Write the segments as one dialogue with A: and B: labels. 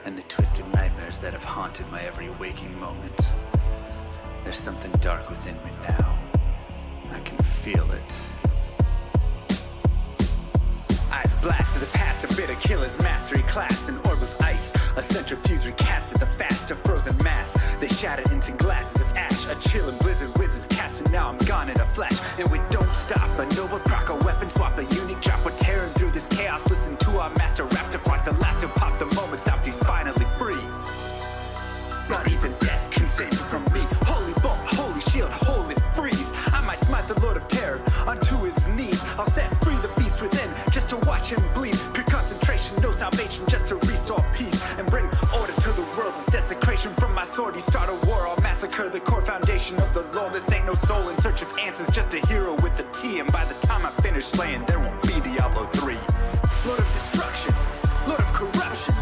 A: and the twisted nightmares that have haunted my every waking moment. There's something dark within me now. I can feel it. Eyes blast to the past, a bitter killer's mastery class, an orb of ice, a centrifuge recasted the fast, a frozen mass. They shattered into glasses of ash, a chill and blizzard wizards cast, and now I'm gone in a flash. And we don't stop, a nova proc, a weapon swap, a unique drop. We're tearing through this chaos. Listen to our master rap to flock. The last who popped the moment stopped. He's finally free. Not even death can save you from me. Holy bolt, holy shield, holy freeze. I might smite the Lord of Terror unto his knees. I'll set free the beast within just to watch him bleed. Pure concentration, no salvation, just to restore peace and bring order to the world. The desecration from my sword, he start a war. I'll massacre the core foundation of the law. This ain't no soul in search of answers, just a hero with a T. And by the time I finish slaying, there won't be Diablo 3. Lord of destruction, Lord of corruption,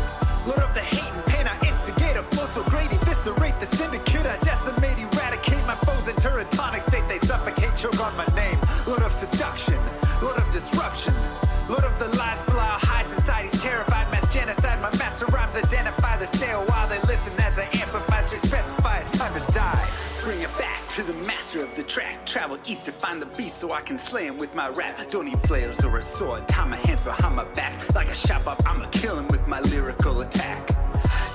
A: Lord of the hate and pain. I instigate a flow so great, eviscerate the syndicate. I decimate, eradicate my foes. Enter a tonic state, they suffocate, choke on my name. Lord of seduction, Lord of disruption, Lord of the lies, blah, hides inside. He's terrified, mass genocide. My master rhymes identify the stale while they listen as I amplify, strict specify it's time to die. Bring it back to the master of the track. Travel east to find the beast so I can slay him with my rap. Don't need flails or a sword, tie my hand behind my back. Like a shop up, I'ma kill him with my lyrical attack.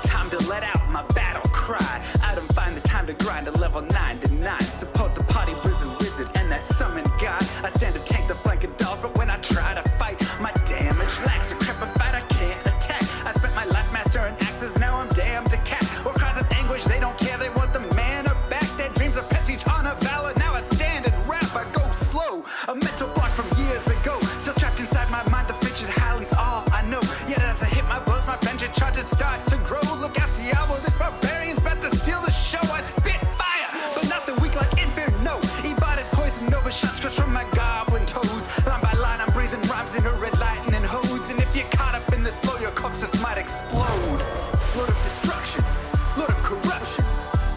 A: Time to let out my battle cry. I don't find the time to grind a level 9 to 9. Support the party blizzard wizard and that summon god. I stand to tank the flank of dolls, but when I try to fight, my damage lacks a crepified. I can't attack. I spent my life mastering axes, now I'm damned to cat. Or cries of anguish, they don't care, they want the mana back. Dead dreams of prestige, honor, valor. Now I stand and rap, I go slow. A mental block from years ago, still trapped inside my mind. The frigid highlands, all I know. Yet as I hit my blows, my vengeance charges start to grow. Look out, Diablo, this barbarian's about to steal the show. I spit fire, but not the weak like Inferno. E-bodied poison over shots crushed from my goblin toes. Line by line, I'm breathing rhymes in a red lightning hose. And if you're caught up in this flow, your corpse just might explode. Lord of destruction, Lord of corruption,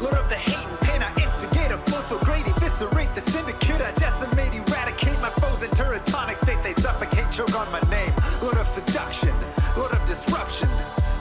A: Lord of the hate and pain. I instigate a flow so great, eviscerate the syndicate. I decimate, eradicate my foes. Enter a tonic state, they suffocate, choke on my name. Lord of seduction, Lord of disruption,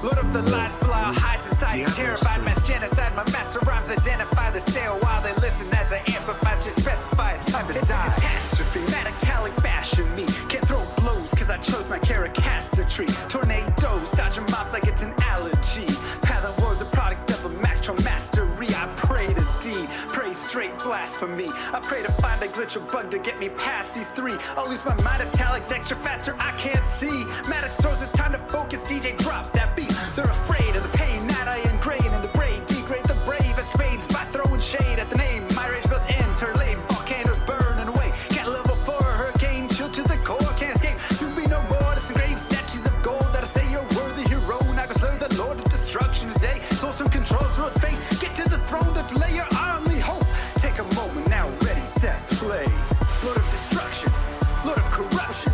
A: Lord of the lies, blah, hides inside. He's terrified, mass genocide. My master rhymes identify the stale while they listen as I amplify, should specify it's time to die. It's a catastrophe, metallic bashing me. Can't throw blows cause I chose my characteristry. Tornadoes, dodging mobs like it's an allergy. Path and war's a product of a master mastery. I pray to D, pray straight blasphemy. I pray to find a glitch or bug to get me past these three. I'll lose my mind if Talik's extra faster, I can't see. Maddox throws it's time to focus, DJ drop that beat. They're afraid of the pain that I ingrain in the brain. Degrade the brave escapades by throwing shade at the name. My rage built interlaid, volcanoes burning away. Can't level 4 hurricane, chill to the core, can't escape. Soon be no more disengrave statues of gold that'll say you're worthy hero. Now go slay the Lord of destruction today. Source and controls road's fate. Get to the throne to delay your only hope. Take a moment now, ready, set, play. Lord of destruction, Lord of corruption,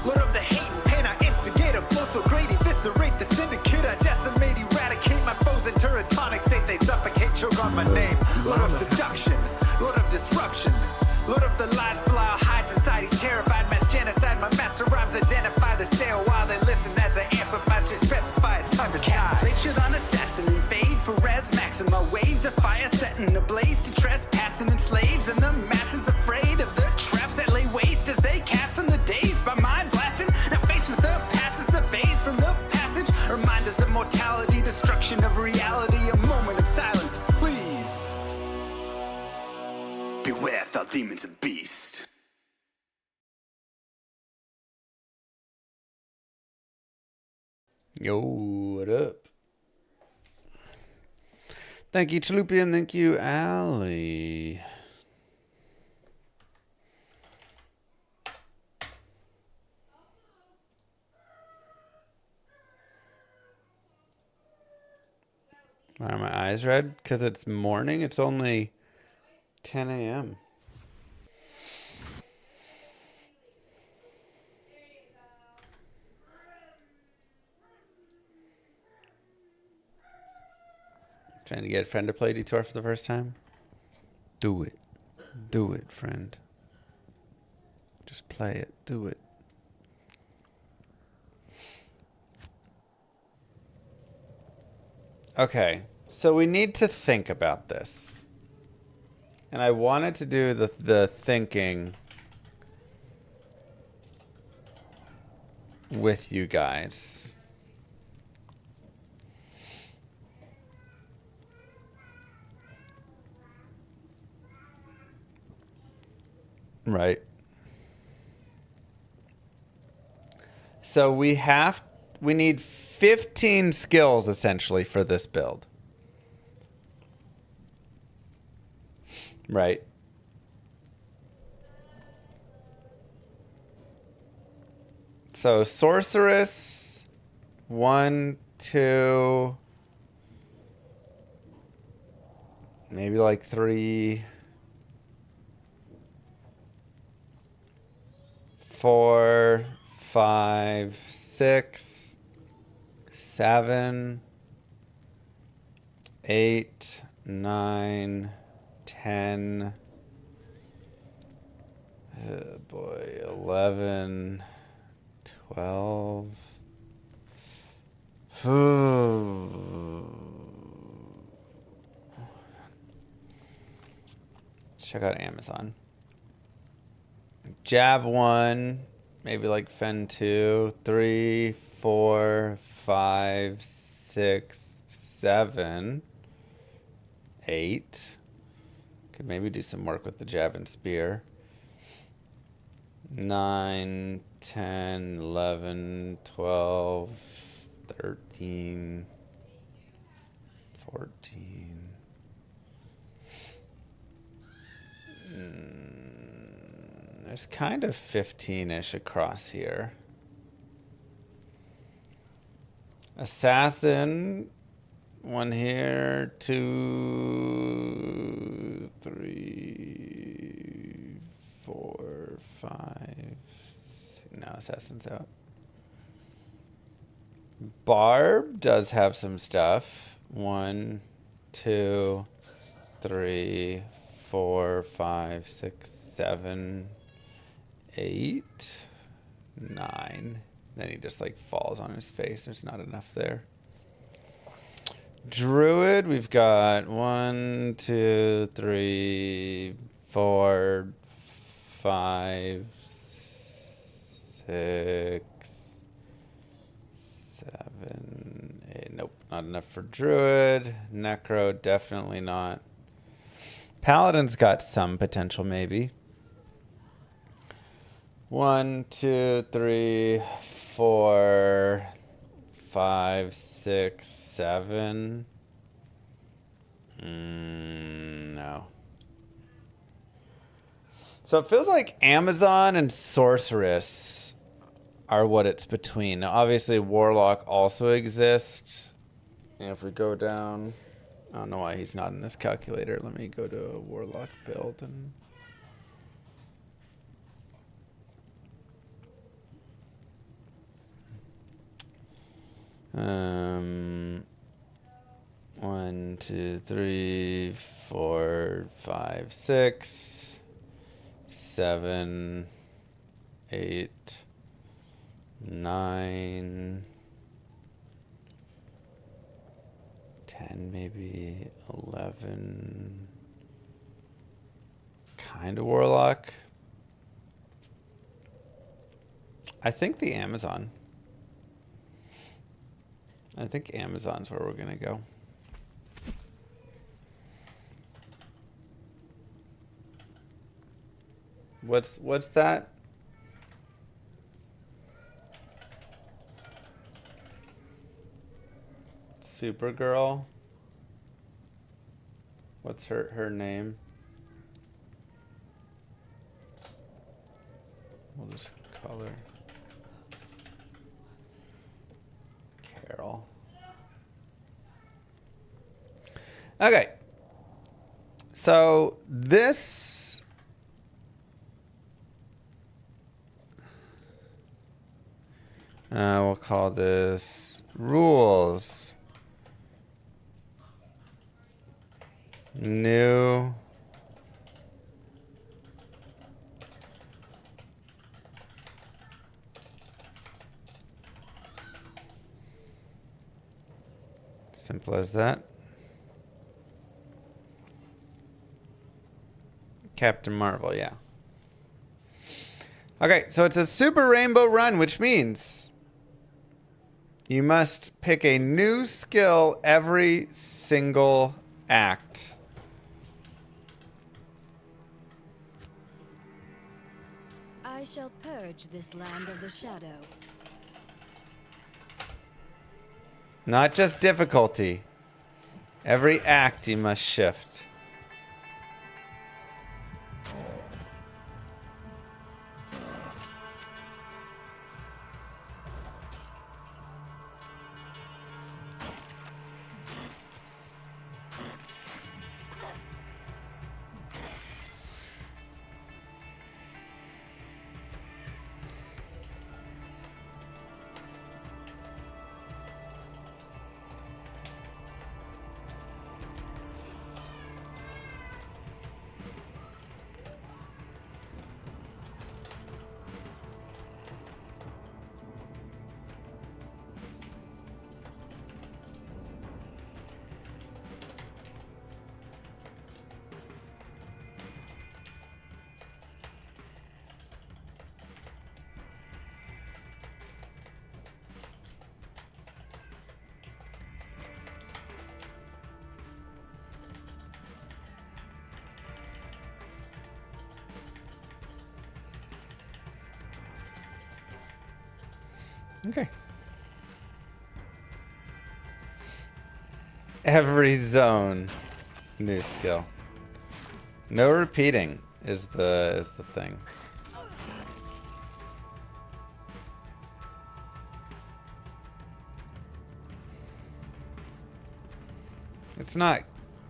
A: Lord of the hate and pain. I instigate a flow so great, eviscerate the syndicate. I decimate, eradicate my foes. Enter a tonic state, they suffocate, choke on my name. Lord of seduction, Lord of disruption, Lord of the lies, blah, hides inside. He's terrified, mass genocide. My master rhymes identify the stale while they listen as I amplify, should specify it's time to die. Blade should on assassin and fade for res maxima. Waves of fire setting ablaze to trespassing and slaves. And the masses afraid of the traps that lay waste as they cast on the days by mind blasting. Now faced with the past is the phase from the passage. Reminders of mortality, destruction of reality. A moment of silence, please. Beware, foul demons and beast.
B: Yo, what up? Thank you, Chalupian. Thank you, Allie. Why are my eyes red? Because it's morning. It's only 10 a.m. Trying to get a friend to play Detour for the first time? Do it. Do it, friend. Just play it. Do it. Okay, so we need to think about this. And I wanted to do the thinking with you guys. Right. So we need 15 skills essentially for this build. Right. So sorceress, 1, 2, maybe like 3, 4, 5, 6, 7, 8, 9, 10. Oh boy, 11, 12. Let's check out Amazon. Jab 1, maybe like Fen 2, 3, 4, 5, 6, 7, 8. Could maybe do some work with the jab and spear. 9, 10, 11, 12, 13, 14. There's kind of 15-ish across here. Assassin, 1 here, 2, 3, 4, 5. No, Assassin's out. Barb does have some stuff. 1, 2, 3, 4, 5, 6, 7, 8, 9. Then he just like falls on his face. There's not enough there. Druid, we've got 1, 2, 3, 4, 5, 6, 7, 8. Nope, not enough for Druid. Necro, definitely not. Paladin's got some potential, maybe. 1, 2, 3, 4, 5, 6, 7. No. So it feels like Amazon and Sorceress are what it's between. Now, obviously, Warlock also exists. And if we go down, I don't know why he's not in this calculator. Let me go to a Warlock build and. 1, 2, 3, 4, 5, 6, 7, 8, 9, 10, maybe 11. Kind of Warlock. I think the Amazon. I think Amazon's where we're gonna go. What's that? Supergirl. What's her name? We'll just call her Carol. Okay. So this we'll call this rules. New Simple as that. Captain Marvel, yeah. Okay, so it's a super rainbow run, which means you must pick a new skill every single act.
C: I shall purge this land of the shadow.
B: Not just difficulty. Every act you must shift. Okay. Every zone, new skill. No repeating is the thing. It's not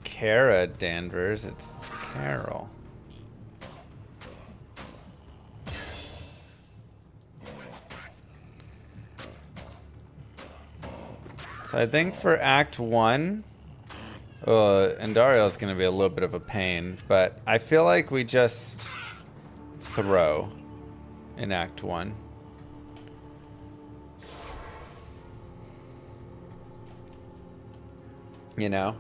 B: Kara Danvers, it's Carol. So I think for Act 1, Andario's going to be a little bit of a pain, but I feel like we just throw in Act 1. You know?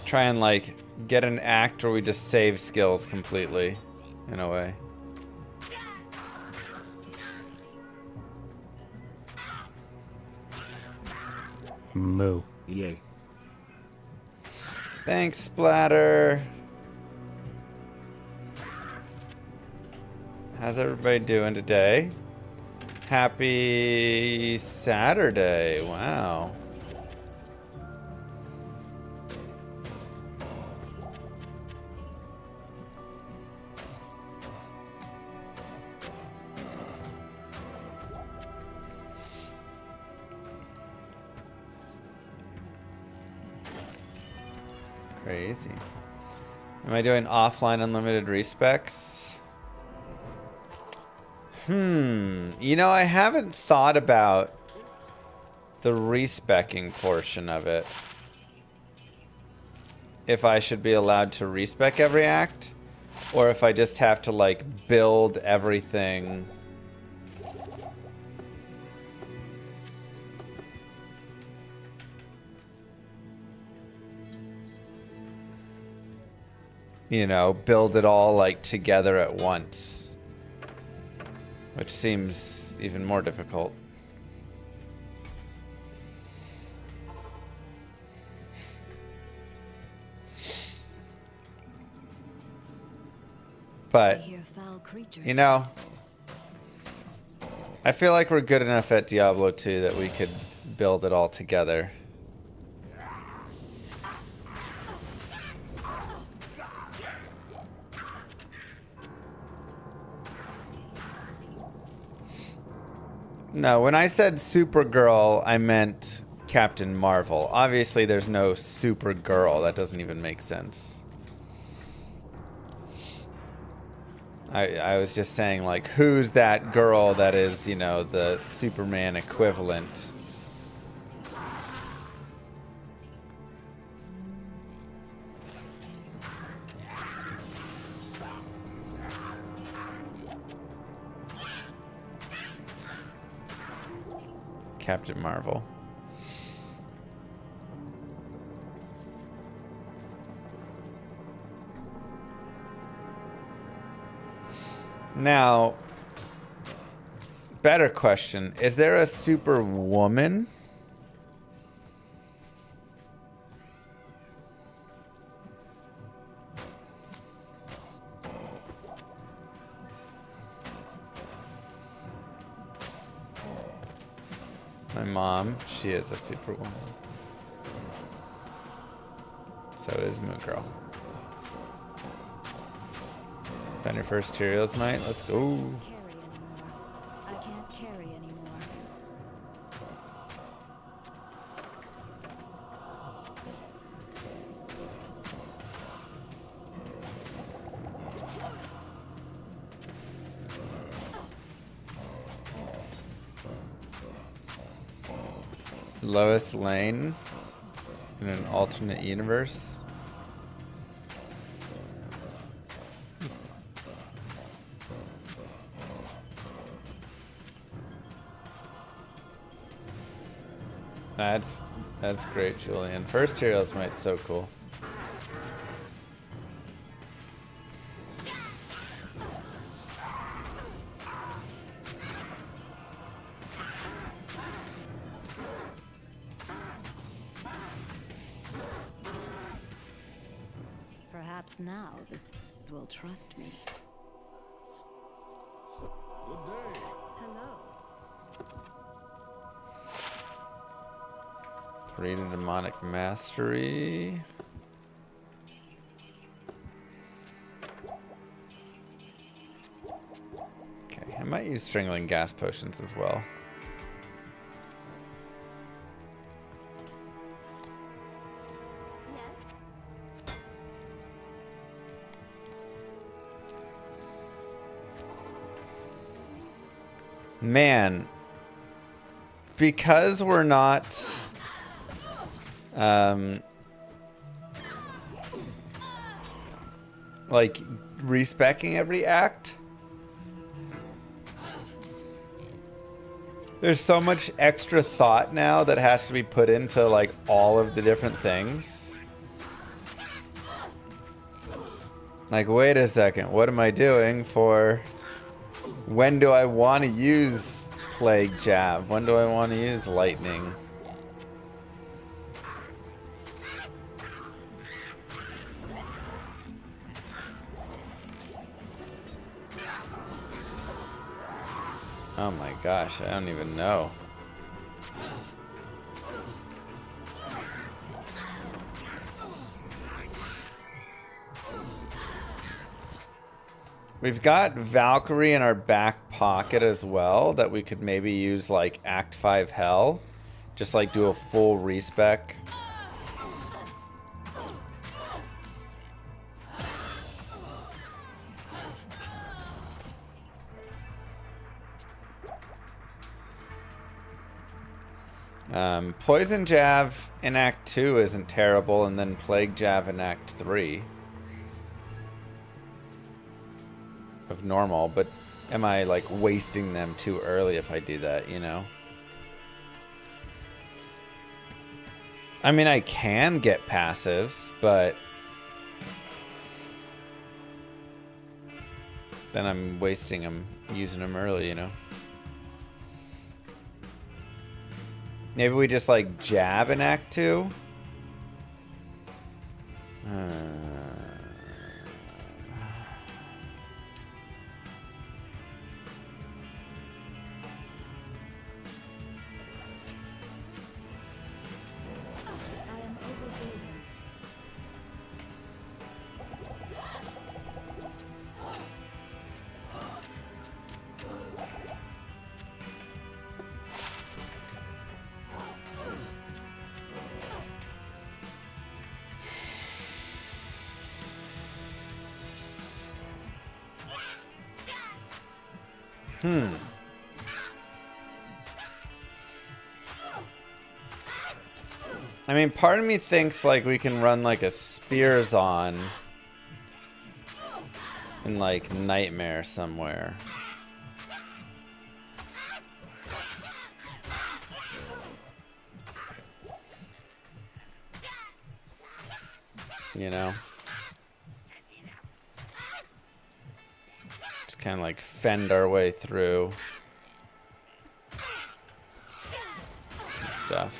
B: Try and like get an act where we just save skills completely, in a way.
D: Moo.
E: Yay.
B: Thanks, Splatter. How's everybody doing today? Happy Saturday. Wow. Crazy. Am I doing offline unlimited respecs? You know, I haven't thought about the respecking portion of it. If I should be allowed to respec every act, or if I just have to like build everything. You know, build it all like together at once. Which seems even more difficult. But, you know, I feel like we're good enough at Diablo 2 that we could build it all together. No, when I said Supergirl, I meant Captain Marvel. Obviously, there's no Supergirl. That doesn't even make sense. I was just saying, like, who's that girl that is, you know, the Superman equivalent? Captain Marvel. Now, better question. Is there a Superwoman? My mom, she is a Superwoman. So is Moon Girl. Found your first Cheerios, mate? Let's go.
C: I can't carry anymore.
B: Lois Lane in an alternate universe. That's great, Julian. First Cheerios, mate. So cool.
C: Perhaps now this will trust me.
E: Good day.
C: Hello.
B: 3 to demonic mastery. Okay, I might use strangling gas potions as well.
C: Yes.
B: Man, because we're not like respecing every act, there's so much extra thought now that has to be put into like all of the different things. Like, wait a second, what am I doing for? When do I want to use Plague Jab? When do I want to use Lightning? Oh my gosh, I don't even know. We've got Valkyrie in our back pocket as well that we could maybe use like Act 5 Hell. Just like do a full respec. Poison Jab in Act 2 isn't terrible, and then Plague Jab in Act 3. Of normal, but am I like wasting them too early if I do that, you know? I mean, I can get passives, but then I'm wasting them, using them early, you know? Maybe we just like jab in Act 2?
C: I am overburdened.
B: I mean, part of me thinks like we can run like a spears on in like Nightmare somewhere. You know? Just kind of like fend our way through some stuff.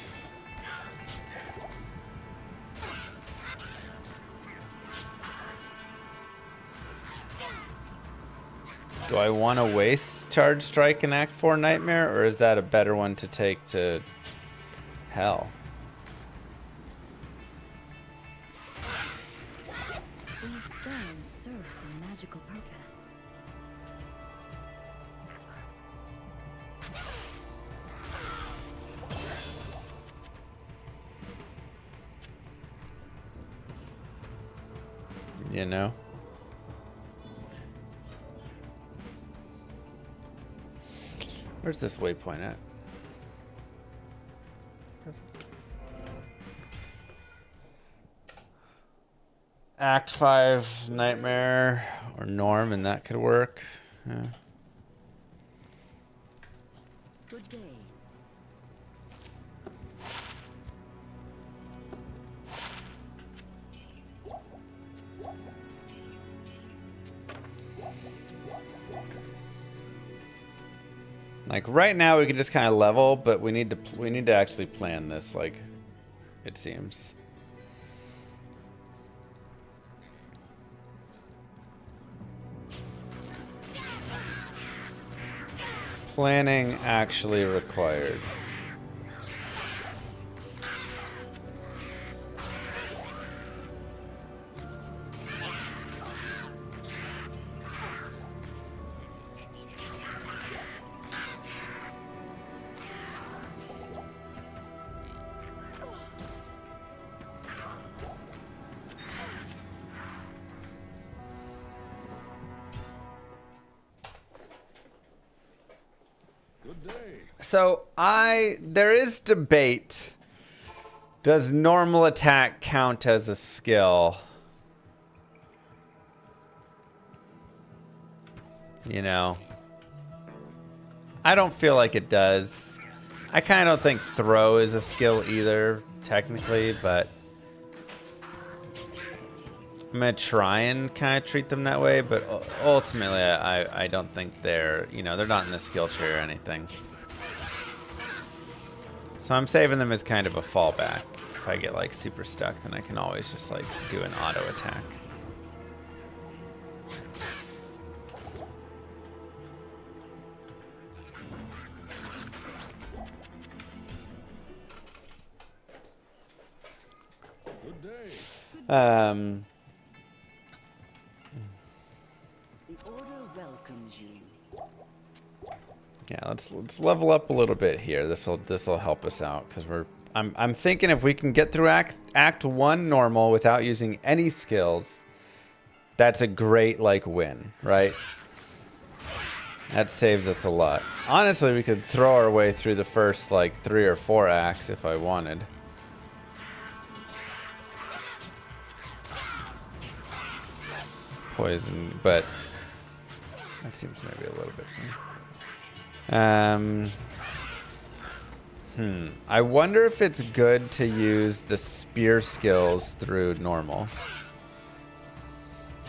B: Do I want to waste Charge Strike in Act 4 Nightmare, or is that a better one to take to Hell?
C: These stones serve some magical purpose.
B: You know? Where's this waypoint at? Perfect. Act 5 Nightmare or Norm, and that could work. Yeah.
C: Good day.
B: Like right now we can just kind of level, but we need to actually plan this, like it seems. Planning actually required. So there is debate. Does normal attack count as a skill? You know, I don't feel like it does. I kind of don't think throw is a skill either, technically, but I'm gonna try and kind of treat them that way. But ultimately, I don't think they're not in the skill tree or anything. So I'm saving them as kind of a fallback. If I get like super stuck, then I can always just like do an auto attack.
E: Good day.
C: The order welcomes you.
B: Yeah, let's level up a little bit here. This'll help us out because I'm thinking if we can get through Act 1 normal without using any skills, that's a great like win, right? That saves us a lot. Honestly, we could throw our way through the first like 3 or 4 acts if I wanted. Poison, but that seems maybe a little bit. I wonder if it's good to use the spear skills through normal.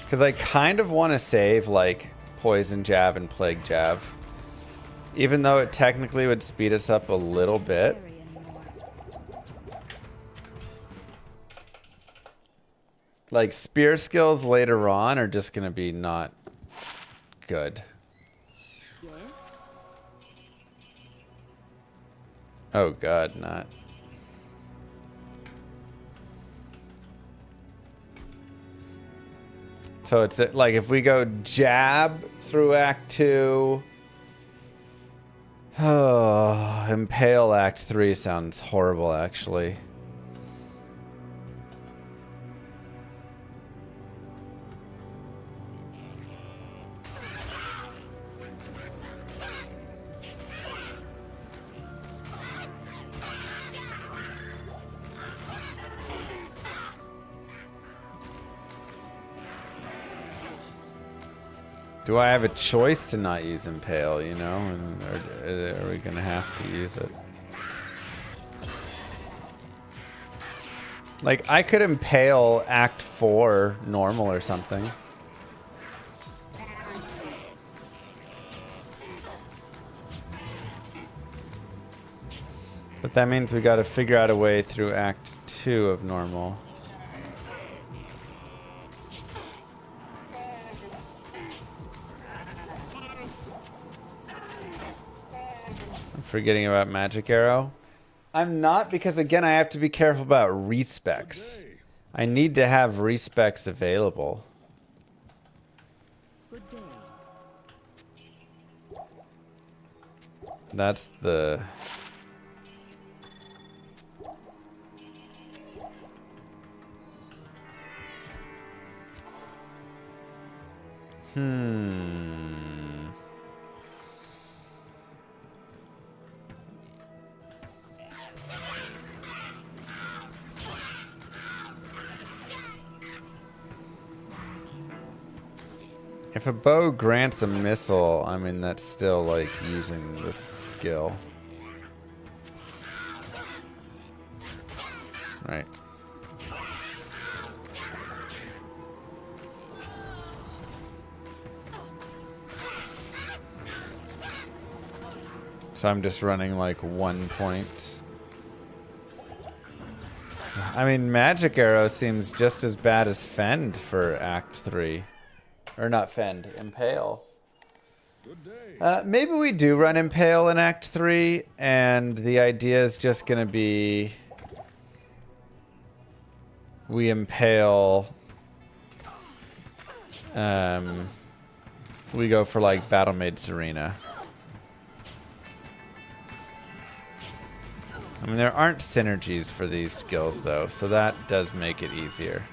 B: Because I kind of want to save like poison jab and plague jab. Even though it technically would speed us up a little bit. Like spear skills later on are just going to be not good. Oh god, not. So it's like if we go jab through Act 2. Oh, impale Act 3 sounds horrible actually. Do I have a choice to not use Impale, you know? And are we gonna have to use it? Like, I could Impale Act 4 normal or something. But that means we gotta figure out a way through Act 2 of normal. I'm forgetting about Magic Arrow. I'm not, because again, I have to be careful about respecs. I need to have respecs available.
C: Good day.
B: That's the... If a bow grants a missile, I mean, that's still like using the skill. Right. So I'm just running like 1 point. I mean, Magic Arrow seems just as bad as Fend for Act 3. Or not Fend, Impale. Maybe we do run Impale in Act 3, and the idea is just going to be... we Impale... we go for like Battle Maid Serena. I mean, there aren't synergies for these skills, though, so that does make it easier.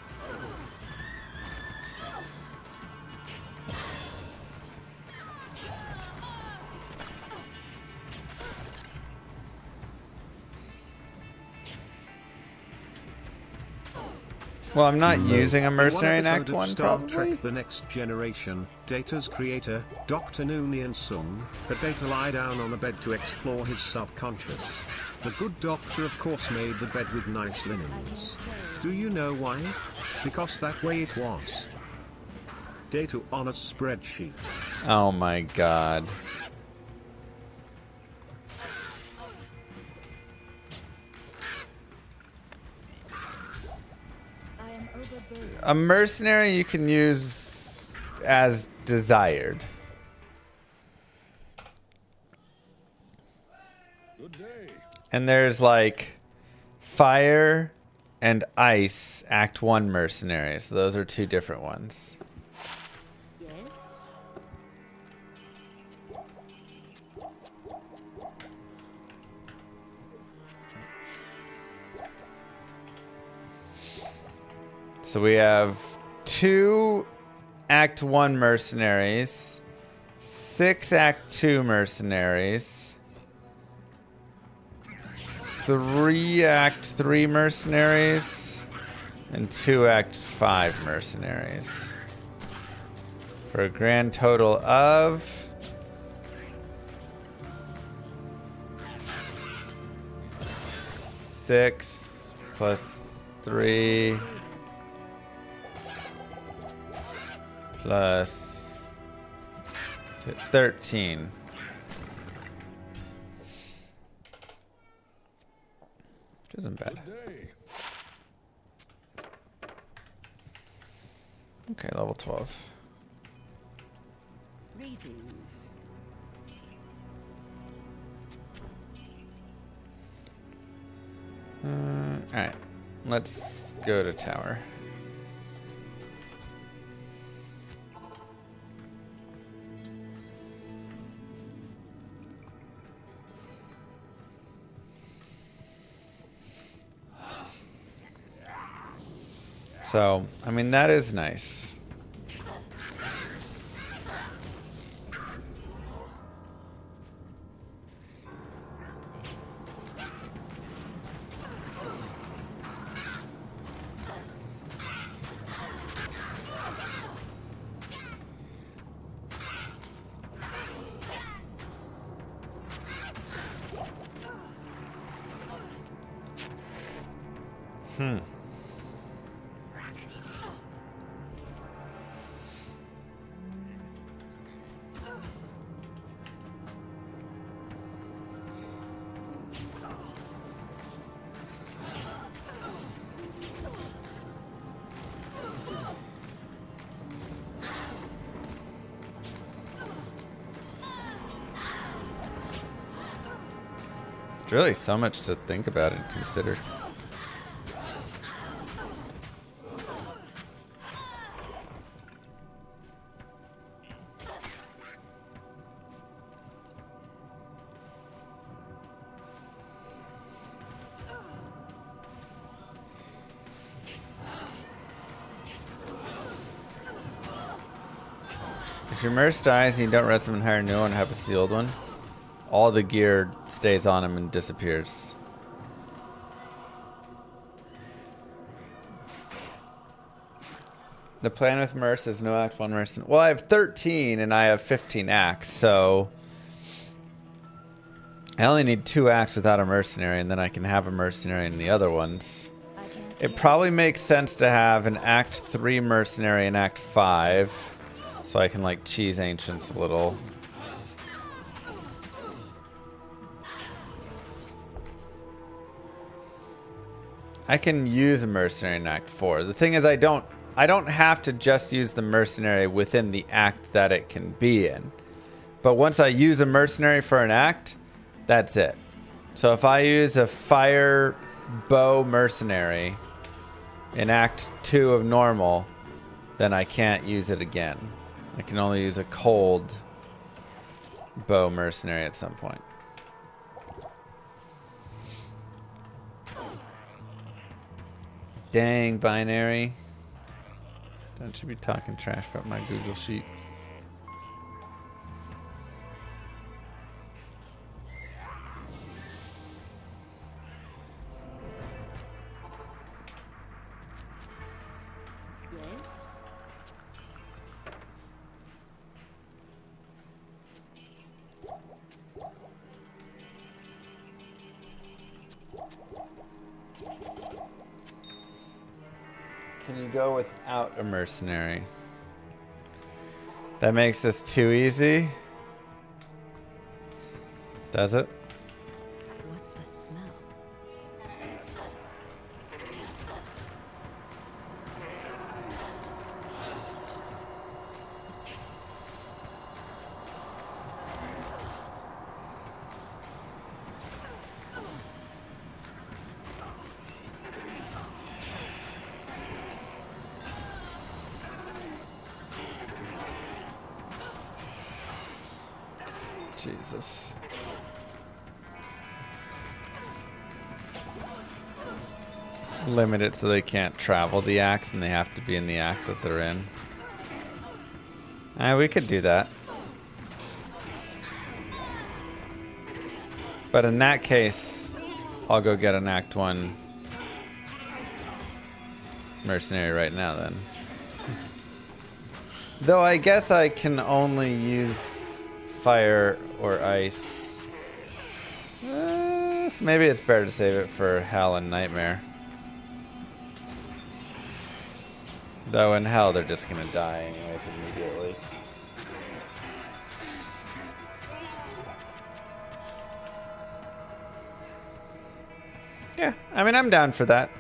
B: Well, I'm not using a mercenary in Act 1,
E: Star
B: probably.
E: Trek: The Next Generation, Data's creator, Dr. Noonien Sung, had Data lie down on the bed to explore his subconscious. The good doctor, of course, made the bed with nice linens. Do you know why? Because that way it was. Data on a spreadsheet.
B: Oh my god.
C: I am overburdened.
B: A mercenary you can use as desired. And there's like fire and ice Act 1 mercenaries. So those are two different ones.
C: Yes.
B: So we have 2 Act 1 mercenaries, 6 Act 2 mercenaries, 3 Act 3 mercenaries, and 2 Act 5 mercenaries. For a grand total of... six plus 3 plus 13. Isn't bad. Okay, level 12.
C: Greetings.
B: Alright, let's go to tower. So, I mean, that is nice. There's really so much to think about and consider. If your merc dies and you don't rest him and hire a new one, have a sealed one, all the gear stays on him and disappears. The plan with mercs is no act 1 mercenary. Well, I have 13 and I have 15 acts, so I only need 2 acts without a mercenary, and then I can have a mercenary in the other ones. It probably makes sense to have an act 3 mercenary in act 5, so I can like cheese ancients a little. I can use a mercenary in act 4. The thing is, I don't have to just use the mercenary within the act that it can be in. But once I use a mercenary for an act, that's it. So if I use a fire bow mercenary in act 2 of normal, then I can't use it again. I can only use a cold bow mercenary at some point. Dang, binary. Don't you be talking trash about my Google Sheets. Can you go without a mercenary? That makes this too easy. Does it?
C: What's that smell?
B: Jesus. Limit it so they can't travel the acts and they have to be in the act that they're in. We could do that. But in that case, I'll go get an act 1 mercenary right now then. Though I guess I can only use fire or ice. So maybe it's better to save it for Hell and Nightmare. Though in Hell they're just gonna die anyways immediately. Yeah, I mean, I'm down for that.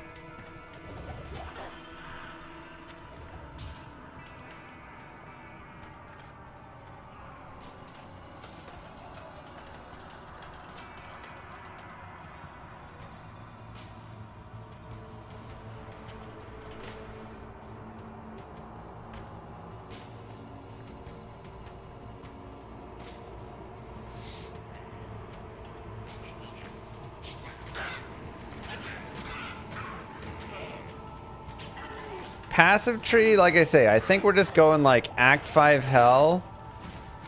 B: Passive tree, like I say, I think we're just going like Act 5 Hell,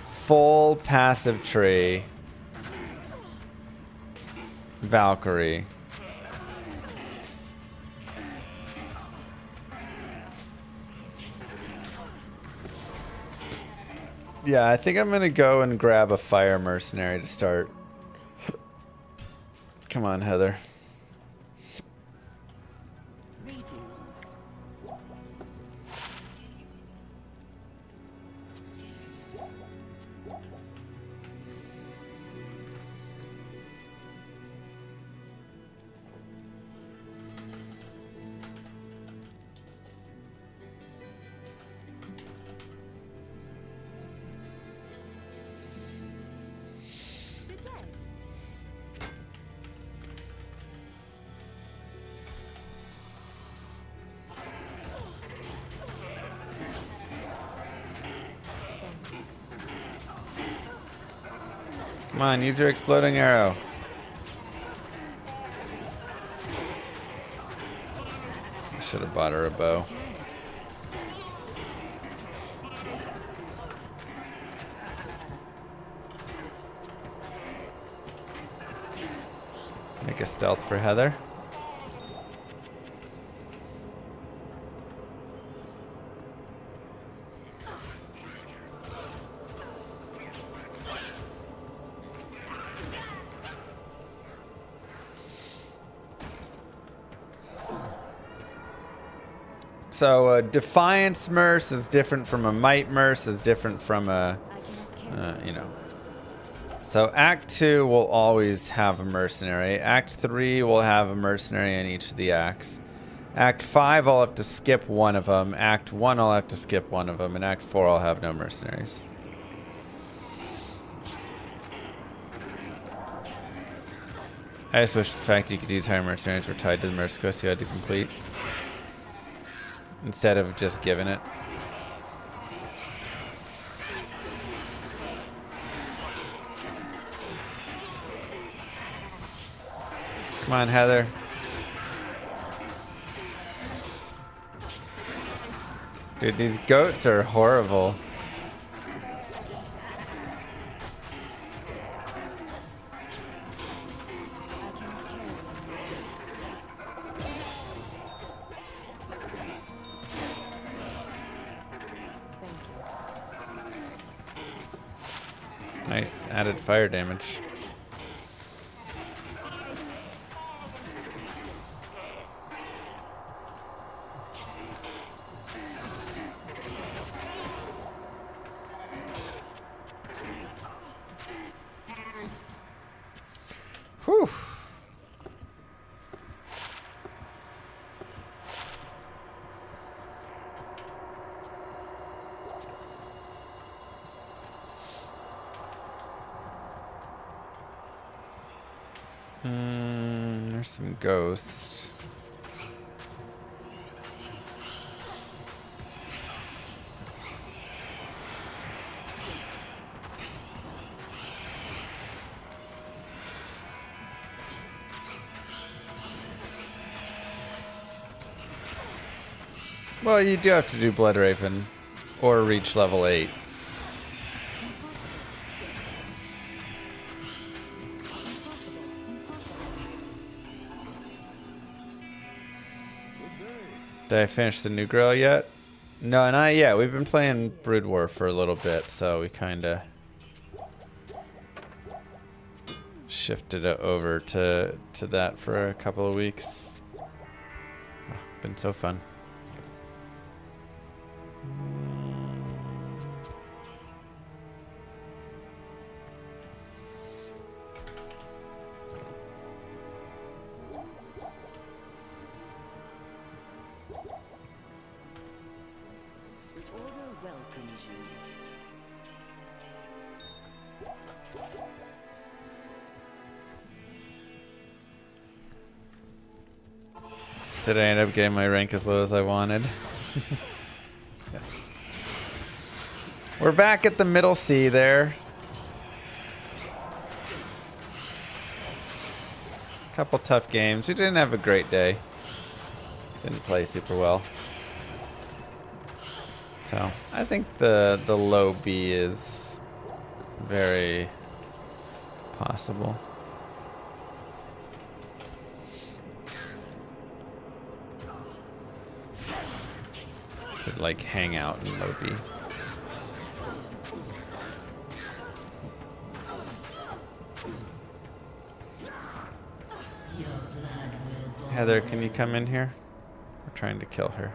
B: full passive tree, Valkyrie. Yeah, I think I'm gonna go and grab a fire mercenary to start. Come on, Heather. Come on, use your exploding arrow. I should have bought her a bow. Make a stealth for Heather. So a Defiance Merce is different from a Might Merce, is different from a, you know. So Act 2 will always have a mercenary. Act 3 will have a mercenary in each of the acts. Act 5 I'll have to skip one of them. Act 1 I'll have to skip one of them. And Act 4 I'll have no mercenaries. I just wish the fact you could use higher mercenaries were tied to the merc quest you had to complete, instead of just giving it. Come on, Heather. Dude, these goats are horrible. Nice, added fire damage. Whew. There's some ghosts. Well, you do have to do Blood Raven or reach level 8. Did I finish the new grill yet? No, not yet. We've been playing Brood War for a little bit, so we kind of shifted it over to that for a couple of weeks. Oh, been so fun. Did I end up getting my rank as low as I wanted? Yes. We're back at the middle C there. Couple tough games. We didn't have a great day. Didn't play super well. So I think the low B is very possible. To like hang out in low B. Heather, can you come in here? We're trying to kill her.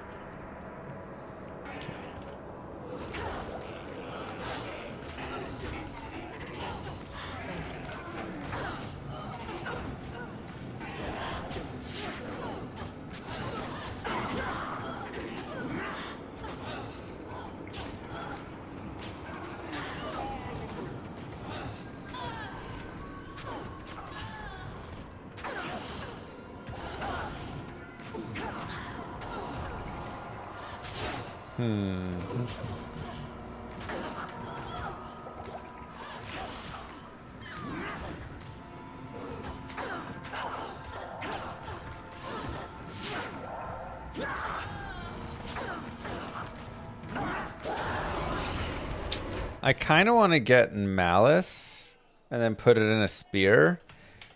B: I kind of want to get Malice and then put it in a spear.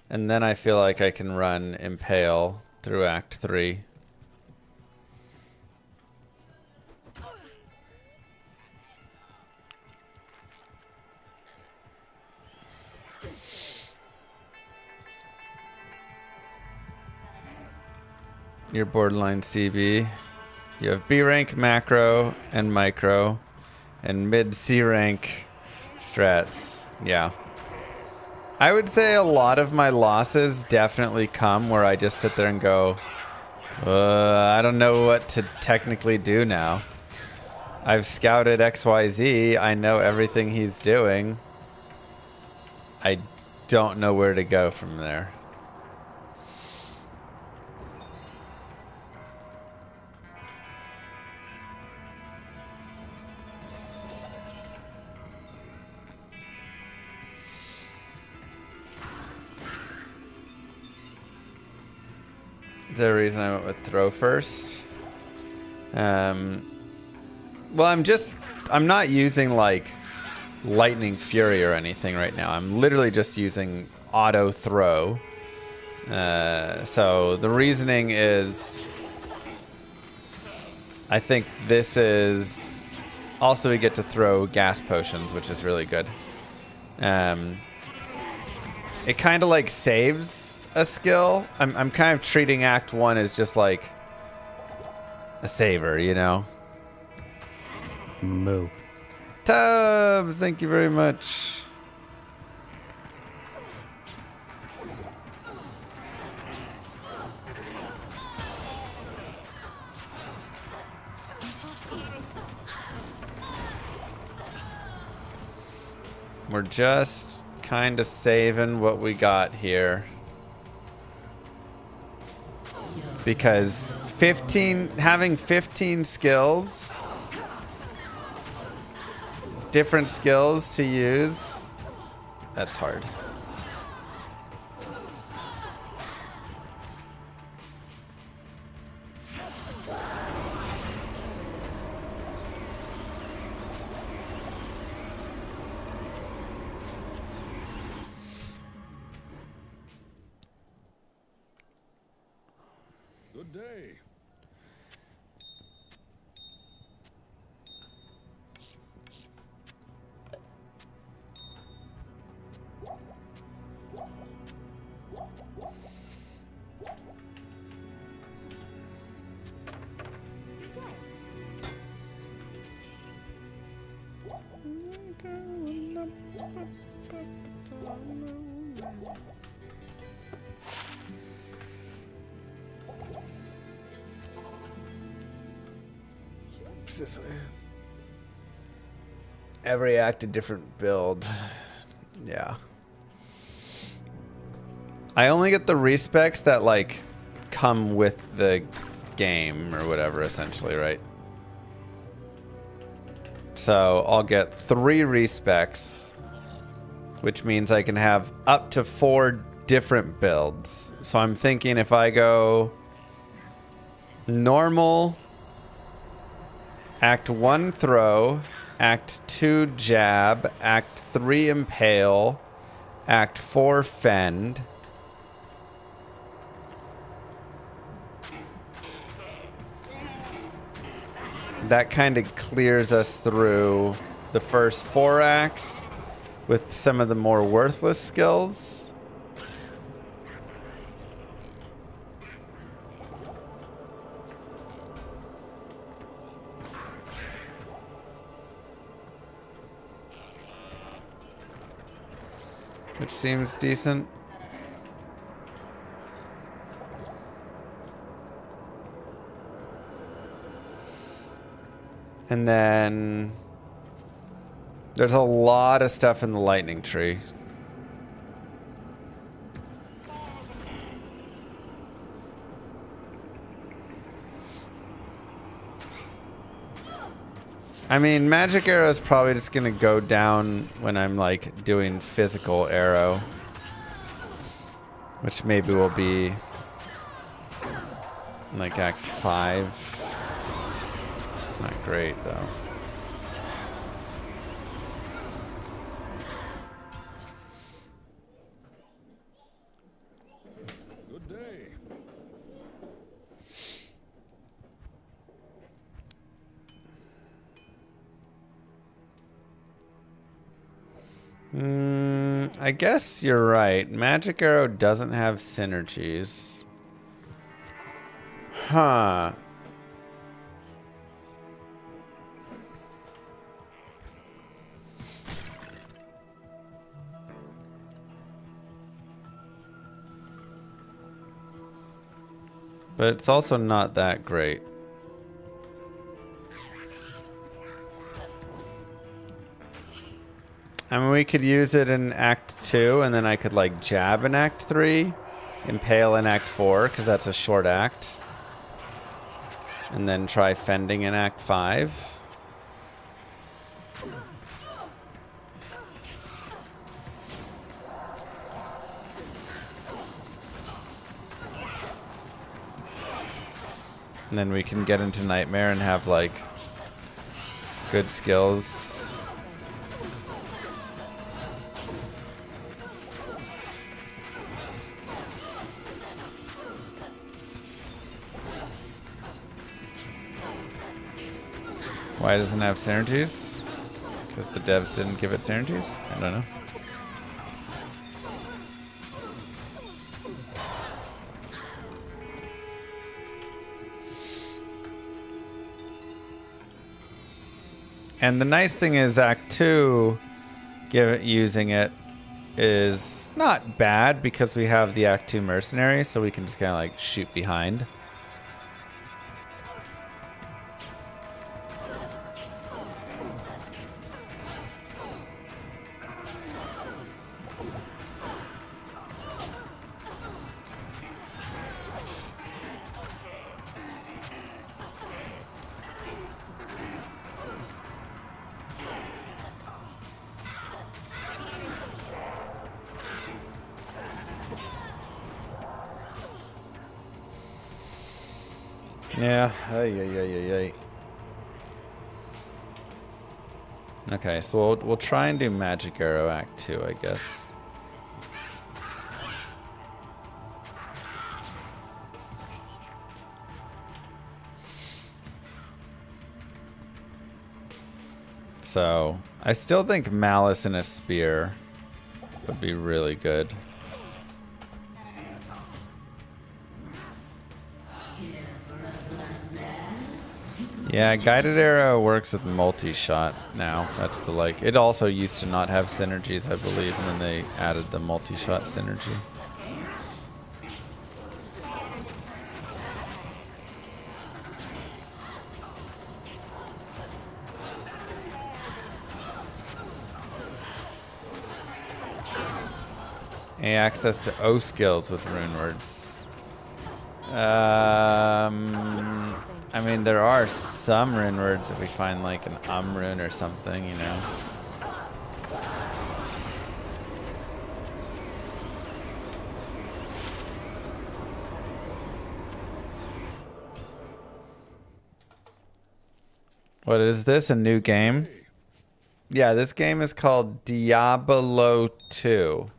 B: And then I feel like I can run Impale through Act 3. You're borderline CB. You have B rank macro and micro, and mid C rank strats. Yeah. I would say a lot of my losses definitely come where I just sit there and go, I don't know what to technically do now. I've scouted XYZ. I know everything he's doing. I don't know where to go from there. Is there a reason I went with throw first? Well, I'm not using like lightning fury or anything right now. I'm literally just using auto throw. So the reasoning is, I think this is also we get to throw gas potions, which is really good. It kind of like saves a skill. I'm kind of treating Act 1 as just like a saver, you know?
D: Moo.
B: Tubbs, thank you very much. We're just kind of saving what we got here. Because having 15 skills, different skills to use, that's hard.
F: Good day.
B: Every act a different build. Yeah. I only get the respecs that like come with the game or whatever, essentially, right? So I'll get 3 respecs, which means I can have up to 4 different builds. So I'm thinking if I go normal, Act 1 throw, Act 2 jab, Act 3 impale, Act 4 fend. That kind of clears us through the first 4 acts with some of the more worthless skills. Which seems decent. And then there's a lot of stuff in the lightning tree. I mean, magic arrow is probably just gonna go down when I'm like doing physical arrow, which maybe will be like Act 5. It's not great though. I guess you're right. Magic Arrow doesn't have synergies. Huh. But it's also not that great. I mean, we could use it in Act 2, and then I could, like, jab in Act 3, impale in Act 4, because that's a short act. And then try fending in Act 5. And then we can get into Nightmare and have, like, good skills. Why doesn't it have synergies? Because the devs didn't give it synergies? I don't know. And the nice thing is Act 2, using it is not bad because we have the Act 2 mercenaries, so we can just kind of like shoot behind. Yeah. Okay, so we'll try and do Magic Arrow Act 2, I guess. So, I still think Malice and a Spear would be really good. Yeah, Guided Arrow works with multi-shot now. That's the like. It also used to not have synergies, I believe, and then they added the multi-shot synergy. A access to O skills with rune words. I mean, there are some rune words if we find like an rune or something, you know. What is this? A new game? Yeah, this game is called Diablo 2.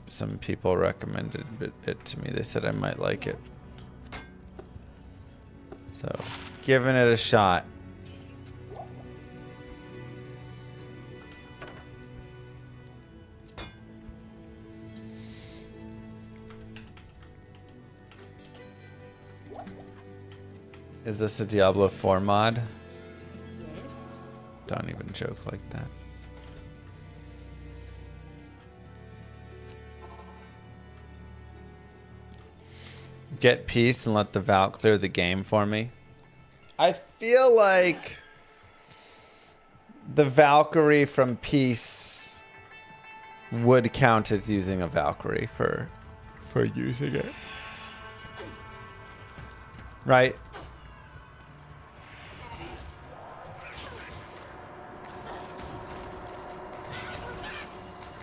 B: Some people recommended it to me. They said I might like it. So, giving it a shot. Is this a Diablo 4 mod? Don't even joke like that. Get peace and let the Valk clear the game for me. I feel like the Valkyrie from Peace would count as using a Valkyrie for using it. Right?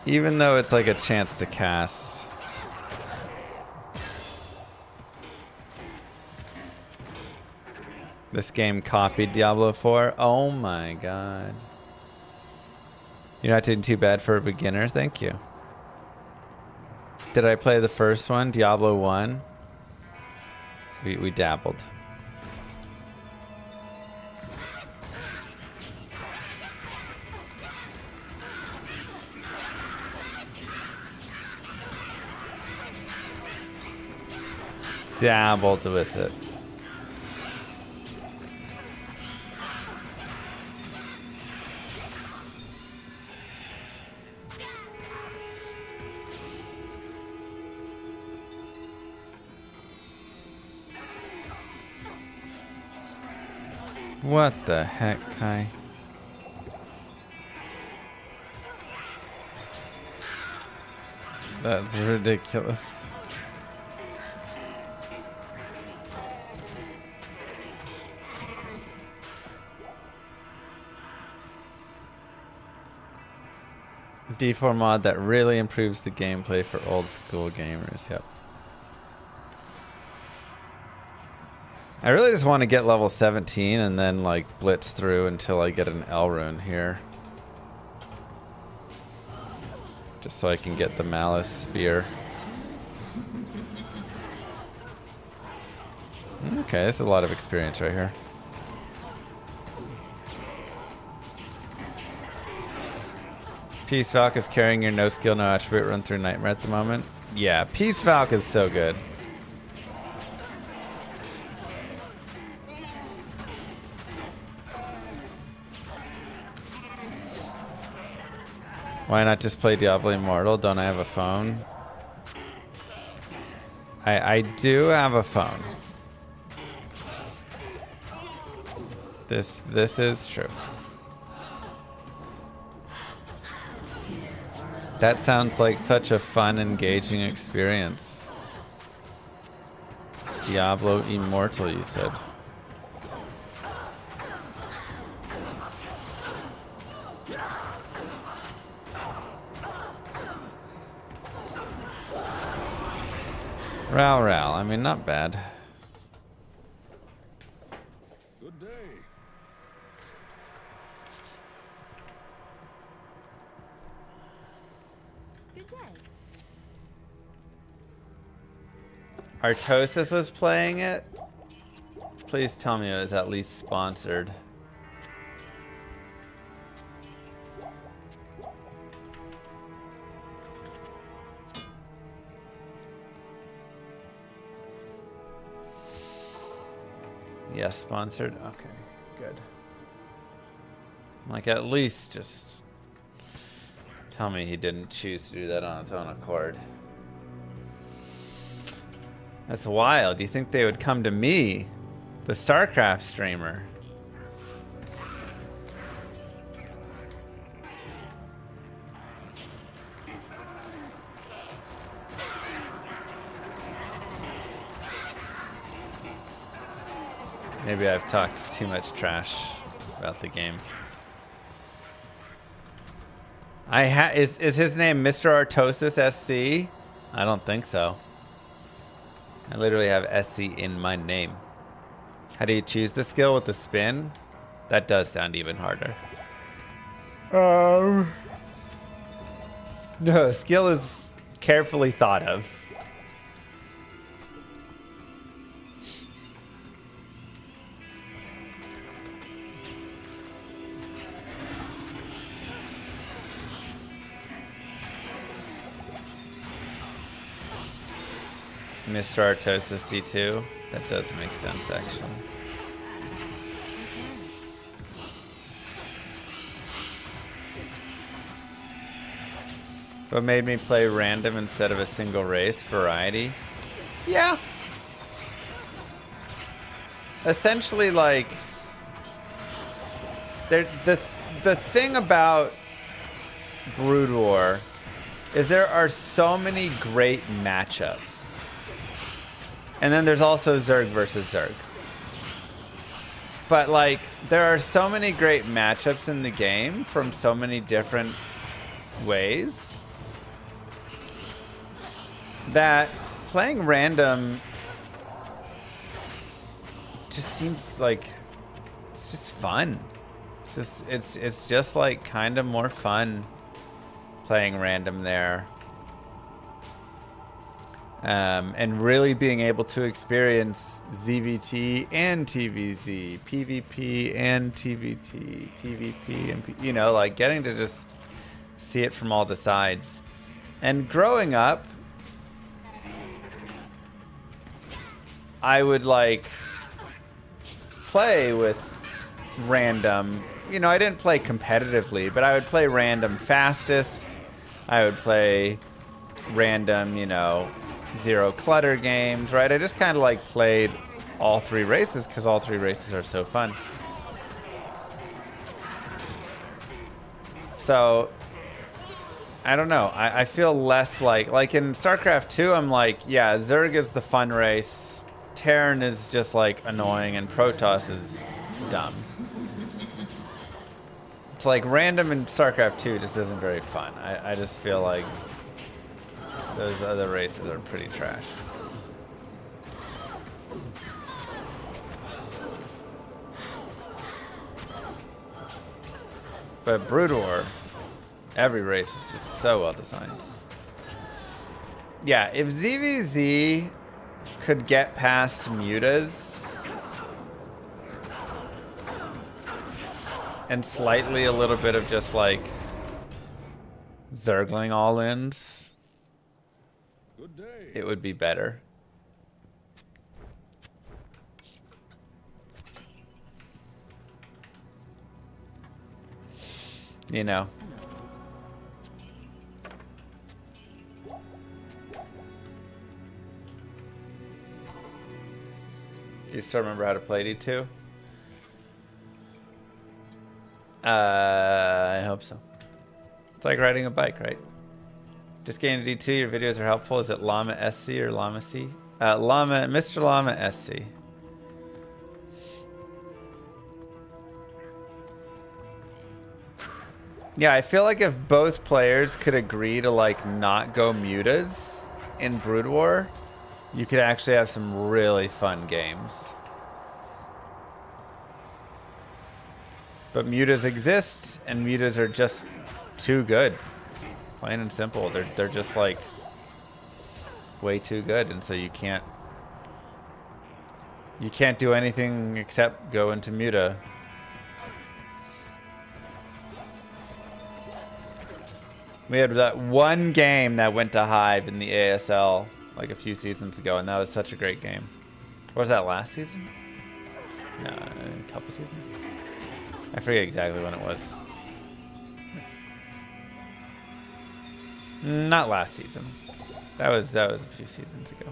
B: Even though it's like a chance to cast. This game copied Diablo 4. Oh my god. You're not doing too bad for a beginner. Thank you. Did I play the first one, Diablo 1? We dabbled. dabbled with it. What the heck, Kai? That's ridiculous. D4 mod that really improves the gameplay for old school gamers. Yep. I really just want to get level 17 and then like blitz through until I get an L rune here. Just so I can get the Malice Spear. Okay, this is a lot of experience right here. Peace Valk is carrying your no skill, no attribute run through Nightmare at the moment. Yeah, Peace Valk is so good. Why not just play Diablo Immortal? Don't I have a phone? I do have a phone. This is true. That sounds like such a fun, engaging experience. Diablo Immortal, you said. Ral. I mean, not bad.
F: Good day.
C: Good day.
B: Artosis was playing it? Please tell me it was at least sponsored. Yes, sponsored? Okay, good. Like, at least just tell me he didn't choose to do that on his own accord. That's wild. Do you think they would come to me, the StarCraft streamer? Maybe I've talked too much trash about the game. Is his name Mr. Artosis SC? I don't think so. I literally have SC in my name. How do you choose the skill with the spin? That does sound even harder. No, skill is carefully thought of. Mr. Artosis D2. That does make sense, actually. What made me play random instead of a single race? Variety? Yeah. Essentially, like, the thing about Brood War is there are so many great matchups. And then there's also Zerg versus Zerg. But, like, there are so many great matchups in the game from so many different ways that playing random just seems like it's just fun. It's just like kind of more fun playing random there. And really being able to experience ZVT and TVZ, PvP and TVT, TVP and you know, like getting to just see it from all the sides. And growing up, I would like play with random. You know, I didn't play competitively, but I would play random fastest. I would play random, you know, zero clutter games, right? I just kind of like played all 3 races because all 3 races are so fun. So, I don't know. I feel less like in StarCraft 2, I'm like, yeah, Zerg is the fun race. Terran is just like annoying and Protoss is dumb. It's like random in StarCraft 2 just isn't very fun. I just feel like those other races are pretty trash. But Brood War, every race is just so well designed. Yeah, if ZVZ could get past mutas and slightly a little bit of just like Zergling all-ins, it would be better. You know. You still remember how to play D2? I hope so. It's like riding a bike, right? Just getting to D2, your videos are helpful. Is it Llama SC or Llama C? Mr. Llama SC. Yeah, I feel like if both players could agree to like not go mutas in Brood War, you could actually have some really fun games. But mutas exist, and mutas are just too good. Plain and simple. They're just like way too good, and so you can't do anything except go into muta. We had that one game that went to Hive in the ASL like a few seasons ago, and that was such a great game. Or was that last season? No, a couple seasons. I forget exactly when it was. Not last season. That was a few seasons ago.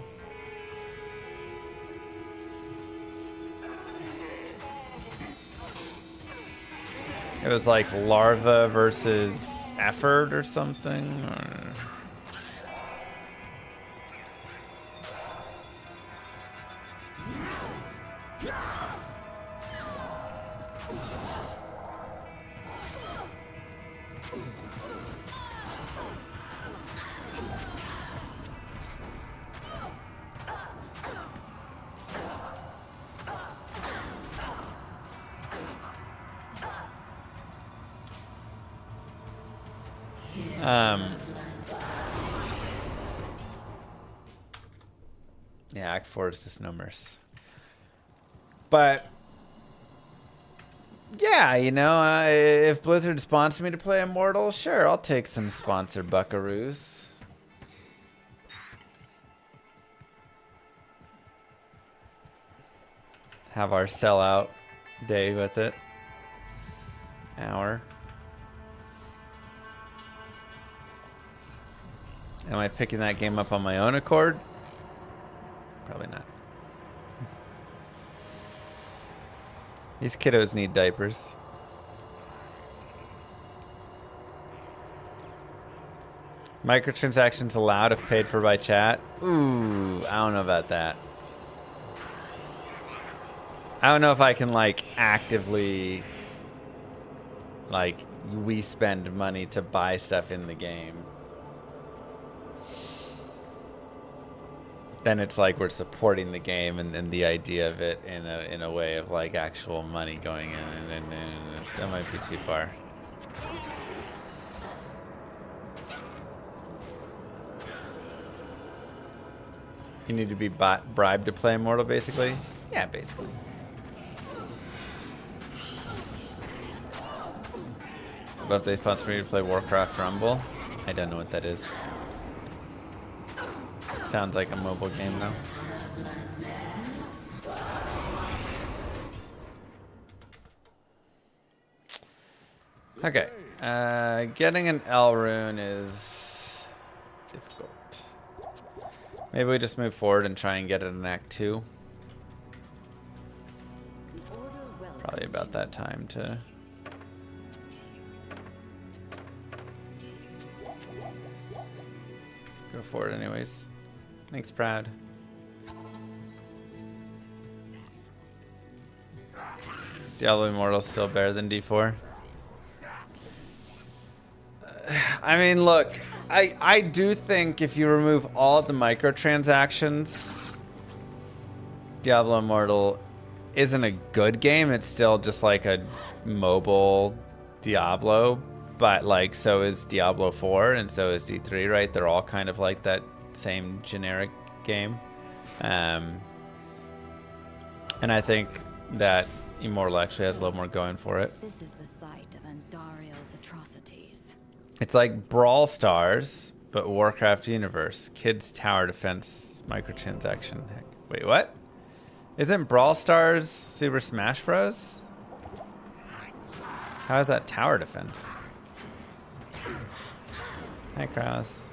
B: It was like Larva versus Effort or something. Yeah, Act 4 is just no mercy. But yeah, you know, if Blizzard sponsors me to play Immortal, sure, I'll take some sponsor buckaroos. Have our sellout day with it. Hour. Am I picking that game up on my own accord? Probably not. These kiddos need diapers. Microtransactions allowed if paid for by chat? Ooh, I don't know about that. I don't know if I can, like, actively, like, we spend money to buy stuff in the game. Then it's like we're supporting the game and the idea of it in a way of like actual money going in, and that might be too far. You need to be bribed to play Immortal, basically? Yeah, basically. But if they sponsor me to play Warcraft Rumble, I don't know what that is. Sounds like a mobile game, though. Okay. Getting an L rune is difficult. Maybe we just move forward and try and get it in Act 2. Probably about that time to... go for it anyways. Thanks, Brad. Diablo Immortal still better than D4. I mean, look, I do think if you remove all the microtransactions, Diablo Immortal isn't a good game. It's still just like a mobile Diablo, but like so is Diablo 4 and so is D3, right? They're all kind of like that same generic game. And I think that Immortal actually has a little more going for it.
C: This is the site of Andario's atrocities.
B: It's like Brawl Stars, but Warcraft universe. Kids tower defense microtransaction. Heck. Wait, what? Isn't Brawl Stars Super Smash Bros? How is that tower defense? Hi, Kraus.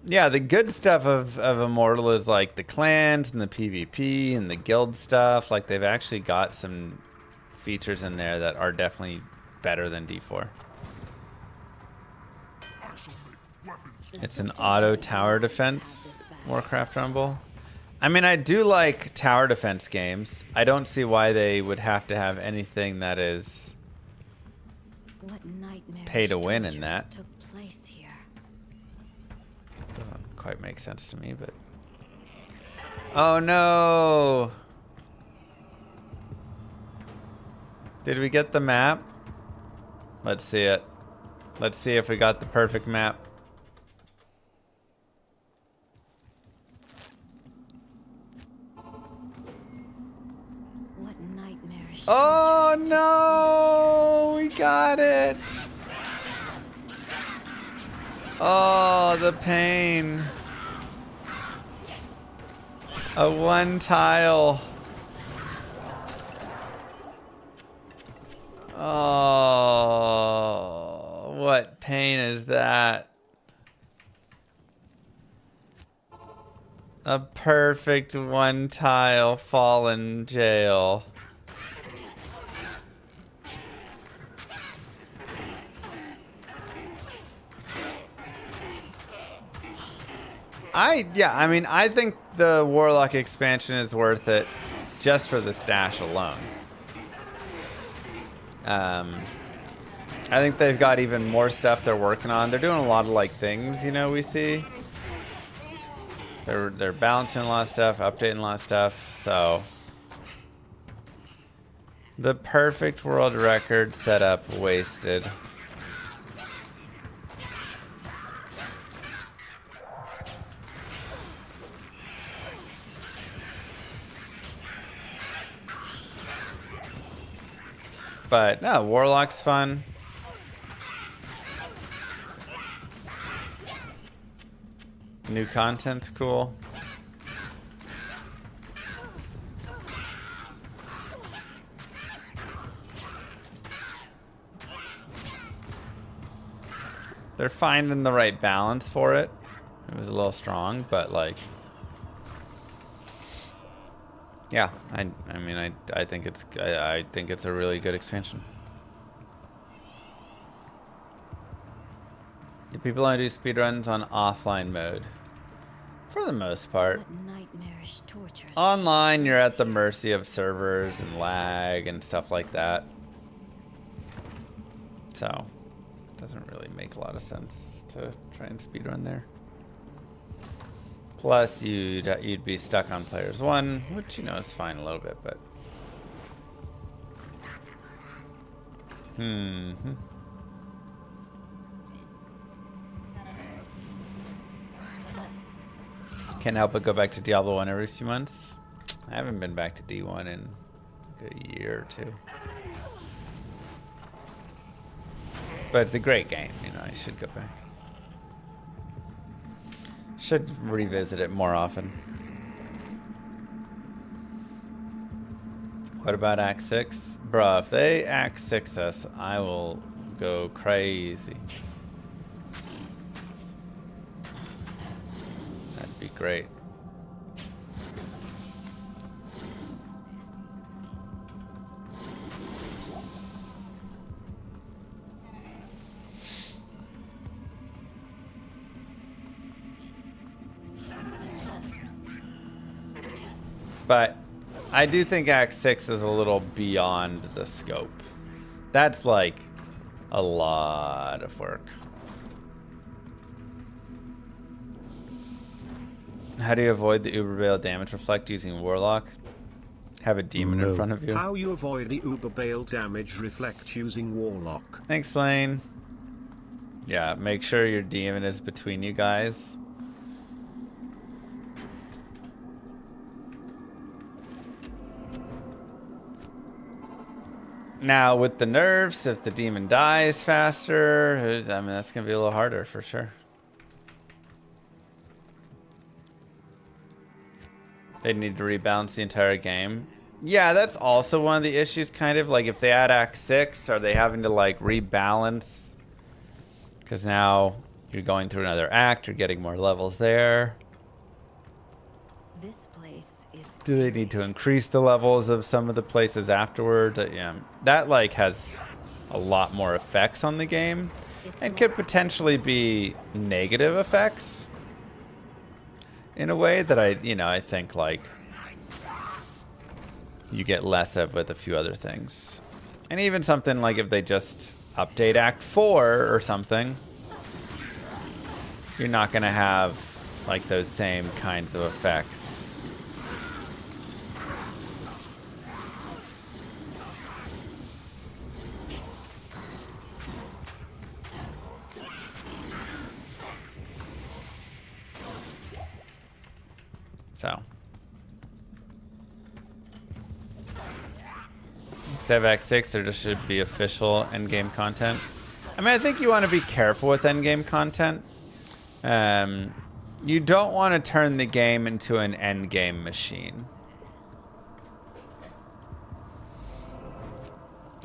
B: Yeah, the good stuff of Immortal is like the clans and the PvP and the guild stuff. Like they've actually got some features in there that are definitely better than D4. It's an auto tower defense Warcraft Rumble. I mean, I do like tower defense games. I don't see why they would have to have anything that is pay to win in that. Doesn't quite make sense to me, but... Oh no! Did we get the map? Let's see it. Let's see if we got the perfect map.
C: What nightmarish...
B: Oh no! We got it! Oh, the pain. A one tile. Oh, what pain is that? A perfect one tile fallen jail. I mean, I think the Warlock expansion is worth it just for the stash alone. I think they've got even more stuff they're working on. They're doing a lot of like things, you know, we see. They're balancing a lot of stuff, updating a lot of stuff, so the perfect world record setup wasted. But no, Warlock's fun. New content's cool. They're finding the right balance for it. It was a little strong, but like, yeah, I mean, I think it's a really good expansion. Do people only do speedruns on offline mode? For the most part. Online, you're at the mercy of servers and lag and stuff like that. So, it doesn't really make a lot of sense to try and speedrun there. Plus, you'd be stuck on players 1, which, you know, is fine a little bit, but... Can't help but go back to Diablo 1 every few months. I haven't been back to D1 in like a year or two. But it's a great game, you know, I should go back. Should revisit it more often. What about Act 6? Bruh, if they Act 6 us, I will go crazy. That'd be great. But I do think Act 6 is a little beyond the scope. That's like a lot of work. How do you avoid the Uber Bale damage reflect using Warlock? Have a demon in front of you.
E: How you avoid the Uber Bale damage reflect using Warlock.
B: Thanks, Lane. Yeah, make sure your demon is between you guys. Now, with the nerfs, if the demon dies faster, I mean, that's going to be a little harder for sure. They need to rebalance the entire game. Yeah, that's also one of the issues, kind of. Like, if they add Act 6, are they having to, like, rebalance? Because now you're going through another act, you're getting more levels there.
C: This place is.
B: Do they need to increase the levels of some of the places afterwards? Yeah, that like has a lot more effects on the game and could potentially be negative effects in a way that I think like you get less of with a few other things. And even something like if they just update Act 4 or something, you're not going to have like those same kinds of effects. So instead of Act 6, there just should be official endgame content. I mean, I think you want to be careful with endgame content. You don't want to turn the game into an endgame machine.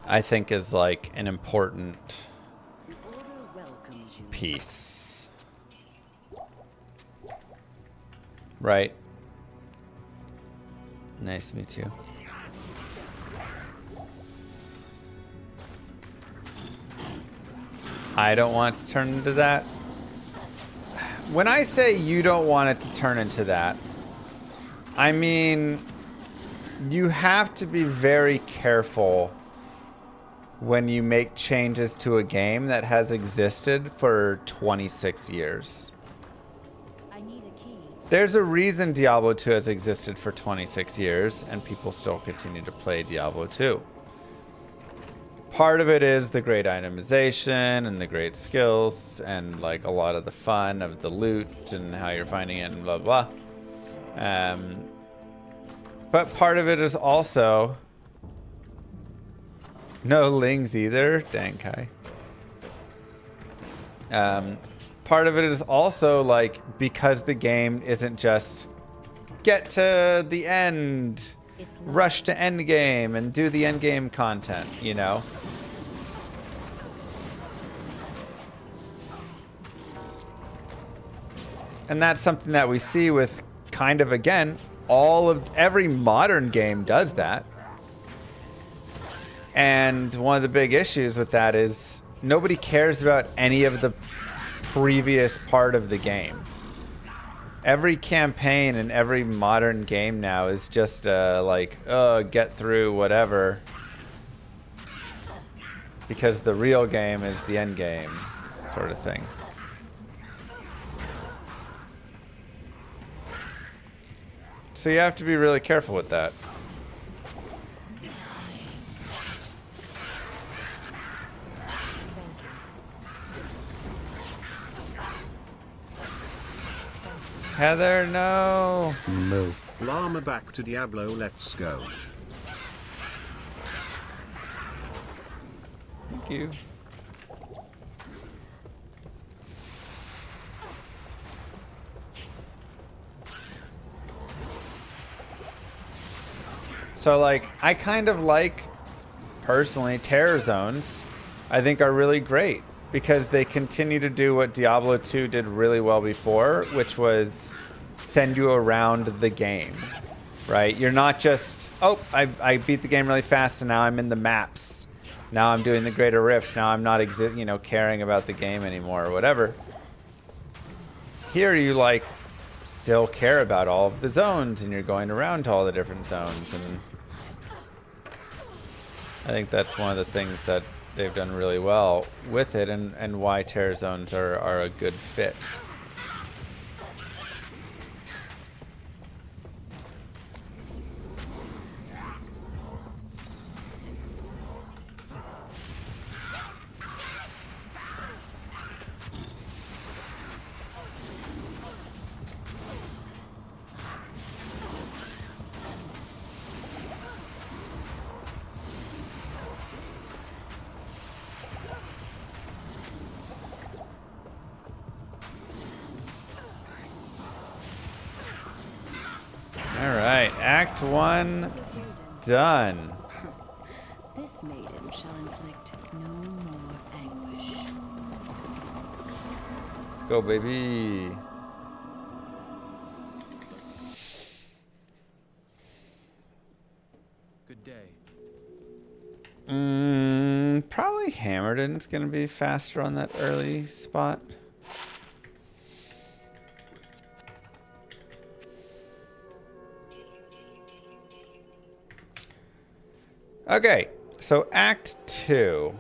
B: I think is like an important piece. Right? Nice to meet you. I don't want to turn into that. When I say you don't want it to turn into that, I mean you have to be very careful when you make changes to a game that has existed for 26 years.
C: I need a key.
B: There's a reason Diablo 2 has existed for 26 years and people still continue to play Diablo 2. Part of it is the great itemization and the great skills and like a lot of the fun of the loot and how you're finding it and blah blah. But part of it is also no lings either. Dang Kai. Part of it is also like because the game isn't just get to the end, rush to end game and do the end game content, you know. And that's something that we see with kind of, again, every modern game does that. And one of the big issues with that is nobody cares about any of the previous part of the game. Every campaign in every modern game now is just get through whatever. Because the real game is the end game sort of thing. So you have to be really careful with that. Heather, no.
D: Moo.
E: Llama back to Diablo, let's go.
B: Thank you. So like, I kind of like, personally, terror zones. I think are really great because they continue to do what Diablo 2 did really well before, which was send you around the game, right? You're not just, oh, I beat the game really fast and now I'm in the maps. Now I'm doing the greater rifts. Now I'm not, caring about the game anymore or whatever. Here you like still care about all of the zones and you're going around to all the different zones, and I think that's one of the things that they've done really well with it, and why terror zones are a good fit. Alright, Act 1 done.
C: This maiden shall inflict no more anguish.
B: Let's go, baby.
F: Good day.
B: Probably Hammerden's gonna be faster on that early spot. Okay, so Act 2.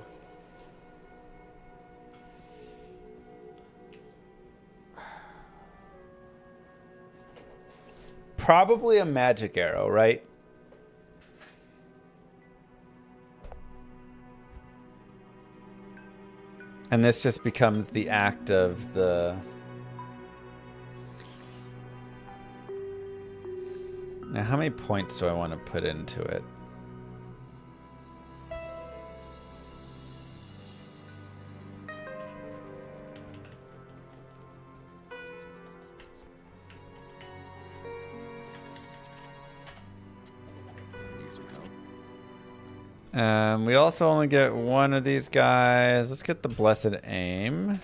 B: Probably a magic arrow, right? And this just becomes the act of the... Now, how many points do I want to put into it? We also only get one of these guys. Let's get the Blessed Aim.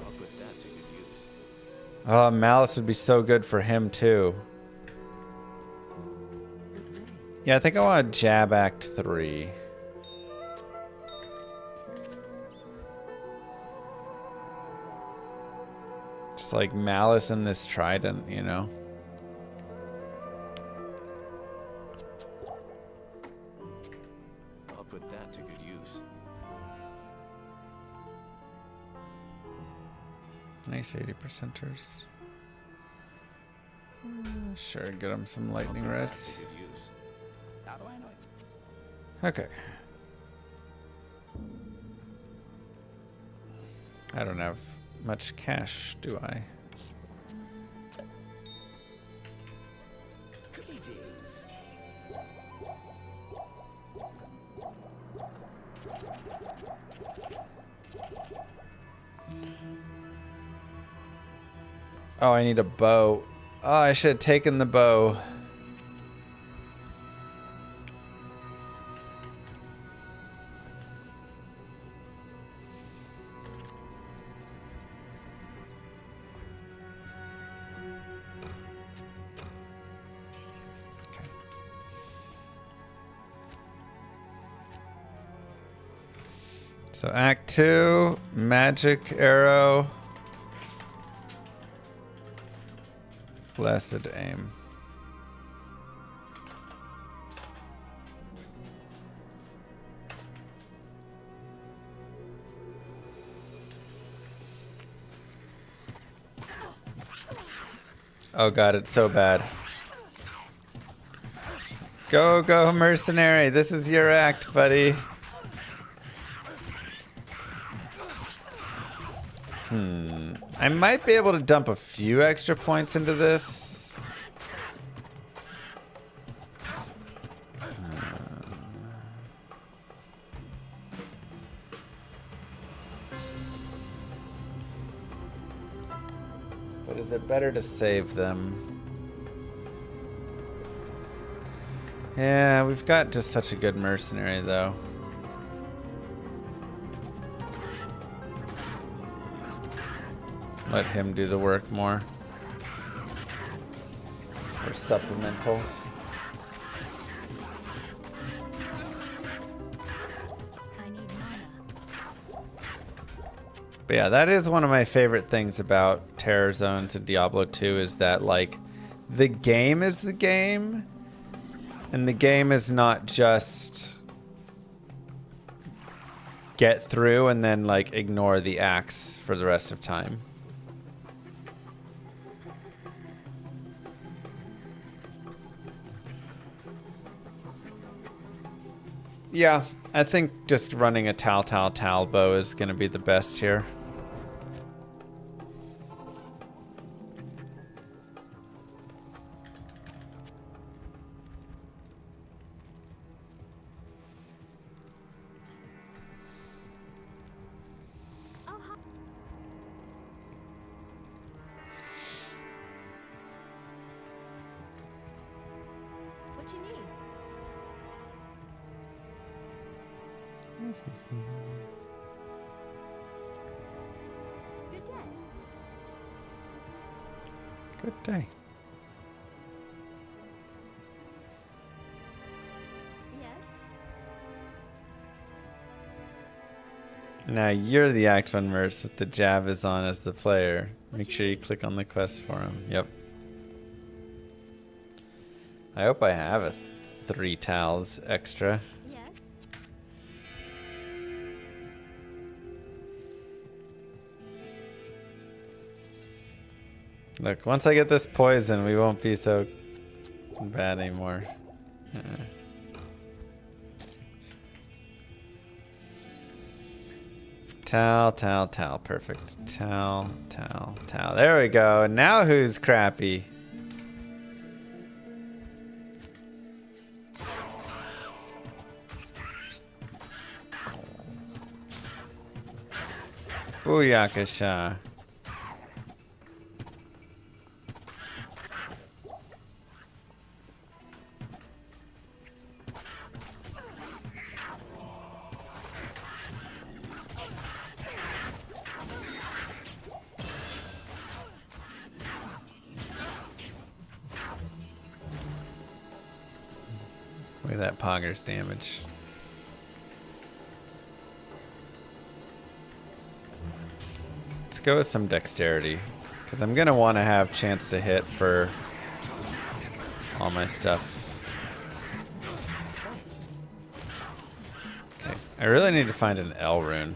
F: I'll put that to good use.
B: Oh, Malice would be so good for him, too. Yeah, I think I want to jab Act 3. Just like Malice and this trident, you know?
F: I'll put that to good use.
B: Nice 80%ers. Sure, get him some lightning rest.
F: To good use. How do I know it?
B: Okay. I don't have much cash, do I? Oh, I need a bow. Oh, I should have taken the bow. So Act 2, magic arrow, blessed aim. Oh god, it's so bad. Go, go, mercenary. This is your act, buddy. I might be able to dump a few extra points into this. But is it better to save them? Yeah, we've got just such a good mercenary, though. Let him do the work more. Or supplemental.
C: I need mana.
B: But yeah, that is one of my favorite things about Terror Zones and Diablo 2 is that, like, the game is the game. And the game is not just get through and then, like, ignore the axe for the rest of time. Yeah, I think just running a Tal bow is going to be the best here.
C: What you need? Good day.
B: Good day.
C: Yes.
B: Now you're the Act 1 Merc with the Jav is on as the player. Make sure you click on the quest for him. Yep. I hope I have a 3 towels extra.
C: Yes.
B: Look, once I get this poison, we won't be so bad anymore. Tal. Perfect. Tal. There we go. Now who's crappy? Booyakasha. Look at that Pogger's damage. Let's go with some dexterity, because I'm going to want to have chance to hit for all my stuff. Okay, I really need to find an L rune.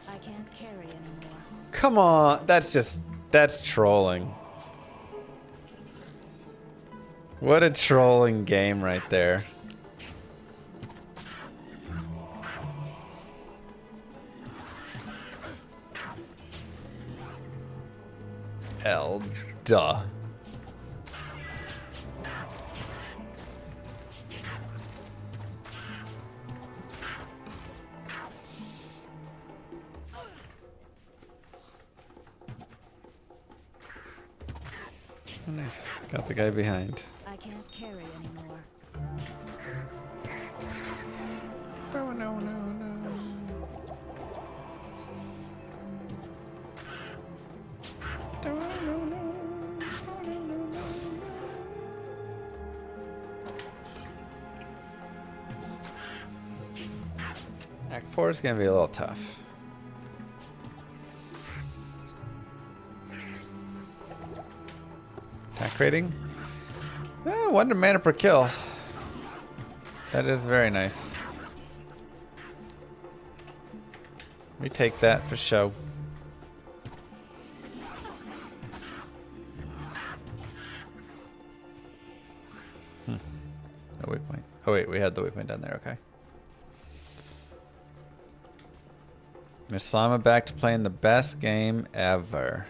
C: I can't carry anymore.
B: Come on, that's trolling. What a trolling game right there. L, duh. Oh, nice. Got the guy behind.
C: I can't carry anymore.
B: Oh, no. Act 4 is going to be a little tough. Attack rating? Oh, 1 mana per kill. That is very nice. We take that for show. No waypoint. Oh wait, we had the waypoint down there, okay. Miss Llama back to playing the best game ever.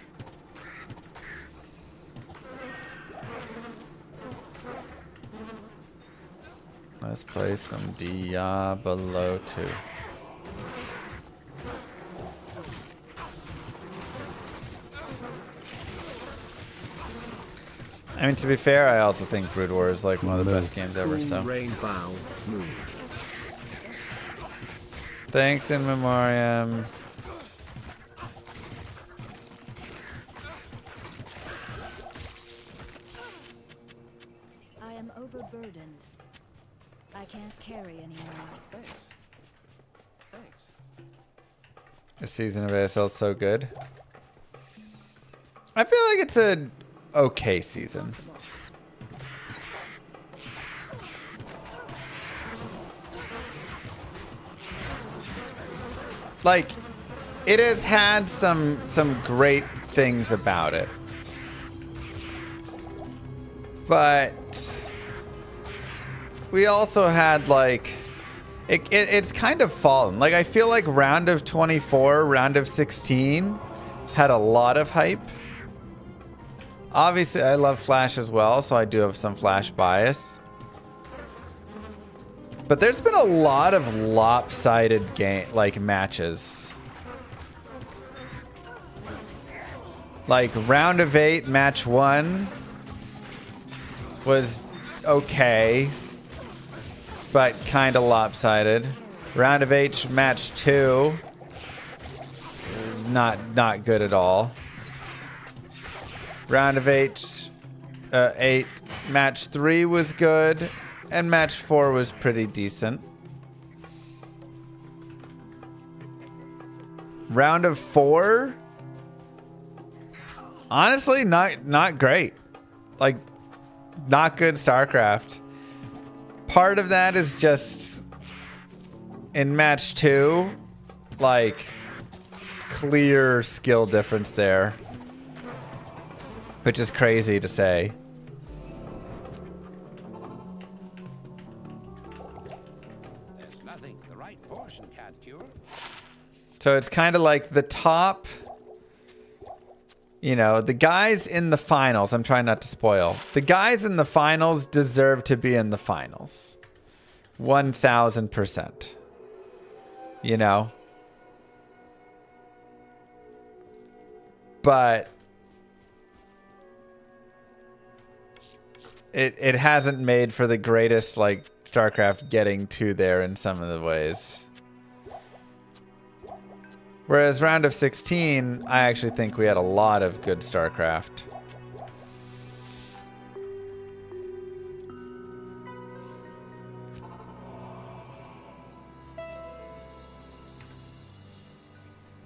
B: Let's play some Diablo 2. I mean, to be fair, I also think Brood War is like one of the best games ever. So
E: Rainbow Moon.
B: thanks in memoriam.
C: I am overburdened. I can't carry anymore.
F: Thanks. Thanks.
B: This season of ASL is so good. I feel like it's a okay season.
C: Possible.
B: Like, it has had some great things about it. But we also had like it's kind of fallen. Like, I feel like round of 24, round of 16 had a lot of hype. Obviously, I love Flash as well, so I do have some Flash bias. But there's been a lot of lopsided matches. Like round of 8, match 1 was okay, but kind of lopsided. Round of 8, match 2, not good at all. Round of 8, match 3 was good, and match 4 was pretty decent. Round of 4, honestly, not great. Like, not good StarCraft. Part of that is just in match 2, like, clear skill difference there, which is crazy to say.
F: There's nothing the right portion can't cure.
B: So it's kind of like the top, you know, the guys in the finals. I'm trying not to spoil. The guys in the finals deserve to be in the finals. 1000%. You know? But it hasn't made for the greatest, like, StarCraft getting to there in some of the ways. Whereas round of 16, I actually think we had a lot of good StarCraft.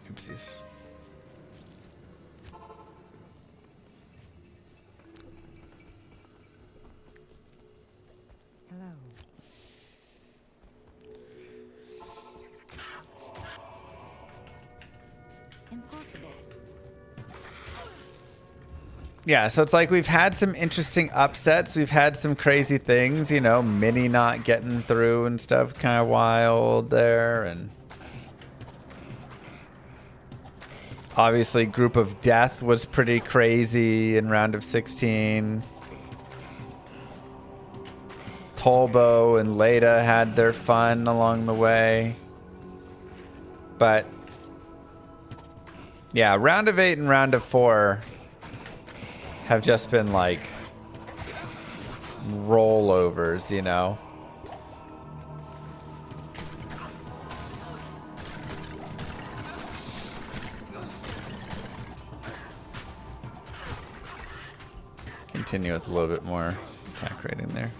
B: Oopsies.
C: Hello. Impossible.
B: Yeah, so it's like we've had some interesting upsets. We've had some crazy things, you know, Mini not getting through and stuff, kind of wild there. And obviously Group of Death was pretty crazy in round of 16. Tolbo and Leda had their fun along the way. But yeah, round of 8 and round of 4 have just been like rollovers, you know? Continue with a little bit more attack rating there.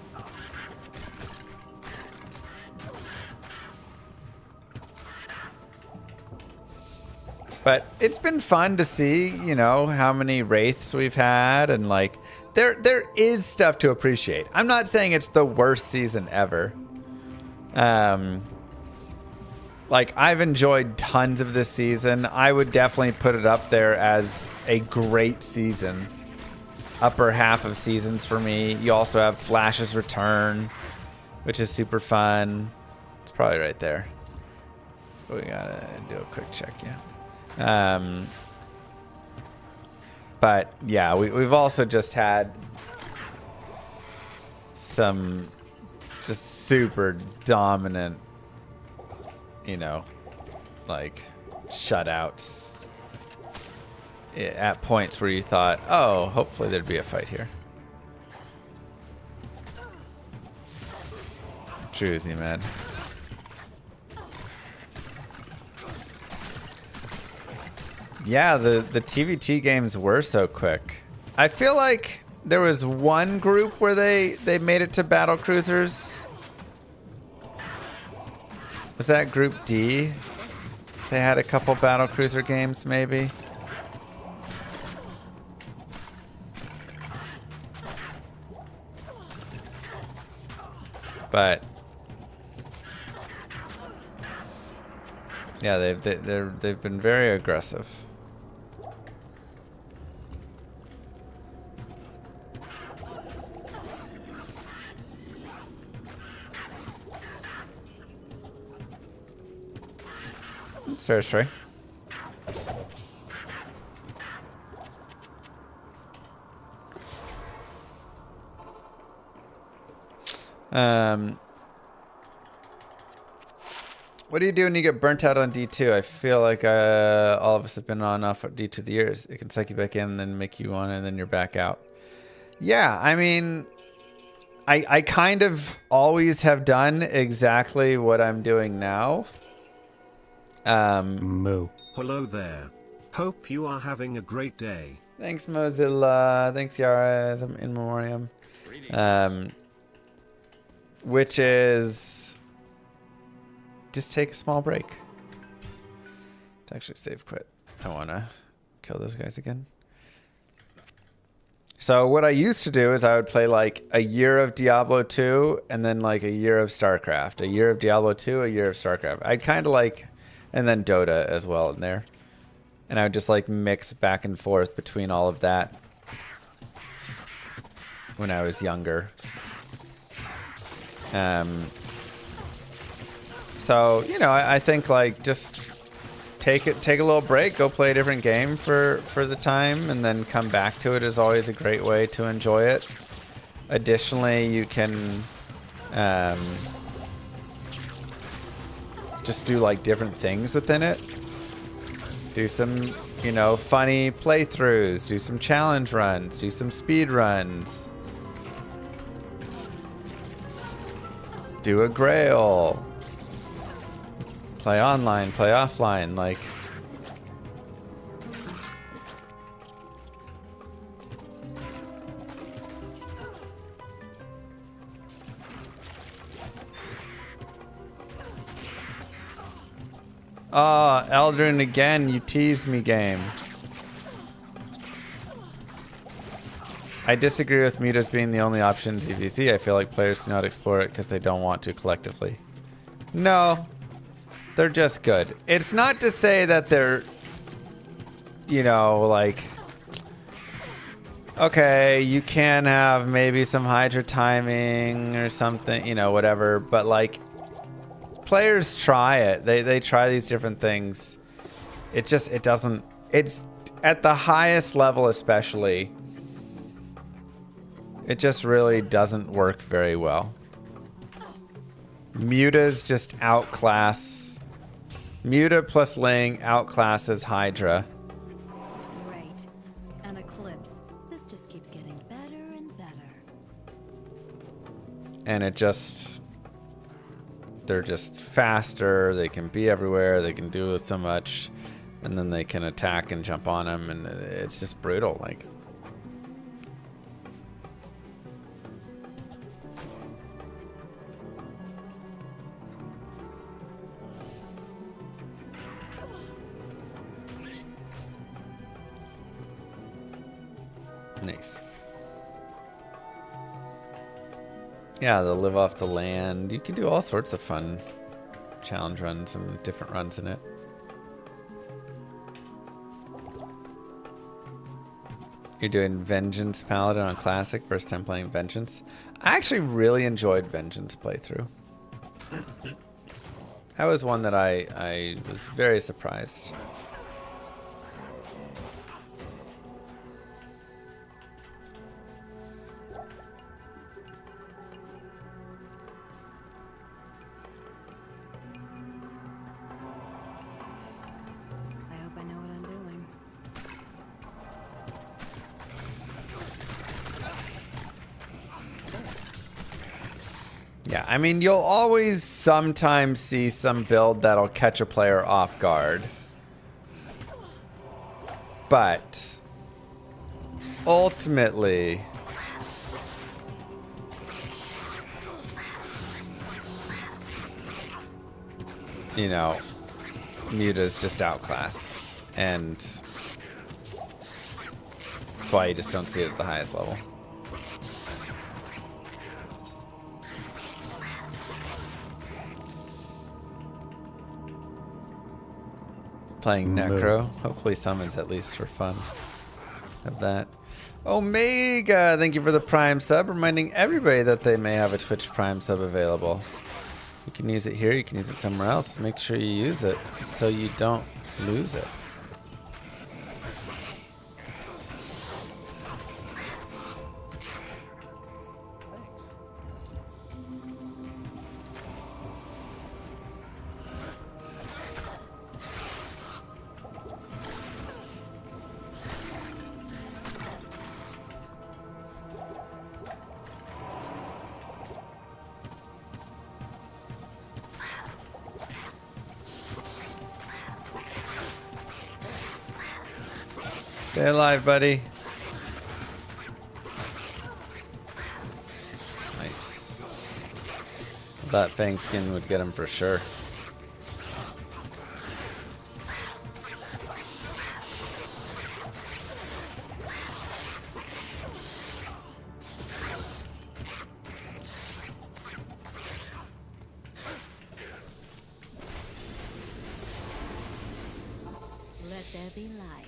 B: But it's been fun to see, you know, how many wraiths we've had, and like there is stuff to appreciate. I'm not saying it's the worst season ever. Like, I've enjoyed tons of this season. I would definitely put it up there as a great season. Upper half of seasons for me. You also have Flash's Return, which is super fun. It's probably right there. We gotta do a quick check, yeah. But yeah, we've also just had some just super dominant, you know, like shutouts at points where you thought, oh, hopefully there'd be a fight here. Druzy, man. Yeah, the TVT games were so quick. I feel like there was one group where they made it to battle cruisers. Was that Group D? They had a couple battle cruiser games, maybe. But yeah, they've been very aggressive. It's fair trade. What do you do when you get burnt out on D2? I feel like all of us have been on and off D2 the years. It can suck you back in and then make you on and then you're back out. Yeah, I mean, I kind of always have done exactly what I'm doing now.
D: Moo.
E: Hello there. Hope you are having a great day.
B: Thanks, Mozilla. Thanks, Yara, as I'm in memoriam. Which is just take a small break. To actually save quit. I want to kill those guys again. So what I used to do is I would play like a year of Diablo 2 and then like a year of StarCraft. A year of Diablo 2, a year of StarCraft. I'd kind of like, and then Dota as well in there. And I would just like mix back and forth between all of that when I was younger. So, you know, I think like just take a little break, go play a different game for the time, and then come back to it is always a great way to enjoy it. Additionally, you can just do like different things within it. Do some, you know, funny playthroughs, do some challenge runs, do some speed runs. Do a grail. Play online, play offline, like. Oh, Eldrin again, you teased me, game. I disagree with Mutas being the only option in TVC. I feel like players do not explore it because they don't want to collectively. No, they're just good. It's not to say that they're, you know, like, okay, you can have maybe some Hydra timing or something, you know, whatever, but like, players try it. They try these different things. It doesn't, it's at the highest level especially, it just really doesn't work very well. Mutas just outclass. Muta plus Ling outclasses Hydra.
C: Great. An eclipse. This just keeps getting better and better.
B: And it just... They're just faster. They can be everywhere. They can do so much. And then they can attack and jump on them. And it's just brutal. Like... Nice. Yeah, they'll live off the land. You can do all sorts of fun challenge runs and different runs in it. You're doing Vengeance Paladin on Classic, first time playing Vengeance. I actually really enjoyed Vengeance playthrough. That was one that I was very surprised. Yeah, I mean, you'll always sometimes see some build that'll catch a player off guard. But ultimately, you know, Muta's just outclass. And that's why you just don't see it at the highest level. Playing Necro. Hopefully summons at least for fun of that. Omega, thank you for the Prime sub. Reminding everybody that they may have a Twitch Prime sub available. You can use it here, you can use it somewhere else. Make sure you use it so you don't lose it. Stay alive, buddy. Nice. That Fang skin would get him for sure.
C: Let there be light.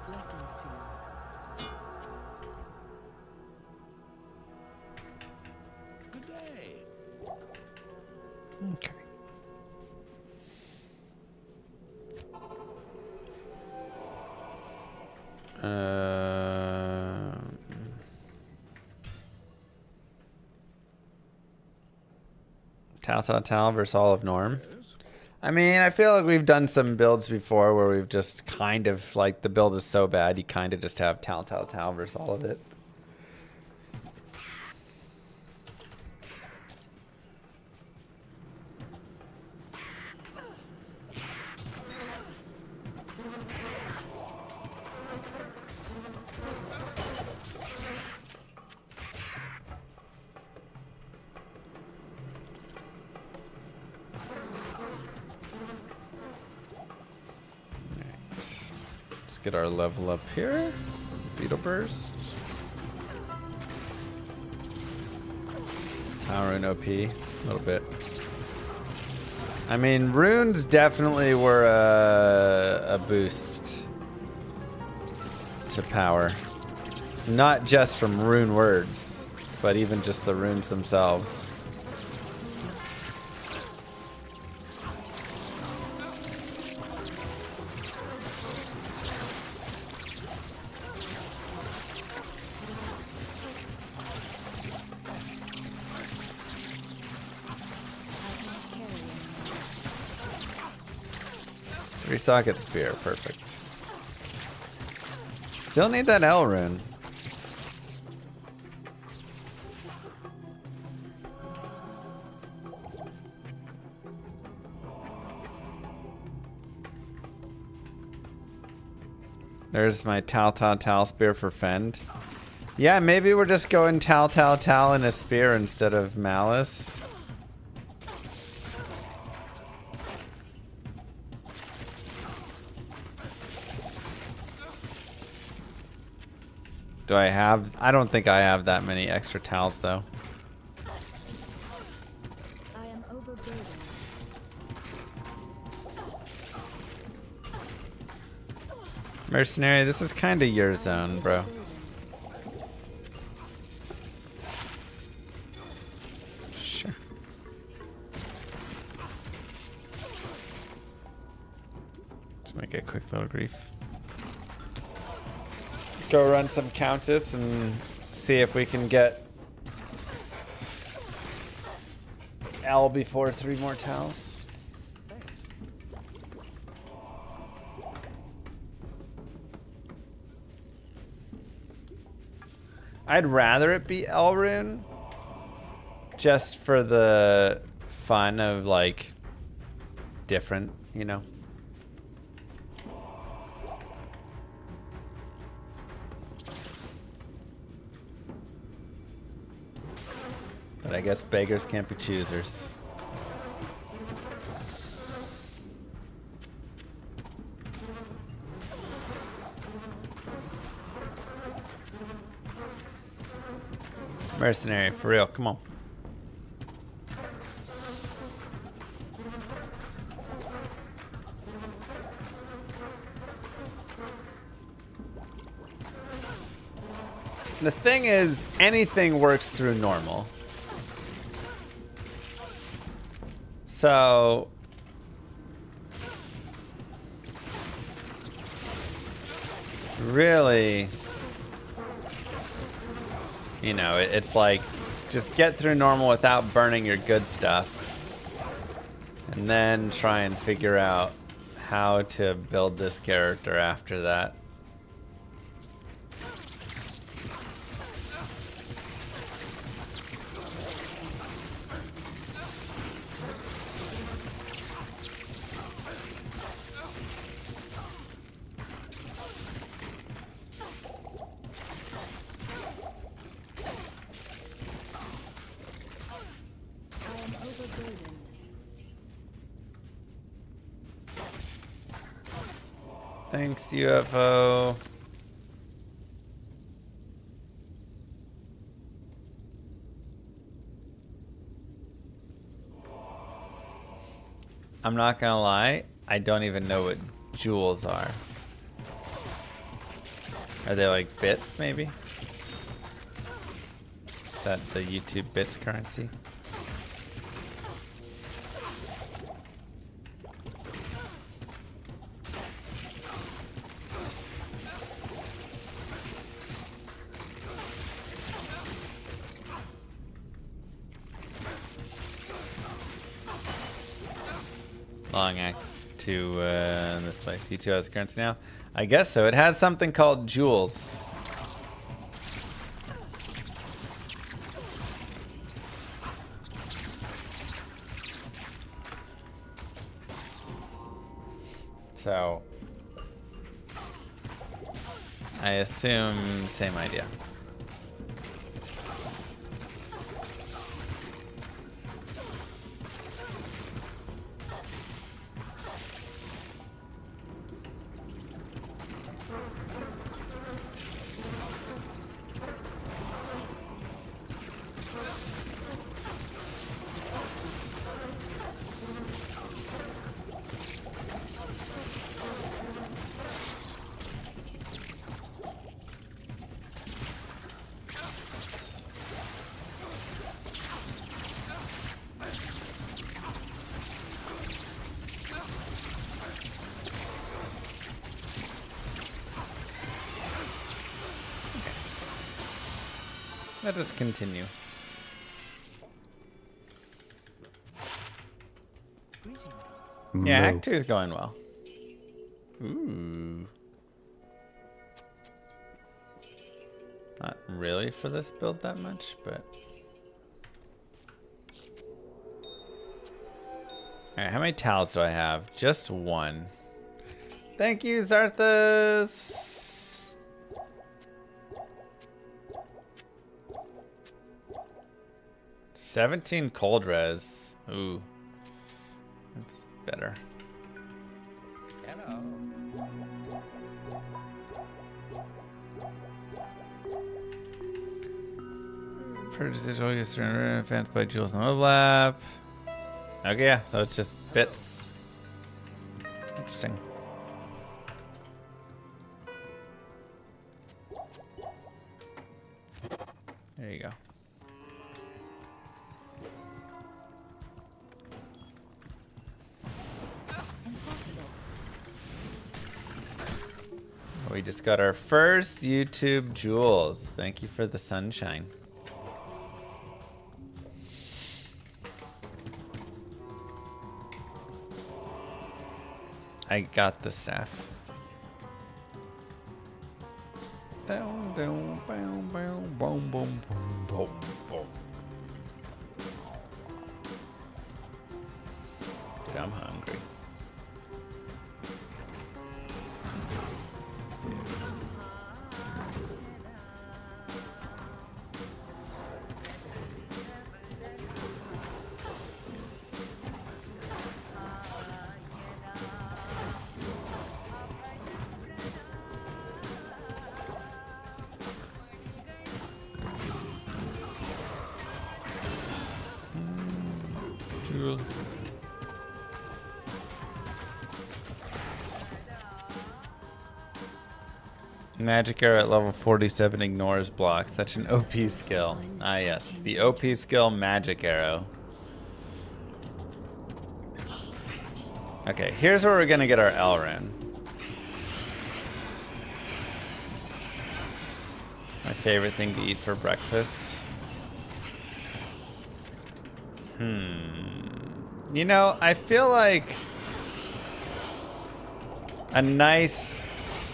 C: Blessings to you.
F: Good day.
B: Okay. Tal versus all of Norm. I mean, I feel like we've done some builds before where we've just kind of, like, the build is so bad, you kind of just have Tal versus all of it. Get our level up here. Beetle Burst. Rune OP. A little bit. I mean, runes definitely were a boost to power. Not just from rune words, but even just the runes themselves. Socket spear, perfect. Still need that L rune. There's my Tal spear for Fend. Yeah, maybe we're just going Tal and a spear instead of Malice. Do I have? I don't think I have that many extra towels though.
C: I am overburdened.
B: Mercenary, this is kind of your zone, bro. Sure. Let's make a quick little grief. Go run some Countess and see if we can get L before 3 more towels. I'd rather it be Elrune, just for the fun of like different, you know. But I guess beggars can't be choosers. Mercenary, for real, come on. The thing is, anything works through normal. So really, you know, it's like just get through normal without burning your good stuff, and then try and figure out how to build this character after that. Thanks, UFO. I'm not gonna lie, I don't even know what jewels are. Are they like bits, maybe? Is that the YouTube bits currency? Long act to this place. U2 has currency now? I guess so. It has something called jewels. So I assume same idea. Let us continue. Yeah, Act 2 is going well. Ooh. Not really for this build that much, but... Alright, how many towels do I have? Just one. Thank you, Zarthus! 17 cold res. Ooh. That's better.
F: Hello.
B: Purchase digital use to fans play jewels in the mobile app. Okay, yeah, so it's just bits. Interesting. There you go. We just got our first YouTube jewels. Thank you for the sunshine. I got the staff. Bow, bow, bow, bow, Boom, boom, boom, boom, boom. Dude, I'm hungry. Magic arrow at level 47 ignores blocks. Such an OP skill. Ah, yes. The OP skill, magic arrow. Okay, here's where we're gonna get our L rune. My favorite thing to eat for breakfast. You know, I feel like a nice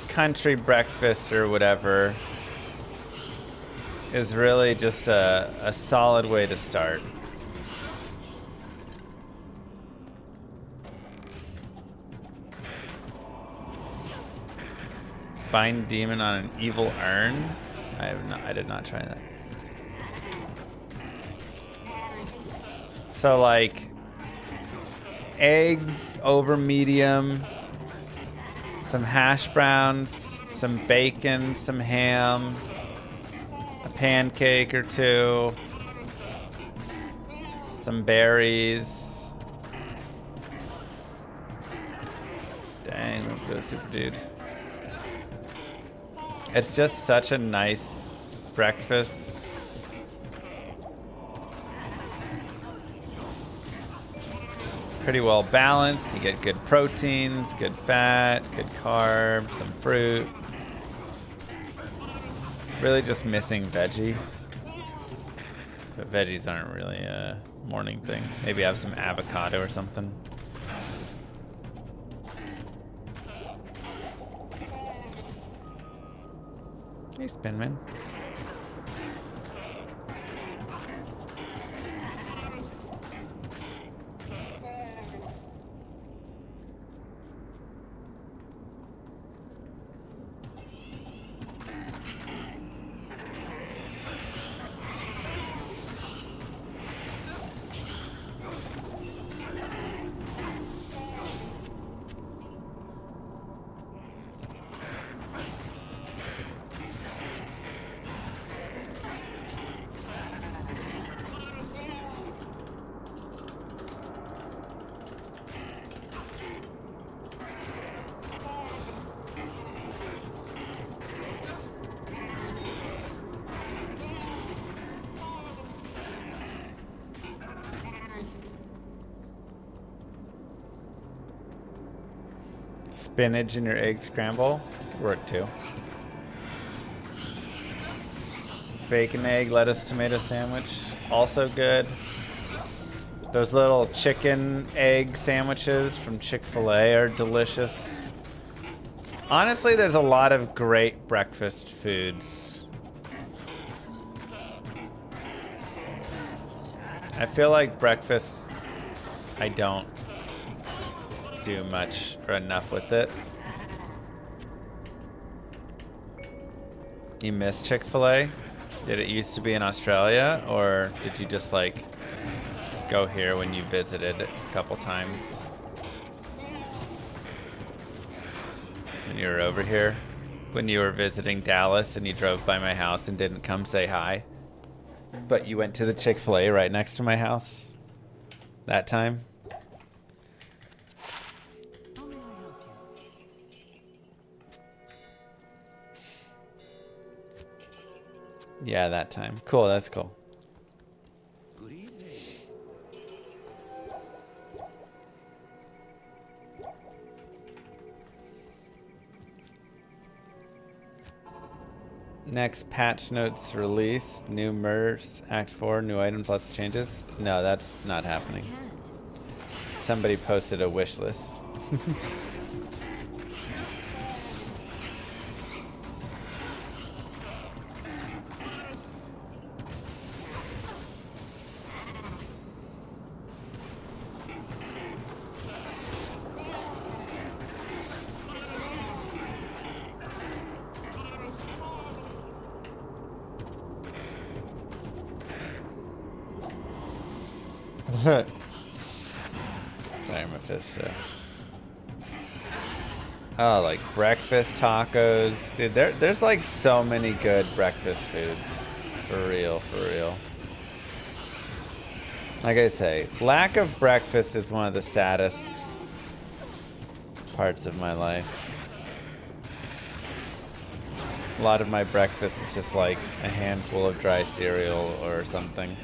B: country breakfast or whatever is really just a solid way to start. Find demon on an evil urn? I did not try that. So like eggs over medium, some hash browns, some bacon, some ham, a pancake or two, some berries. Dang, let's go, super dude. It's just such a nice breakfast. Pretty well balanced. You get good proteins, good fat, good carbs, some fruit. Really just missing veggie. But veggies aren't really a morning thing. Maybe have some avocado or something. Hey, Spinman. Spinach in your egg scramble. Could work too. Bacon, egg, lettuce, tomato sandwich. Also good. Those little chicken egg sandwiches from Chick-fil-A are delicious. Honestly, there's a lot of great breakfast foods. I feel like breakfasts, I don't do much or enough with it. You miss Chick-fil-A? Did it used to be in Australia, or did you just like go here when you visited a couple times? When you were over here? When you were visiting Dallas and you drove by my house and didn't come say hi? But you went to the Chick-fil-A right next to my house? That time? Yeah, that time. Cool, that's cool.
F: Good evening.
B: Next patch notes release. New MERS, Act 4, new items, lots of changes. No, that's not happening.
C: Can't.
B: Somebody posted a wish list. Sorry, Mephisto. Oh, like breakfast tacos. Dude, there's like so many good breakfast foods. For real, for real. Like I say, lack of breakfast is one of the saddest parts of my life. A lot of my breakfast is just like a handful of dry cereal or something.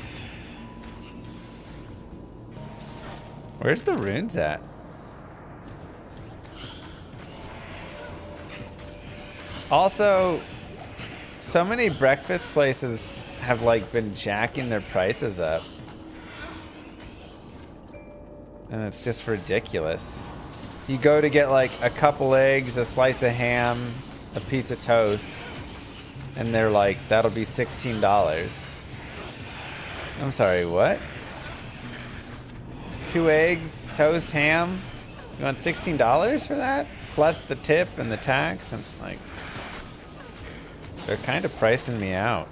B: Where's the runes at? Also, so many breakfast places have like been jacking their prices up. And it's just ridiculous. You go to get like a couple eggs, a slice of ham, a piece of toast, and they're like, that'll be $16. I'm sorry, what? 2 eggs, toast, ham? You want $16 for that? Plus the tip and the tax, and like, they're kind of pricing me out.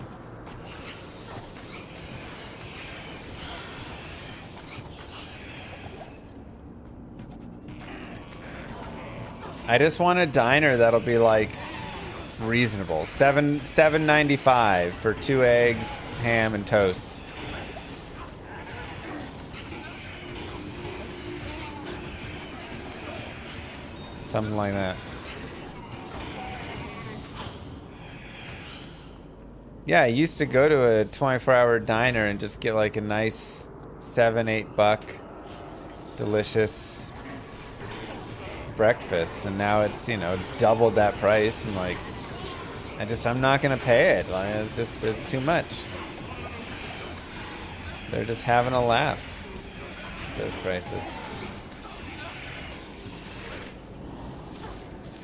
B: I just want a diner that'll be like reasonable. $7.95 for 2 eggs, ham, and toast. Something like that. Yeah, I used to go to a 24-hour diner and just get like a nice $7-8 delicious breakfast, and now it's, you know, doubled that price, and like I'm not gonna pay it. Like, it's too much. They're just having a laugh, those prices.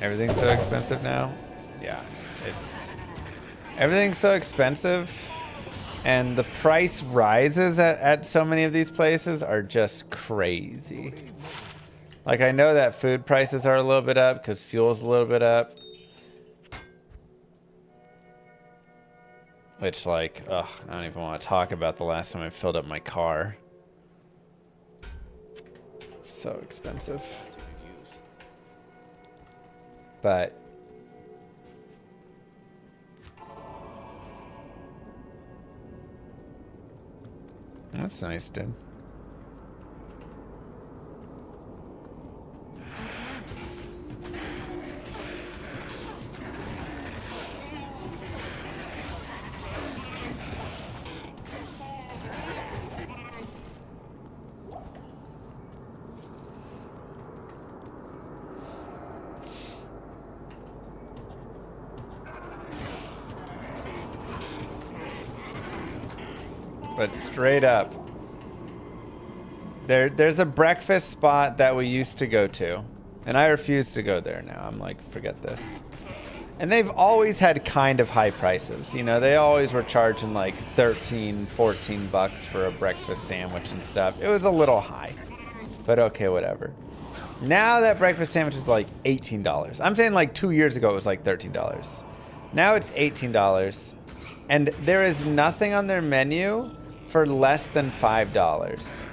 B: Everything's so expensive now. Yeah, everything's so expensive, and the price rises at so many of these places are just crazy. Like, I know that food prices are a little bit up because fuel's a little bit up. Which, like, ugh, I don't even want to talk about the last time I filled up my car. So expensive. But that's nice, dude. But straight up, there's a breakfast spot that we used to go to, and I refuse to go there now. I'm like, forget this. And they've always had kind of high prices. You know, they always were charging like $13-14 for a breakfast sandwich and stuff. It was a little high, but okay, whatever. Now that breakfast sandwich is like $18. I'm saying like 2 years ago it was like $13. Now it's $18, and there is nothing on their menu for less than $5.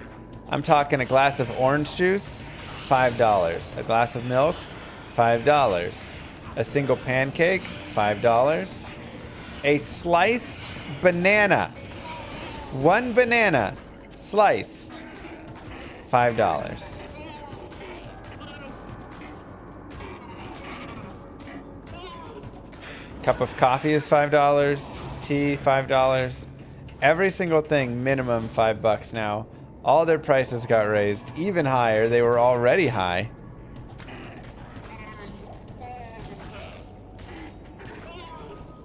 B: I'm talking a glass of orange juice, $5. A glass of milk, $5. A single pancake, $5. A sliced banana, 1 banana sliced, $5. Cup of coffee is $5. Tea, $5. Every single thing, minimum $5 now. All their prices got raised even higher. They were already high.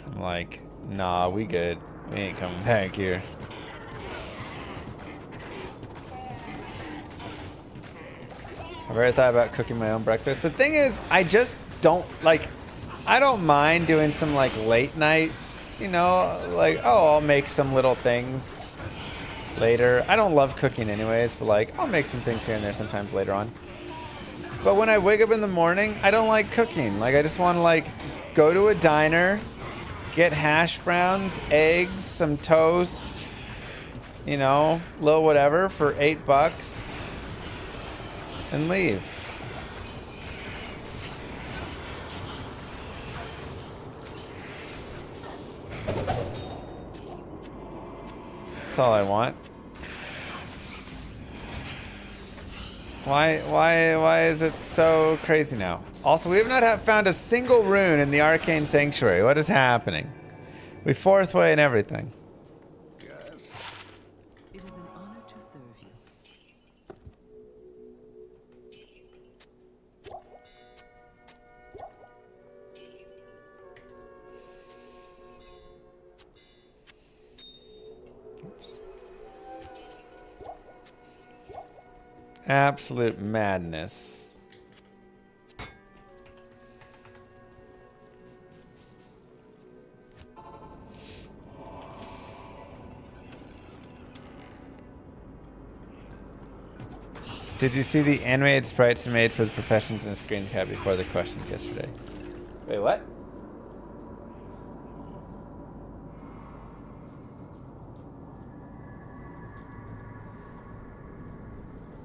B: I'm like, nah, we good. We ain't coming back here. I've ever thought about cooking my own breakfast. The thing is, I just don't like, I don't mind doing some like late night, you know, like, oh, I'll make some little things later. I don't love cooking anyways, but like, I'll make some things here and there sometimes later on. But when I wake up in the morning, I don't like cooking. Like, I just want to like go to a diner, get hash browns, eggs, some toast, you know, little whatever for $8 and leave. That's all I want. Why is it so crazy now? Also, we have not found a single rune in the Arcane Sanctuary. What is happening? We fourth way and everything.
F: Yes.
G: It is an honor to serve you.
B: Absolute madness. Did you see the animated sprites made for the professions in the screen cap before the questions yesterday? Wait, what?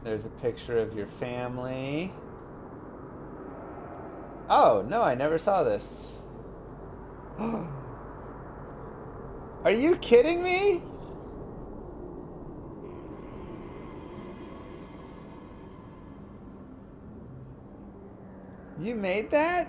B: There's a picture of your family. Oh, no, I never saw this. Are you kidding me? You made that?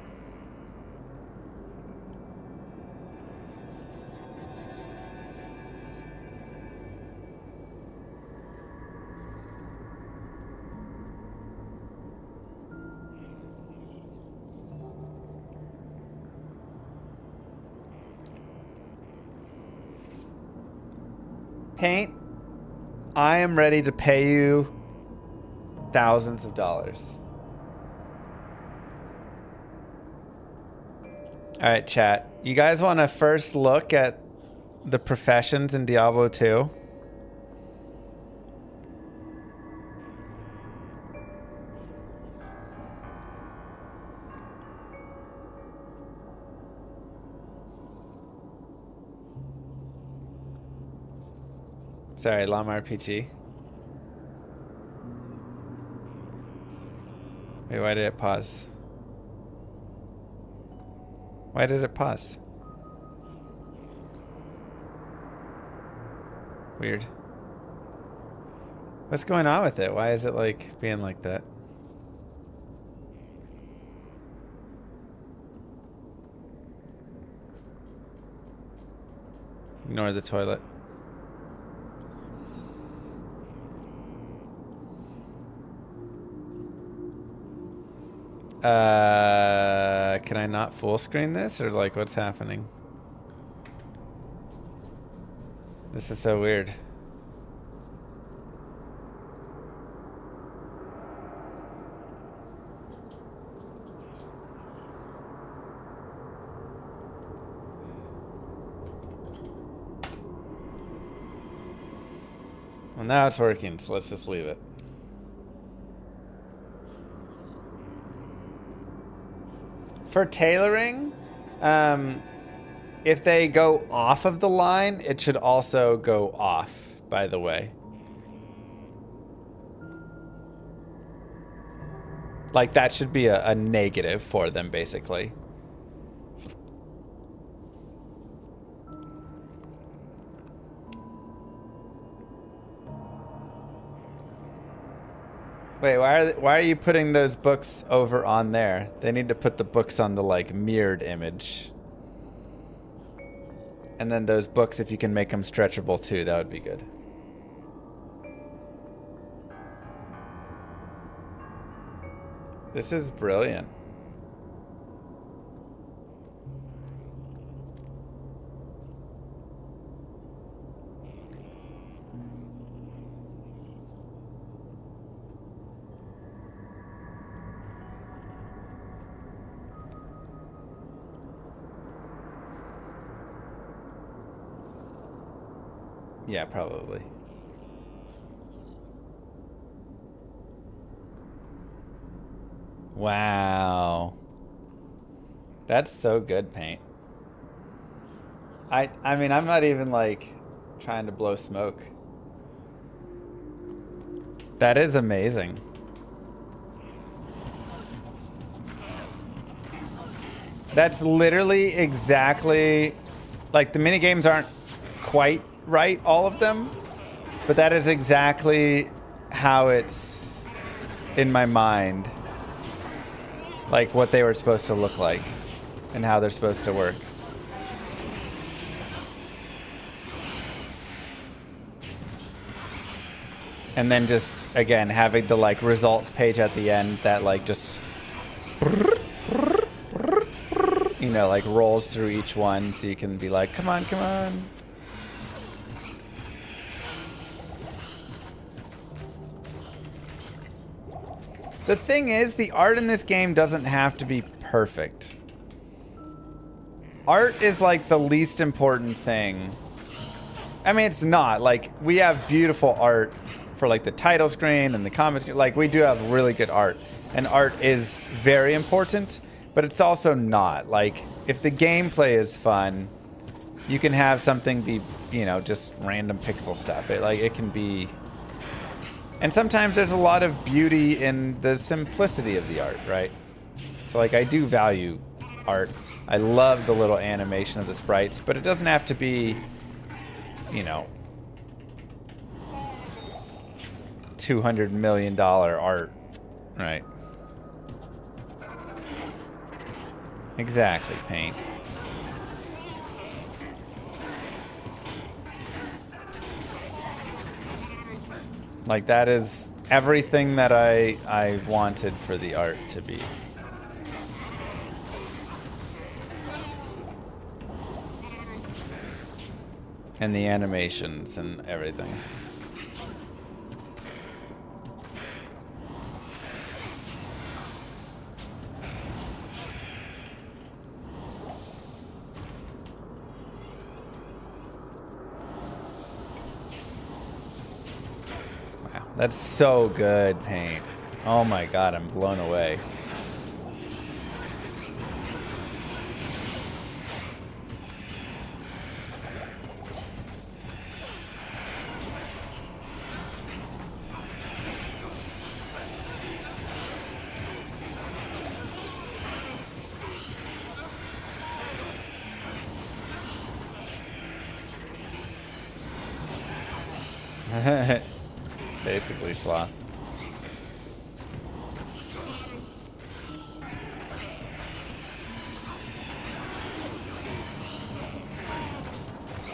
B: Paint, I am ready to pay you thousands of dollars. All right, chat. You guys want to first look at the professions in Diablo 2? Sorry, Llama RPG. Wait, why did it pause? Why did it pause? Weird. What's going on with it? Why is it like being like that? Ignore the toilet. Can I not full screen this, or like what's happening? This is so weird. Well, now it's working, so let's just leave it. For tailoring, if they go off of the line, it should also go off, by the way. Like, that should be a negative for them, basically. Wait, why are you putting those books over on there? They need to put the books on the like mirrored image. And then those books, if you can make them stretchable too, that would be good. This is brilliant. Yeah, probably. Wow. That's so good, Paint. I mean, I'm not even like trying to blow smoke. That is amazing. That's literally exactly... Like, the minigames aren't quite right, all of them. But that is exactly how it's in my mind. Like, what they were supposed to look like. And how they're supposed to work. And then just, again, having the, like, results page at the end that, like, just... You know, like, rolls through each one so you can be like, come on, come on. The thing is, the art in this game doesn't have to be perfect. Art is, like, the least important thing. I mean, it's not. Like, we have beautiful art for, like, the title screen and the comic screen. Like, we do have really good art. And art is very important, but it's also not. Like, if the gameplay is fun, you can have something be, you know, just random pixel stuff. It can be... And sometimes there's a lot of beauty in the simplicity of the art, right? So, like, I do value art. I love the little animation of the sprites, but it doesn't have to be, you know, $200 million art, right? Exactly, Paint. Like, that is everything that I wanted for the art to be. And the animations and everything. That's so good, Paint. Oh my god, I'm blown away. Basically, Sloth.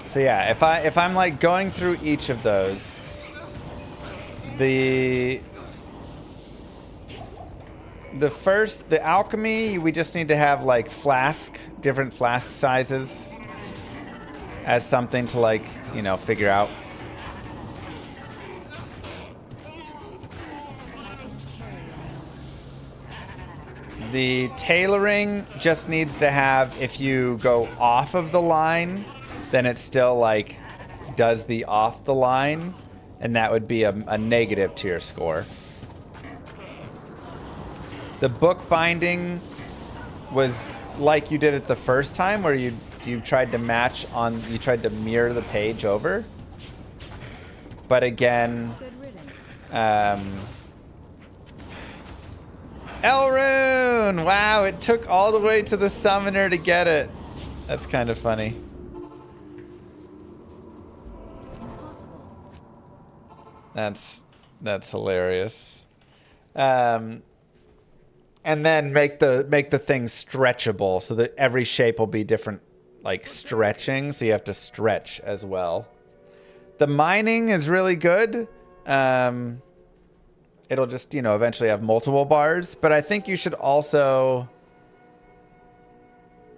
B: So yeah, if I'm like going through each of those, the alchemy, we just need to have like different flask sizes as something to, like, you know, figure out. The tailoring just needs to have, if you go off of the line, then it still, like, does the off the line, and that would be a negative to your score. The book binding was like you did it the first time, where you tried to you tried to mirror the page over. But again, Elrune! Wow, it took all the way to the summoner to get it. That's kind of funny. That's hilarious. And then make the thing stretchable so that every shape will be different, like stretching, so you have to stretch as well. The mining is really good. It'll just, you know, eventually have multiple bars, but I think you should also,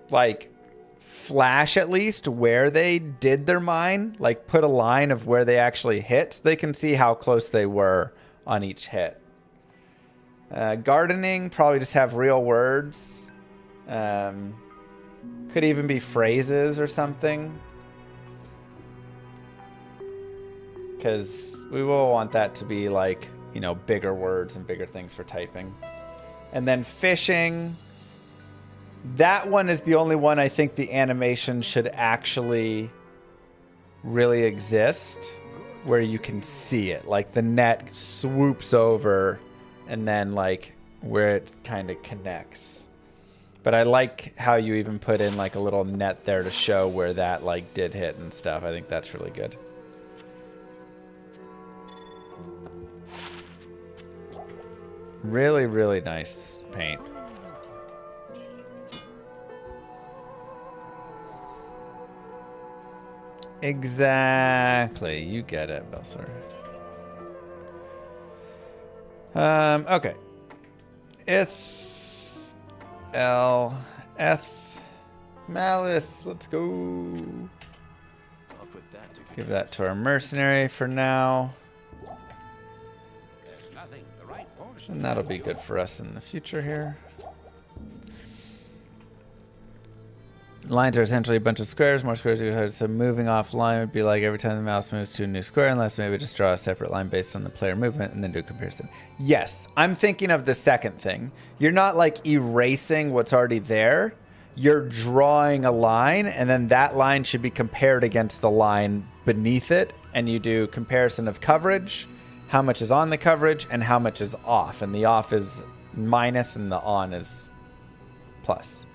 B: like, flash at least where they did their mine, like put a line of where they actually hit so they can see how close they were on each hit. Gardening, probably just have real words. Could even be phrases or something, because we will want that to be, like, you know, bigger words and bigger things for typing. And then fishing, that one is the only one I think the animation should actually really exist. where you can see it. Like the net swoops over and then like where it kind of connects. But I like how you even put in like a little net there to show where that like did hit and stuff. I think that's really good. Really, really nice paint. Exactly. You get it, Belser. Okay. Ith Malice. Let's go.
F: I'll put that together.
B: Give that to our mercenary for now.
F: There's nothing the right portion.
B: And that'll be good for us in the future here. Lines are essentially a bunch of squares. More squares you could. So moving off line would be like every time the mouse moves to a new square, unless maybe just draw a separate line based on the player movement and then do a comparison. Yes, I'm thinking of the second thing. You're not like erasing what's already there. You're drawing a line, and then that line should be compared against the line beneath it, and you do comparison of coverage, how much is on the coverage, and how much is off. And the off is minus, and the on is plus.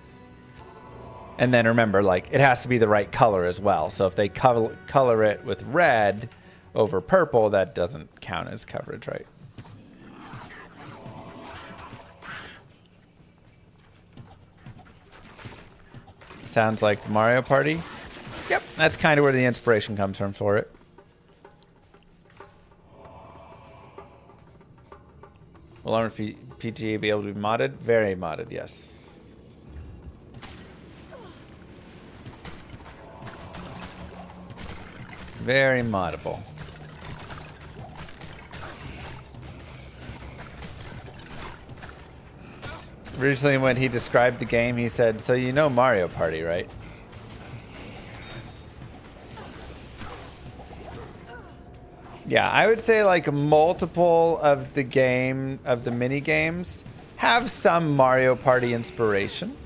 B: And then remember, like, it has to be the right color as well. So if they color it with red over purple, that doesn't count as coverage, right? Sounds like Mario Party. Yep, that's kind of where the inspiration comes from for it. Will RPG be able to be modded? Very modded, yes. Very moddable. Recently when he described the game, he said, so you know Mario Party, right? Yeah, I would say like multiple of the mini games have some Mario Party inspiration.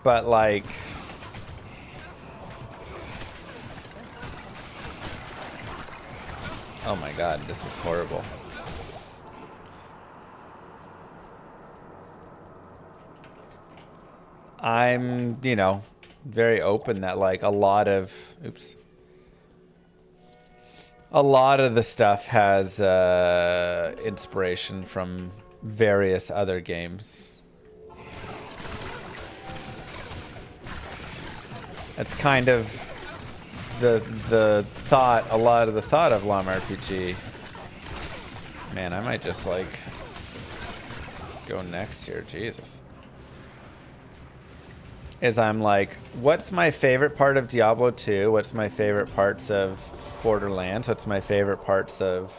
B: But like, oh my god, this is horrible. I'm, very open that like a lot of the stuff has inspiration from various other games. That's kind of the thought, a lot of the thought of Llama RPG. Man, I might just like go next here, Jesus. Is I'm like, what's my favorite part of Diablo 2? What's my favorite parts of Borderlands? What's my favorite parts of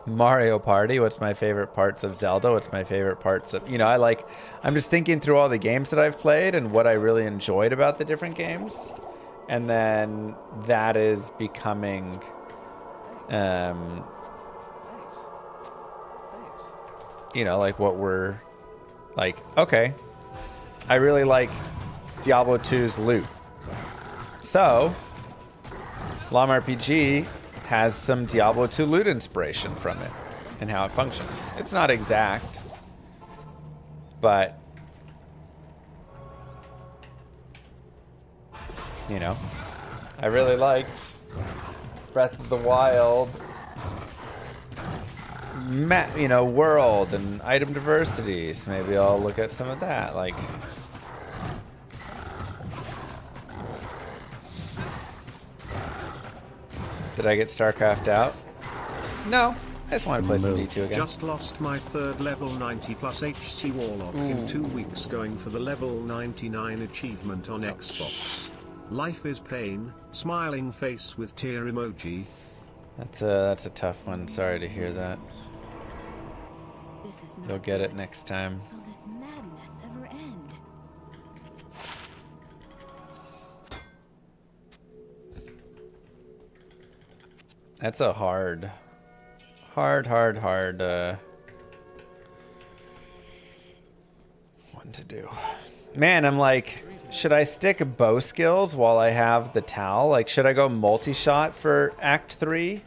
B: Mario Party? What's my favorite parts of Zelda? What's my favorite parts of, I'm just thinking through all the games that I've played and what I really enjoyed about the different games. And then that is becoming, like what we're like, okay, I really like Diablo 2's loot. So, Llama RPG has some Diablo 2 loot inspiration from it and how it functions. It's not exact, but I really liked Breath of the Wild, world and item diversity. So maybe I'll look at some of that. Like, did I get StarCraft out? No. I just want to play some D2 again.
E: Just lost my third level 90 plus HC Warlock in 2 weeks going for the level 99 achievement on Xbox. Life is pain, smiling face with tear emoji.
B: That's a tough one. Sorry to hear that.
C: This is not
B: You'll get it
C: good.
B: next time.
C: Will this madness ever end?
B: That's a hard one to do. Man, I'm like, should I stick bow skills while I have the towel? Like, should I go multi-shot for Act 3?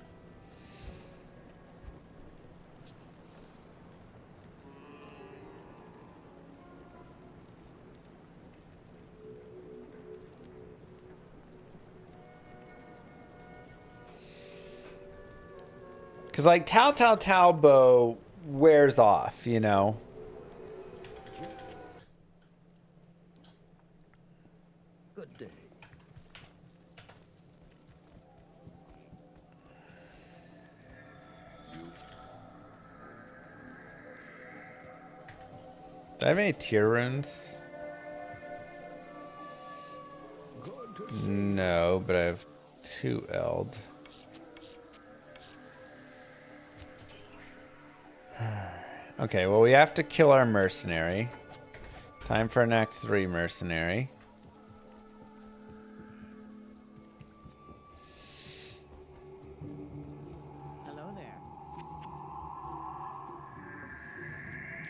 B: Because, like, Tao bow wears off, you know?
F: Good day.
B: Do I have any tier runes? No, but I have 2 eld. Okay, well, we have to kill our mercenary. Time for an Act 3 mercenary.
G: Hello there.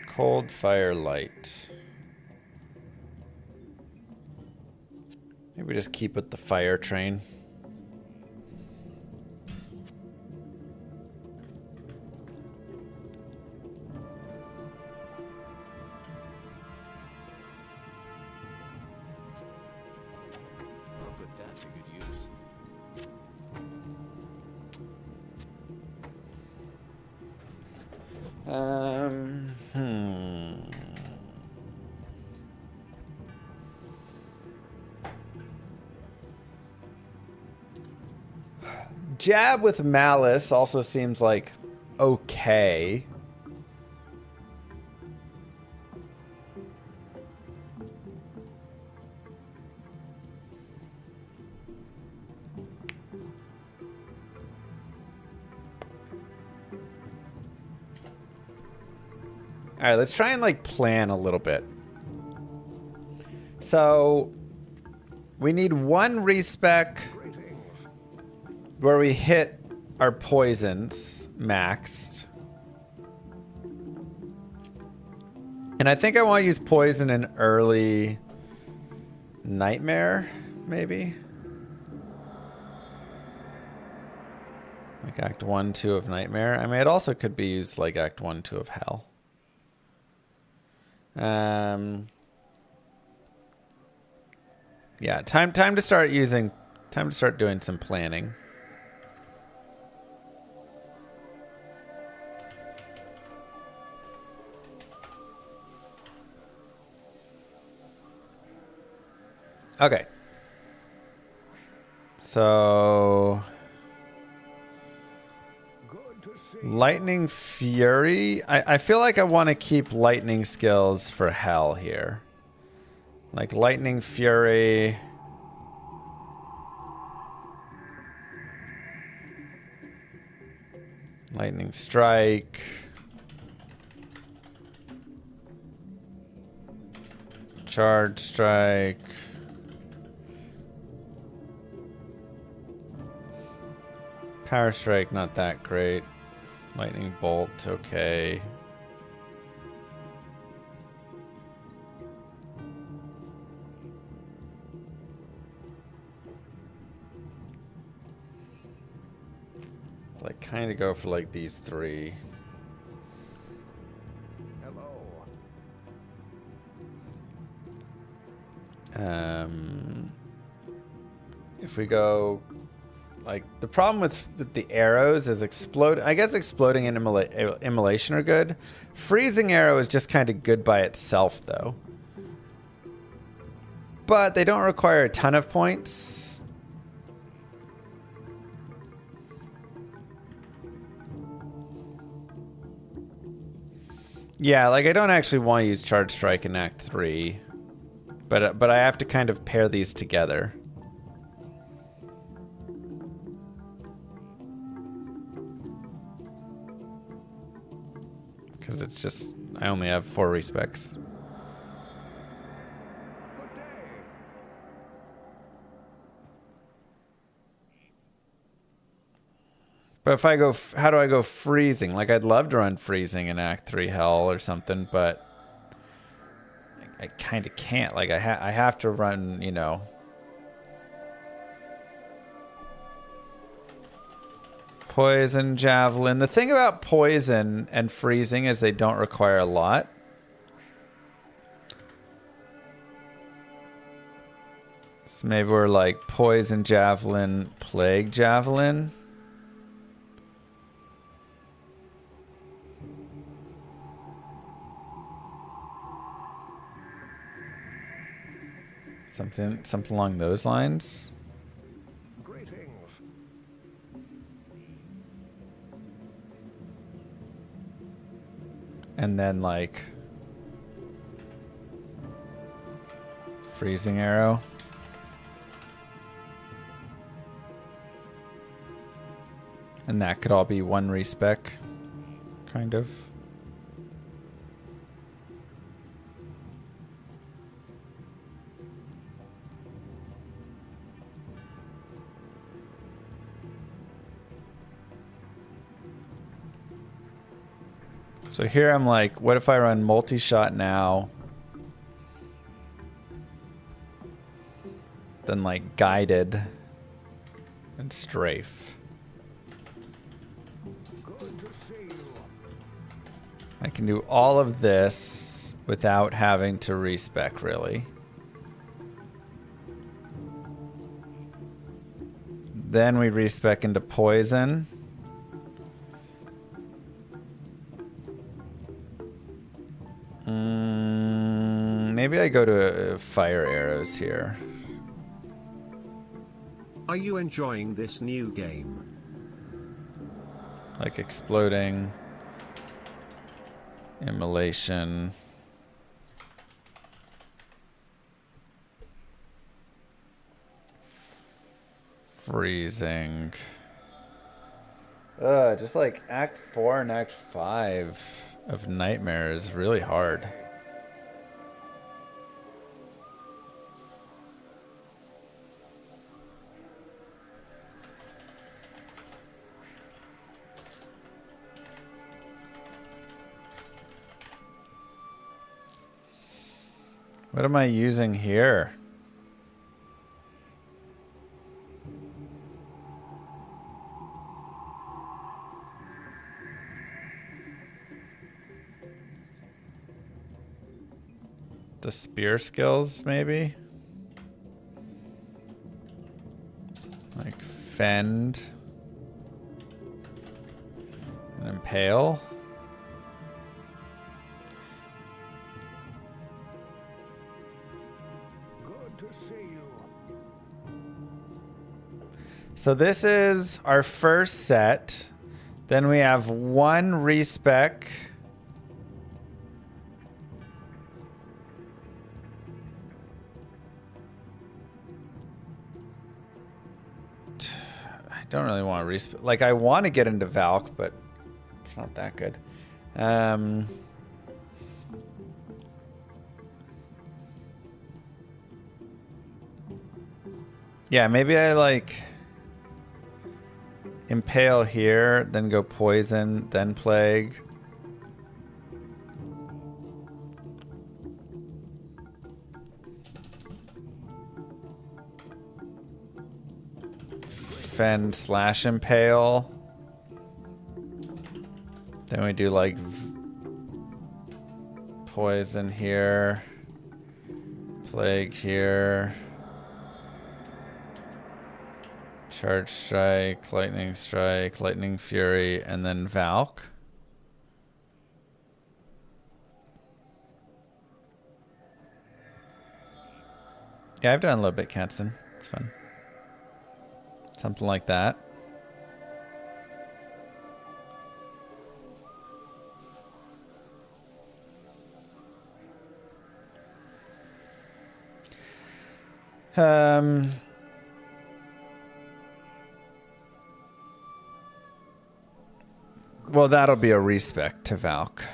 B: Cold, fire, light. Maybe we just keep with the fire train.
F: I'll put that to good use.
B: Hmm. Jab with malice also seems like okay. All right, let's try and like plan a little bit. So we need one respec where we hit our poisons maxed. And I think I want to use poison in early nightmare, maybe. Like Act 1, 2 of nightmare. I mean, it also could be used like Act 1, 2 of hell. Yeah, time to start doing some planning. Okay. So Lightning Fury. I feel like I want to keep lightning skills for hell here. Like Lightning Fury. Lightning Strike. Charge Strike. Power Strike, not that great. Lightning Bolt, okay. Like, kind of go for like these 3. If we go, like, the problem with the arrows is explode. I guess exploding and immolation are good. Freezing arrow is just kind of good by itself, though. But they don't require a ton of points. Yeah, like I don't actually want to use Charge Strike in Act 3. But I have to kind of pair these together. Because it's just, I only have 4 respecs. But if I go, how do I go freezing? Like, I'd love to run freezing in Act 3 Hell or something, but I kind of can't. Like, I have to run, you know. Poison, javelin. The thing about poison and freezing is they don't require a lot. So maybe we're like poison, javelin, plague, javelin. Something along those lines.
E: Greetings.
B: And then like freezing arrow. And that could all be one respec, kind of. So here I'm like, what if I run multi-shot now? Then like guided and strafe.
E: Good to see you.
B: I can do all of this without having to respec, really. Then we respec into poison. Maybe I go to fire arrows here.
E: Are you enjoying this new game?
B: Like exploding, immolation. Freezing. Just like Act 4 and Act 5 of Nightmare is really hard. What am I using here? The spear skills, maybe? Like fend and impale.
E: Good to see you.
B: So this is our first set. Then we have one respec. I don't really want to respec. Like, I want to get into Valk, but it's not that good. Yeah, maybe I like impale here, then go poison, then plague. Fend slash impale. Then we do like poison here, plague here. Charge strike, lightning fury, and then Valk. Yeah, I've done a little bit Katzen. It's fun. Something like that. Well, that'll be a respec to Valk.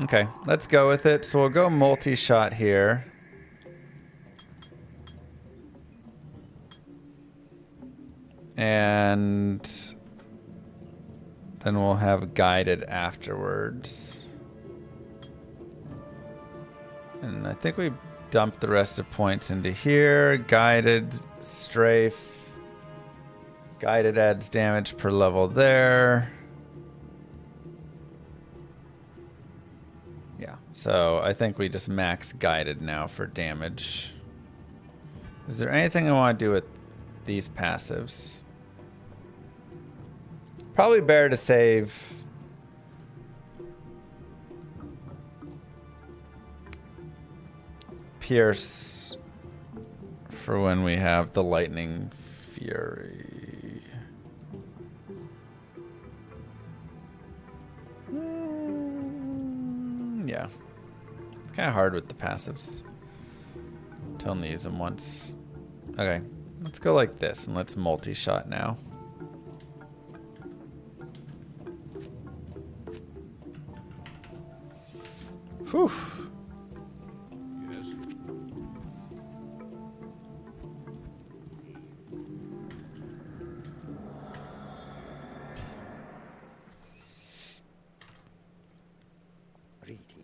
B: Okay, let's go with it. So we'll go multi-shot here. And Then we'll have guided afterwards. And I think we dumped the rest of points into here. Guided, strafe. Guided adds damage per level there. Yeah, so I think we just max guided now for damage. Is there anything I want to do with these passives? Probably better to save Pierce for when we have the Lightning Fury. Yeah. It's kind of hard with the passives. Until only use them once. Okay. Let's go like this and let's multi-shot now. Whew.
F: Yes.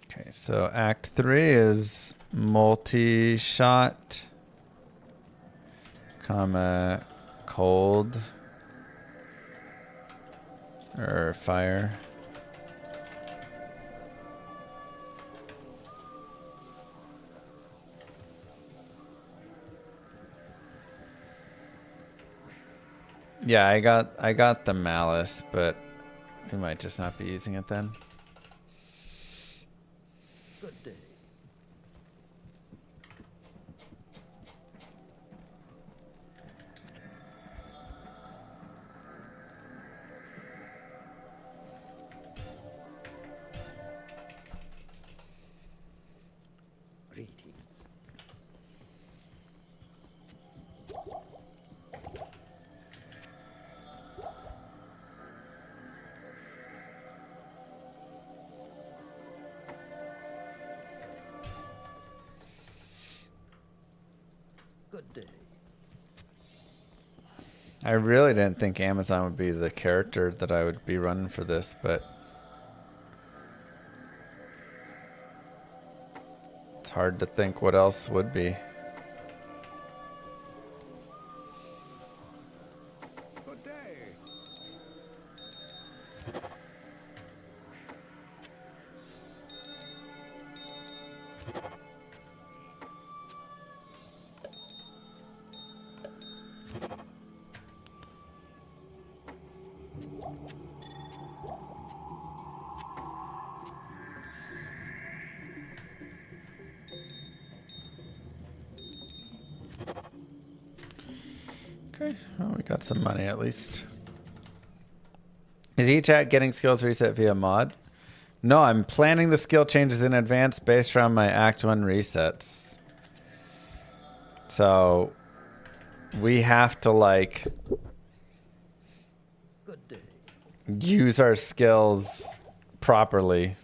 B: Okay, so Act 3 is multi-shot, comma, cold, or fire. Yeah, I got the malice, but we might just not be using it then.
F: Good day. Greetings. Good day.
B: I really didn't think Amazon would be the character that I would be running for this, but it's hard to think what else would be.
F: Good day.
B: Okay, well, we got some money at least. Is each act getting skills reset via mod? No, I'm planning the skill changes in advance based around my Act 1 resets. So we have to like
F: Good day.
B: use our skills properly.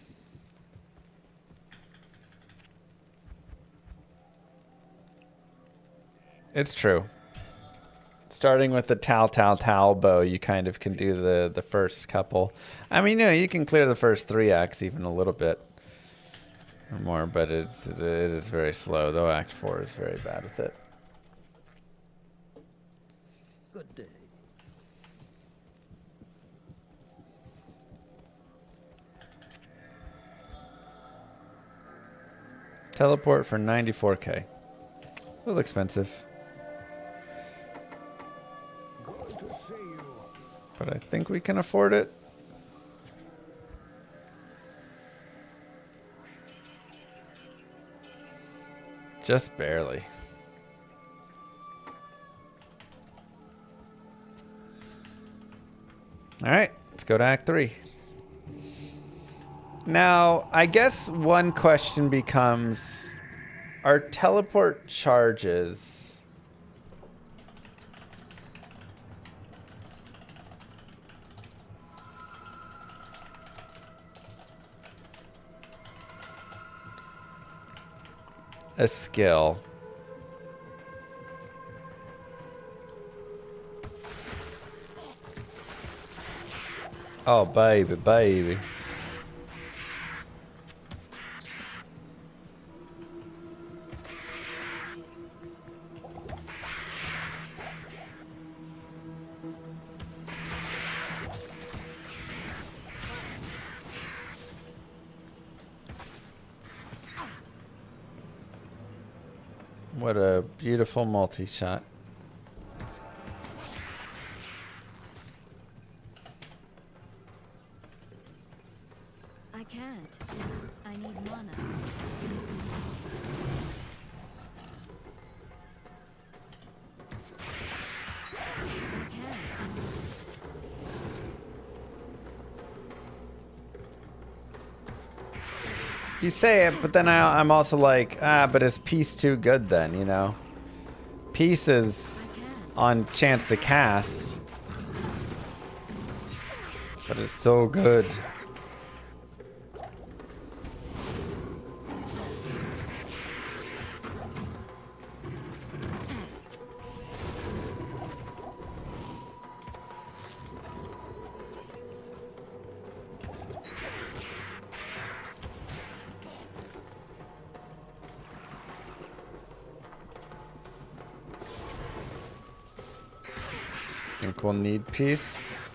B: It's true. Starting with the Tal bow, you kind of can do the first couple. I mean, you can clear the first 3 acts even a little bit or more, but it is very slow. Though Act 4 is very bad with it.
F: Good day.
B: Teleport for 94k. A little expensive,
F: Good to see you.
B: but I think we can afford it. Just barely. All right, let's go to Act 3. Now, I guess one question becomes, are teleport charges a skill? Oh, baby, baby. What a beautiful multi-shot.
C: I can't. I need mana. I can't.
B: You say it, but then I'm also like, but is peace too good then, you know? Peace is on chance to cast. But it's so good. I think we'll need peace.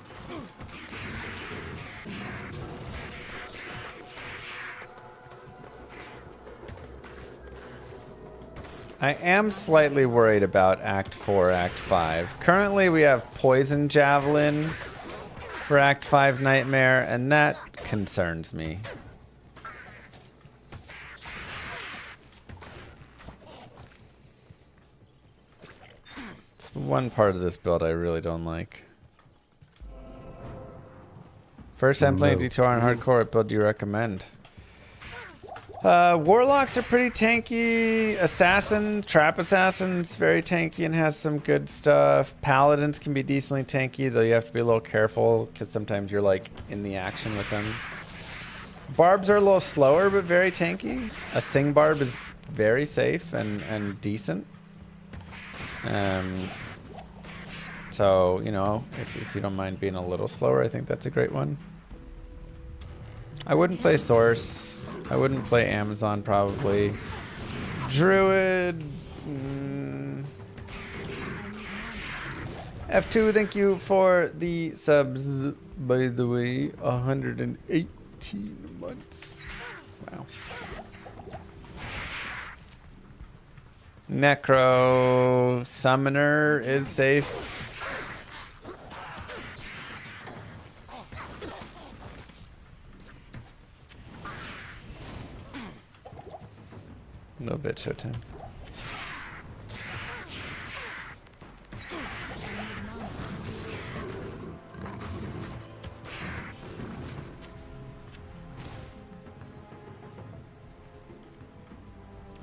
B: I am slightly worried about Act 4, Act 5. Currently we have Poison Javelin for Act 5 Nightmare, and that concerns me. It's the one part of this build I really don't like. First time playing D2R on hardcore, what build do you recommend? Warlocks are pretty tanky. Trap Assassin's very tanky and has some good stuff. Paladins can be decently tanky, though you have to be a little careful because sometimes you're like in the action with them. Barbs are a little slower, but very tanky. A Sing Barb is very safe and decent. So, you know, if you don't mind being a little slower, I think that's a great one. I wouldn't play Source. I wouldn't play Amazon, probably. Druid. F2, thank you for the subs, by the way. 118 months. Wow. Necro Summoner is safe. A little bit showtime.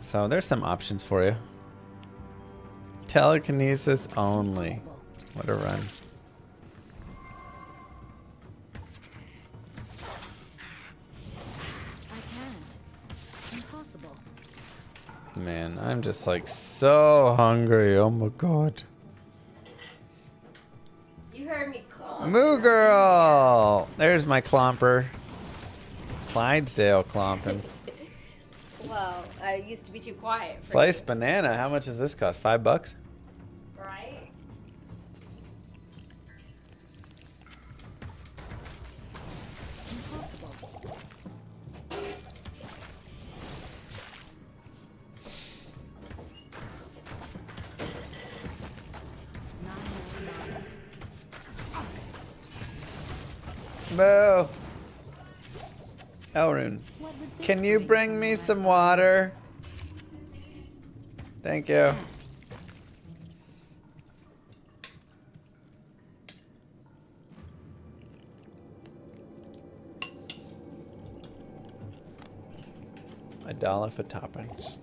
B: So there's some options for you. Telekinesis only. What a run. Man, I'm just like so hungry. Oh my god.
H: You heard me clomp.
B: Moo girl! There's my clomper. Clydesdale clomping.
H: Well, I used to be too quiet. For
B: Sliced
H: you.
B: banana. How much does this cost? $5?
H: Right?
B: Moo! Elrune, can you bring me some water? Thank you. $1 for toppings.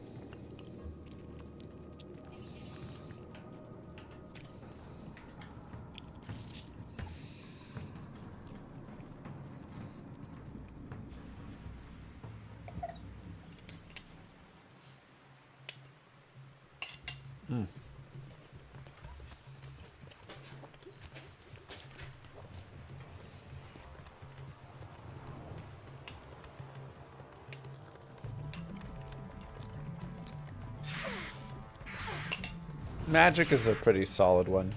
B: Magic is a pretty solid one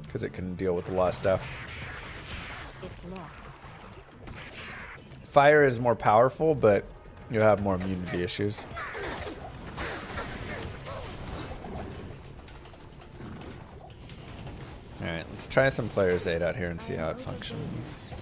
B: because it can deal with a lot of stuff.
C: It's locked.
B: Fire is more powerful, but you have more immunity issues. Alright, let's try some Player's Aid out here and see how it functions.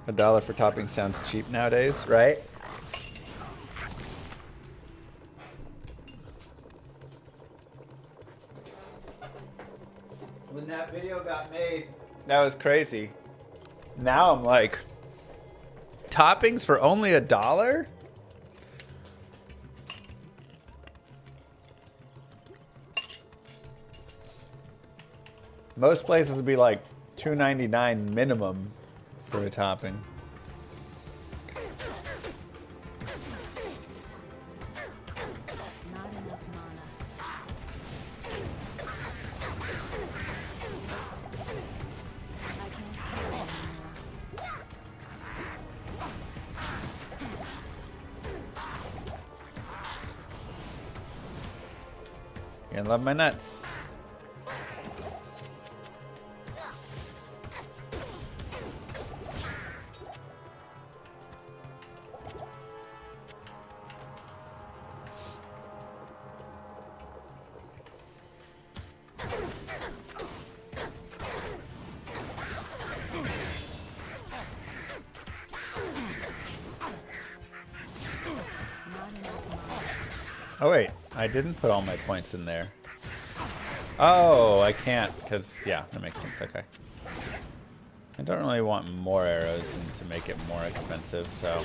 B: $1 for topping sounds cheap nowadays, right? When that video got made, that was crazy. Now I'm like, toppings for only $1? Most places would be like $2.99 minimum for a topping.
C: Not enough mana. I can't carry anymore.
B: You're gonna love my nuts. Oh wait, I didn't put all my points in there. Oh, I can't, because, yeah, that makes sense, okay. I don't really want more arrows and to make it more expensive, so...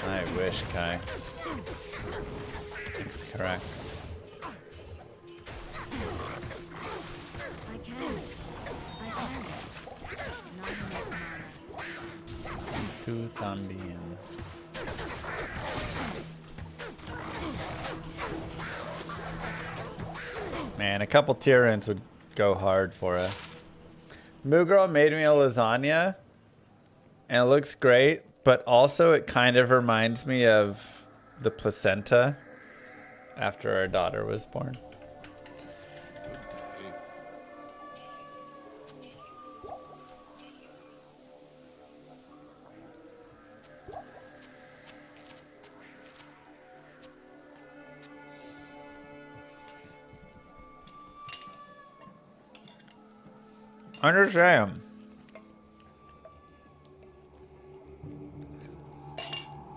B: I wish, Kai. It's correct.
C: I can't. Not enough mana.
B: Too también. Man, a couple Tyrants would go hard for us. Moo Girl made me a lasagna, and it looks great, but also it kind of reminds me of the placenta after our daughter was born. Understand.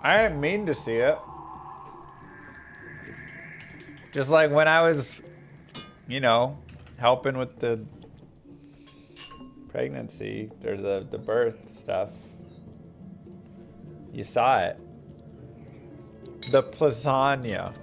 B: I didn't mean to see it. Just like when I was, you know, helping with the pregnancy or the birth stuff. You saw it. The lasagna.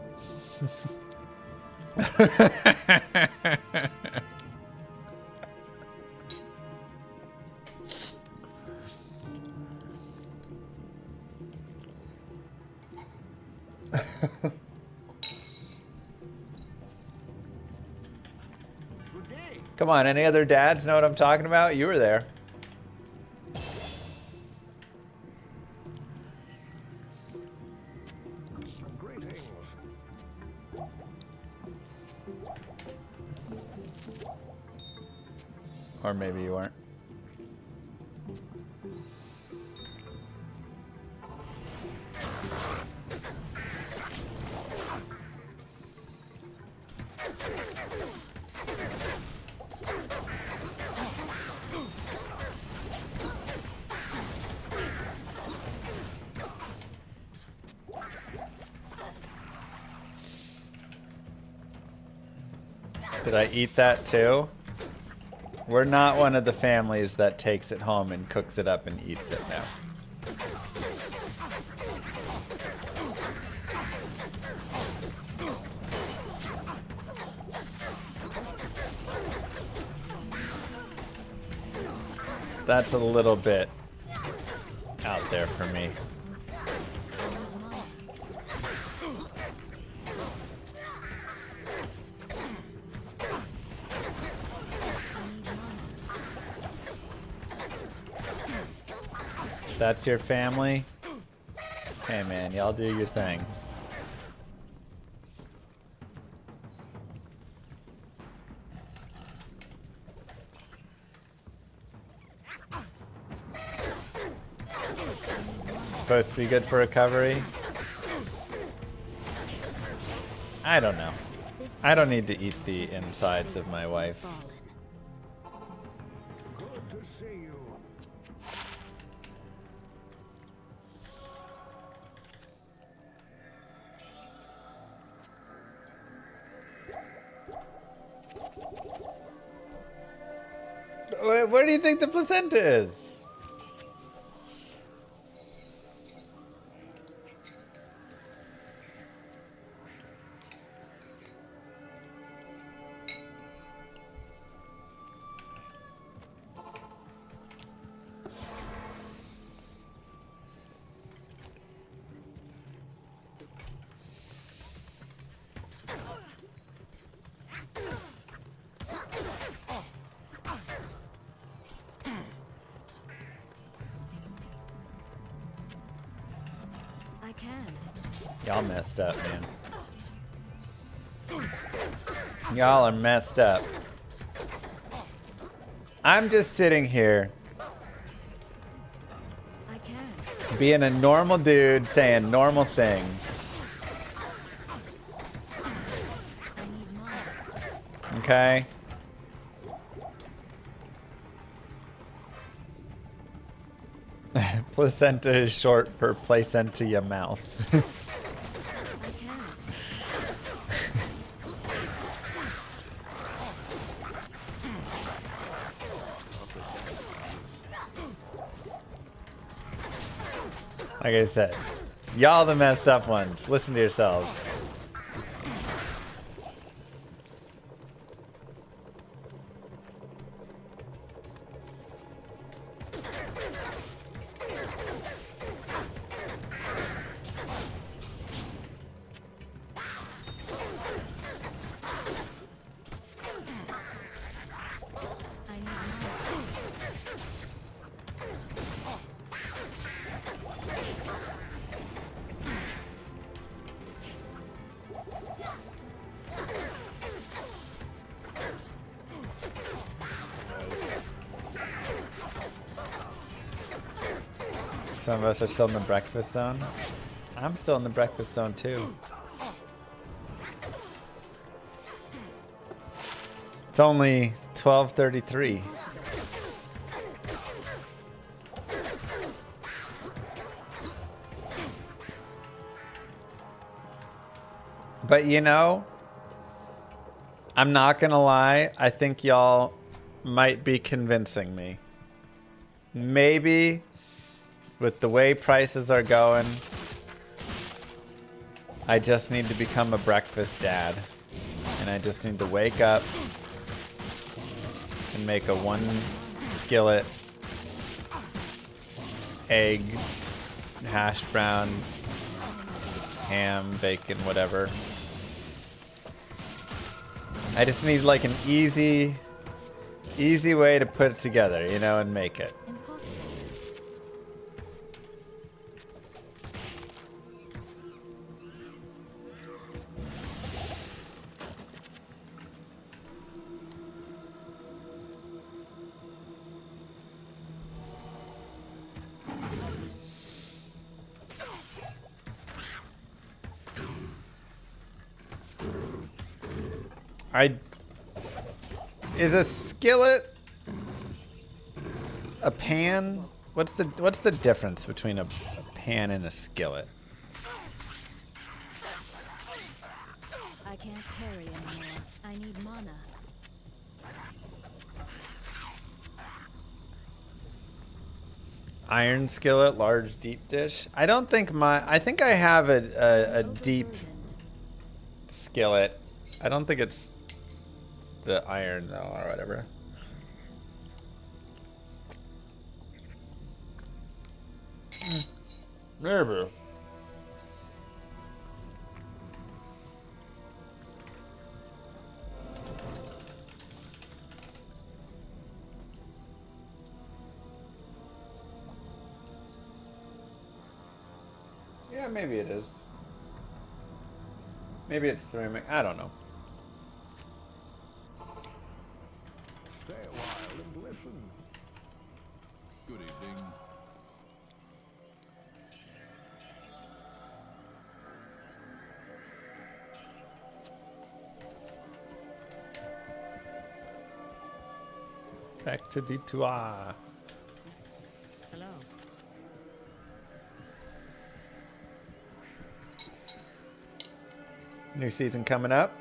B: Come on, any other dads know what I'm talking about? You were there.
F: Greetings.
B: Or maybe you weren't. Did I eat that too? We're not one of the families that takes it home and cooks it up and eats it now. That's a little bit out there for me. That's your family? Hey man, y'all do your thing. Supposed to be good for recovery? I don't know. I don't need to eat the insides of my wife.
F: Good to see you.
B: Where do you think the placenta is?
C: I can't.
B: Y'all messed up, man. Y'all are messed up. I'm just sitting here
C: I can't.
B: being a normal dude saying normal things.
C: I need mana.
B: Okay? Placenta is short for placenta your mouth.
C: I can't.
B: Like I said, y'all the messed up ones. Listen to yourselves.
C: I need mana.
B: Some of us are still in the breakfast zone. I'm still in the breakfast zone too. It's only 12:33. But you know, I'm not gonna lie, I think y'all might be convincing me. Maybe with the way prices are going, I just need to become a breakfast dad. And I just need to wake up and make a one skillet egg, hash brown, ham, bacon, whatever. I just need like an easy way to put it together, you know, and make it.
C: Impossible.
B: Is a skillet a pan? What's the difference between a pan and a skillet?
C: I can't carry anymore. I need mana.
B: Iron skillet, large deep dish. I don't think I think I have a deep
C: Overburdened.
B: skillet. I don't think it's the iron though, or whatever. Maybe. Yeah, maybe it is. Maybe it's ceramic. I don't know.
I: Stay a while and listen. Good evening.
D: Back to D2R.
G: Hello.
B: New season coming up.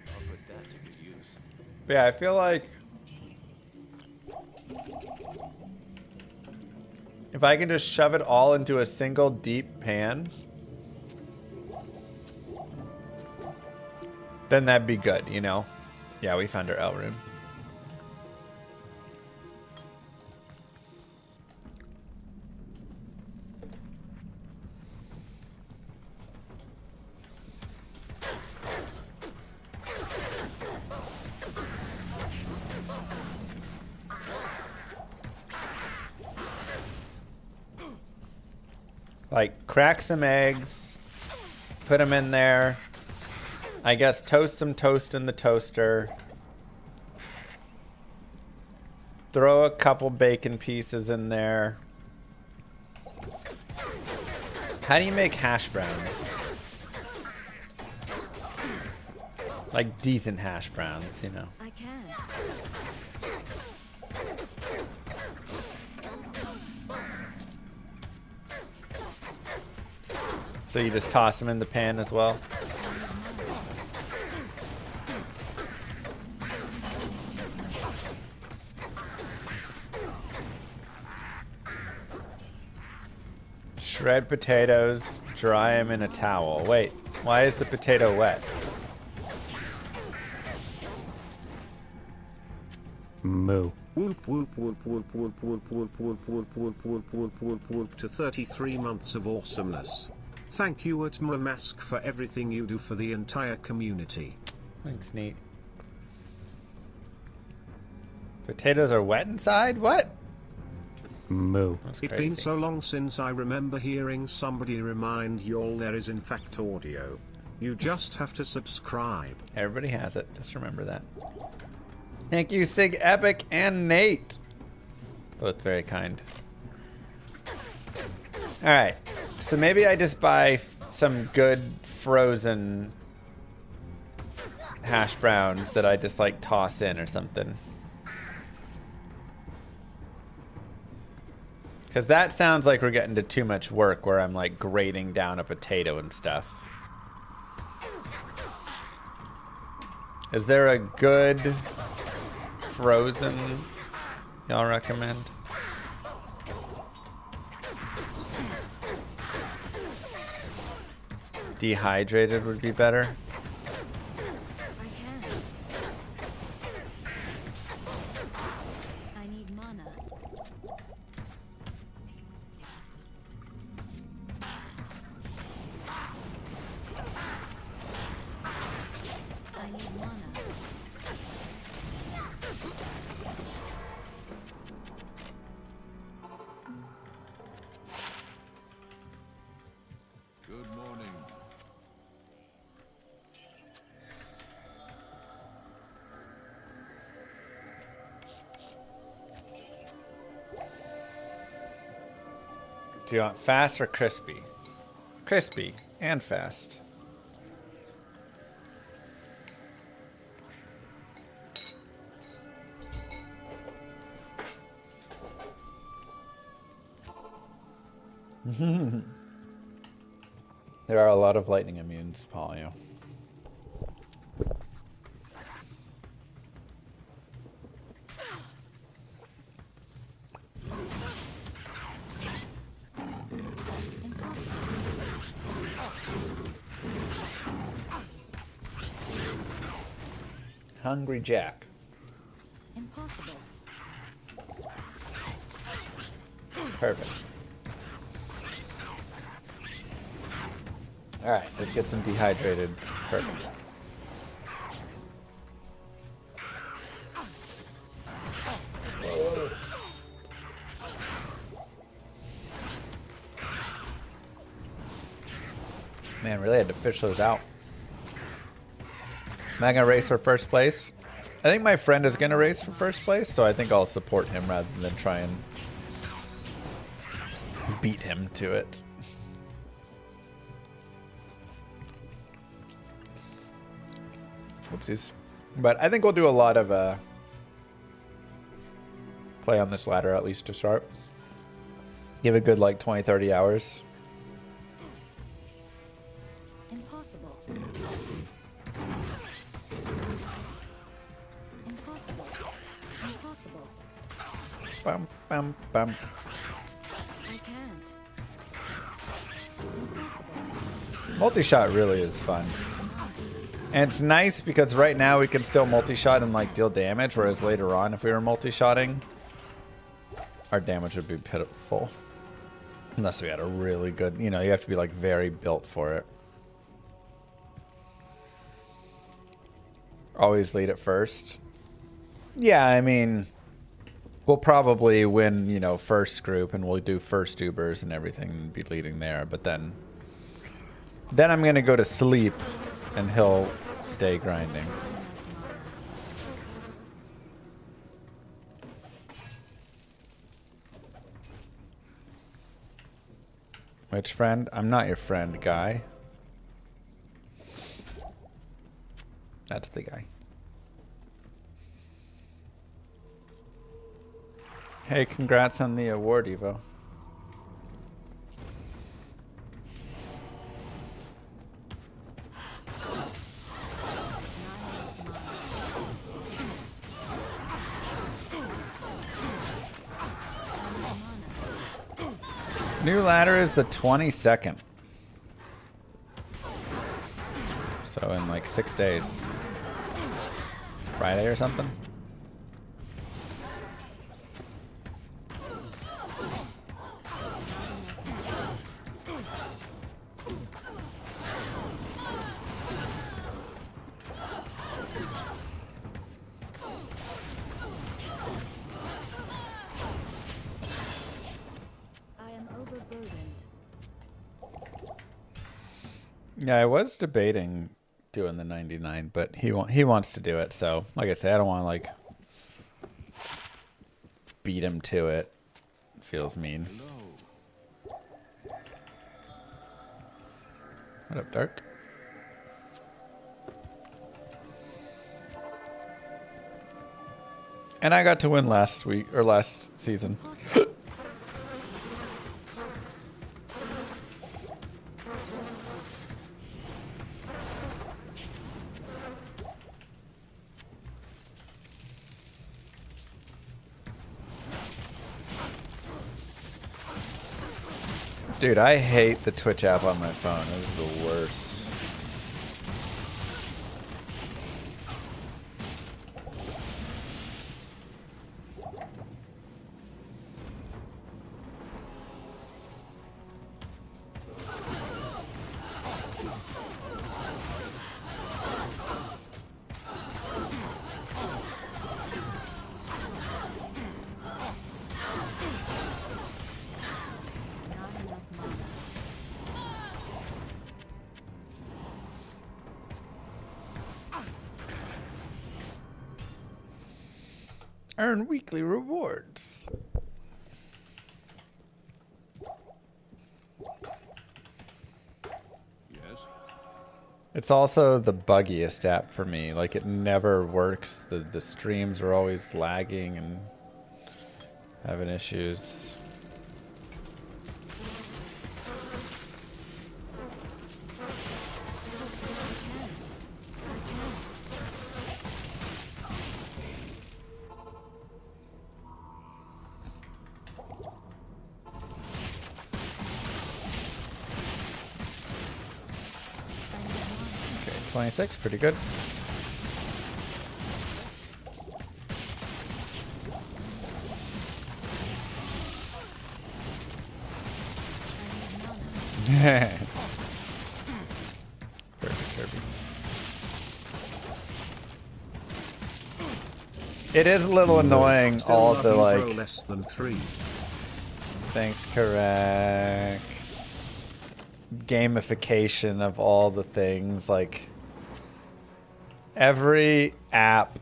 I: I'll put that to good use.
B: But yeah, I feel like if I can just shove it all into a single deep pan, then that'd be good, you know? Yeah, we found our L room. Like, crack some eggs, put them in there. I guess toast some toast in the toaster. Throw a couple bacon pieces in there. How do you make hash browns? Like decent hash browns, you know.
C: I can't.
B: So you just toss them in the pan as well. Shred potatoes, dry them in a towel. Wait, why is the potato wet?
D: Moo.
E: Whoop whoop whoop whoop whoop whoop whoop whoop whoop whoop whoop whoop whoop whoop to 33 months of awesomeness. Thank you at Mask for everything you do for the entire community.
B: Thanks, neat. Potatoes are wet inside? What?
D: Moo.
B: That's
E: It's
B: crazy.
E: been so long since I remember hearing somebody remind y'all there is in fact audio. You just have to subscribe.
B: Everybody has it. Just remember that. Thank you, Sig Epic and Nate. Both very kind. All right. So maybe I just buy some good frozen hash browns that I just like toss in or something. Because that sounds like we're getting to too much work where I'm like grating down a potato and stuff. Is there a good frozen y'all recommend? Dehydrated would be better.
C: I can't. I need mana. I need mana.
I: Good morning.
B: Do you want fast or crispy? Crispy and fast. There are a lot of lightning immunes, Polio. Hungry Jack.
C: Impossible.
B: Perfect. Alright, let's get some dehydrated. Perfect. Man, really had to fish those out. Am I going to race for first place? I think my friend is going to race for first place, so I think I'll support him rather than try and beat him to it. Whoopsies. But I think we'll do a lot of play on this ladder, at least to start. Give a good like 20, 30 hours.
C: Impossible. Impossible. Impossible.
B: Bum, bum, bum.
C: I can't. Impossible.
B: Multi-shot really is fun. And it's nice because right now we can still multi-shot and like deal damage, whereas later on if we were multi-shotting, our damage would be pitiful. Unless we had a really good, you know, you have to be like very built for it. Always lead it first. Yeah, I mean, we'll probably win, you know, first group and we'll do first Ubers and everything and be leading there. But then I'm going to go to sleep and he'll stay grinding. Which friend? I'm not your friend, guy. That's the guy. Hey, congrats on the award, Evo. New ladder is the 22nd. So in like 6 days. Friday or something? Yeah, I was debating doing the 99, but he wants to do it. So, like I said, I don't want to like beat him to it. It feels mean. What up, Dark? And I got to win last week or last season. Dude, I hate the Twitch app on my phone. It is the worst. Earn weekly rewards.
I: Yes.
B: It's also the buggiest app for me. Like it never works. The streams are always lagging and having issues. Okay, 26, pretty good. Perfect, Kirby. It is a little annoying,
E: Still
B: all the
E: loving Pro
B: like.
E: less than 3.
B: Thanks, correct. Gamification of all the things, like every app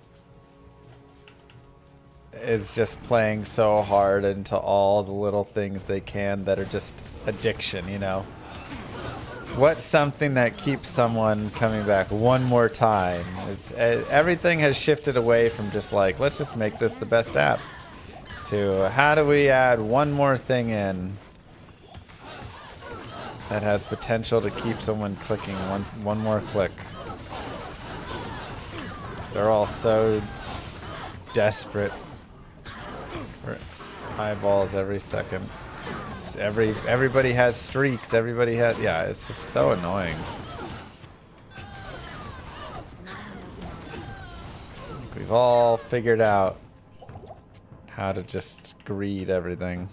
B: is just playing so hard into all the little things they can that are just addiction, you know? What's something that keeps someone coming back one more time? Everything has shifted away from just like, let's just make this the best app, to how do we add one more thing in that has potential to keep someone clicking one more click. They're all so desperate for eyeballs every second. Everybody has streaks. Everybody has, yeah. It's just so annoying. We've all figured out how to just greed everything.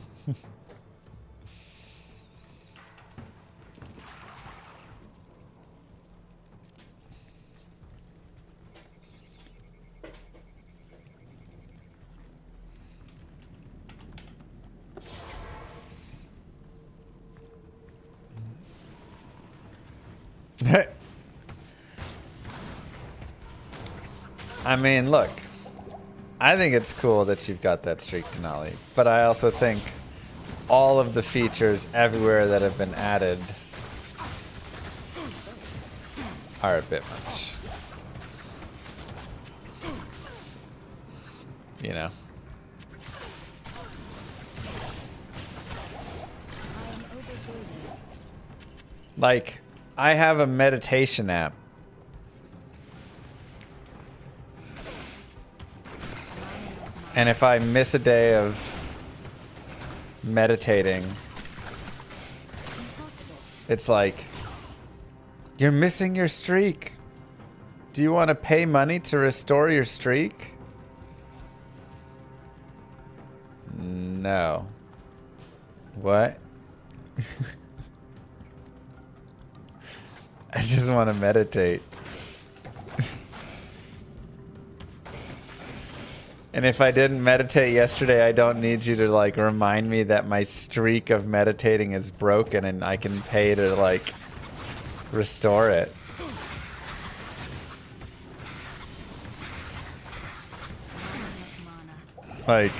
B: I mean, look, I think it's cool that you've got that streak Denali, but I also think all of the features everywhere that have been added are a bit much. You know? Like, I have a meditation app. And if I miss a day of meditating, it's like, you're missing your streak. Do you want to pay money to restore your streak? No. What? I just want to meditate. And if I didn't meditate yesterday, I don't need you to like remind me that my streak of meditating is broken and I can pay to like restore it. Like,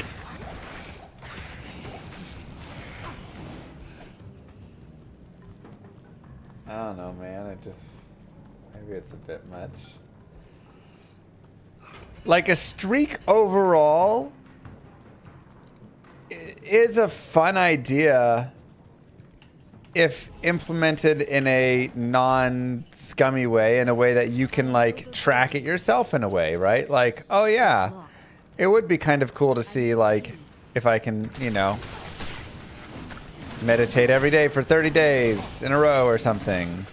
B: I don't know, man. It just, maybe it's a bit much. Like, a streak overall is a fun idea if implemented in a non-scummy way, in a way that you can like track it yourself in a way, right? Like, oh yeah, it would be kind of cool to see like if I can, you know, meditate every day for 30 days in a row or something.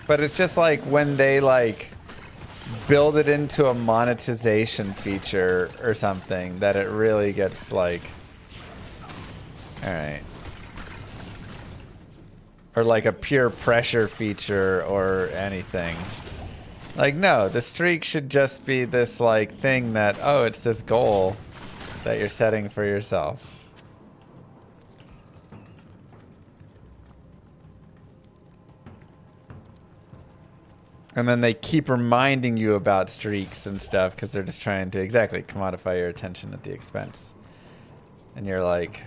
B: But it's just like when they like build it into a monetization feature or something that it really gets like, all right. Or like a pure pressure feature or anything. Like, no, the streak should just be this like thing that, oh, it's this goal that you're setting for yourself. And then they keep reminding you about streaks and stuff because they're just trying to, exactly, commodify your attention at the expense. And you're like,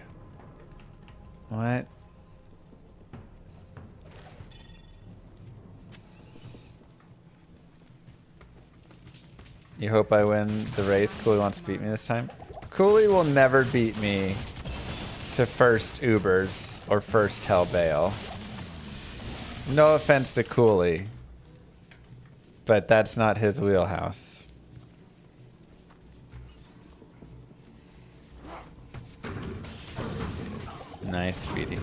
B: what? You hope I win the race? Cooley wants to beat me this time? Cooley will never beat me to first Ubers or first Hell Bale. No offense to Cooley, but that's not his wheelhouse. Nice, Speedy.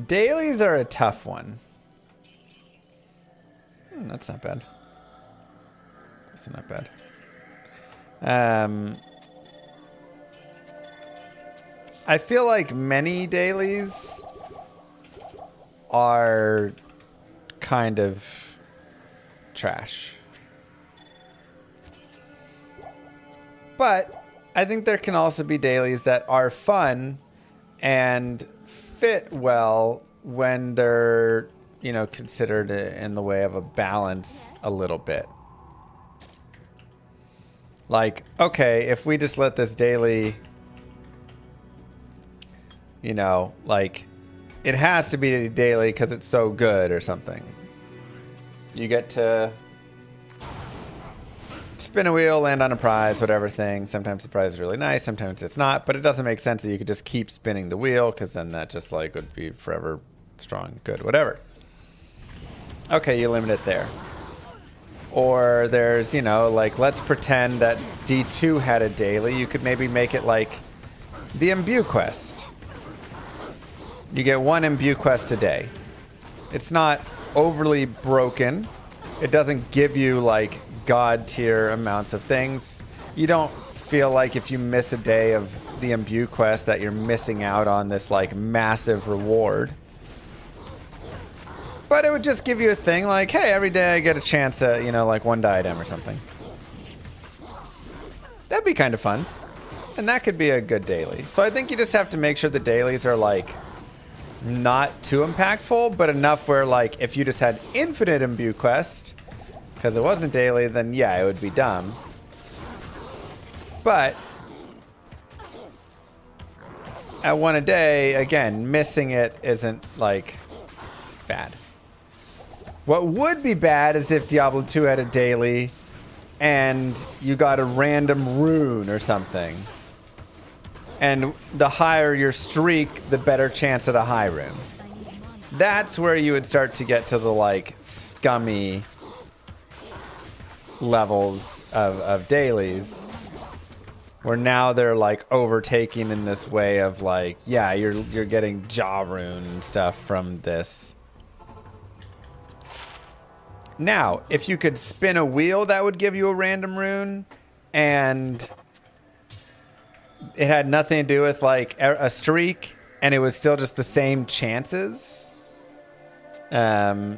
B: Dailies are a tough one. That's not bad. That's not bad. I feel like many dailies are kind of trash. But I think there can also be dailies that are fun and fit well when they're, considered in the way of a balance a little bit. Like, okay, if we just let this daily, like, it has to be daily because it's so good or something. You get to spin a wheel, land on a prize, whatever thing. Sometimes the prize is really nice, sometimes it's not, but it doesn't make sense that you could just keep spinning the wheel because then that just like would be forever strong, good, whatever. Okay, you limit it there. Or there's, like, let's pretend that D2 had a daily. You could maybe make it like the Imbue quest. You get one Imbue quest a day. It's not overly broken. It doesn't give you, like, god tier amounts of things. You don't feel like if you miss a day of the Imbue quest that you're missing out on this, like, massive reward. But it would just give you a thing like, hey, every day I get a chance to, like one diadem or something. That'd be kind of fun. And that could be a good daily. So I think you just have to make sure the dailies are like not too impactful, but enough where like if you just had infinite Imbue quest, because it wasn't daily, then yeah, it would be dumb. But at one a day, again, missing it isn't like bad. What would be bad is if Diablo 2 had a daily and you got a random rune or something. And the higher your streak, the better chance at a high rune. That's where you would start to get to the like scummy levels of dailies. Where now they're like overtaking in this way of like, yeah, you're getting jaw rune and stuff from this. Now, if you could spin a wheel, that would give you a random rune, and it had nothing to do with like a streak, and it was still just the same chances. Yeah,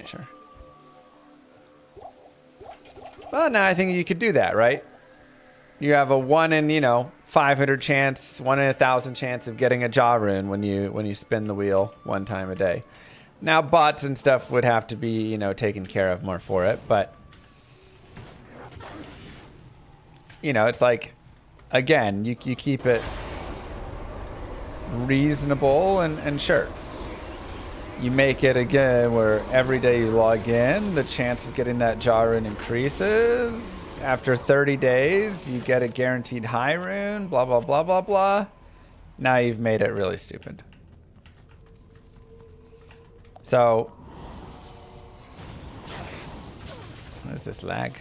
B: sure. Well, no, I think you could do that, right? You have a 1 in, 500 chance, 1 in 1,000 chance of getting a jaw rune when you spin the wheel one time a day. Now, bots and stuff would have to be, taken care of more for it. But, it's like, again, you keep it reasonable and sure. You make it, again, where every day you log in, the chance of getting that jaw rune increases. After 30 days, you get a guaranteed high rune, blah, blah, blah, blah, blah. Now you've made it really stupid. So, what is this lag?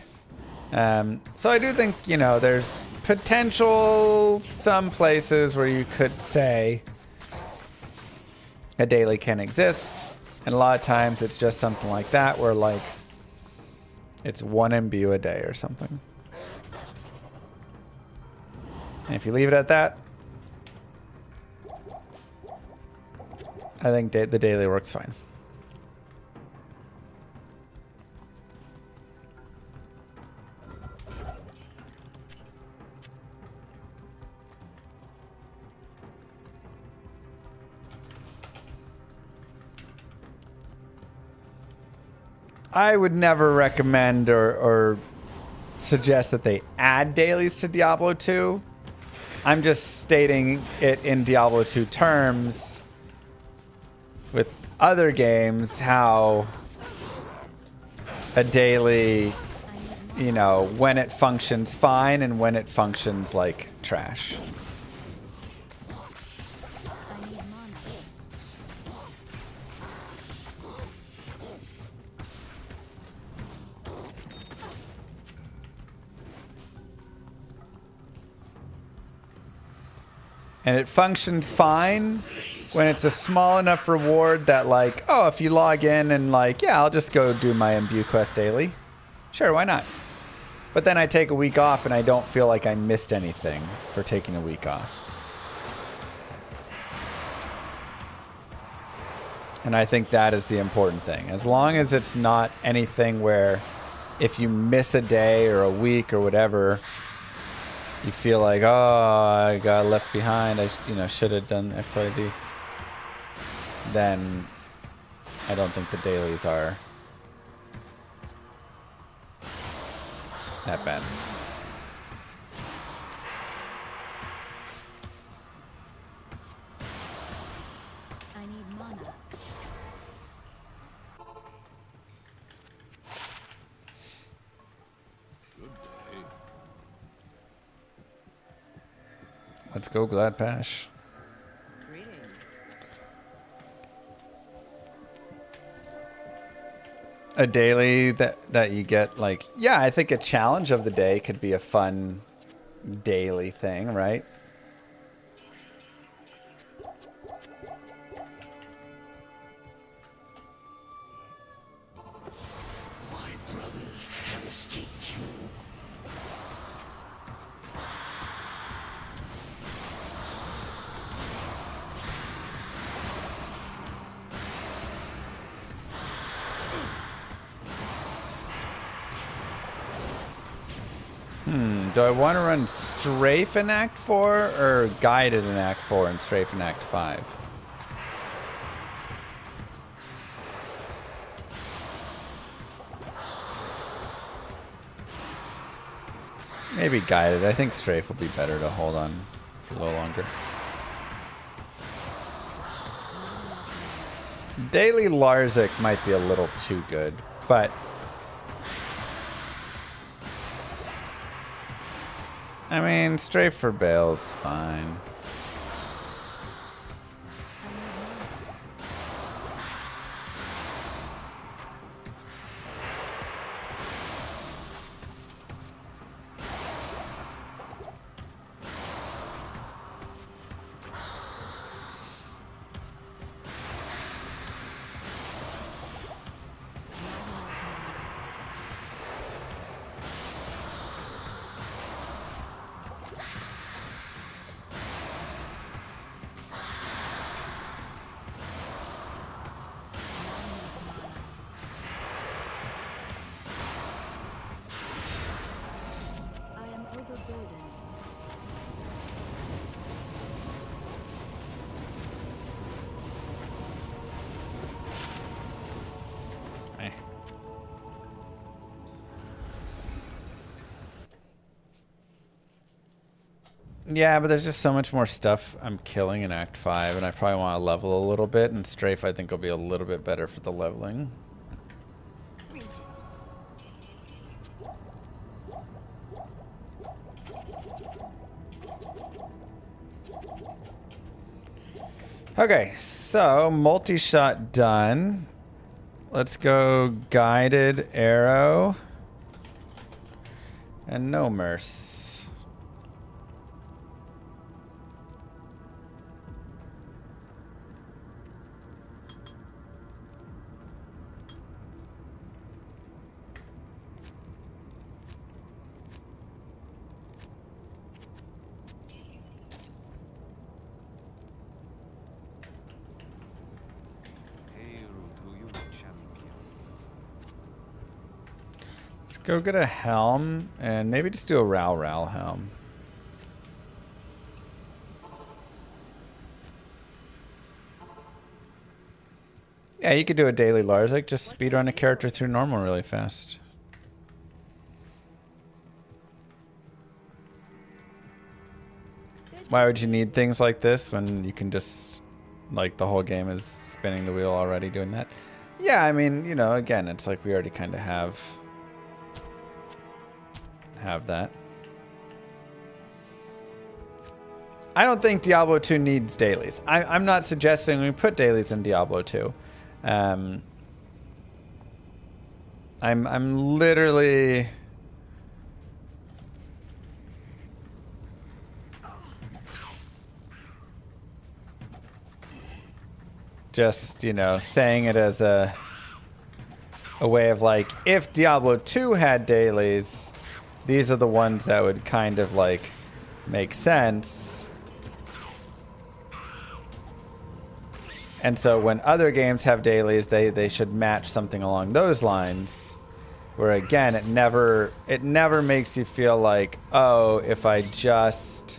B: So I do think, there's potential some places where you could say a daily can exist. And a lot of times it's just something like that where like it's 1 Imbue a day or something. And if you leave it at that, I think the daily works fine. I would never recommend or suggest that they add dailies to Diablo 2. I'm just stating it in Diablo 2 terms with other games how a daily, when it functions fine and when it functions like trash. And it functions fine when it's a small enough reward that like, oh, if you log in and like, yeah, I'll just go do my imbue quest daily. Sure, why not? But then I take a week off and I don't feel like I missed anything for taking a week off. And I think that is the important thing. As long as it's not anything where if you miss a day or a week or whatever, you feel like, oh, I got left behind. I should have done X, Y, Z. Then I don't think the dailies are that bad.
C: I need mana.
I: Good day.
B: Let's go, Glad Pash.
G: Greetings.
B: A daily that you get, like, yeah, I think a challenge of the day could be a fun daily thing, right? Do I want to run Strafe in Act 4 or Guided in Act 4 and Strafe in Act 5? Maybe Guided. I think Strafe will be better to hold on for a little longer. Daily Larzik might be a little too good, but I mean, Strafe for Bale's fine.
C: I am overburdened.
B: Eh. Yeah, but there's just so much more stuff I'm killing in Act 5, and I probably want to level a little bit, and Strafe I think will be a little bit better for the leveling.
C: Greetings.
B: Okay, so multi-shot done. Let's go Guided Arrow and no Merce. Let's go get a helm and maybe just do a Ral helm. Yeah, you could do a daily Larzik. Just speedrun a character through normal really fast. Why would you need things like this when you can just, like, the whole game is spinning the wheel already doing that? Yeah, I mean, you know, again, it's like we already kind of have that. I don't think Diablo 2 needs dailies. I'm not suggesting we put dailies in Diablo 2. I'm literally... just, you know, saying it as a way of like, if Diablo 2 had dailies, these are the ones that would kind of like make sense. And so when other games have dailies, they should match something along those lines. Where again, it never makes you feel like, oh, if I just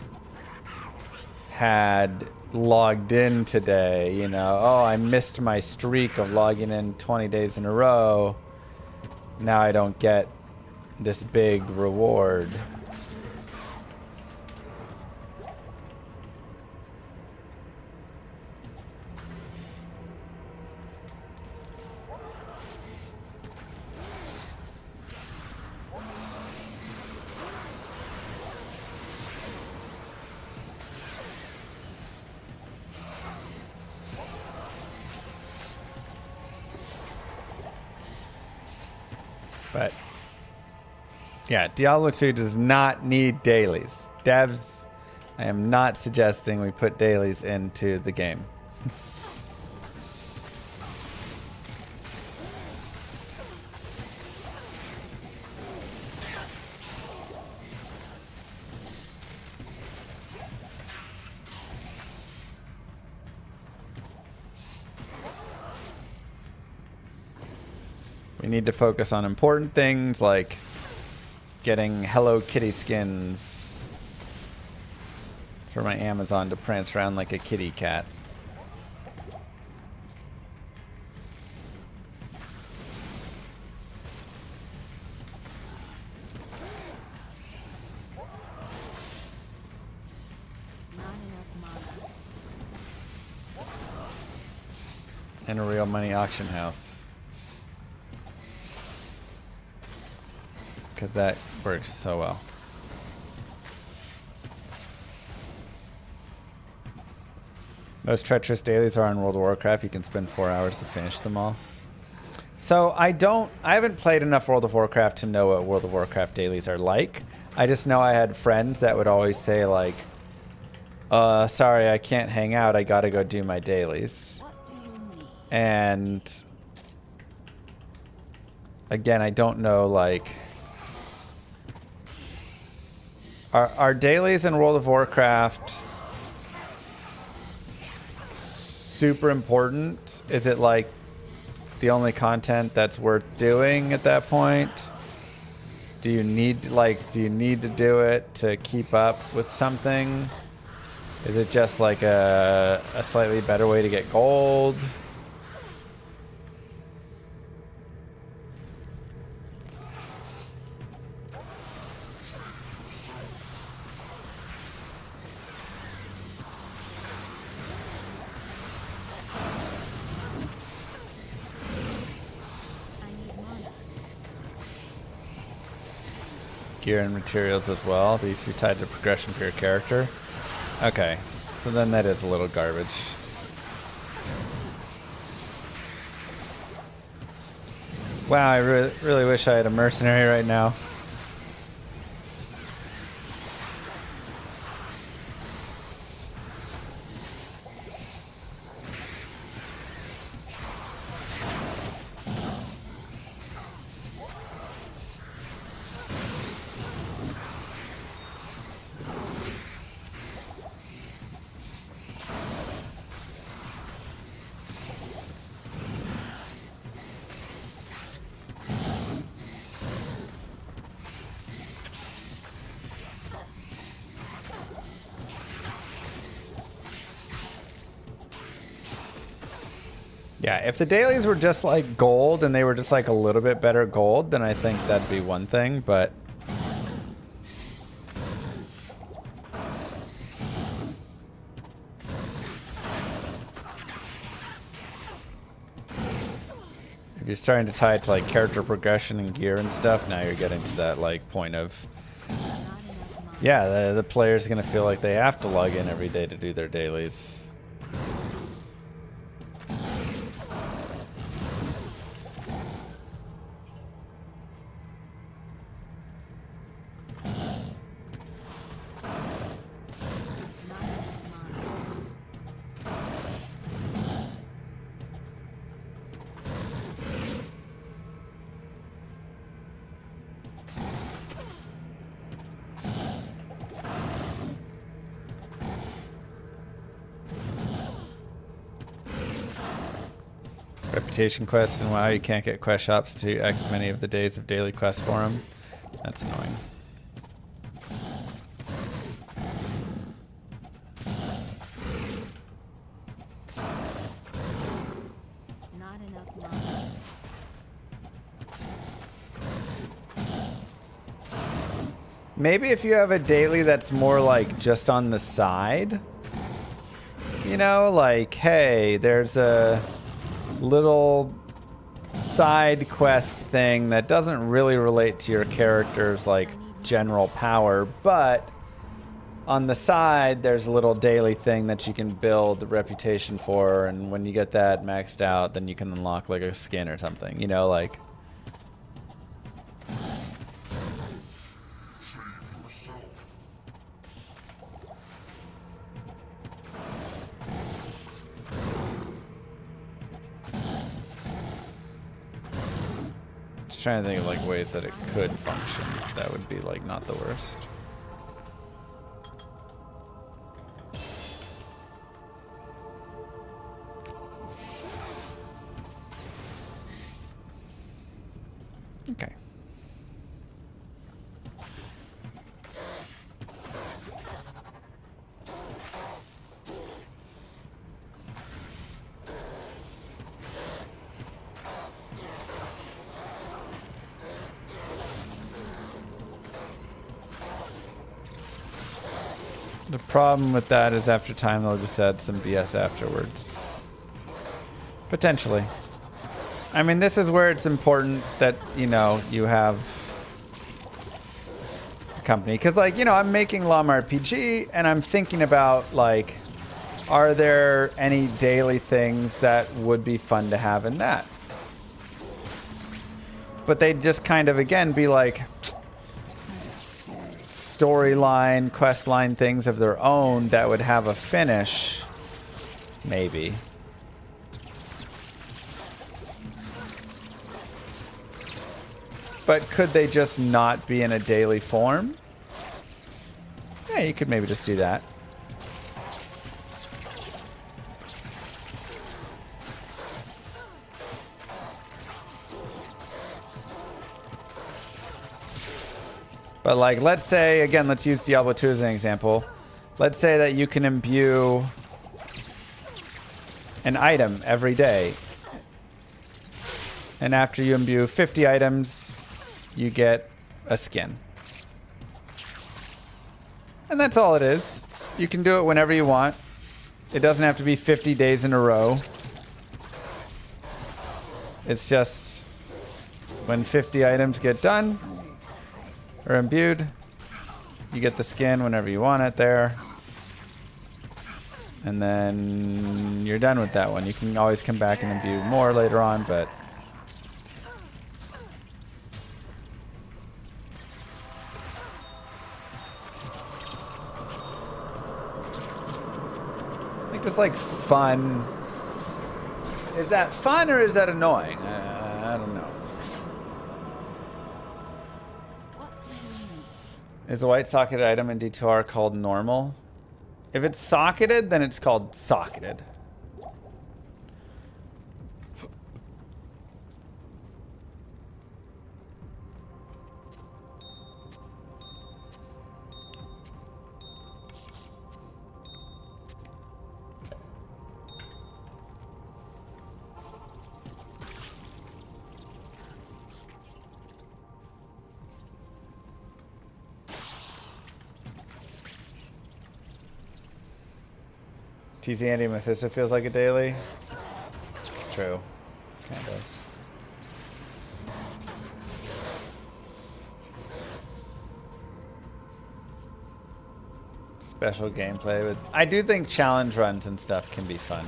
B: had logged in today, you know, oh, I missed my streak of logging in 20 days in a row. Now I don't get this big reward. But yeah, Diablo 2 does not need dailies. Devs, I am not suggesting we put dailies into the game. We need to focus on important things like getting Hello Kitty skins for my Amazon to prance around like a kitty cat.
C: Not enough mana.
B: In a real money auction house. Because that works so well. Most treacherous dailies are on World of Warcraft. You can spend 4 hours to finish them all. So I haven't played enough World of Warcraft to know what World of Warcraft dailies are like. I just know I had friends that would always say like, sorry, I can't hang out. I gotta go do my dailies.
C: What do you need?
B: And again, I don't know like... Are dailies in World of Warcraft super important? Is it like the only content that's worth doing at that point? Do you need to do it to keep up with something? Is it just like a slightly better way to get gold? Gear and materials as well. These be tied to progression for your character. Okay, so then that is a little garbage. Wow, I really wish I had a mercenary right now. Yeah, if the dailies were just like gold and they were just like a little bit better gold, then I think that'd be one thing, but... if you're starting to tie it to like character progression and gear and stuff, now you're getting to that like point of... yeah, the player's gonna feel like they have to log in every day to do their dailies. reputation quests, and wow, you can't get quest shops to X many of the days of daily quest for them. That's annoying.
C: Not enough money.
B: Maybe if you have a daily that's more like just on the side, you know, like, hey, there's a little side quest thing that doesn't really relate to your character's like general power, but on the side there's a little daily thing that you can build a reputation for, and when you get that maxed out, then you can unlock like a skin or something, you know, like. Just trying to think of like ways that it could function. That would be like not the worst. Okay. The problem with that is after time they'll just add some BS afterwards. Potentially. I mean, this is where it's important that, you know, you have a company. Because, like, you know, I'm making Llama RPG, and I'm thinking about, like, are there any daily things that would be fun to have in that? But they'd just kind of, again, be like storyline, quest line things of their own that would have a finish, maybe. But could they just not be in a daily form? Yeah, you could maybe just do that. But like, let's say, again, let's use Diablo 2 as an example. Let's say that you can imbue an item every day. And after you imbue 50 items, you get a skin. And that's all it is. You can do it whenever you want. It doesn't have to be 50 days in a row. It's just when 50 items get done or imbued, you get the skin whenever you want it there. And then you're done with that one. You can always come back and imbue more later on, but I think just like fun. Is that fun or is that annoying? I don't know. Is the white socketed item in D2R called normal? If it's socketed, then it's called socketed. TC Andy Mephisto feels like a daily. True. Kind of does. Special gameplay with. I do think challenge runs and stuff can be fun.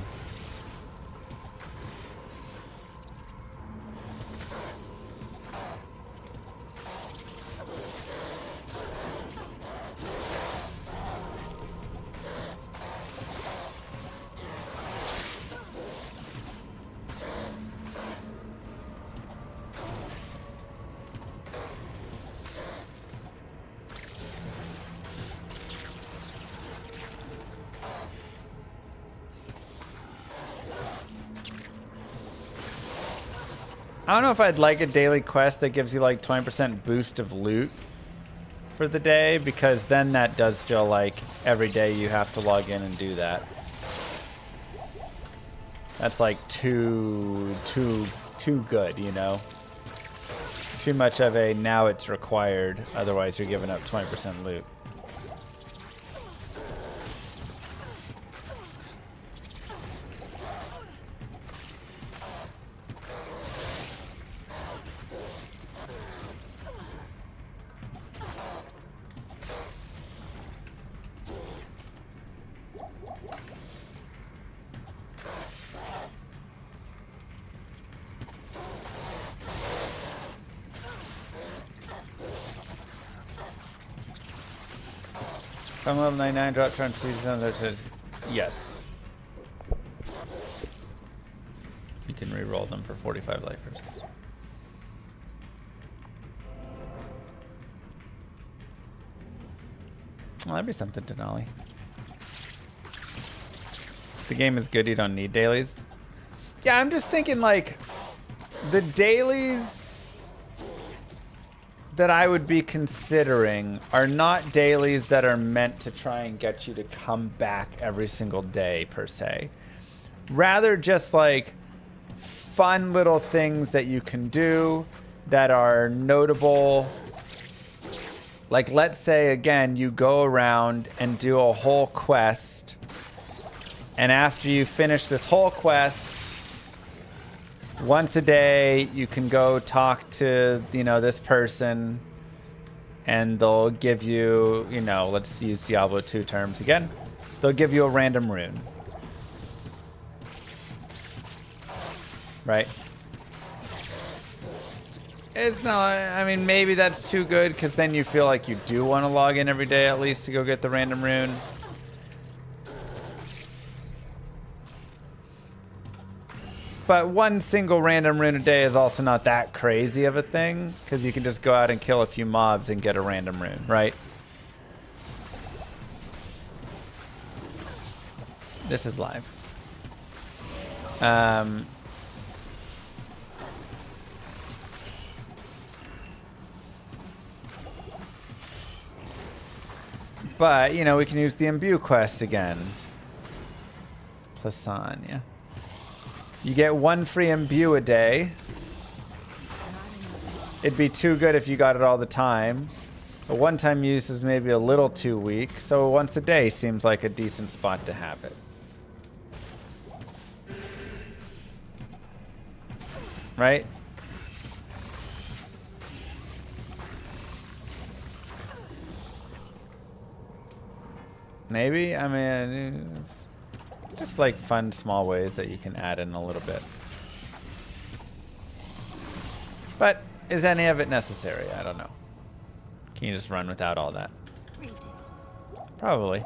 B: I don't know if I'd like a daily quest that gives you like 20% boost of loot for the day, because then that does feel like every day you have to log in and do that. That's like too good, you know? Too much of a now it's required, otherwise you're giving up 20% loot. From level 99, drop turn season. Yes. You can re-roll them for 45 lifers. Well, that'd be something, Denali. If the game is good, you don't need dailies. Yeah, I'm just thinking like the dailies that I would be considering are not dailies that are meant to try and get you to come back every single day per se. Rather just like fun little things that you can do that are notable. Like let's say again, you go around and do a whole quest, and after you finish this whole quest, once a day, you can go talk to, you know, this person, and they'll give you, you know, let's use Diablo 2 terms again. They'll give you a random rune. Right? It's not, I mean, maybe that's too good, because then you feel like you do want to log in every day at least to go get the random rune. But one single random rune a day is also not that crazy of a thing, because you can just go out and kill a few mobs and get a random rune, right? This is live. But, you know, we can use the Imbue quest again. Plasanya. You get one free Imbue a day. It'd be too good if you got it all the time. A one-time use is maybe a little too weak, so once a day seems like a decent spot to have it. Right? Maybe? I mean, it's just like fun small ways that you can add in a little bit. But is any of it necessary? I don't know. Can you just run without all that? Probably.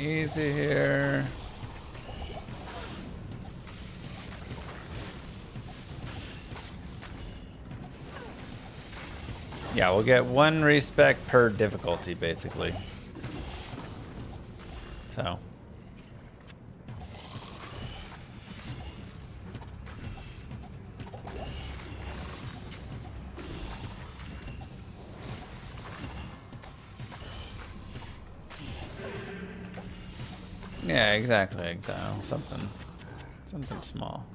B: Easy here. Yeah, we'll get one respec per difficulty, basically. So. Yeah, exactly, Exile. Something small.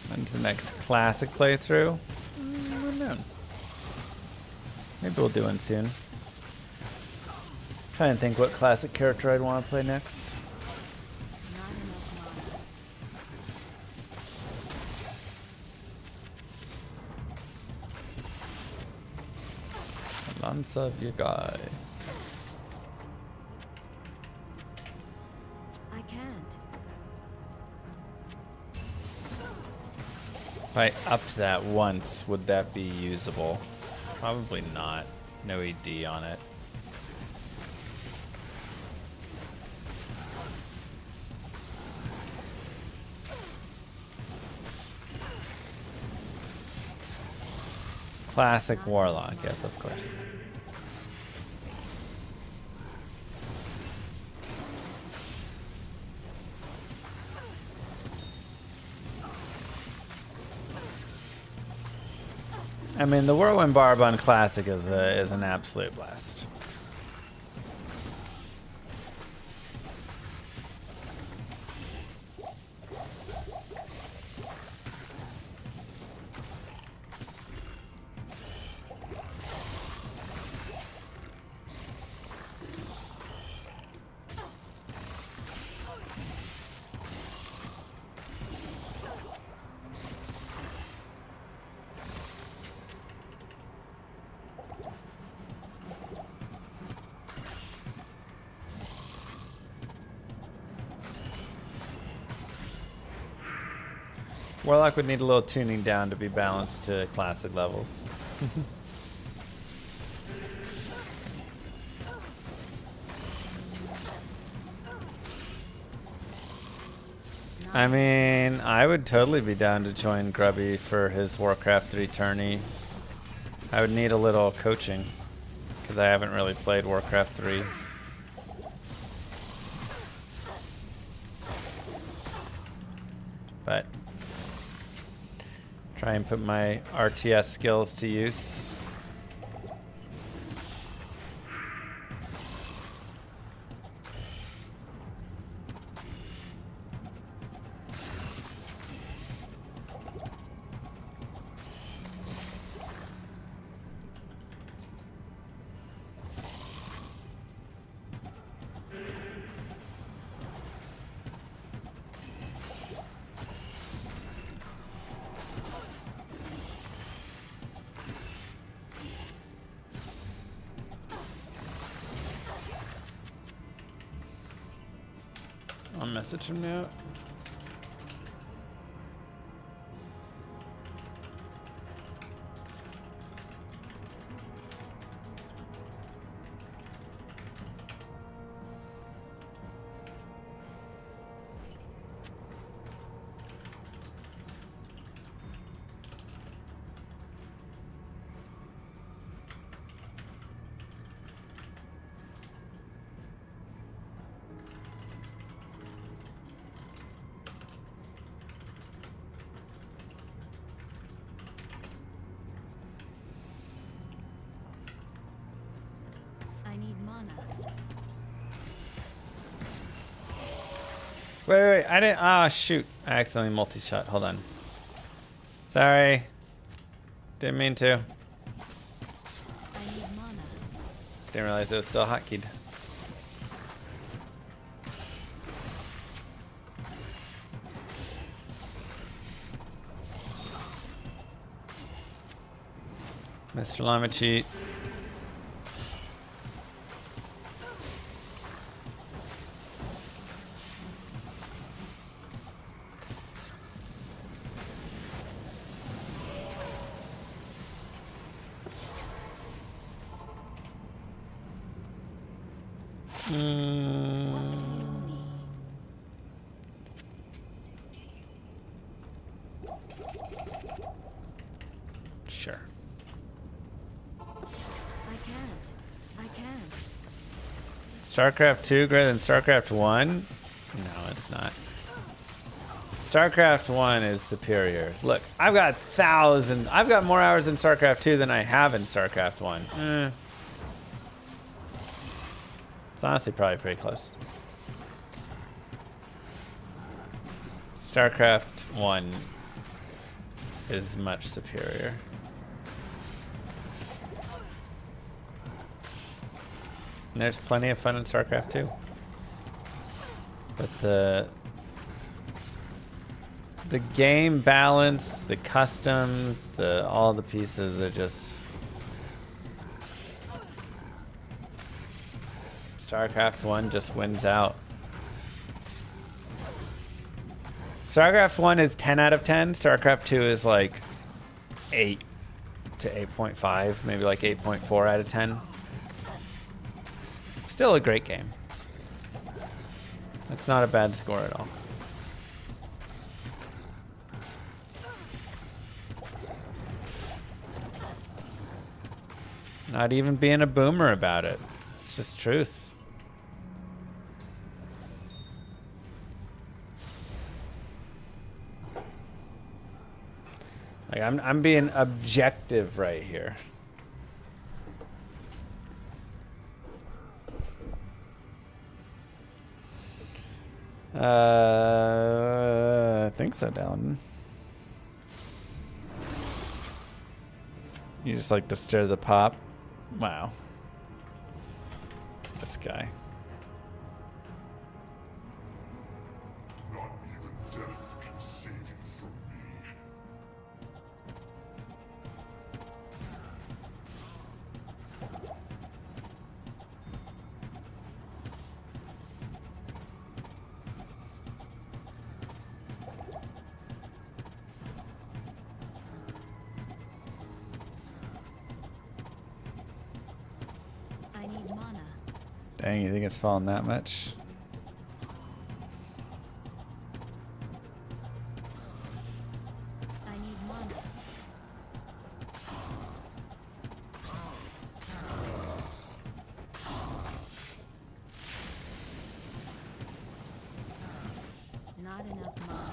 B: When's the next classic playthrough? Unknown. Maybe we'll do one soon. Trying to think what classic character I'd want to play next.
C: Not enough mana.
B: Lance of your guy.
C: I can't.
B: If I upped that once, would that be usable? Probably not. No ED on it. Classic Warlock, yes, of course. I mean, the Whirlwind Barb on Classic is an absolute blast. Warlock would need a little tuning down to be balanced to classic levels. I mean, I would totally be down to join Grubby for his Warcraft 3 tourney. I would need a little coaching because I haven't really played Warcraft 3. But try and put my RTS skills to use. I'll message him now.
C: I need mana.
B: Wait, I didn't. Ah, shoot. I accidentally multi-shot. Hold on. Sorry. Didn't mean to.
C: I need mana.
B: Didn't realize it was still hotkeyed. Mr. Llama cheat. Sure.
C: I can't.
B: StarCraft 2 greater than StarCraft 1? No, it's not. StarCraft 1 is superior. Look, I've got more hours in StarCraft 2 than I have in StarCraft 1. It's honestly probably pretty close. StarCraft 1 is much superior. And there's plenty of fun in StarCraft 2. But the game balance, the customs, all the pieces are just StarCraft 1 just wins out. StarCraft 1 is 10 out of 10. StarCraft 2 is like 8 to 8.5, maybe like 8.4 out of 10. Still a great game. That's not a bad score at all. Not even being a boomer about it. It's just truth. Like I'm being objective right here. I think so, Dallin. You just like to stir the pop? Wow. This guy.
J: Not even death can save you from me.
C: I need mana.
B: Dang, you think it's fallen that much?
C: I need mana. Not enough mana.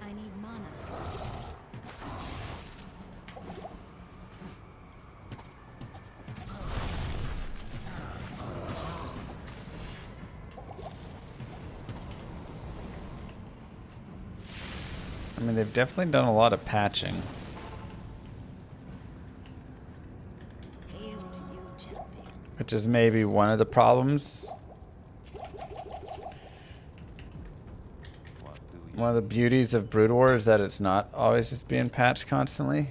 C: I need mana.
B: I mean, they've definitely done a lot of patching.
C: Hail to you, champion.
B: Which is maybe one of the problems. One of the beauties of Brood War is that it's not always just being patched constantly.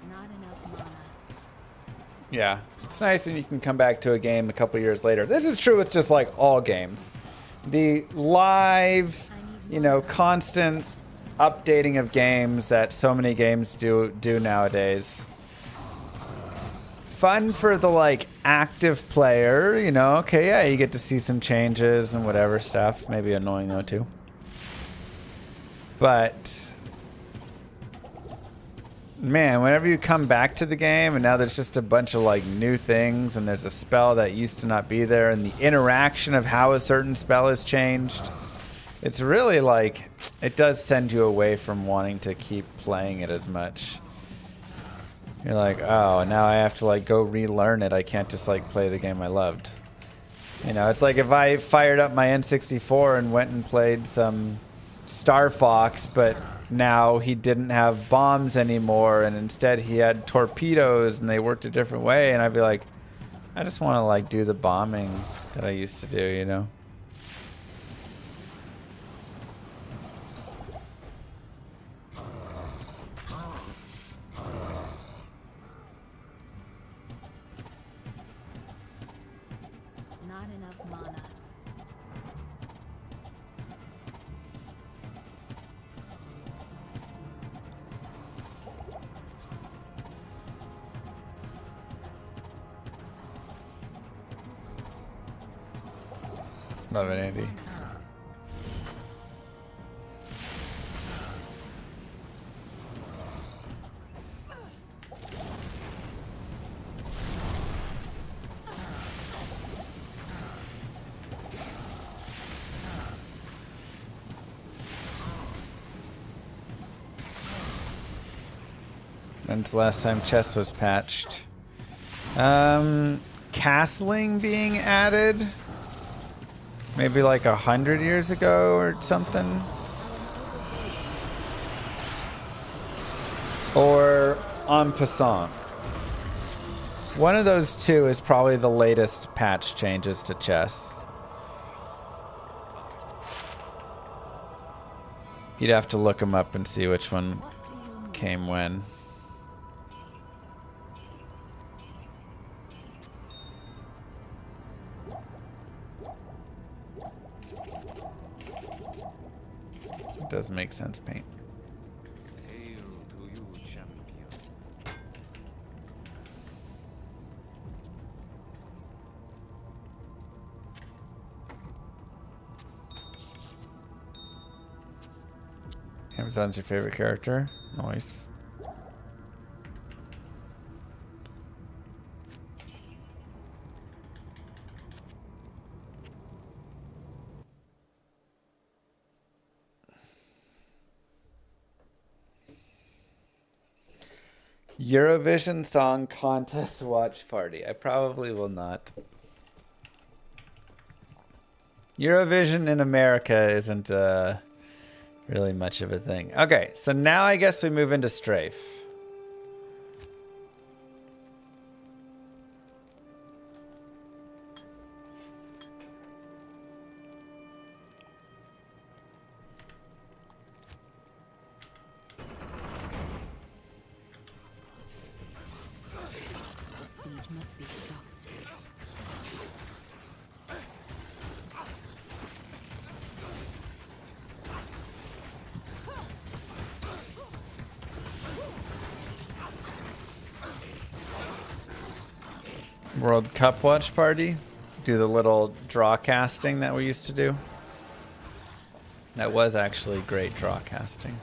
C: Not enough mana.
B: Yeah, it's nice when you can come back to a game a couple years later. This is true with just like all games. The live, you know, constant updating of games that so many games do nowadays. Fun for the like active player, you know. Okay, yeah, you get to see some changes and whatever stuff. Maybe annoying though too. But man, whenever you come back to the game and now there's just a bunch of like new things and there's a spell that used to not be there and the interaction of how a certain spell has changed, it's really like, it does send you away from wanting to keep playing it as much. You're like, oh, now I have to like go relearn it. I can't just like play the game I loved. You know, it's like if I fired up my N64 and went and played some Star Fox, but now he didn't have bombs anymore and instead he had torpedoes and they worked a different way, and I'd be like, I just want to like do the bombing that I used to do, you know.
C: Not enough mana.
B: Love it, Andy. When's the last time chess was patched? Castling being added? Maybe like 100 years ago or something? Or en passant. One of those two is probably the latest patch changes to chess. You'd have to look them up and see which one came when. It does make sense, Paint.
I: Hail to you, champion.
B: Amazon's your favorite character? Nice. Eurovision Song Contest Watch Party. I probably will not. Eurovision in America isn't really much of a thing. Okay, so now I guess we move into Strafe.
C: The siege must be stopped.
B: World Cup watch party. Do the little draw casting that we used to do. That was actually great draw casting.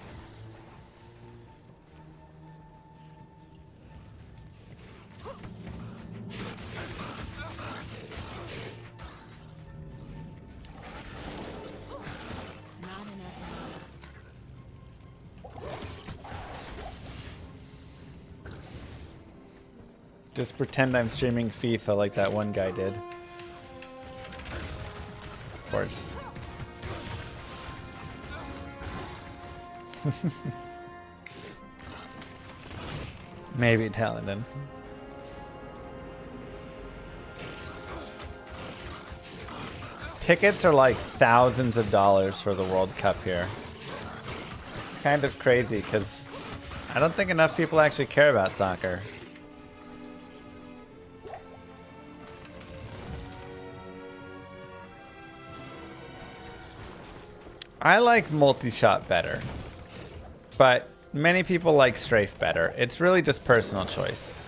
C: Not enough.
B: Just pretend I'm streaming FIFA like that one guy did. Of course. Maybe Talented. Tickets are like thousands of dollars for the World Cup here. It's kind of crazy because I don't think enough people actually care about soccer. I like multi-shot better, but many people like strafe better. It's really just personal choice.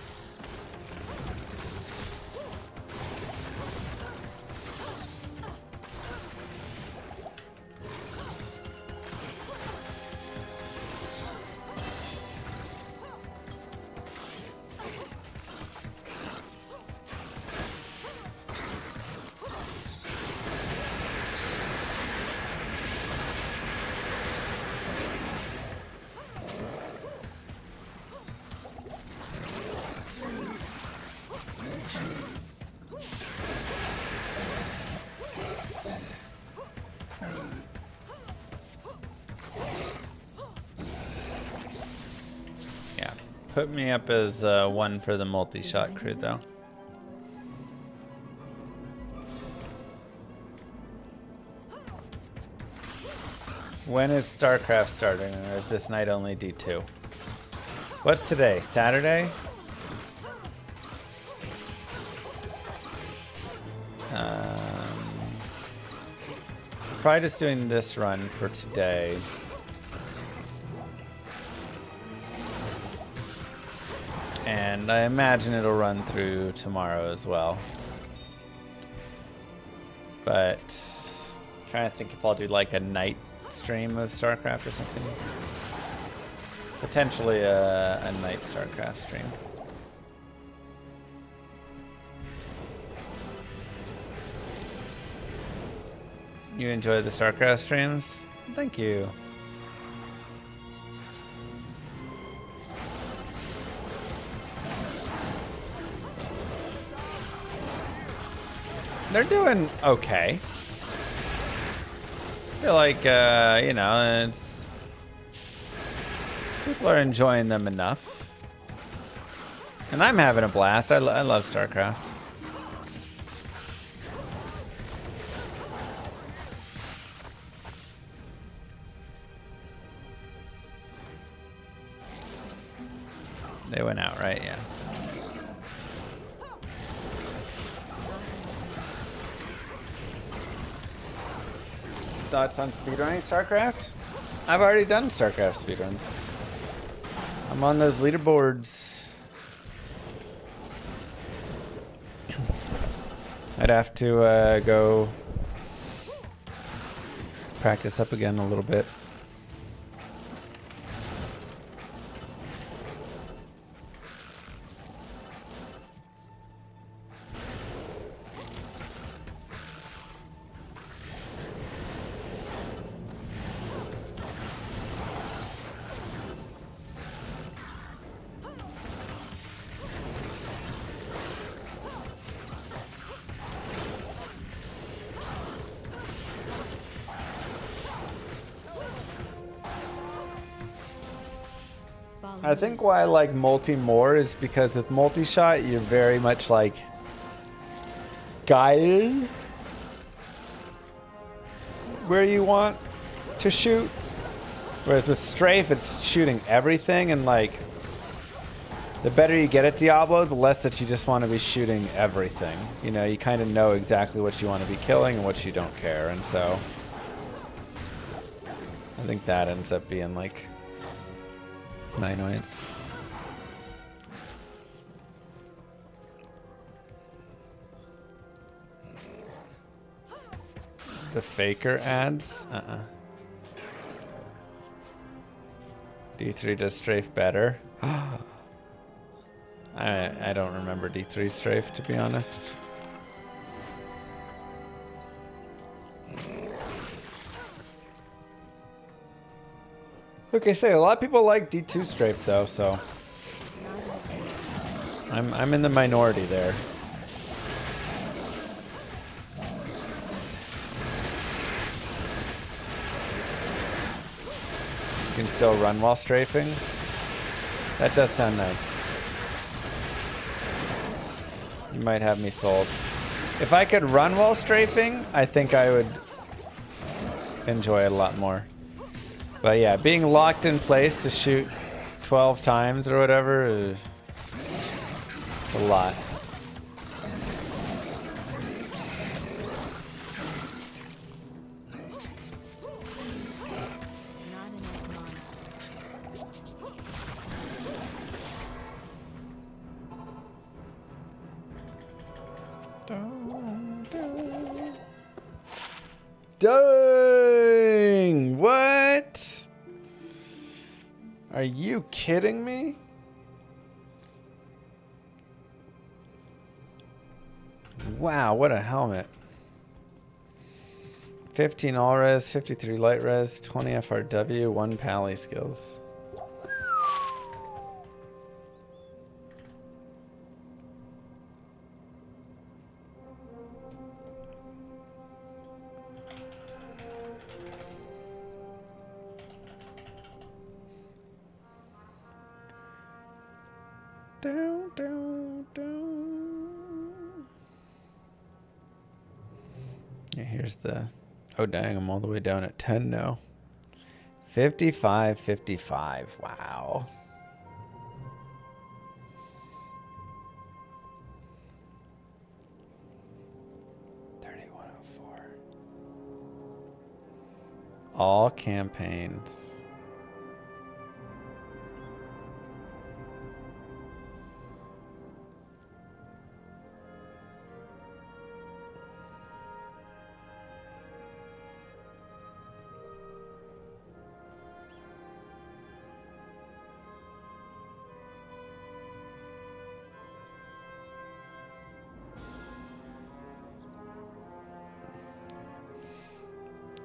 B: Put me up as one for the multi-shot crew, though. When is StarCraft starting, or is this night only D2? What's today? Saturday? Probably just doing this run for today. And I imagine it'll run through tomorrow as well. But I'm trying to think if I'll do like a night stream of StarCraft or something. Potentially a night StarCraft stream. You enjoy the StarCraft streams? Thank you. They're doing okay. I feel like, you know, it's, people are enjoying them enough. And I'm having a blast. I love StarCraft. They went out, right? Yeah. Thoughts on speedrunning StarCraft? I've already done StarCraft speedruns. I'm on those leaderboards. I'd have to go practice up again a little bit. I think why I like multi more is because with multi-shot, you're very much like guided where you want to shoot. Whereas with strafe, it's shooting everything, and like the better you get at Diablo, the less that you just want to be shooting everything. You know, you kind of know exactly what you want to be killing and what you don't care, and so I think that ends up being like my annoyance. The faker ads? D3 does strafe better. I don't remember D3 strafe, to be honest. Okay, so a lot of people like D2 strafe though, so I'm in the minority there. You can still run while strafing. That does sound nice. You might have me sold. If I could run while strafing, I think I would enjoy it a lot more. But yeah, being locked in place to shoot 12 times or whatever, it's a lot. Dang! What? Are you kidding me? Wow, what a helmet. 15 all res, 53 light res, 20 FRW, 1 pally skills. Down, down, down. Yeah, here's the... Oh, dang, I'm all the way down at 10 now. 55, 55. Wow. All campaigns.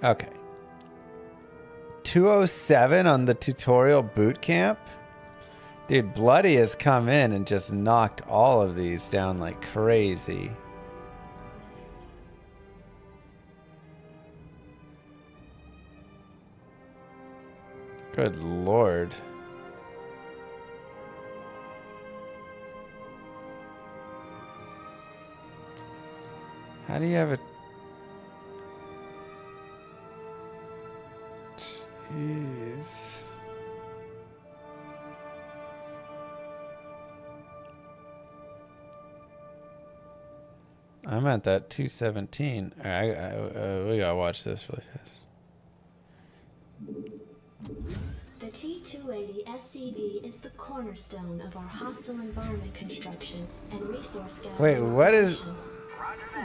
B: Okay. 207 on the tutorial boot camp. Dude, Bloody has come in and just knocked all of these down like crazy. Good lord. How do you have a... Jeez. I'm at that 217. All right, we gotta watch this really fast.
K: The T-280 SCV is the cornerstone of our hostile environment construction and resource gathering.
B: Wait,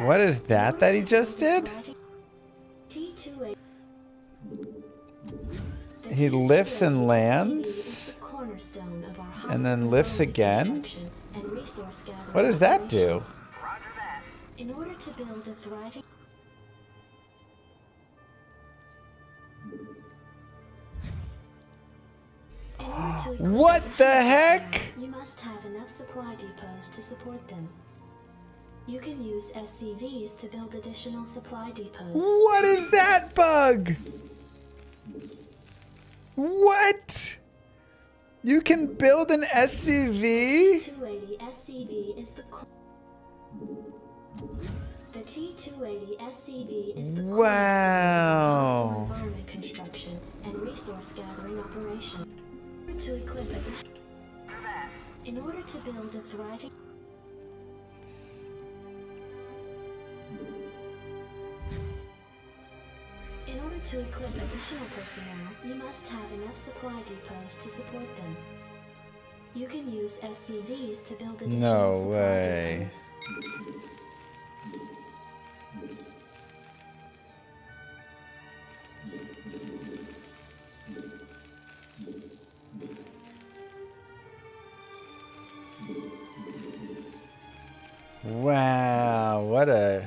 B: what is that he just did?
K: T-280.
B: He lifts and lands, and then lifts again. What does that do?
K: In order to build a thriving...
B: What the heck?
K: You must have enough supply depots to support them. You can use SCVs to build additional supply depots.
B: What is that bug? What? You can build an SCV?
K: T-280 SCV is the T-280 SCV is the
B: wow.
K: environment construction and resource gathering operation. To equip additional... In order to build a thriving... In order to equip additional personnel, you must have enough supply depots to support them. You can use SCVs to build additional supply depots.
B: Wow, what a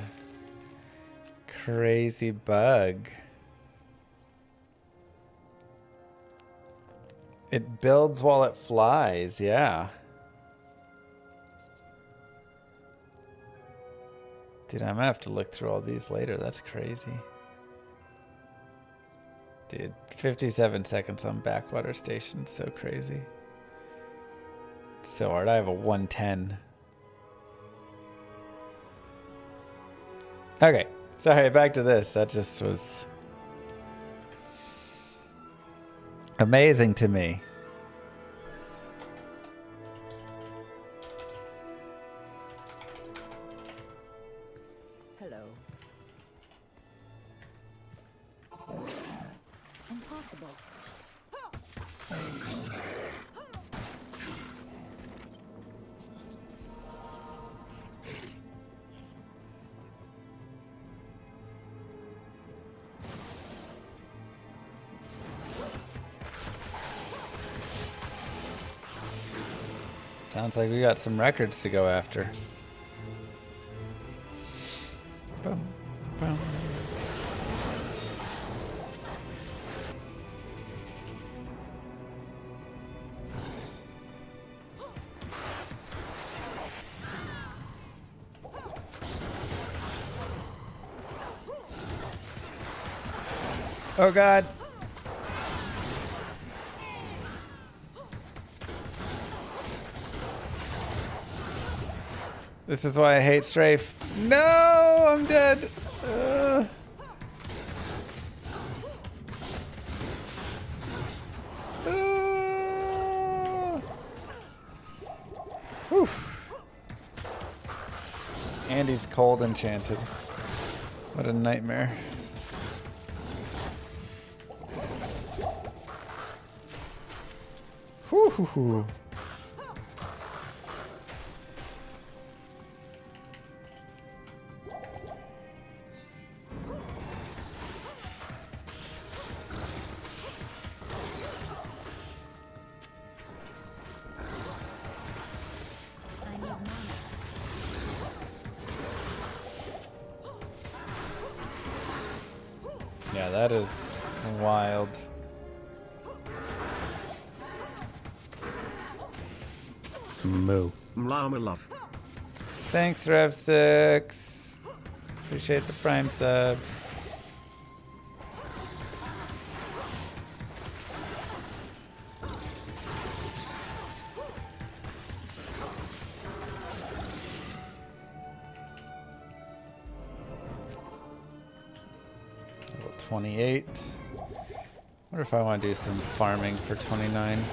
B: crazy bug. It builds while it flies, yeah. Dude, I'm gonna have to look through all these later. That's crazy. Dude, 57 seconds on backwater station. So crazy. So hard. I have a 110. Okay, sorry, back to this. That just was amazing to me.
C: Hello. Impossible.
B: Sounds like we got some records to go after. Boom, boom. Oh God. This is why I hate strafe. No, I'm dead. And he's cold enchanted. What a nightmare. Whew. Yeah, that is wild.
D: Moo.
E: Llama love.
B: Thanks, Rev6. Appreciate the Prime sub. 28. What if I want to do some farming for 29?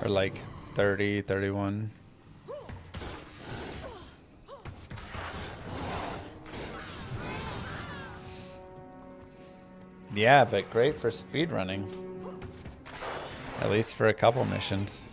B: Or like 30, 31. Yeah, but great for speedrunning. At least for a couple missions.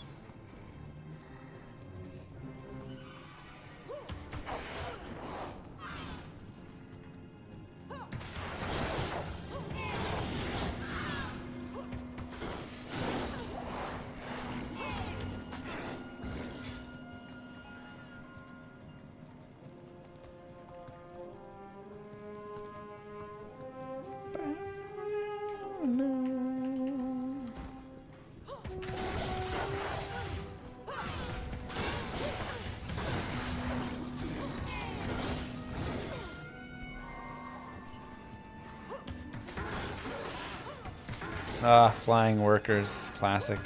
B: Ah, flying workers, classic.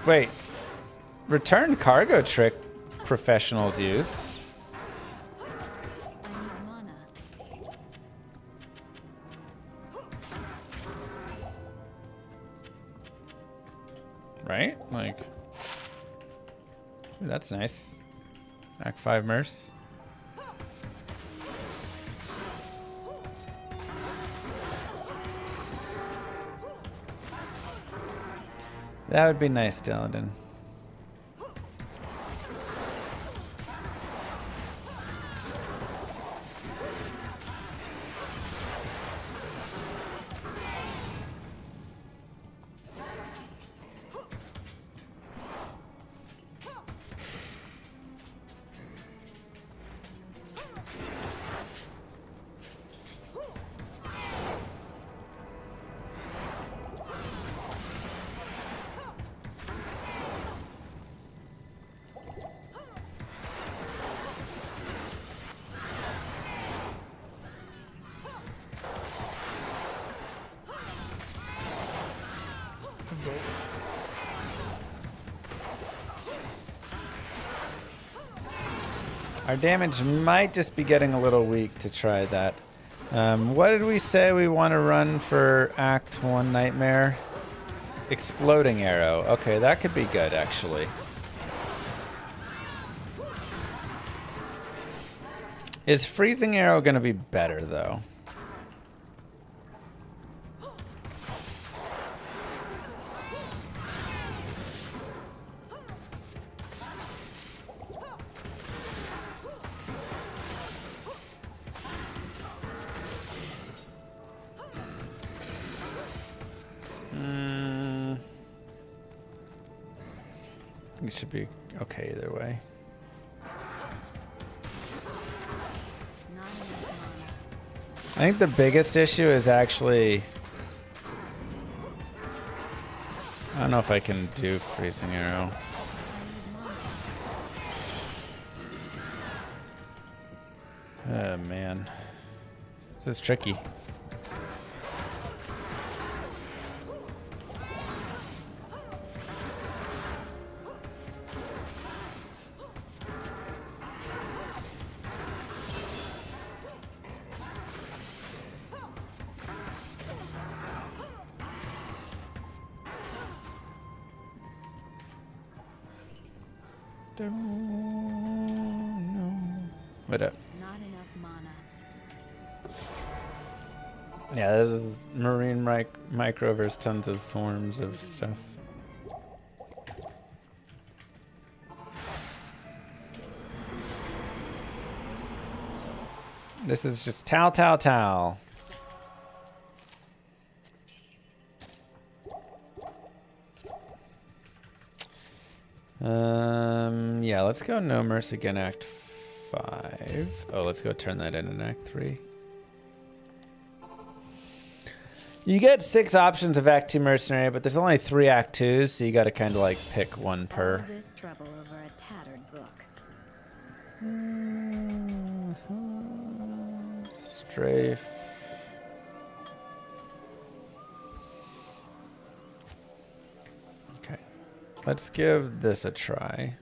B: Wait, return cargo trick professionals use. Right? Like, ooh, that's nice. Act 5 Merce. That would be nice, Dylan. Our damage might just be getting a little weak to try that. What did we say we want to run for Act 1 Nightmare? Exploding Arrow. Okay, that could be good, actually. Is Freezing Arrow going to be better, though? It should be okay either way. I think the biggest issue is actually... I don't know if I can do Freezing Arrow. Oh man. This is tricky. What up?
C: Not enough mana.
B: Yeah, this is Marine Micro versus tons of swarms of stuff. This is just Tal. Yeah, let's go No Mercy again, Act 5. Oh, let's go turn that in Act 3. You get 6 options of Act 2 Mercenary, but there's only 3 Act 2s, so you gotta kind of like pick one per.
C: All this trouble over a tattered book.
B: Strafe. Okay. Let's give this a try.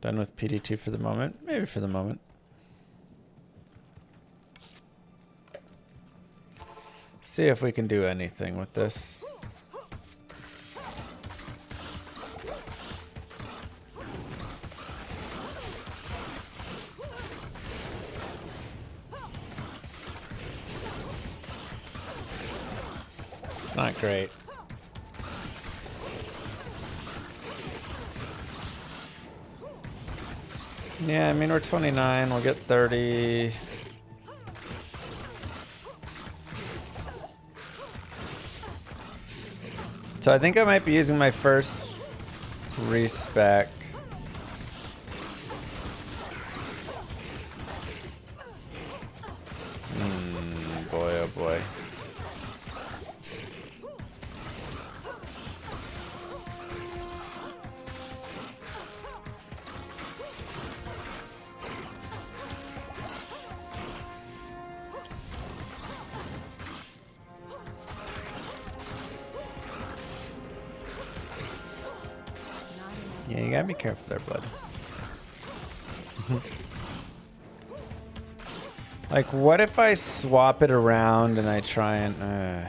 B: Done with PD2 for the moment. Maybe for the moment. See if we can do anything with this. It's not great. Yeah, I mean, we're 29. We'll get 30. So I think I might be using my first respec. Boy, oh boy. Yeah, you gotta be careful there, bud. Like, what if I swap it around and I try and...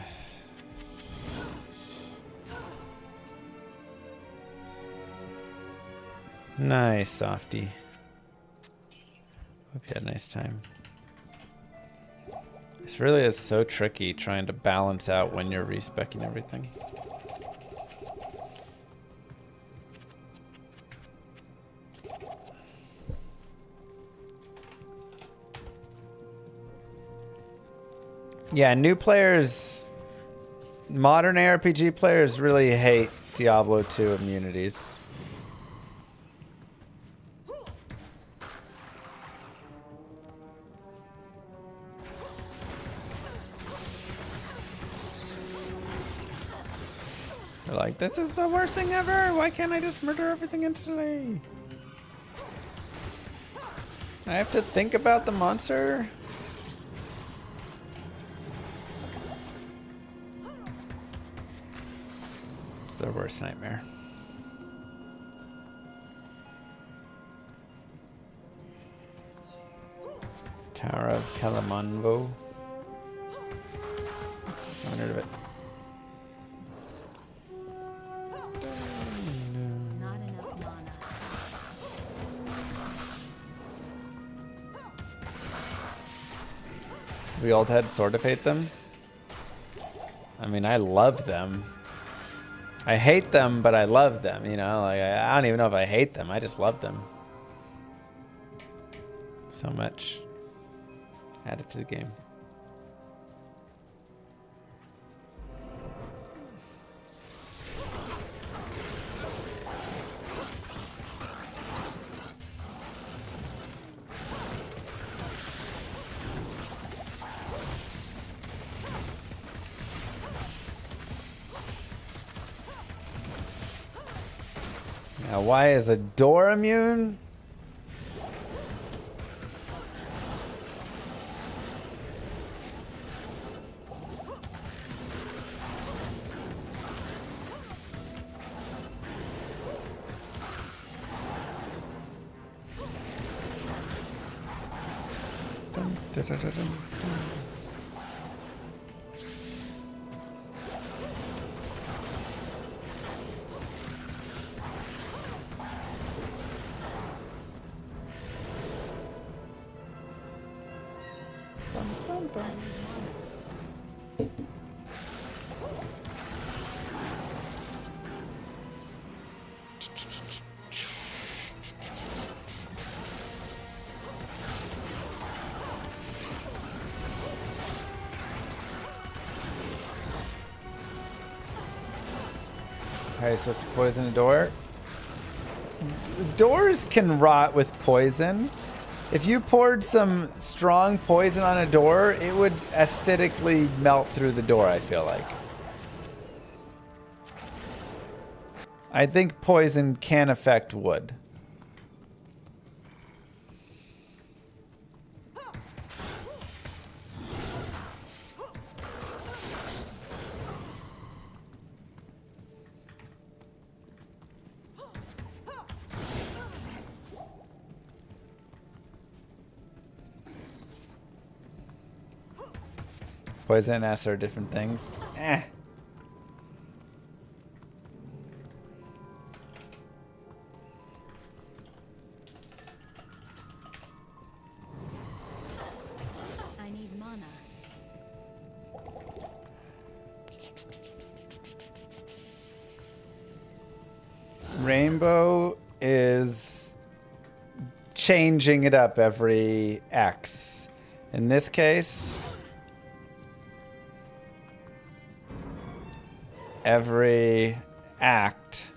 B: Nice, softy. Hope you had a nice time. This really is so tricky trying to balance out when you're respecing everything. Yeah, new players, modern ARPG players really hate Diablo 2 immunities. They're like, this is the worst thing ever. Why can't I just murder everything instantly? I have to think about the monster. It's their worst nightmare. Tower of Kalamanvo. I haven't heard of it.
C: Not enough mana.
B: We all had Sword of Fate them. I mean, I love them. I hate them, but I love them, you know? Like, I don't even know if I hate them. I just love them. So much added to the game. Now, why is a door immune? Dun, dun, dun, dun, dun. How are you supposed to poison a door? Doors can rot with poison. If you poured some strong poison on a door, it would acidically melt through the door, I feel like. I think poison can affect wood. Poison and acid are different things. Eh.
C: I need mana.
B: Rainbow is changing it up every X. In this case, every act,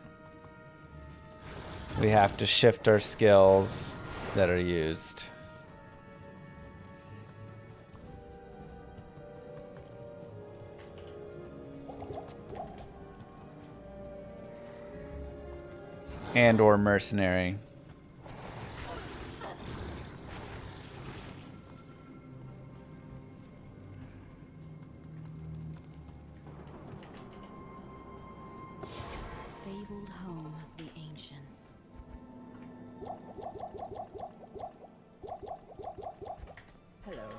B: we have to shift our skills that are used. And or mercenary.
C: Fabled home of the ancients.
G: Hello.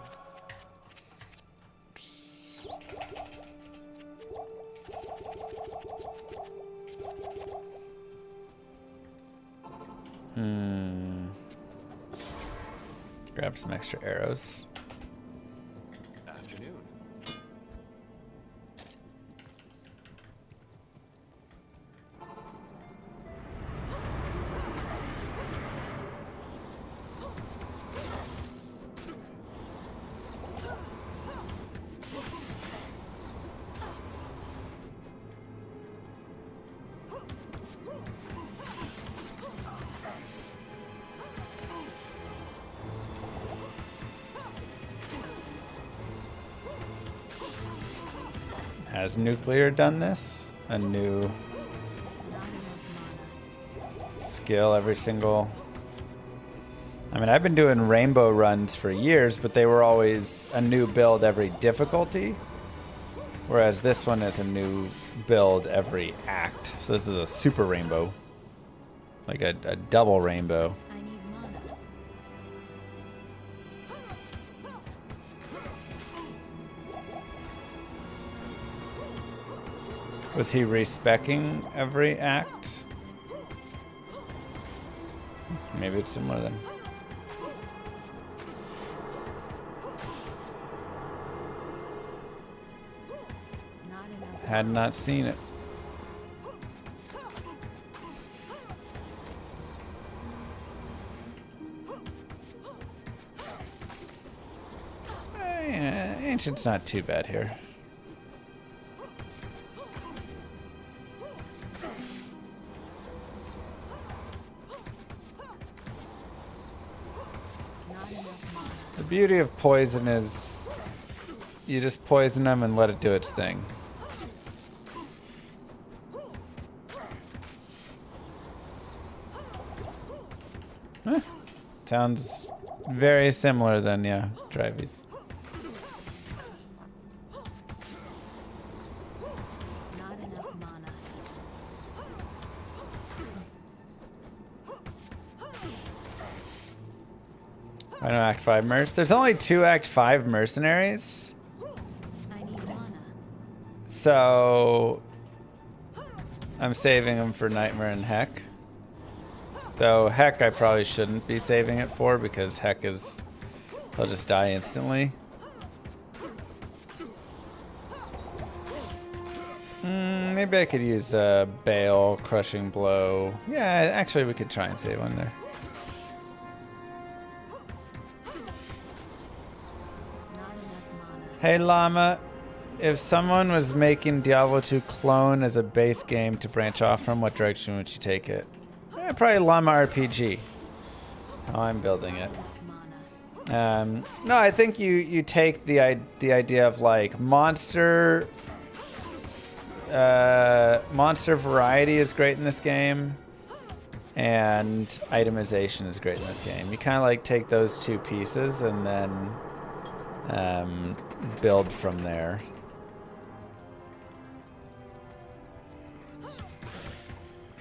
B: Grab some extra arrows.
I: Afternoon.
B: Has nuclear done this? A new skill every single... I mean, I've been doing rainbow runs for years, but they were always a new build every difficulty. Whereas this one is a new build every act. So this is a super rainbow. Like a double rainbow.
C: I need mana.
B: Was he respecing every act? Maybe it's similar then.
C: Not enough.
B: Had not seen it. Ancient's not too bad here.
C: Not enough mana.
B: The beauty of poison is you just poison them and let it do its thing. Huh. Sounds very similar then, yeah, Drivey's.
C: Not enough mana.
B: I know Act 5 mercs. There's only 2 Act 5 mercenaries.
C: I need mana.
B: So I'm saving them for Nightmare and Heck. Though Heck I probably shouldn't be saving it for because Heck is... he'll just die instantly. Maybe I could use Bale, Crushing Blow. Yeah, actually we could try and save one there.
C: Not enough mana.
B: Hey Llama, if someone was making Diablo 2 clone as a base game to branch off from, what direction would you take it? Probably Llama RPG. How I'm building it.
C: Mana.
B: No, I think you take the idea of like monster variety is great in this game, and itemization is great in this game. You kind of like take those two pieces and then build from there.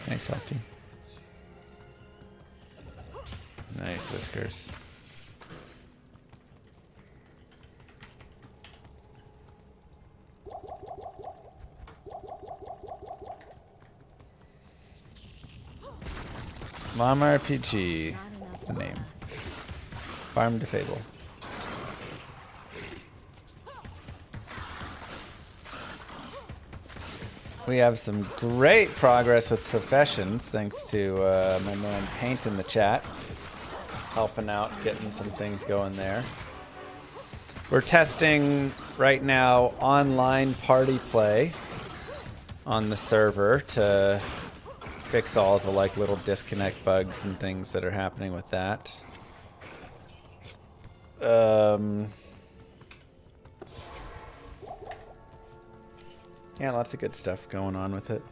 B: Nice, Lefty. Nice, Whiskers. Llama RPG. That's the name. Farm to Fable. We have some great progress with professions, thanks to my man Paint in the chat. Helping out, getting some things going there. We're testing right now online party play on the server to fix all the like little disconnect bugs and things that are happening with that. Yeah, lots of good stuff going on with it.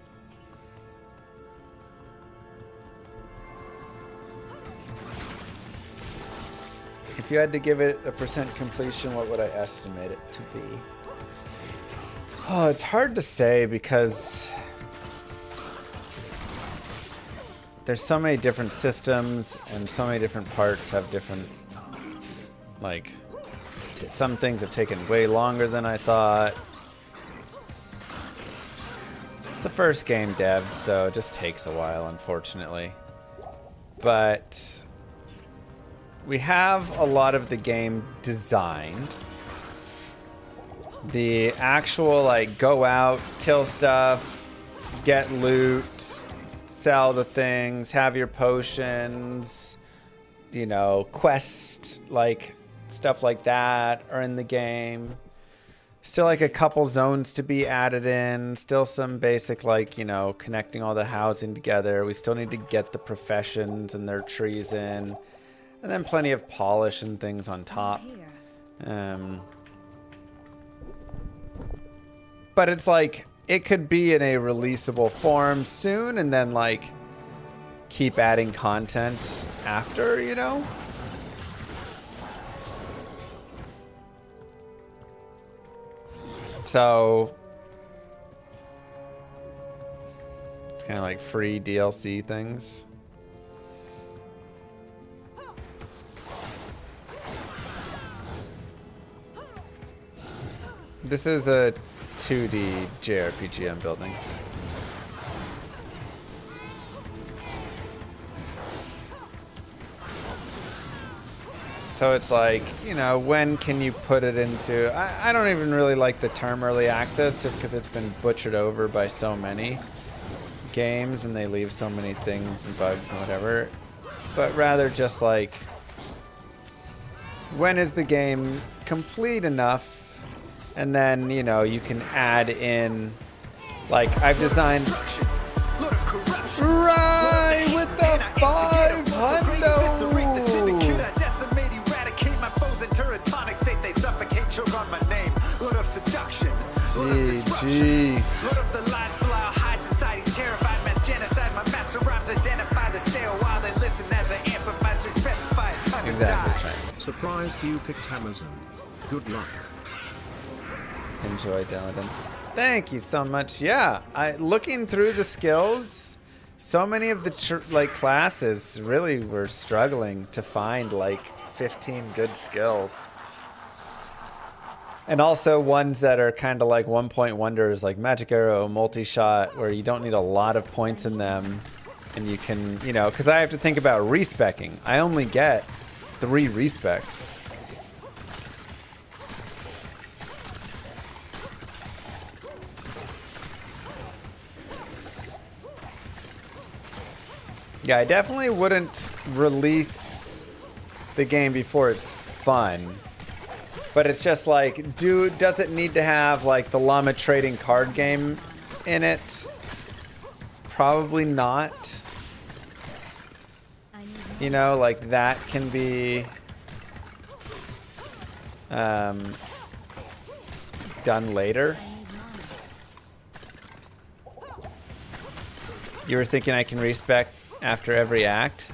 B: If you had to give it a % completion, what would I estimate it to be? Oh, it's hard to say because there's so many different systems and so many different parts have different, like, some things have taken way longer than I thought. It's the first game dev, so it just takes a while, unfortunately. But we have a lot of the game designed. The actual, like, go out, kill stuff, get loot, sell the things, have your potions, you know, quest, like, stuff like that are in the game. Still, like, a couple zones to be added in. Still some basic, like, you know, connecting all the housing together. We still need to get the professions and their trees in. And then plenty of polish and things on top. But it's like, it could be in a releasable form soon and then, like, keep adding content after, you know? So it's kind of like free DLC things. This is a 2D JRPG I'm building. So it's like, you know, when can you put it into... I don't even really like the term early access just because it's been butchered over by so many games and they leave so many things and bugs and whatever. But rather just like, when is the game complete enough? And then, you know, you can add in, like, I've designed... Right with the 500! GG. Exactly.
E: Surprised you picked Amazon. Good luck.
B: Enjoy, Daladin. Thank you so much. Yeah, looking through the skills, so many of the like classes really were struggling to find like 15 good skills. And also ones that are kind of like one-point wonders, like Magic Arrow, Multi-Shot, where you don't need a lot of points in them. And you can, you know, because I have to think about respecking. I only get 3 respecs. Yeah, I definitely wouldn't release the game before it's fun. But it's just like, does it need to have like the llama trading card game in it? Probably not. You know, like that can be done later. You were thinking I can respec after every act?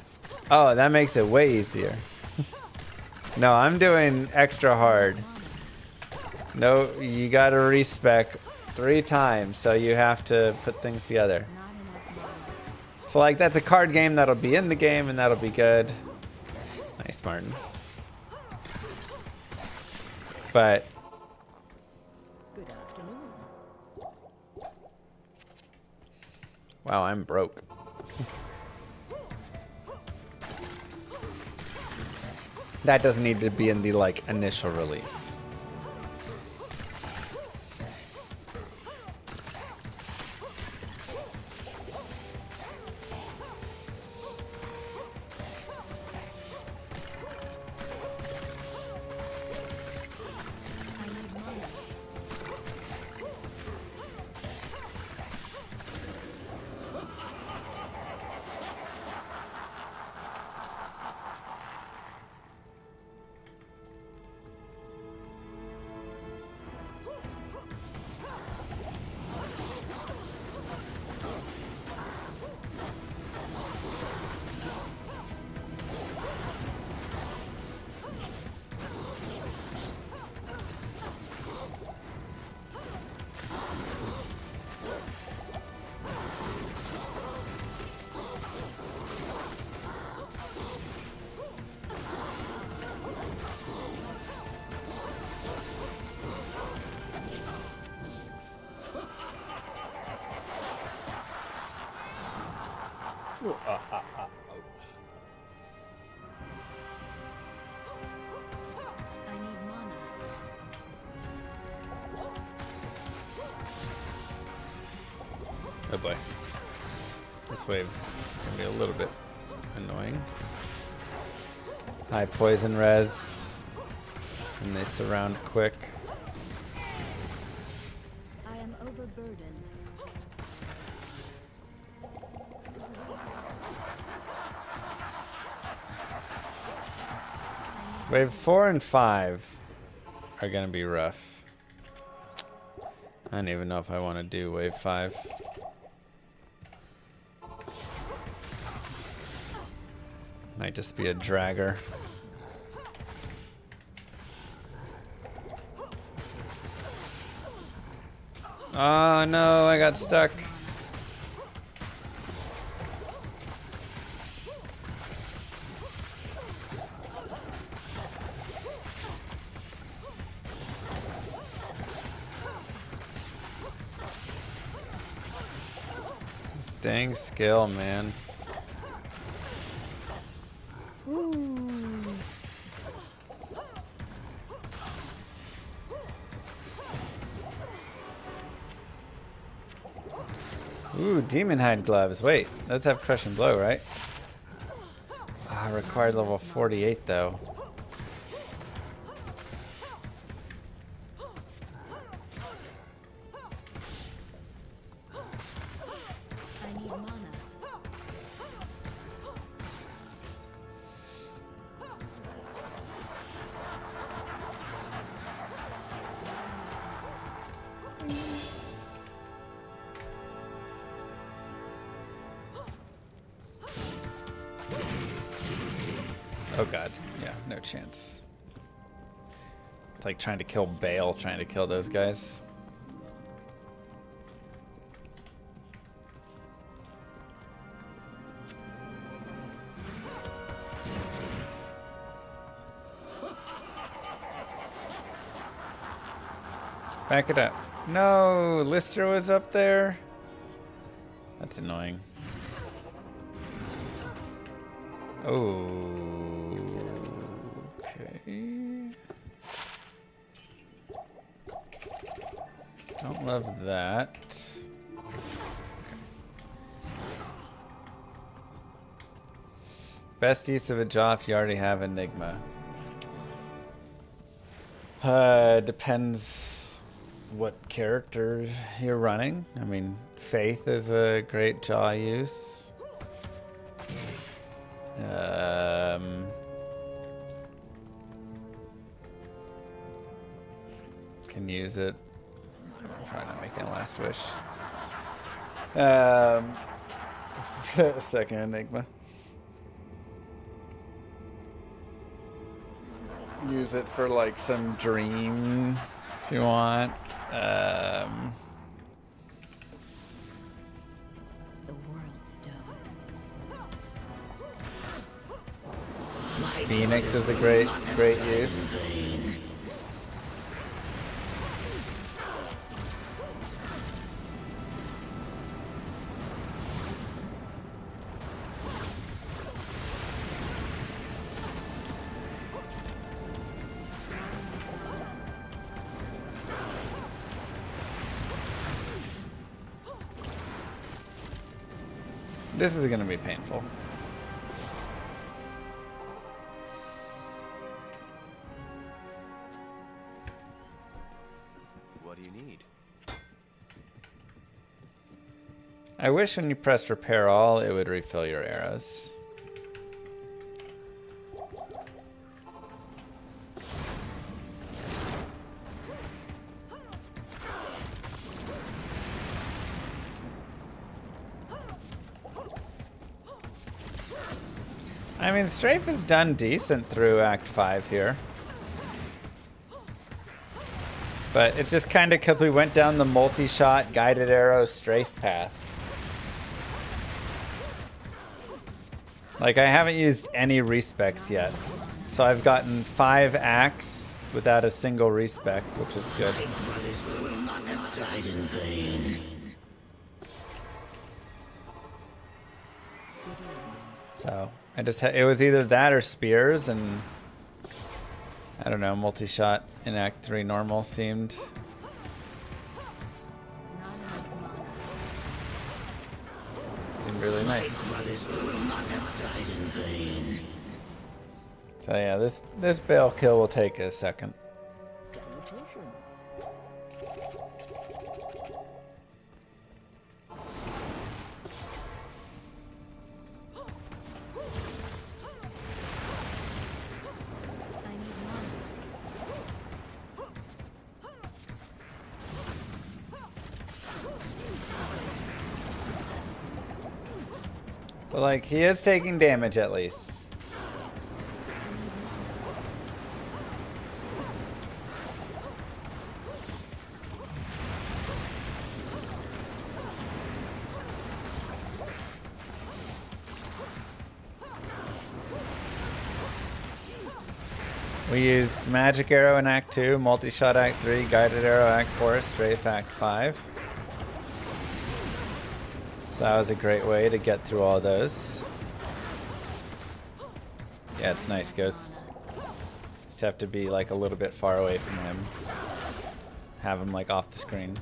B: Oh, that makes it way easier. No, I'm doing extra hard. No, you gotta respec 3 times, so you have to put things together. So like that's a card game that'll be in the game and that'll be good. Nice, Martin. But
G: Good afternoon.
B: wow, I'm broke. That doesn't need to be in the like initial release.
C: I need mana.
B: Oh boy. This wave can be a little bit annoying. High poison res. And they surround quick.
C: I am overburdened.
B: Wave 4 and 5 are gonna be rough. I don't even know if I want to do wave 5. Might just be a dragger. Oh no, I got stuck. This dang skill, man. Ooh, demon hide gloves. Wait, those have crushing blow, right? Ah, required level 48 though.
C: I need mana.
B: Oh god, yeah, no chance. It's like trying to kill Bale, trying to kill those guys. Back it up. No, Lister was up there. That's annoying. Oh, okay. Don't love that. Best use of a jaw if you already have Enigma. Depends what character you're running. I mean, Faith is a great jaw use. Can use it. I'm probably not making a last wish. Second Enigma. Use it for like some dream if you want.
C: The World Stone.
B: Phoenix is a great use. This is gonna be painful.
I: What do you need?
B: I wish when you pressed repair all, it would refill your arrows. I mean, Strafe has done decent through Act 5 here. But it's just kind of because we went down the multi-shot, guided arrow, strafe path. Like, I haven't used any respecs yet. So I've gotten 5 acts without a single respec, which is good. So, I just it was either that or spears, and I don't know, multi-shot in Act 3 normal seemed really nice. So yeah, this bail kill will take a second. But like, he is taking damage at least. We used Magic Arrow in Act 2, Multi-Shot Act 3, Guided Arrow Act 4, Strafe Act 5. So that was a great way to get through all those. Yeah, it's nice, Ghost. Just have to be like a little bit far away from him. Have him like off the screen.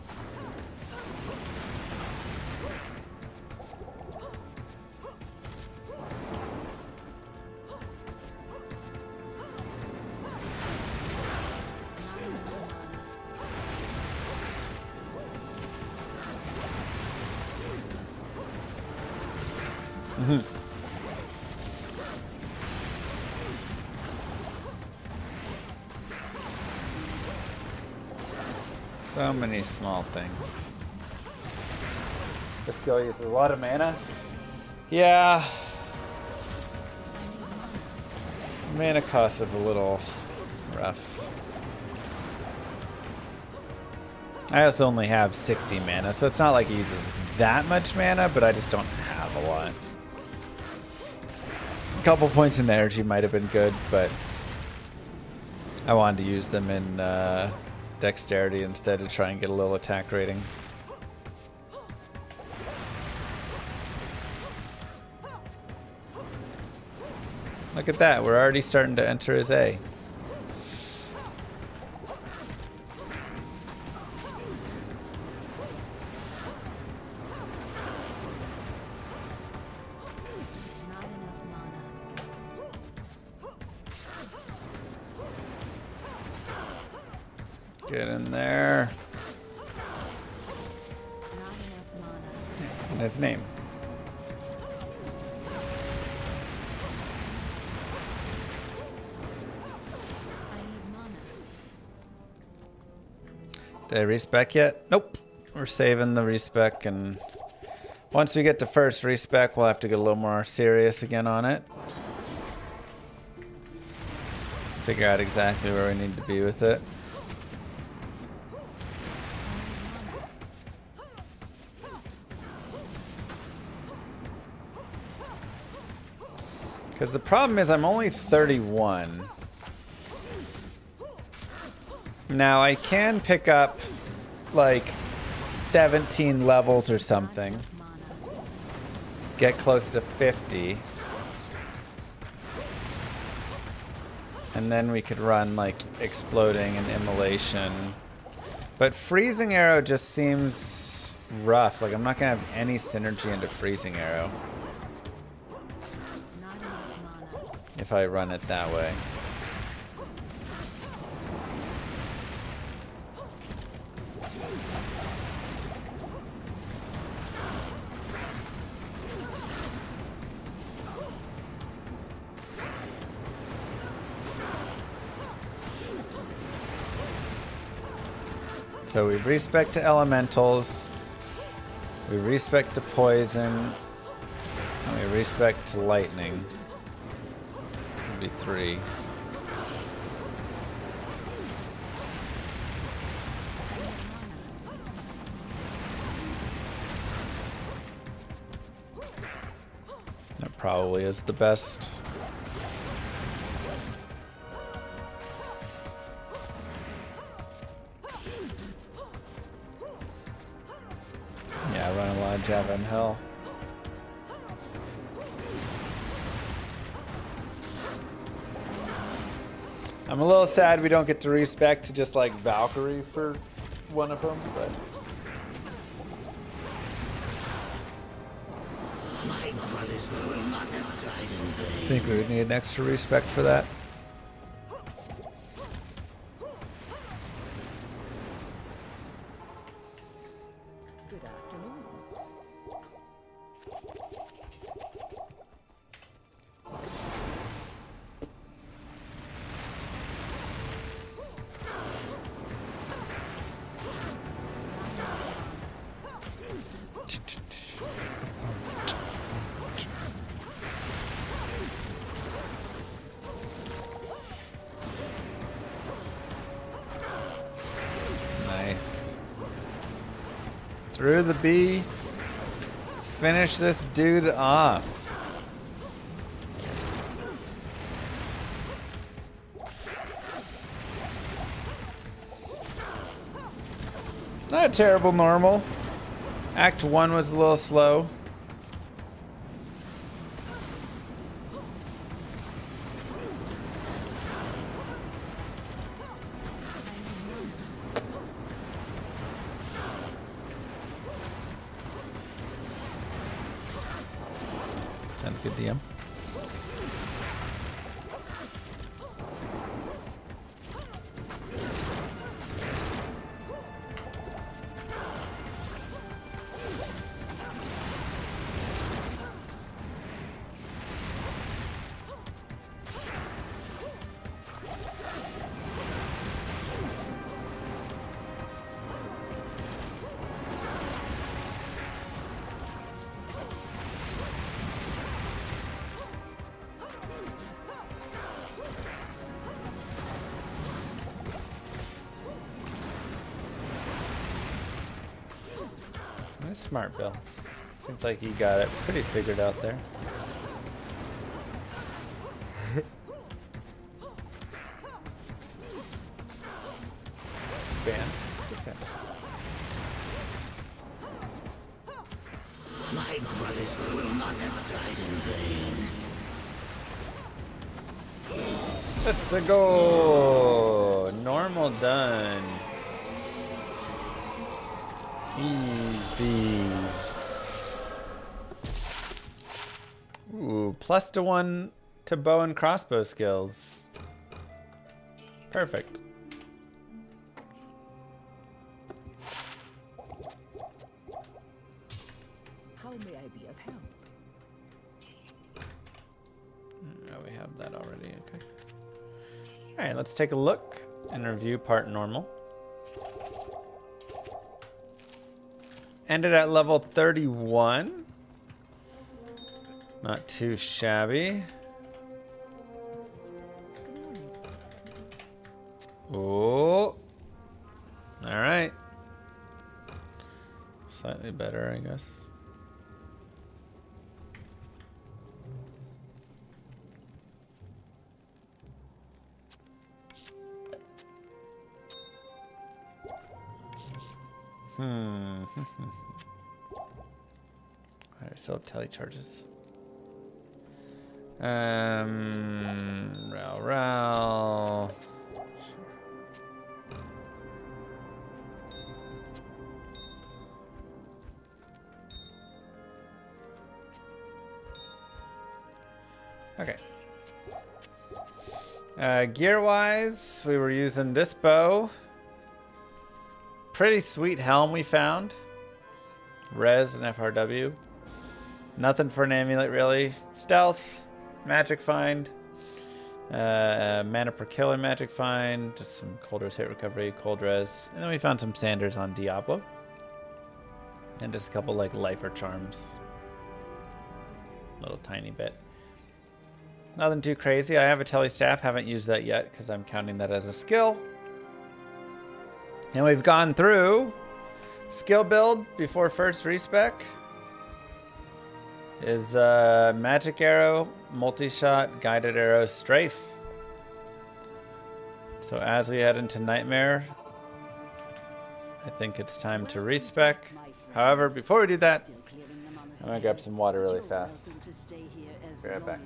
B: So many small things. This skill uses a lot of mana. Yeah. Mana cost is a little rough. I also only have 60 mana, so it's not like he uses that much mana, but I just don't have a lot. A couple points in energy might have been good, but I wanted to use them in dexterity instead to try and get a little attack rating. Look at that, we're already starting to enter his A. Get in there. And his name. Did I respec yet? Nope. We're saving the respec, and once we get to first respec, we'll have to get a little more serious again on it. Figure out exactly where we need to be with it. Because the problem is I'm only 31. Now I can pick up like 17 levels or something. Get close to 50. And then we could run like exploding and immolation. But freezing arrow just seems rough. Like, I'm not gonna have any synergy into freezing arrow
C: Not enough mana.
B: if I run it that way. So we respect to elementals, we respect to poison, and we respect to lightning. Would be 3. That probably is the best. Yeah, I run a lot of Java in hell. I'm a little sad we don't get to respec to just like Valkyrie for one of them, but I think we would need an extra respec for that.
G: Good afternoon.
B: Nice. Through the B. Let's finish this dude off. Not a terrible normal. Act 1 was a little slow. Sounds good, DM. That's smart, Bill. Seems like you got it pretty figured out there. Expand. Okay.
F: My brothers will not have died in vain.
B: Let's go. Normal done. Easy. Ooh, +1 to bow and crossbow skills. Perfect.
G: How may I be of help?
B: Oh, we have that already. Okay. All right, let's take a look and review part normal. Ended at level 31. Not too shabby. Oh. All right. Slightly better, I guess. Alright, so tele charges. Row. Okay. Gear-wise, we were using this bow. Pretty sweet helm we found. Res and FRW. Nothing for an amulet, really. Stealth, magic find. Mana per kill and magic find. Just some cold res hit recovery, cold res. And then we found some Sanders on Diablo. And just a couple like lifer charms. Little tiny bit. Nothing too crazy. I have a tele staff. Haven't used that yet because I'm counting that as a skill. And we've gone through skill build before first respec. Is magic arrow, multi-shot, guided arrow, strafe. So as we head into Nightmare, I think it's time to respec. However, before we do that, I'm gonna grab some water really fast. Be right back.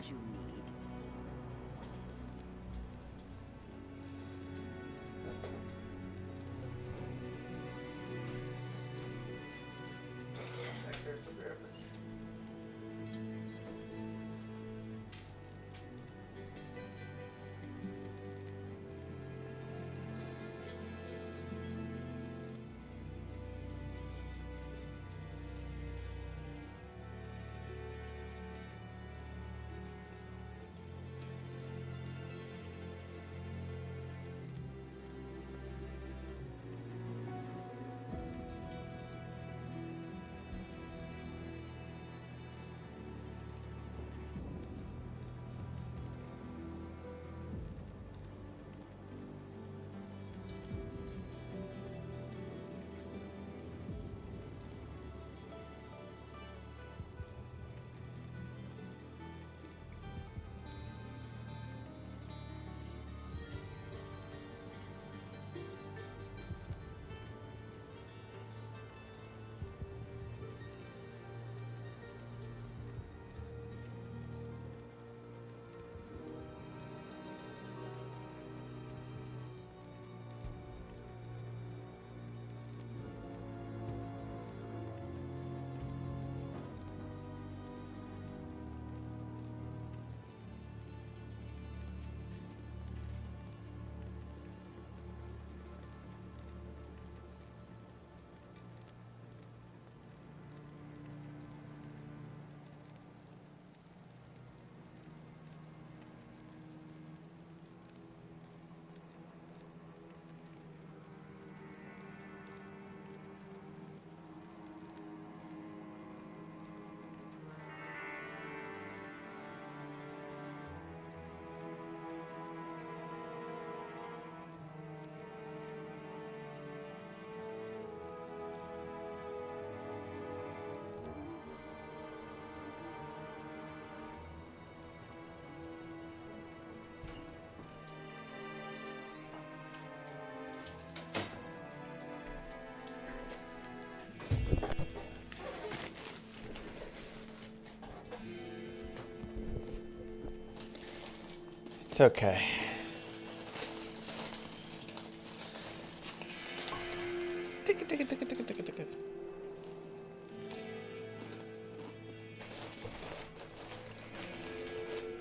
B: It's okay.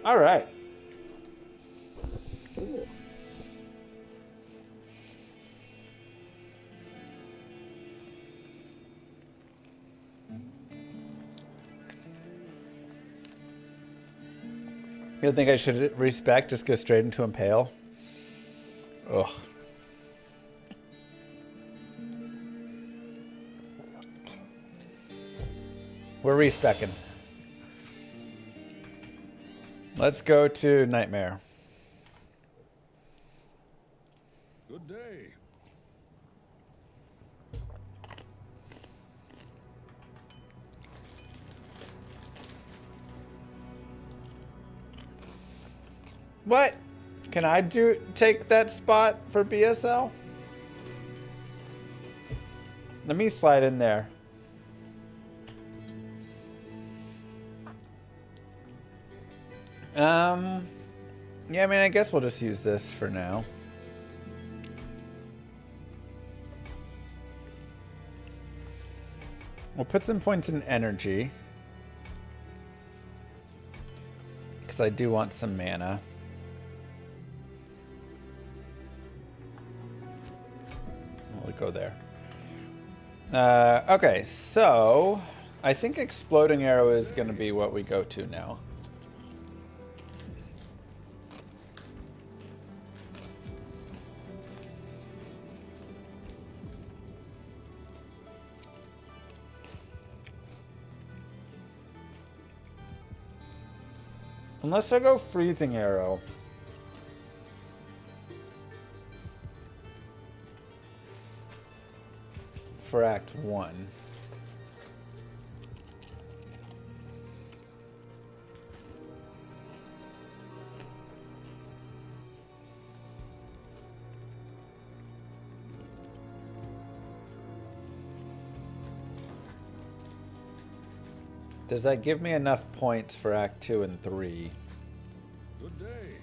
B: All right. You think I should respec, just go straight into Impale? Ugh. We're respecking. Let's go to Nightmare.
L: Good day.
B: What? Can I take that spot for BSL? Let me slide in there. Yeah, I mean, I guess we'll just use this for now. We'll put some points in energy. Because I do want some mana. We'll go there. Okay, so I think Exploding Arrow is going to be what we go to now. Unless I go Freezing Arrow. For Act 1. Does that give me enough points for Act 2 and 3?
L: Good day.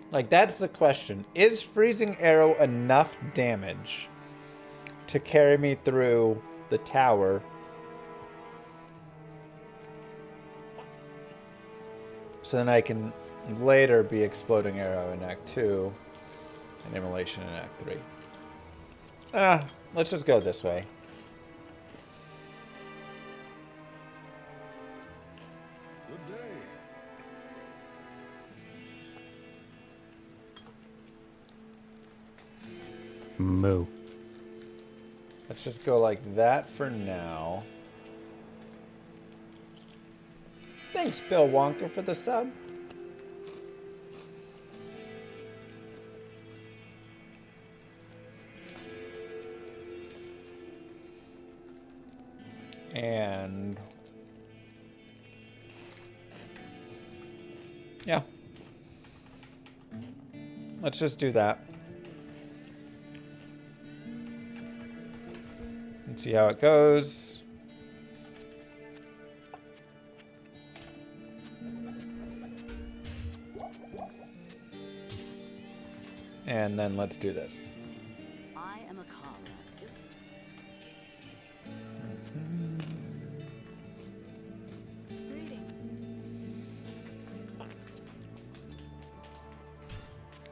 B: Like, that's the question. Is Freezing Arrow enough damage to carry me through the tower? So then I can later be Exploding Arrow in Act 2 and Immolation in Act 3. Let's just go this way.
L: Good day.
D: Moo.
B: Let's just go like that for now. Thanks, Bill Wonka, for the sub. And yeah, let's just do that. And see how it goes. And then let's do this.
C: I am a comrade. Greetings.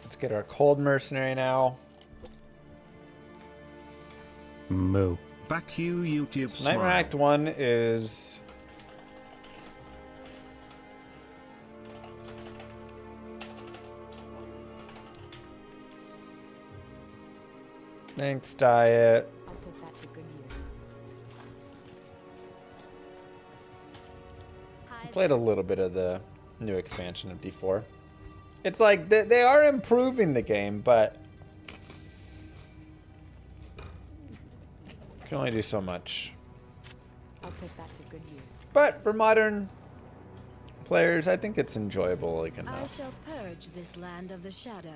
B: Let's get our cold mercenary now.
D: Moo.
E: Back you, YouTube
B: So Nightmare
E: smile.
B: Act 1 is... Thanks, Diet.
G: I'll put that to good use.
B: I played a little bit of the new expansion of D4. It's like, they are improving the game, but... can only do so much.
G: I'll put that to good use.
B: But for modern players, I think it's enjoyable like
C: I
B: enough.
C: shall purge this land of the shadow.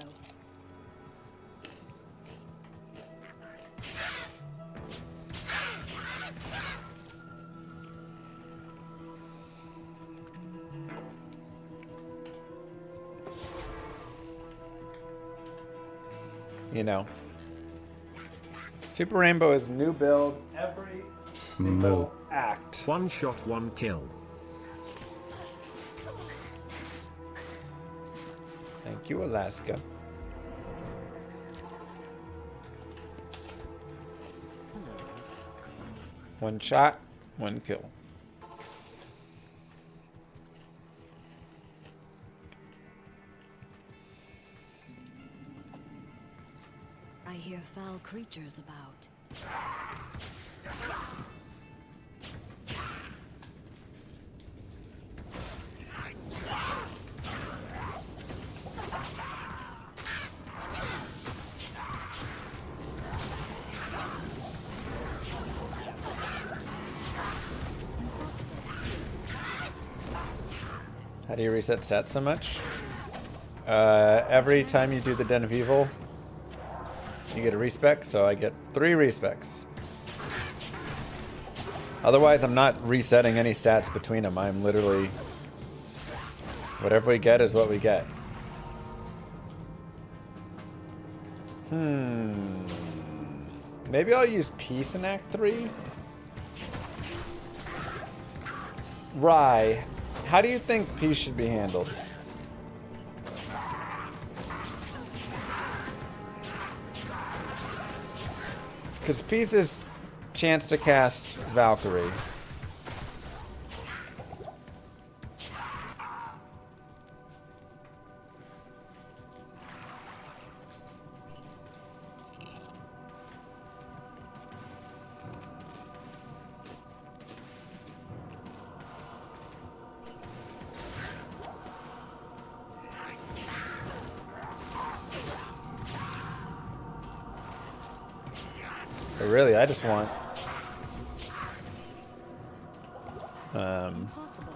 B: You know. Super Rainbow is new build every single act.
E: One shot, one kill.
B: Thank you, Alaska. One shot, one kill.
C: I hear foul creatures about.
B: How do you reset stats so much? Every time you do the Den of Evil, you get a respec, so I get 3 respecs. Otherwise, I'm not resetting any stats between them. I'm literally... Whatever we get is what we get. Maybe I'll use peace in Act 3? Rye, how do you think peace should be handled? Because peace is chance to cast Valkyrie. But really, I just want...
C: Impossible.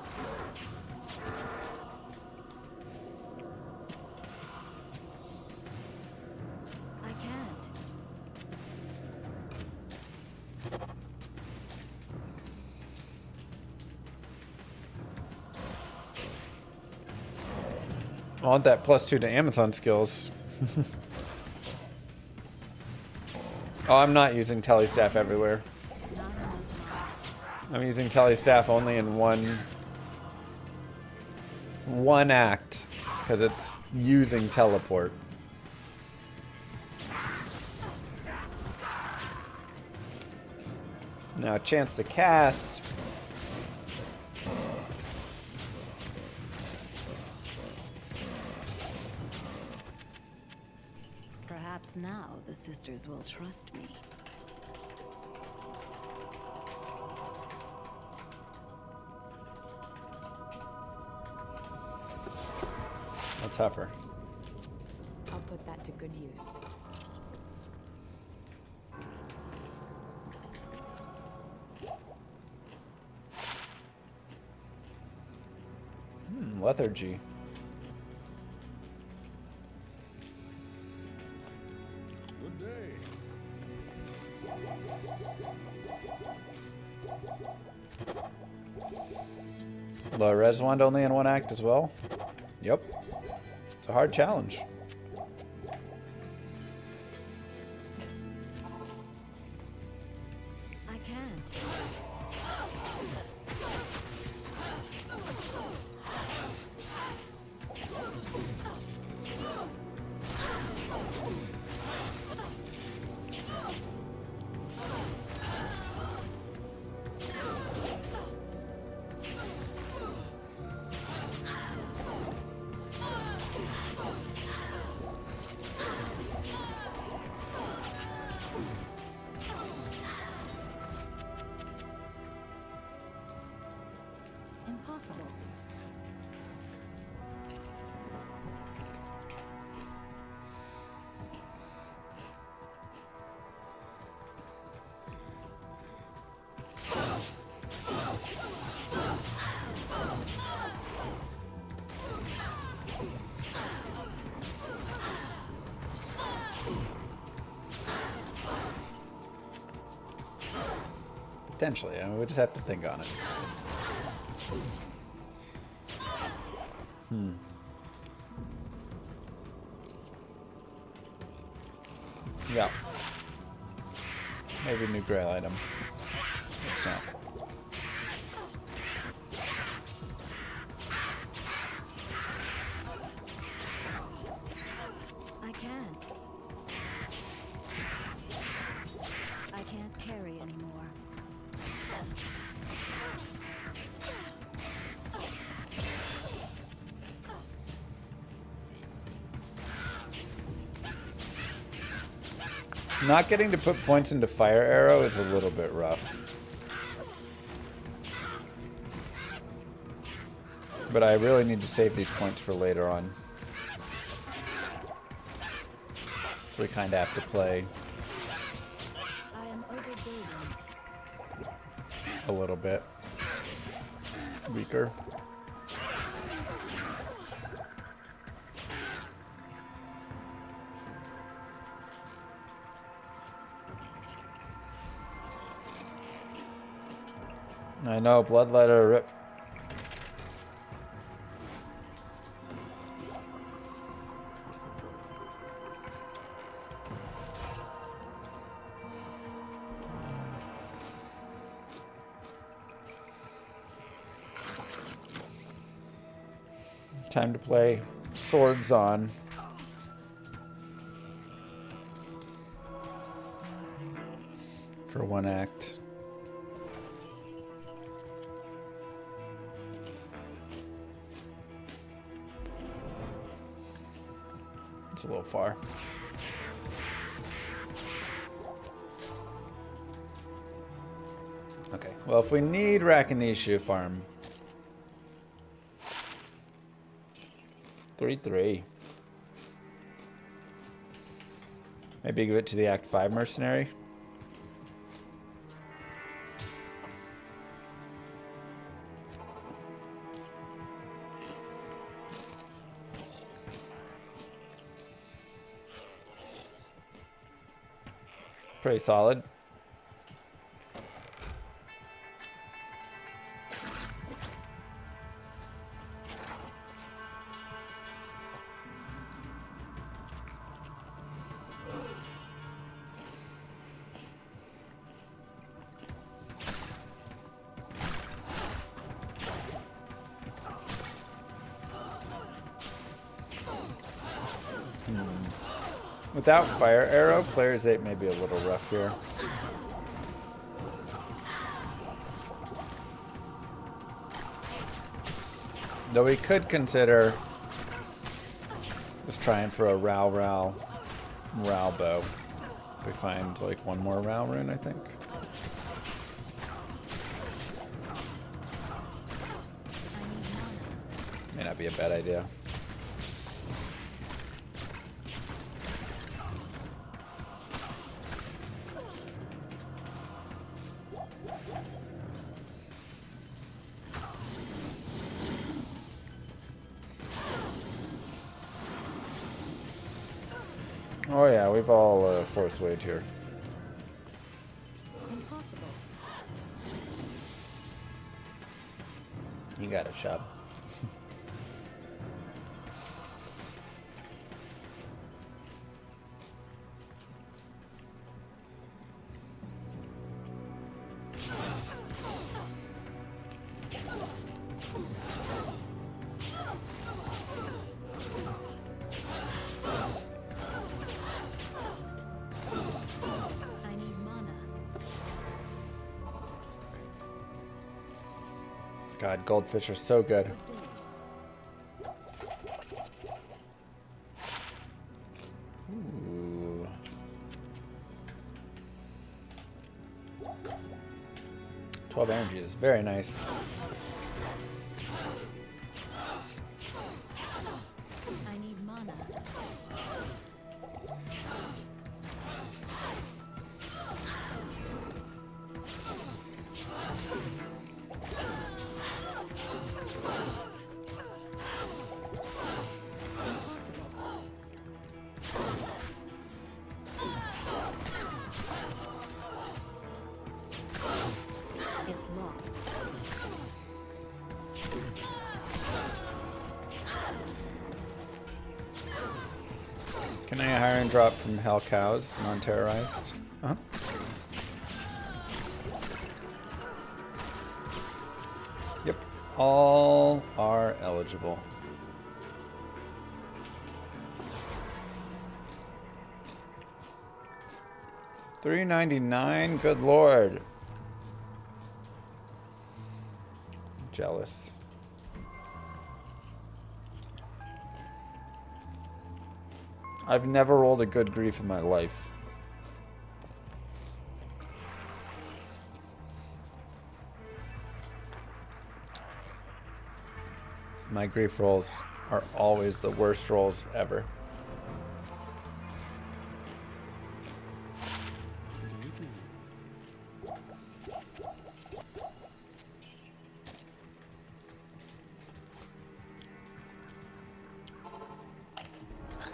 C: I can't.
B: I want that +2 to Amazon skills. Oh, I'm not using Telestaff everywhere. I'm using Telestaff only in one act, because it's using teleport. Now, chance to cast.
C: Perhaps now the sisters will trust me.
B: A tougher.
G: I'll put that to good use.
B: Lethargy.
L: Good day.
B: Low res wand only in one act as well? Yep. It's a hard challenge.
C: I can't. Impossible.
B: Potentially, I mean, we just have to think on it. Yeah. Maybe a new grail item. It's not.
C: I can't. I can't carry anymore.
B: Not getting to put points into Fire Arrow is a little bit rough. But I really need to save these points for later on. So we kind of have to play
C: I am overburdened.
B: a little bit weaker. I know, bloodletter rip. Time to play Swords On. For one act. It's a little far. Okay, well, if we need Rakanishu farm. 3-3. Maybe give it to the Act 5 mercenary. Pretty solid. Without Fire Arrow, player's 8 may be a little rough here. Though we could consider just trying for a Ral bow. If we find like one more Ral rune, I think. May not be a bad idea. Oh yeah, we've all force wage here.
C: Impossible.
B: You got it, Shab. God, goldfish are so good. Ooh. "12 energy is very nice.
C: I need mana. It's locked.
B: Can I hire and drop from Hell Cows, non-terrorized? Uh-huh. Yep, all are eligible. $3.99, good lord. Jealous. I've never rolled a good grief in my life. My grief rolls are always the worst rolls ever.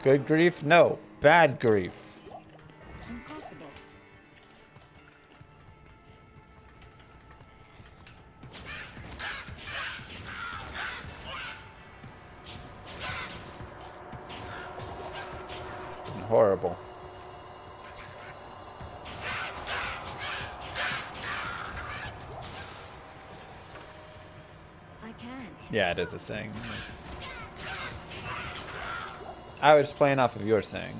B: Good grief? No. Bad grief.
C: Impossible.
B: horrible.
C: I can't.
B: Yeah, it is a saying. I was playing off of your saying.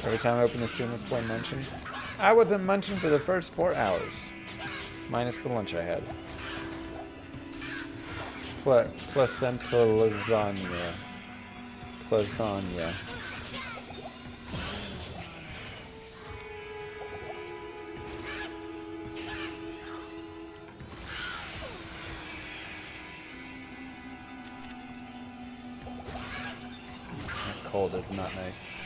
B: Every time I open the stream, it's playing munching. I wasn't munching for the first 4 hours. Minus the lunch I had. Placenta lasagna. Lasagna. That cold is not nice.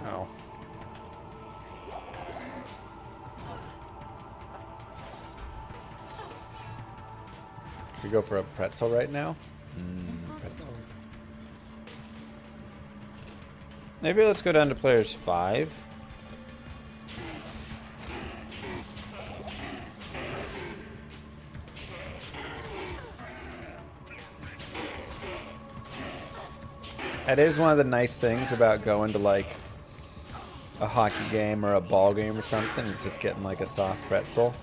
B: Oh. Should we go for a pretzel right now? Pretzels. Maybe let's go down to players 5. That is one of the nice things about going to like a hockey game or a ball game or something. Is just getting like a soft pretzel.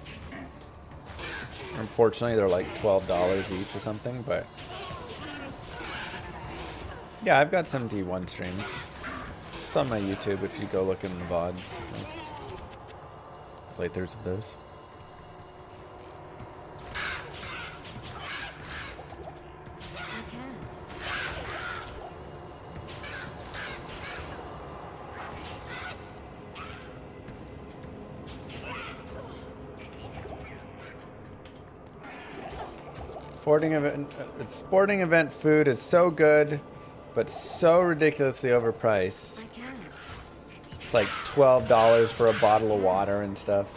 B: Unfortunately, they're like $12 each or something, but yeah, I've got some D1 streams. It's on my YouTube if you go look in the VODs. Playthroughs of those. Sporting event food is so good, but so ridiculously overpriced. It's like $12 for a bottle of water and stuff.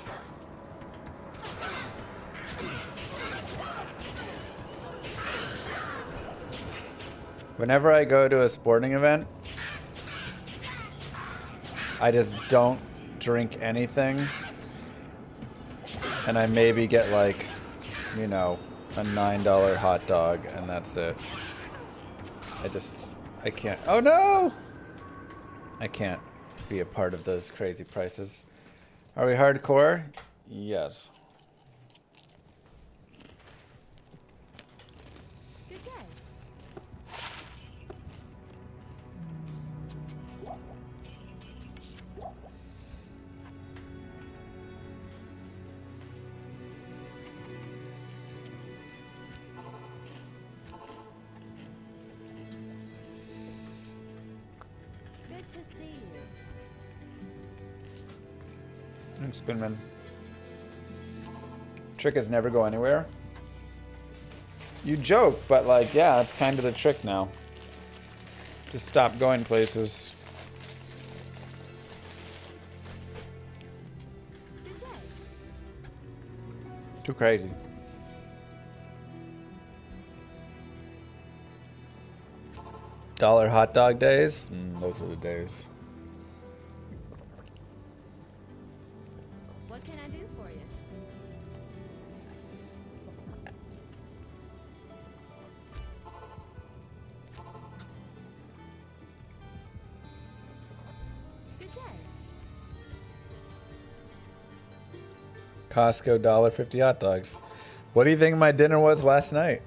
B: Whenever I go to a sporting event, I just don't drink anything. And I maybe get like, you know, a $9 hot dog, and that's it. I can't. Oh no! I can't be a part of those crazy prices. Are we hardcore? Yes.
G: Good day.
C: Good to see you.
B: Thanks, Spinman. Trick is never go anywhere. You joke, but like, yeah, that's kind of the trick now. Just stop going places.
G: Good day.
B: Too crazy. $1 hot dog days? Those are the days.
G: What can I do for you? Good day.
B: Costco $1.50 hot dogs. What do you think my dinner was last night?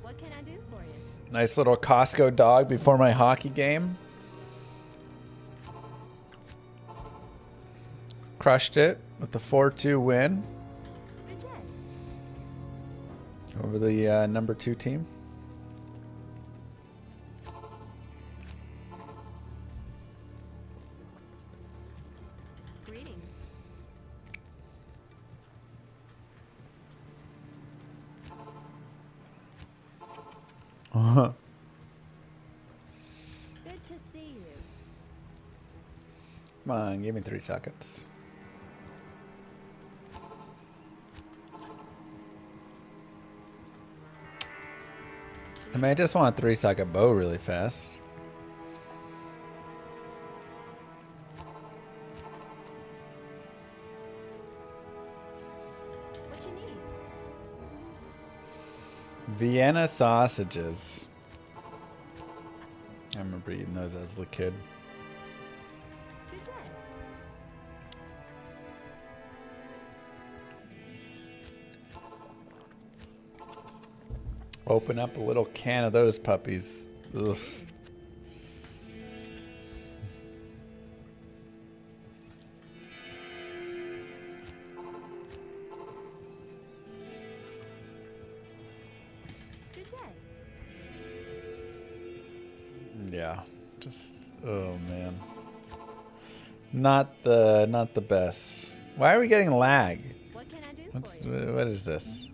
G: What can I do for you?
B: Nice little Costco dog before my hockey game. crushed it with the 4-2 win
G: Good day.
B: over the number 2 team.
G: Greetings.
B: Uh-huh.
G: Good to see you.
B: Come on, give me 3 sockets. I mean, I just want a 3-socket bow really fast.
G: What you need?
B: Vienna sausages. I remember eating those as a kid.
G: Good day.
B: Open up a little can of those puppies. Ugh.
G: Good day.
B: Yeah, just oh man, not the best. Why are we getting lag?
G: What can I do
B: What's
G: for you?
B: what is this?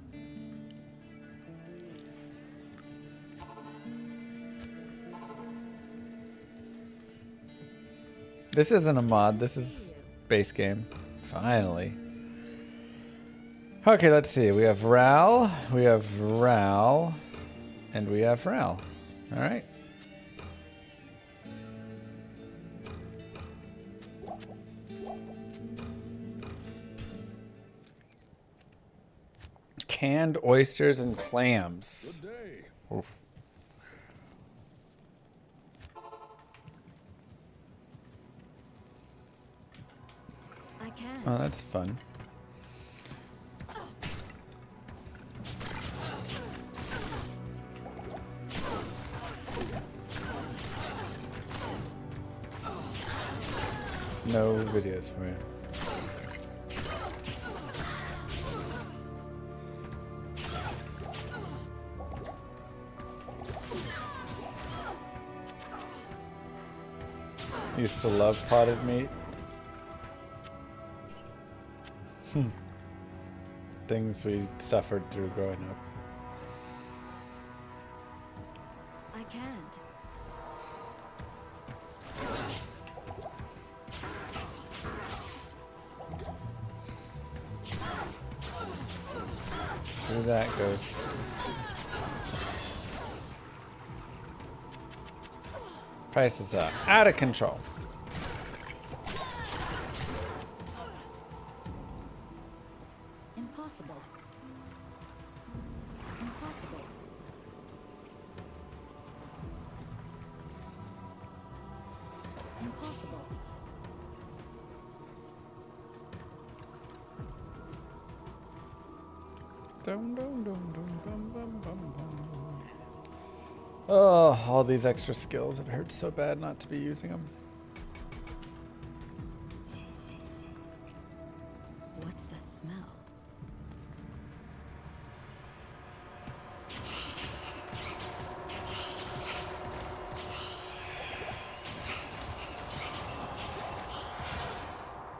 B: This isn't a mod. This is base game. Finally. Okay, let's see. We have Ral, we have Ral, and we have Ral. All right. Canned oysters and clams.
L: Good day.
B: Oof.
C: I can't.
B: Oh, that's fun. There's no videos for you. Used to love potted meat. Things we suffered through growing up.
C: I can't.
B: Through that ghost. Prices are out of control.
C: Impossible. Impossible. Impossible.
B: Dum, dum, dum, dum, bum, bum, bum, bum. Oh, all these extra skills. It hurts so bad not to be using them.
C: What's that smell?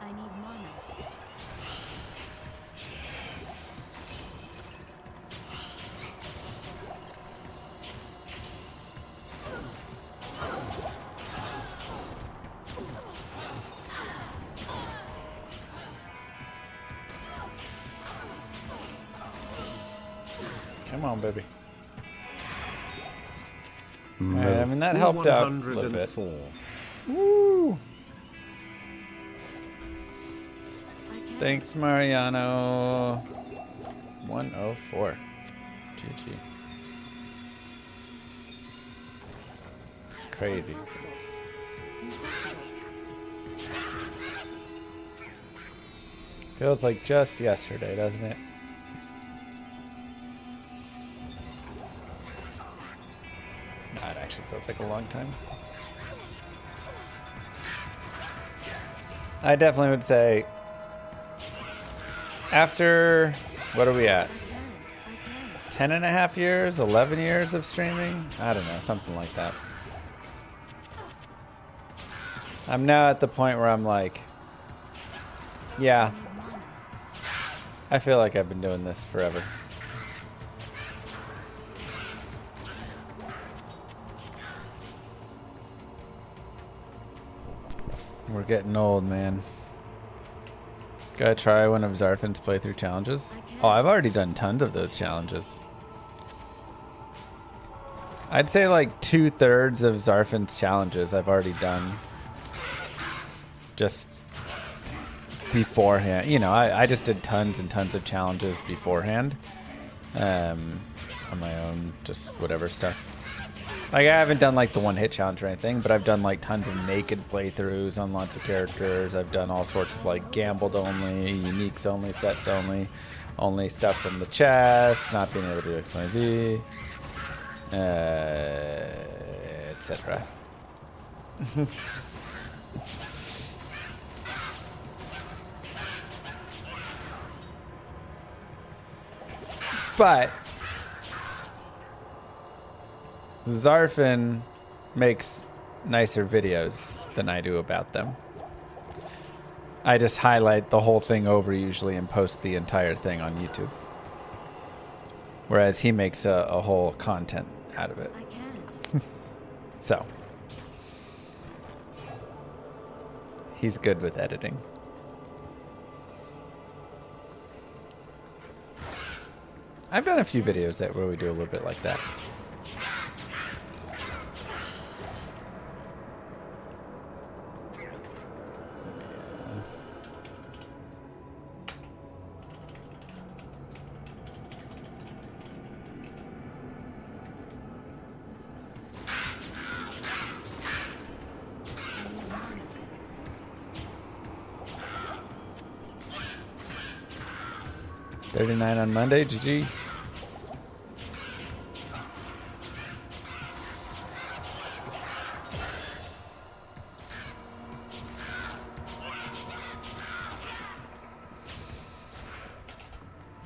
C: I need mana.
B: Come on, baby.
D: Move.
B: Alright, I mean, that helped out a little bit.
E: 104.
B: Woo!
C: I can't.
B: Thanks, Mariano. 104. GG. It's crazy.
C: Impossible. Impossible.
B: Feels like just yesterday, doesn't it? No, it actually feels like a long time. I definitely would say After, what are we at? 10 and a half years, 11 years of streaming? I don't know, something like that. I'm now at the point where I'm like, yeah, I feel like I've been doing this forever. We're getting old, man. Gotta try one of Zarfin's playthrough challenges. Oh, I've already done tons of those challenges. I'd say like 2/3 of Zarfin's challenges I've already done. Just beforehand. You know, I just did tons and tons of challenges beforehand. On my own, just whatever stuff. Like, I haven't done like the one-hit challenge or anything, but I've done like tons of naked playthroughs on lots of characters. I've done all sorts of like gambled only, uniques only, sets only stuff from the chest, not being able to do XYZ, etc. But Zarfin makes nicer videos than I do about them. I just highlight the whole thing over usually and post the entire thing on YouTube. Whereas he makes a whole content out of it.
C: I can't.
B: So he's good with editing. I've done a few videos where we do a little bit like that. $39 on Monday, GG.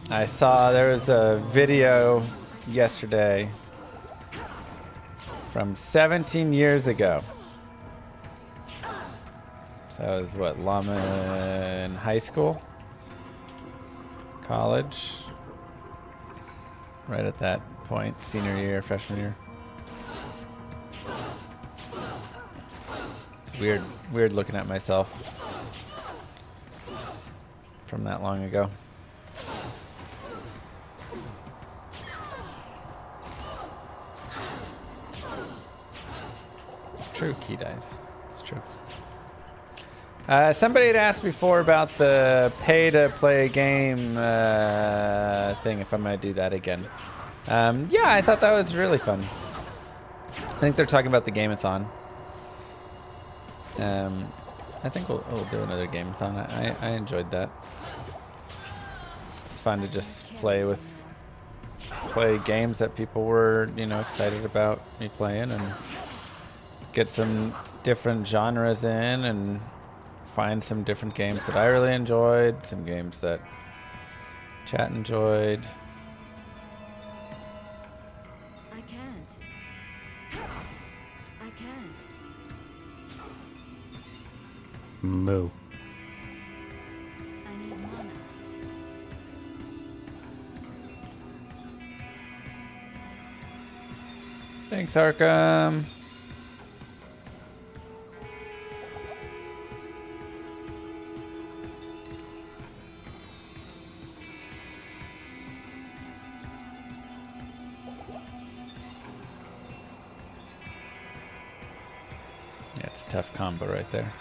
B: I saw there was a video yesterday from 17 years ago. So that was what, Llama in high school? College? Right at that point, senior year, freshman year. It's weird looking at myself from that long ago. True, key dice. It's true. Somebody had asked before about the pay-to-play game thing, if I'm going to do that again. Yeah, I thought that was really fun. I think they're talking about the Game-a-thon. I think we'll do another Game-a-thon. I enjoyed that. It's fun to just play games that people were, excited about me playing and get some different genres in and find some different games that I really enjoyed, some games that chat enjoyed.
C: I can't. I can't.
D: Moo.
C: I need mana.
B: Thanks, Arkham. Yeah, it's a tough combo right there.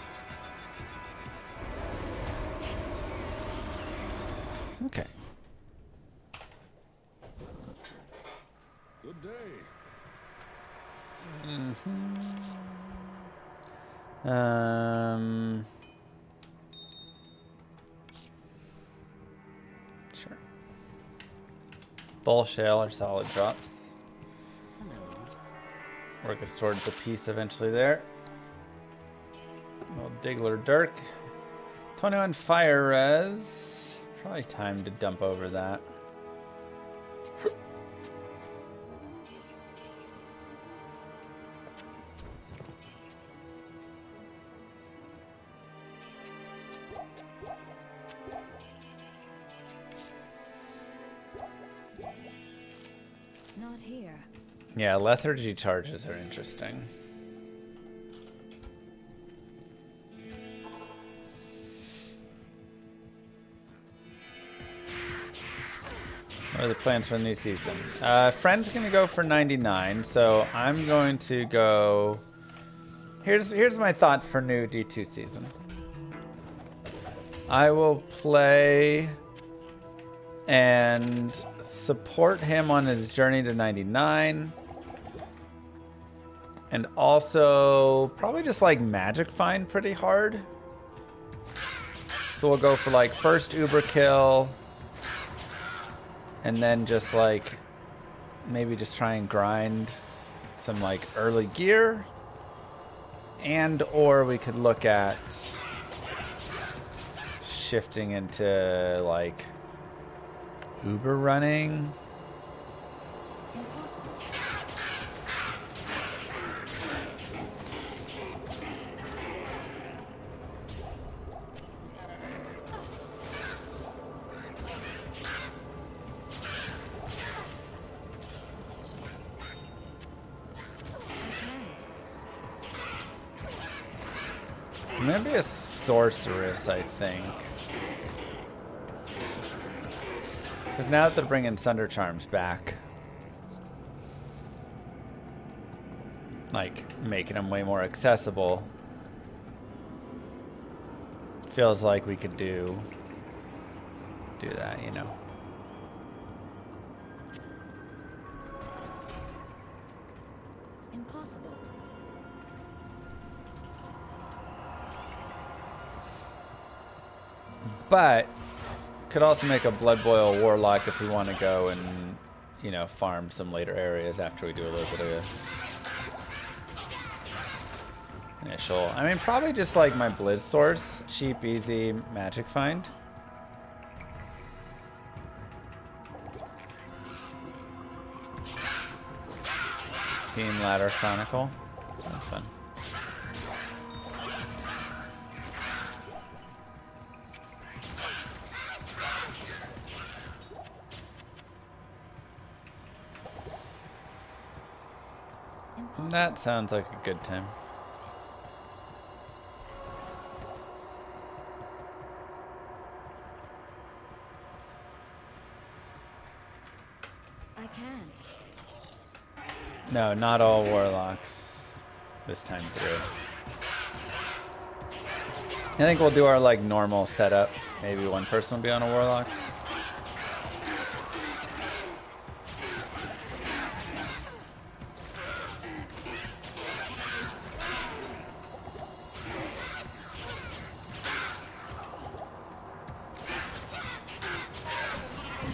B: Okay.
L: Good day.
B: Sure. Dull shell or solid drops. Work us towards a piece eventually there. Little Diggler Dirk. 21 fire res Probably time to dump over that.
C: Not here.
B: Yeah, lethargy charges are interesting. What are the plans for the new season? Friend's gonna go for 99, so I'm going to go. Here's my thoughts for new D2 season. I will play and support him on his journey to 99. And also probably just like magic find pretty hard. So we'll go for like first Uber kill. And then just like maybe just try and grind some like early gear. And or we could look at shifting into like Uber running.
C: Impossible.
B: Maybe a sorceress, I think. Because now that they're bringing Sunder Charms back, like making them way more accessible, feels like we could do that, you know.
C: Impossible.
B: But could also make a Blood Boil Warlock if we want to go and, you know, farm some later areas after we do a little bit of initial. I mean, probably just like my Blizz source, cheap, easy magic find. Team Ladder Chronicle. That's fun. That sounds like a good time.
C: I can't.
B: No, not all warlocks this time through. I think we'll do our like normal setup. Maybe one person will be on a warlock.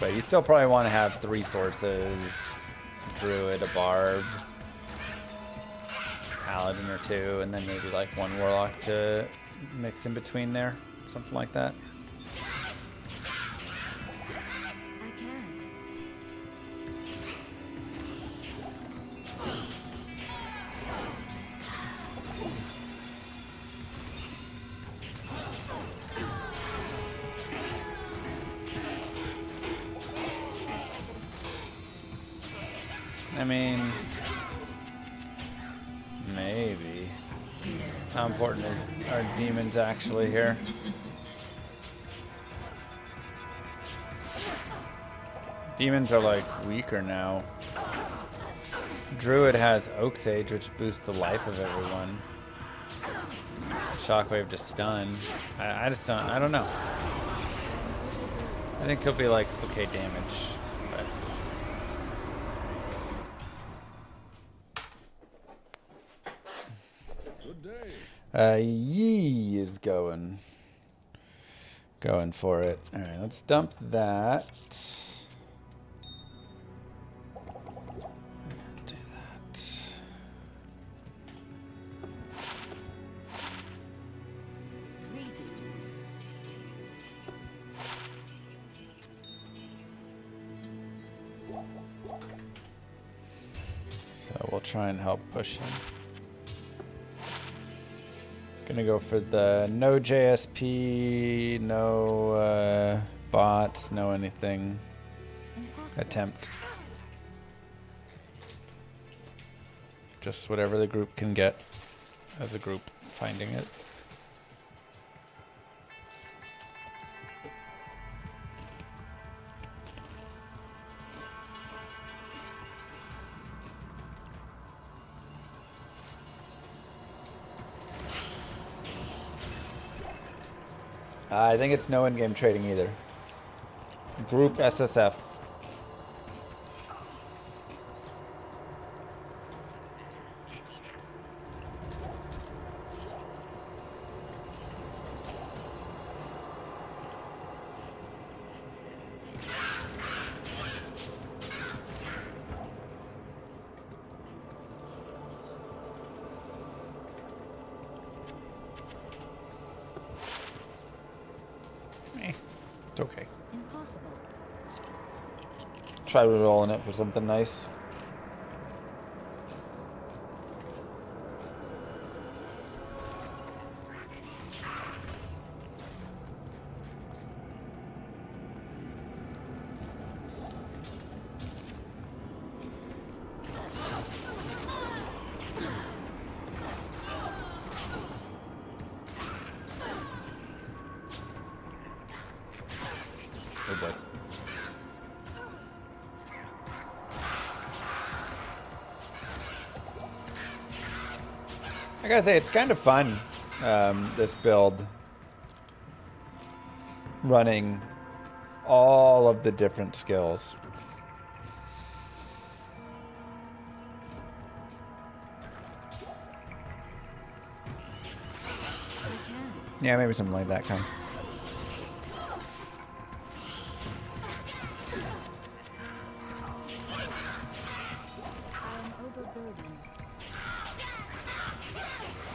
B: But you still probably want to have 3 sources, druid, a barb, paladin or 2, and then maybe like 1 warlock to mix in between there, something like that.
C: I can't.
B: I mean, maybe. How important is our demons actually here? Demons are like weaker now. Druid has Oak Sage, which boosts the life of everyone. Shockwave to stun. I just don't. I don't know. I think he'll be like okay damage, but.
L: Good day.
B: Yee is going for it. All right, let's dump that. Do that.
C: Greetings.
B: So we'll try and help push him. Gonna go for the no JSP, no bots, no anything. Attempt. Just whatever the group can get as a group, finding it. I think it's no in-game trading either. Group SSF. It's okay.
C: Impossible.
B: Try rolling it for something nice. Oh boy. I gotta say, it's kind of fun, this build. Running all of the different skills. Yeah, maybe something like that kind.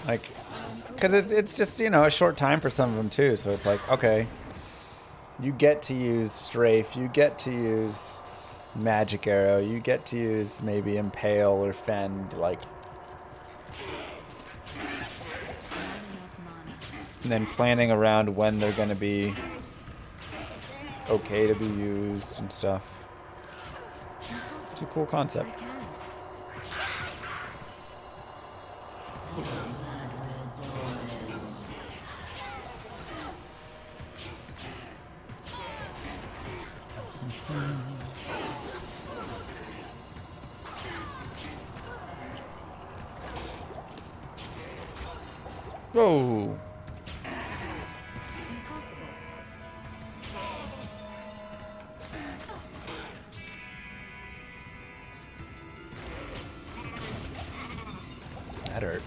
B: Like, because it's just, you know, a short time for some of them too. So it's like, okay, you get to use strafe, you get to use magic arrow, you get to use maybe impale or fend, like. And then planning around when they're going to be okay to be used and stuff. It's a cool concept. Whoa. That hurt.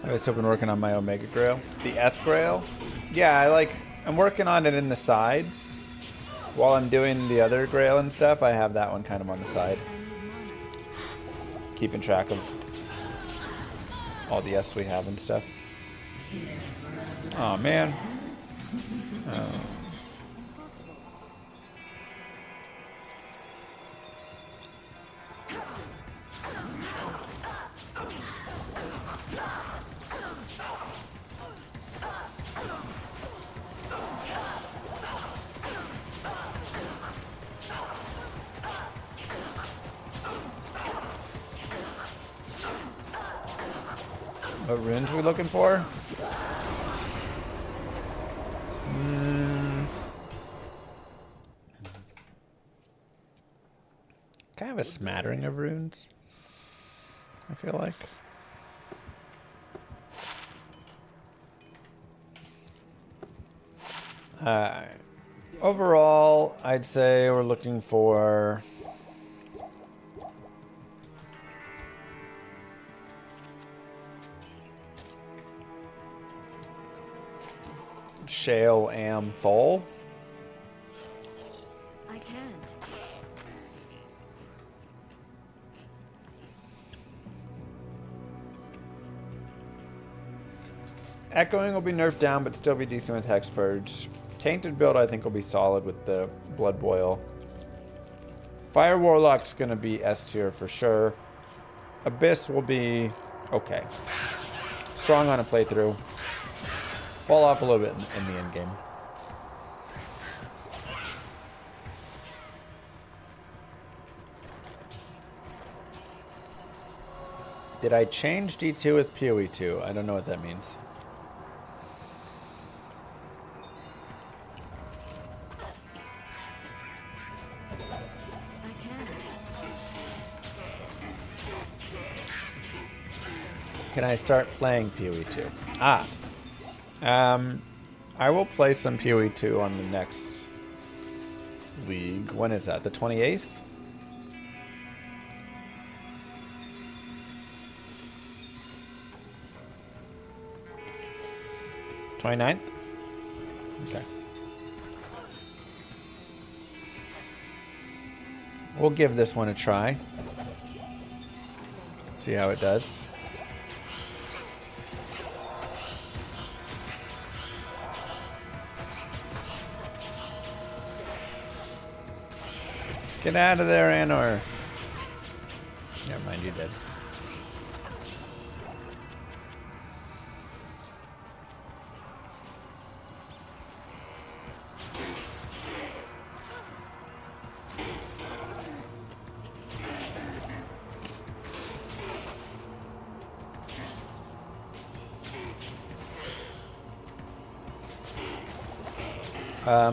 B: I've still been working on my Omega Grail. The Eth Grail? Yeah, I'm working on it in the sides. While I'm doing the other Grail and stuff, I have that one kind of on the side. Keeping track of all the Eths we have and stuff. Oh man. What runes are we looking for? Kind of a smattering of runes, I feel like. Overall, I'd say we're looking for Shale, Am, Thol.
C: I can't.
B: Echoing will be nerfed down, but still be decent with Hex Purge. Tainted build, I think, will be solid with the Blood Boil. Fire Warlock's gonna be S tier for sure. Abyss will be okay. Strong on a playthrough. Fall off a little bit in the end game. Did I change D2 with PoE 2? I don't know what that means. Can I start playing PoE 2? Ah. I will play some PoE 2 on the next league. When is that? The 28th? '29th? Okay. We'll give this one a try. See how it does. Get out of there, Anor. Never mind, you did.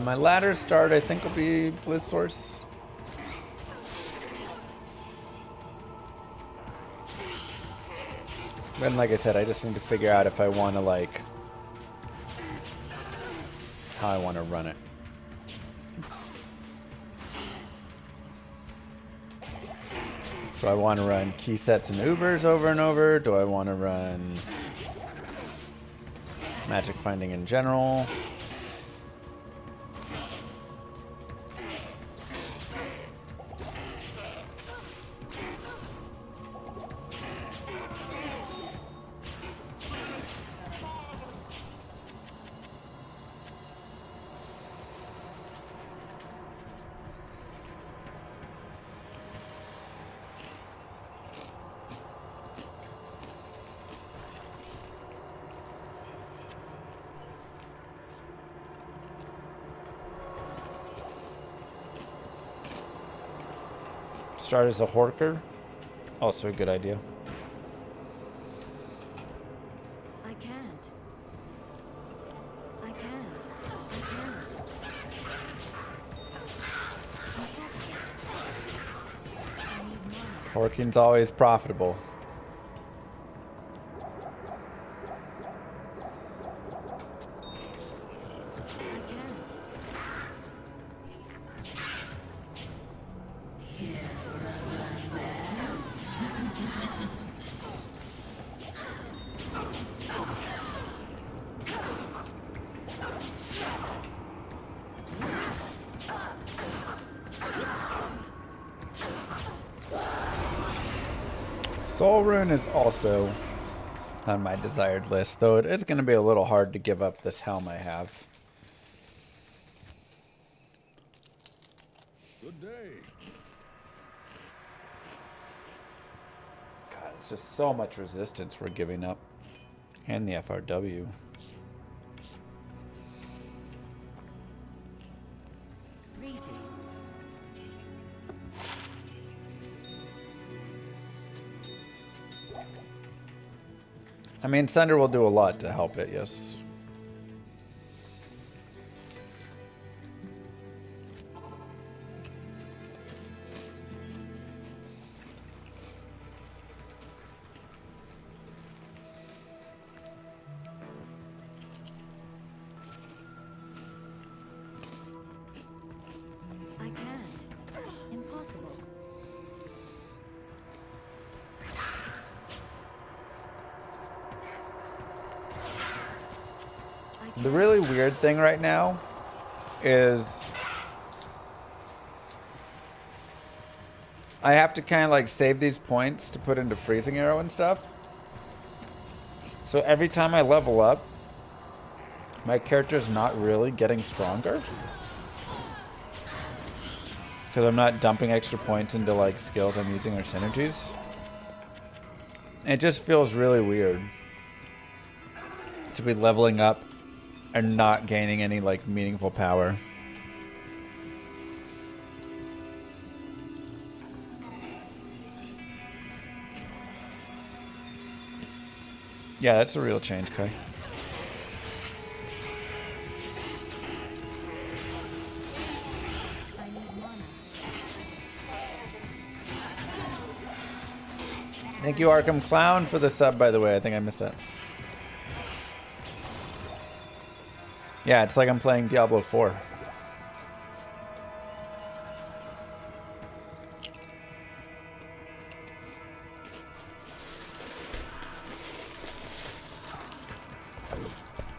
B: My ladder start, I think, will be Bliss Source. And like I said, I just need to figure out if I want to, like, how I want to run it. Oops. Do I want to run key sets and Ubers over and over? Do I want to run magic finding in general? Start as a Horker. Also a good idea.
C: I can't. I can't. I can't. I need more.
B: Horking's always profitable. Soul Rune is also on my desired list, though it is going to be a little hard to give up this helm I have.
L: Good day.
B: God, it's just so much resistance we're giving up. And the FRW. I mean, Sunder will do a lot to help it, yes.
C: I can't. Impossible.
B: The really weird thing right now is I have to kind of like save these points to put into freezing arrow and stuff. So every time I level up, my character's not really getting stronger. Because I'm not dumping extra points into like skills I'm using or synergies. It just feels really weird to be leveling up and not gaining any like meaningful power. Yeah, that's a real change, Kai.
C: I need mana.
B: Thank you, Arkham Clown, for the sub, by the way. I think I missed that. Yeah, it's like I'm playing Diablo 4.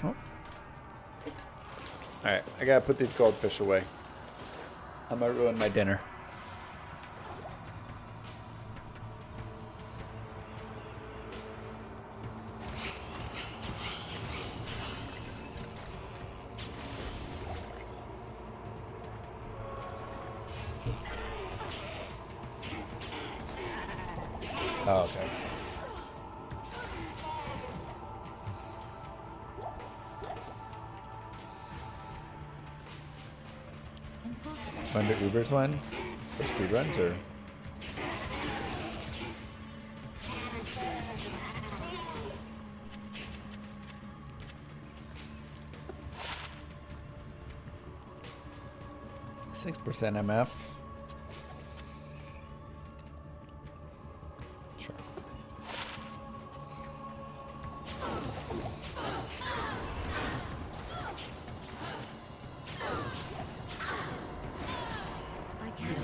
B: Oh. Alright, I gotta put these goldfish away. I might ruin my dinner. Oh, okay. When do Ubers win? For speedruns or? %6 MF. Sure.
C: I can't.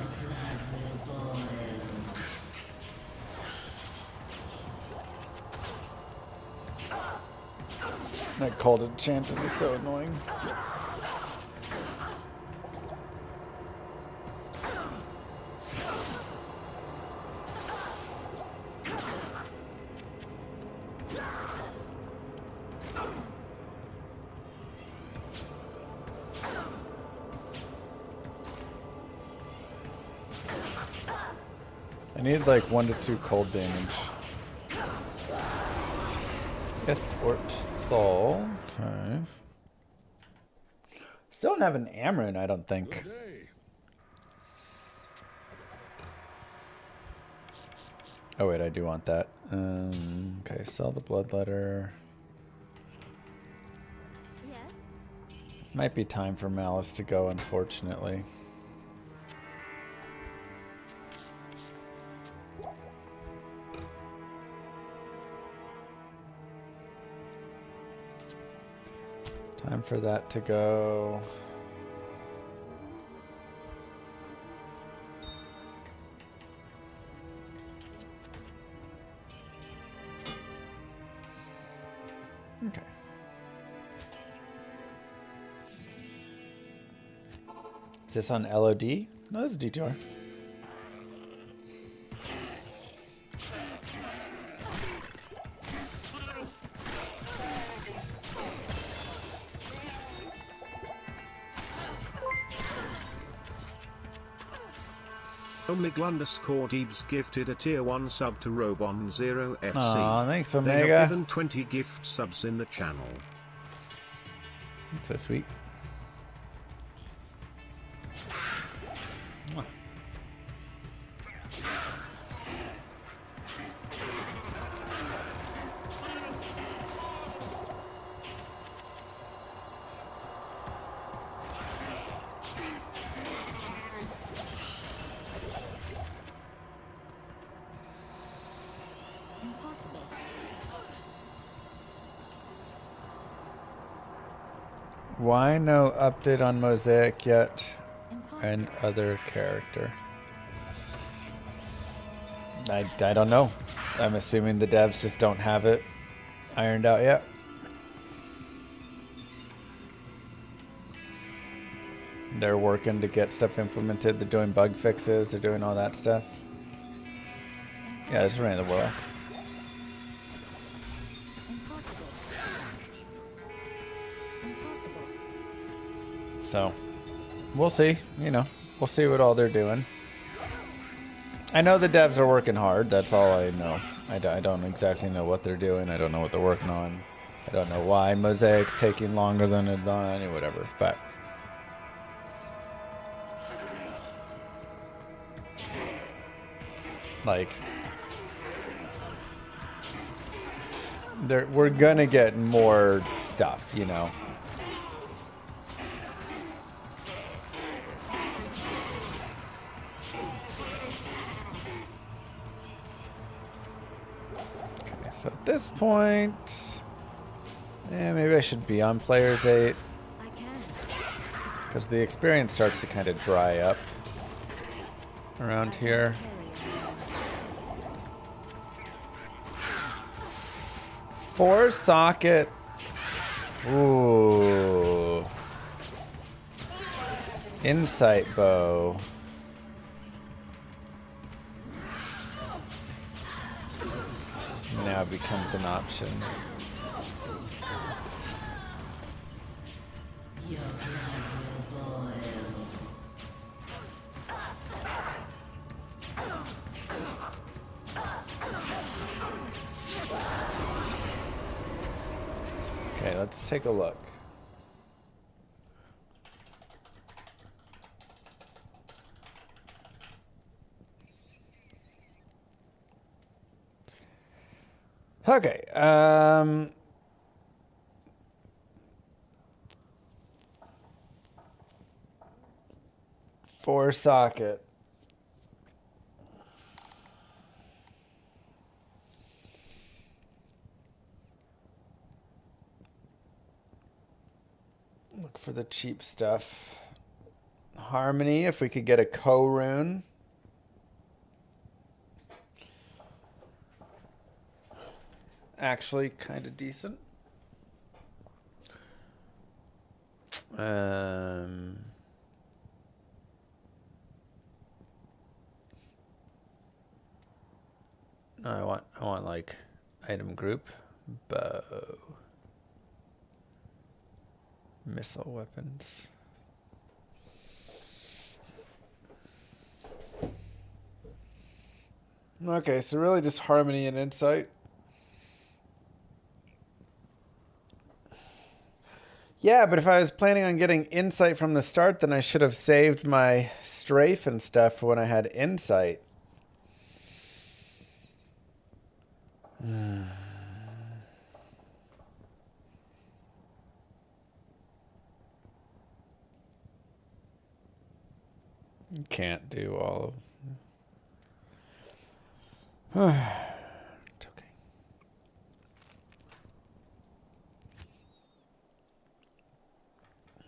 B: That cold chanting is so annoying. I need like 1 to 2 cold damage. If Orthol. Okay. Still don't have an Amarin, I don't think. Oh wait, I do want that. Okay, sell the bloodletter.
G: Yes.
B: Might be time for Malice to go, unfortunately. Time for that to go. Okay. Is this on LOD? No, this is DTR.
E: Omega_Deebs gifted a tier 1 sub to Robon0FC.
B: Aw, thanks,
E: They
B: Omega.
E: have given 20 gift subs in the channel.
B: That's so sweet. Mwah.
C: Impossible.
B: Why no update on Mosaic yet?
C: Impossible.
B: And other character. I don't know. I'm assuming the devs just don't have it ironed out yet. They're working to get stuff implemented. They're doing bug fixes. They're doing all that stuff. Yeah, it's running the world.
C: Impossible. Impossible.
B: So, we'll see. You know, We'll see what all they're doing. I know the devs are working hard. That's all I know. I don't exactly know what they're doing. I don't know what they're working on. I don't know why Mosaic's taking longer than it done or whatever. But like, we're gonna get more stuff, you know. Okay, so at this point, yeah, maybe I should be on players 8 because the experience starts to kind of dry up around here. 4-socket. Ooh. Insight bow. Now becomes an option.
M: Your blood will boil.
B: Okay, let's take a look. Okay, 4-socket. Look for the cheap stuff. Harmony, if we could get a co-rune. Actually, kind of decent. No, I want like item group, bow, missile weapons. Okay, so really just harmony and insight. Yeah, but if I was planning on getting insight from the start, then I should have saved my strafe and stuff for when I had insight. You can't do all of... It's okay.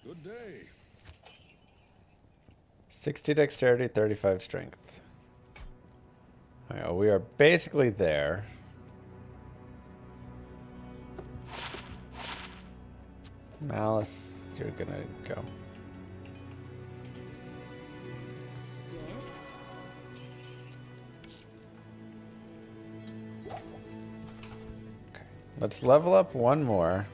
L: Good day.
B: 60 dexterity, 35 strength. Alright, well, we are basically there. Malice, you're gonna go. Okay, let's level up one more.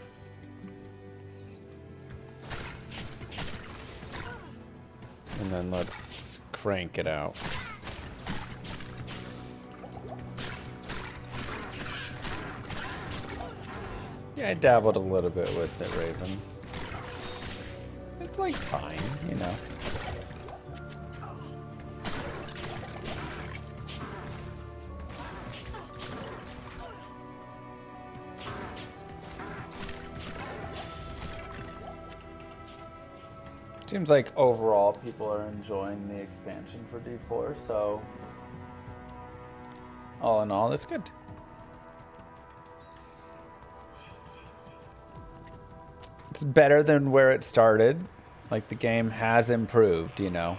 B: And then let's crank it out. Yeah, I dabbled a little bit with it, Raven. It's like fine, you know. Seems like overall people are enjoying the expansion for D4, so all in all, it's good. It's better than where it started. Like, the game has improved, you know.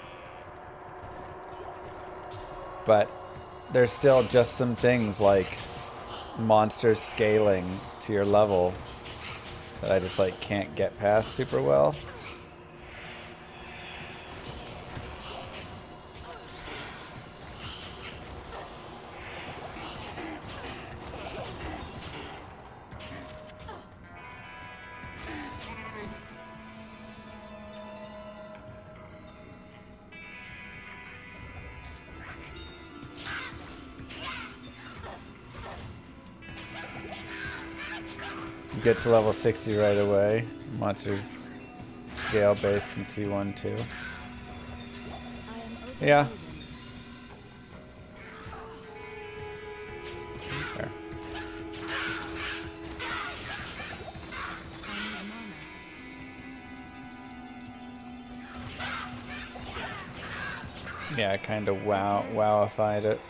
B: But there's still just some things like monsters scaling to your level that I just like can't get past super well. get to level 60 right away. Monsters scale based in T1-2. Yeah. Fair. Yeah, I kind of wowified it.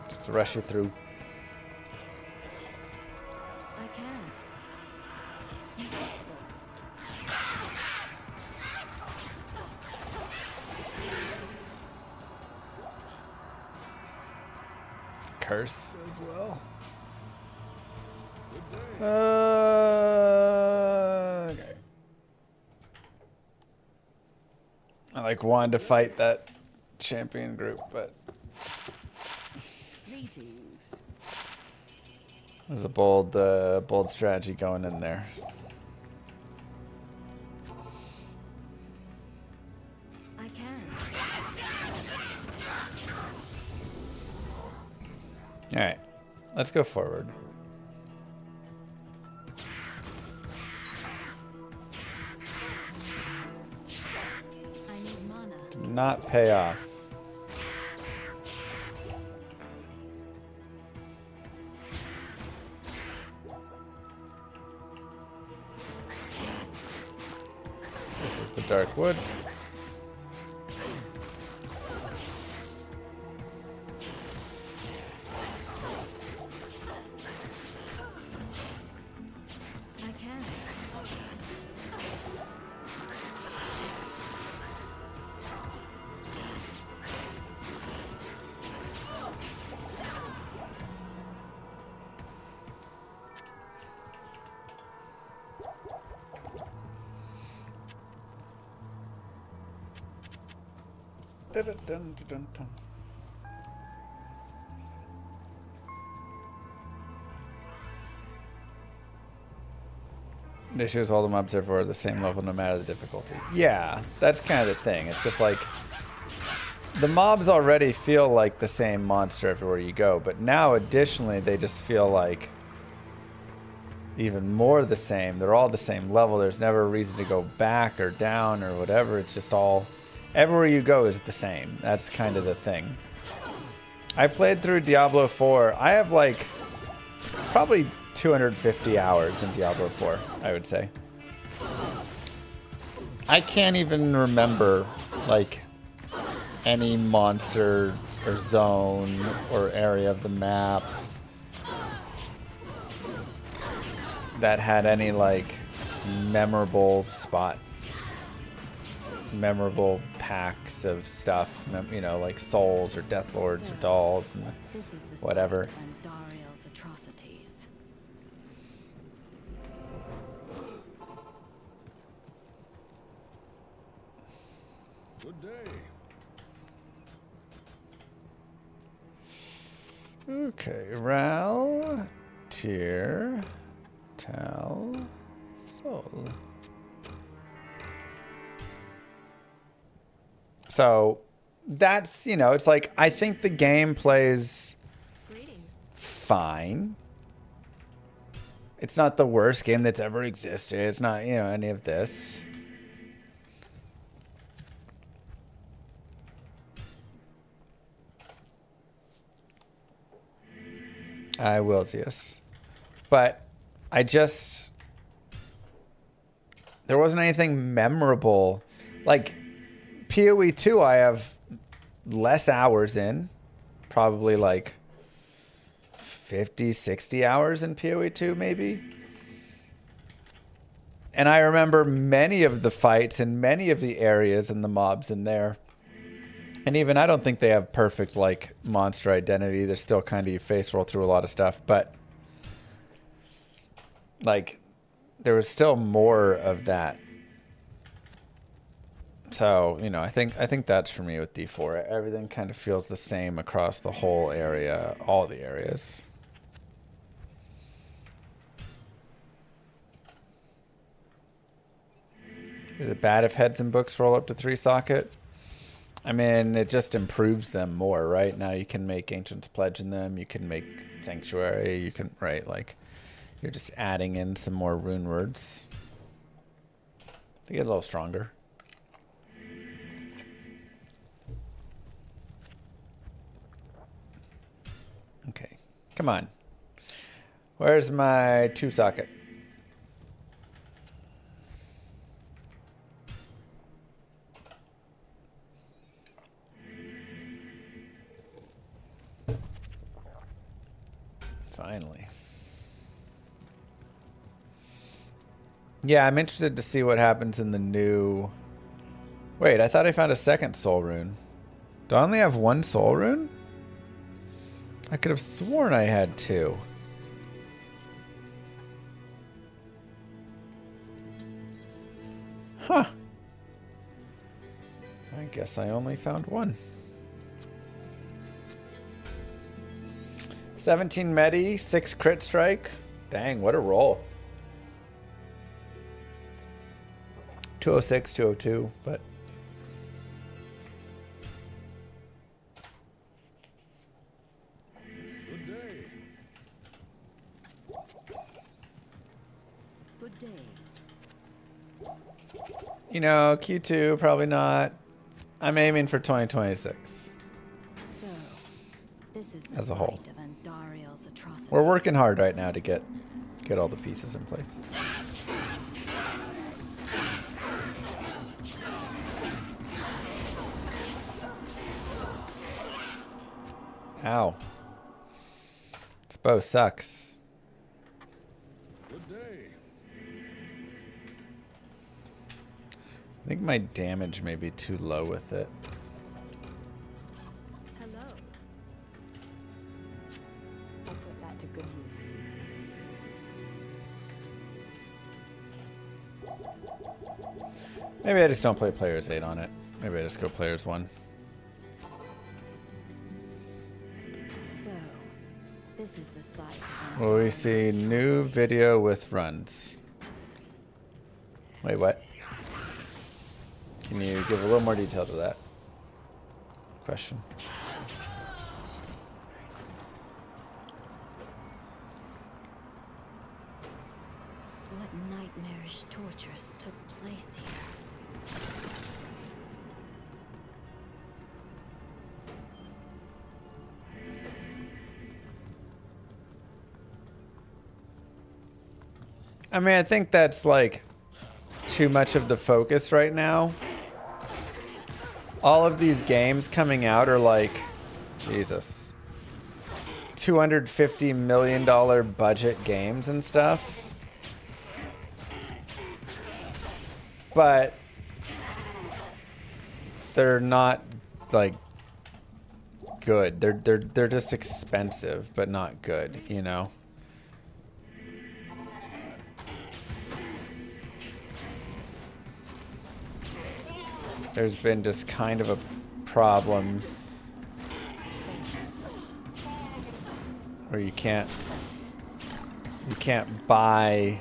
B: Just rush you through.
C: I can't. Impossible.
B: Curse as well. Okay. I like wanted to fight that champion group, but there's a bold strategy going in there.
C: I can't.
B: All right, let's go forward.
C: I need mana.
B: Did not pay off. This is the Dark Wood.
C: I can't.
B: Dun, dun, dun, dun, dun. They shows all the mobs everywhere are the same level no matter the difficulty. Yeah, that's kind of the thing. It's just like the mobs already feel like the same monster everywhere you go, but now additionally they just feel like even more the same. They're all the same level. There's never a reason to go back or down or whatever. It's just all everywhere you go is the same. That's kind of the thing. I played through Diablo 4. I have like probably 250 hours in Diablo 4, I would say. I can't even remember like any monster or zone or area of the map that had any like memorable spot, memorable packs of stuff, you know, like souls or death lords or dolls and whatever.
C: And Dariel's atrocities.
L: Good day.
B: Okay, Ral, Tyr, Tal, Sol. So that's, you know, it's like I think the game plays fine. It's not the worst game that's ever existed. It's not, you know, any of this. I will, Zeus. But I just... There wasn't anything memorable. Like, PoE 2 I have less hours in. Probably like 50, 60 hours in PoE 2 maybe. And I remember many of the fights and many of the areas and the mobs in there. And even I don't think they have perfect like monster identity. They're still kind of you face roll through a lot of stuff, but like there was still more of that. So, you know, I think that's for me with D4. Everything kind of feels the same across the whole area, all the areas. Is it bad if heads and books roll up to 3 socket? I mean, it just improves them more, right? Now you can make Ancient's Pledge in them. You can make Sanctuary. You can, right? Like, you're just adding in some more rune words. They get a little stronger. Okay, come on. Where's my 2-socket? Finally. Yeah, I'm interested to see what happens in the new... Wait, I thought I found a second soul rune. Do I only have one soul rune? I could have sworn I had 2. Huh. I guess I only found 1. 17 medi, 6 crit strike. Dang, what a roll. 206, 202, but...
L: Good day.
C: Good day.
B: You know, Q2, probably not. I'm aiming for 2026.
C: So, this is the
B: As a whole.
C: site of Andariel's atrocities.
B: We're working hard right now to get all the pieces in place. Ow. This bow sucks.
L: Good day.
B: I think my damage may be too low with it.
C: Hello. I'll put that to good use.
B: Maybe I just don't play players 8 on it. Maybe I just go players 1.
C: So, this is the site of
B: Well, we see new video with runs. Wait, what? Can you give a little more detail to that question?
C: What nightmarish tortures took place here?
B: I mean, I think that's like too much of the focus right now. All of these games coming out are like, Jesus, $250 million budget games and stuff. But they're not like good. They're just expensive, but not good, you know. There's been just kind of a problem where you can't buy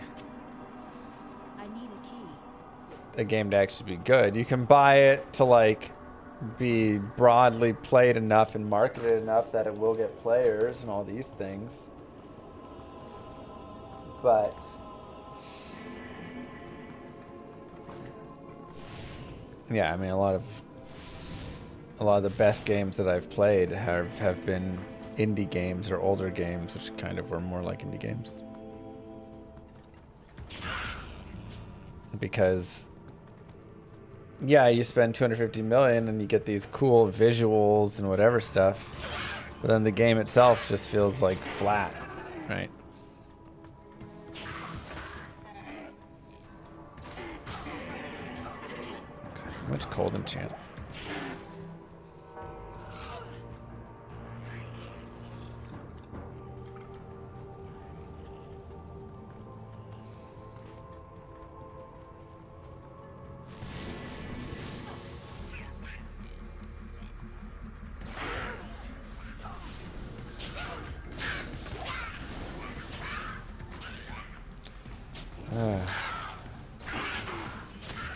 B: a game to actually be good. You can buy it to like be broadly played enough and marketed enough that it will get players and all these things. But yeah, I mean, a lot of the best games that I've played have been indie games or older games, which kind of were more like indie games. Because yeah, you spend 250 million and you get these cool visuals and whatever stuff, but then the game itself just feels like flat, right? God, so much cold enchant.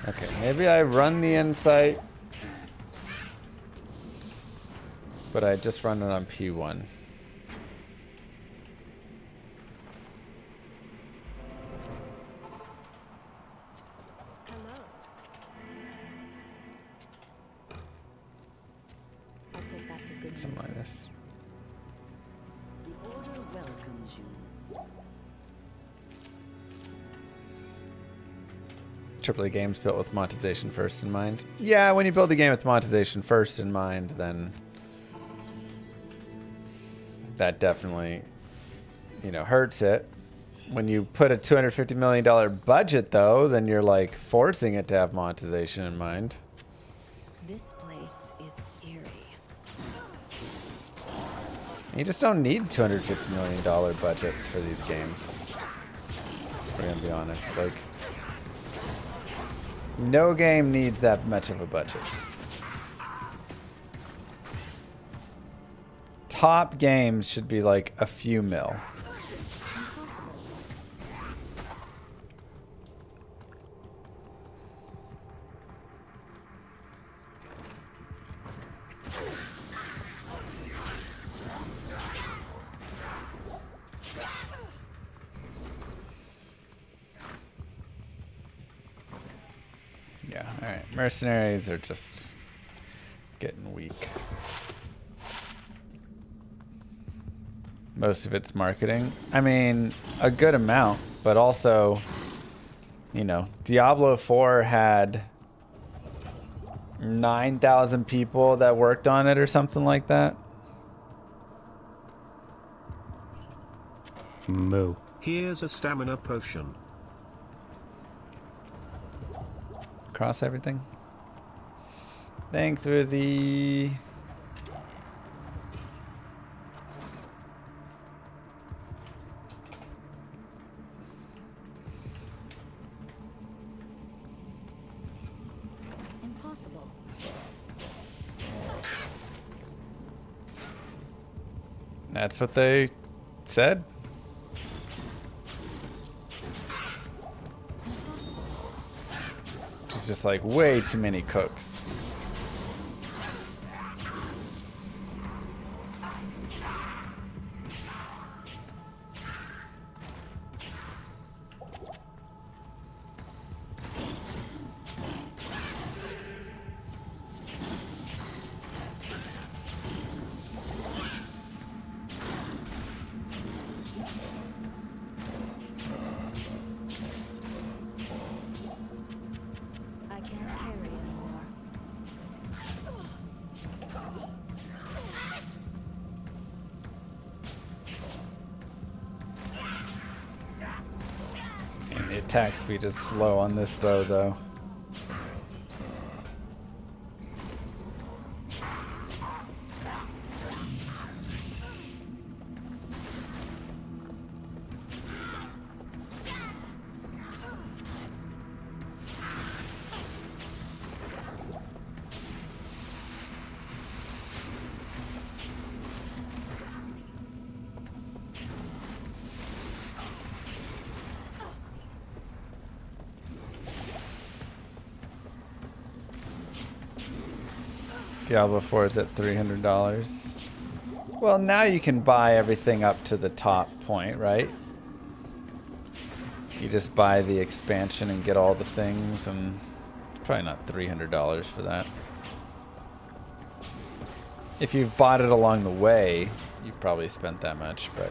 B: Okay, maybe I run the insight But I just run it on P1.
G: Hello.
C: I'll put that to good
B: Something like
C: use.
B: this.
M: The Order welcomes you.
B: AAA games built with monetization first in mind. Yeah, when you build a game with monetization first in mind, then that definitely, you know, hurts it. When you put a $250 million budget, though, then you're like forcing it to have monetization in mind.
C: This place is eerie.
B: You just don't need $250 million budgets for these games. We're gonna be honest. Like, no game needs that much of a budget. Top games should be like a few mil.
C: Impossible.
B: Yeah, alright. Mercenaries are just getting weak. Most of it's marketing. I mean, a good amount, but also, you know, Diablo 4 had 9,000 people that worked on it or something like that.
D: Moo.
E: Here's a stamina potion.
B: Cross everything. Thanks, Wizzy.
C: Impossible.
B: That's what they said.
C: Impossible.
B: It's just like way too many cooks.
C: I can't carry anymore.
B: And the attack speed is slow on this bow, though. Diablo 4 is at $300. Well, now you can buy everything up to the top point, right? You just buy the expansion and get all the things, and it's probably not $300 for that. If you've bought it along the way, you've probably spent that much, but...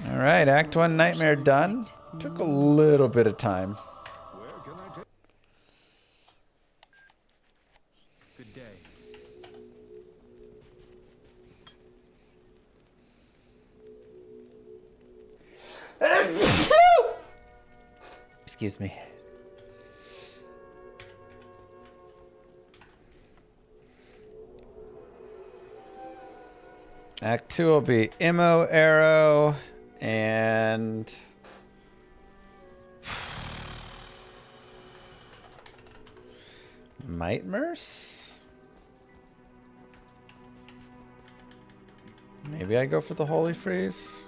B: Alright, Act 1 Nightmare done. Took a little bit of time.
L: Where can I take?
I: Good day.
B: Excuse me. Act 2 will be Immo Arrow and Might Merce? Maybe I go for the Holy Freeze.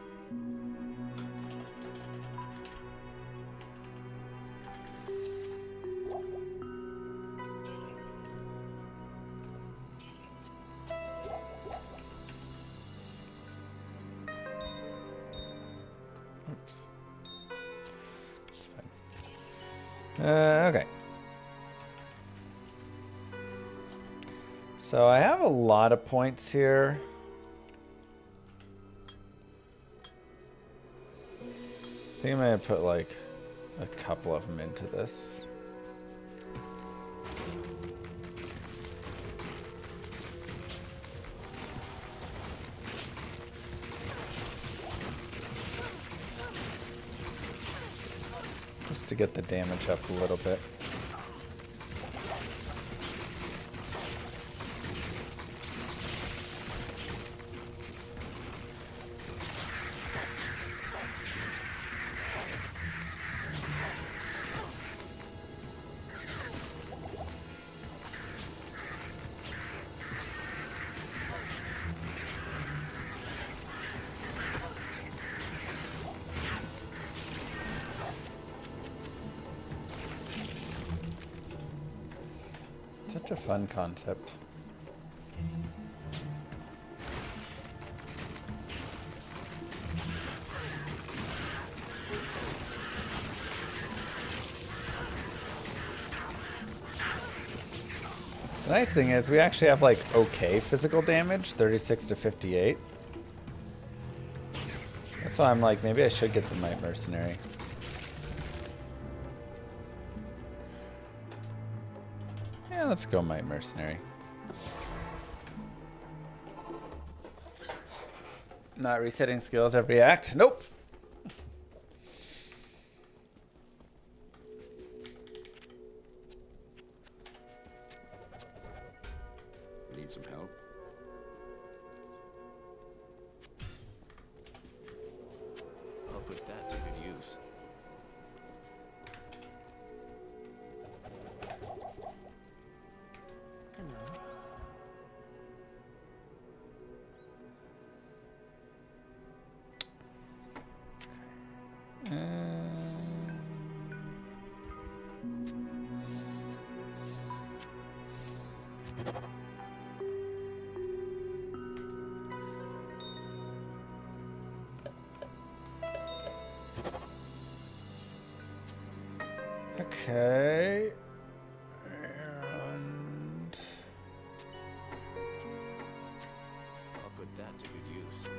B: Okay. So I have a lot of points here. I think I might put like a couple of them into this. Just to get the damage up a little bit. Such a fun concept. The nice thing is we actually have like okay physical damage, 36 to 58. That's why I'm like, maybe I should get the Might Mercenary. Yeah, let's go Might Mercenary. Not resetting skills every act. Nope.
F: Need some help? I'll put that to good use.
B: Okay. And
F: I'll put that to good use.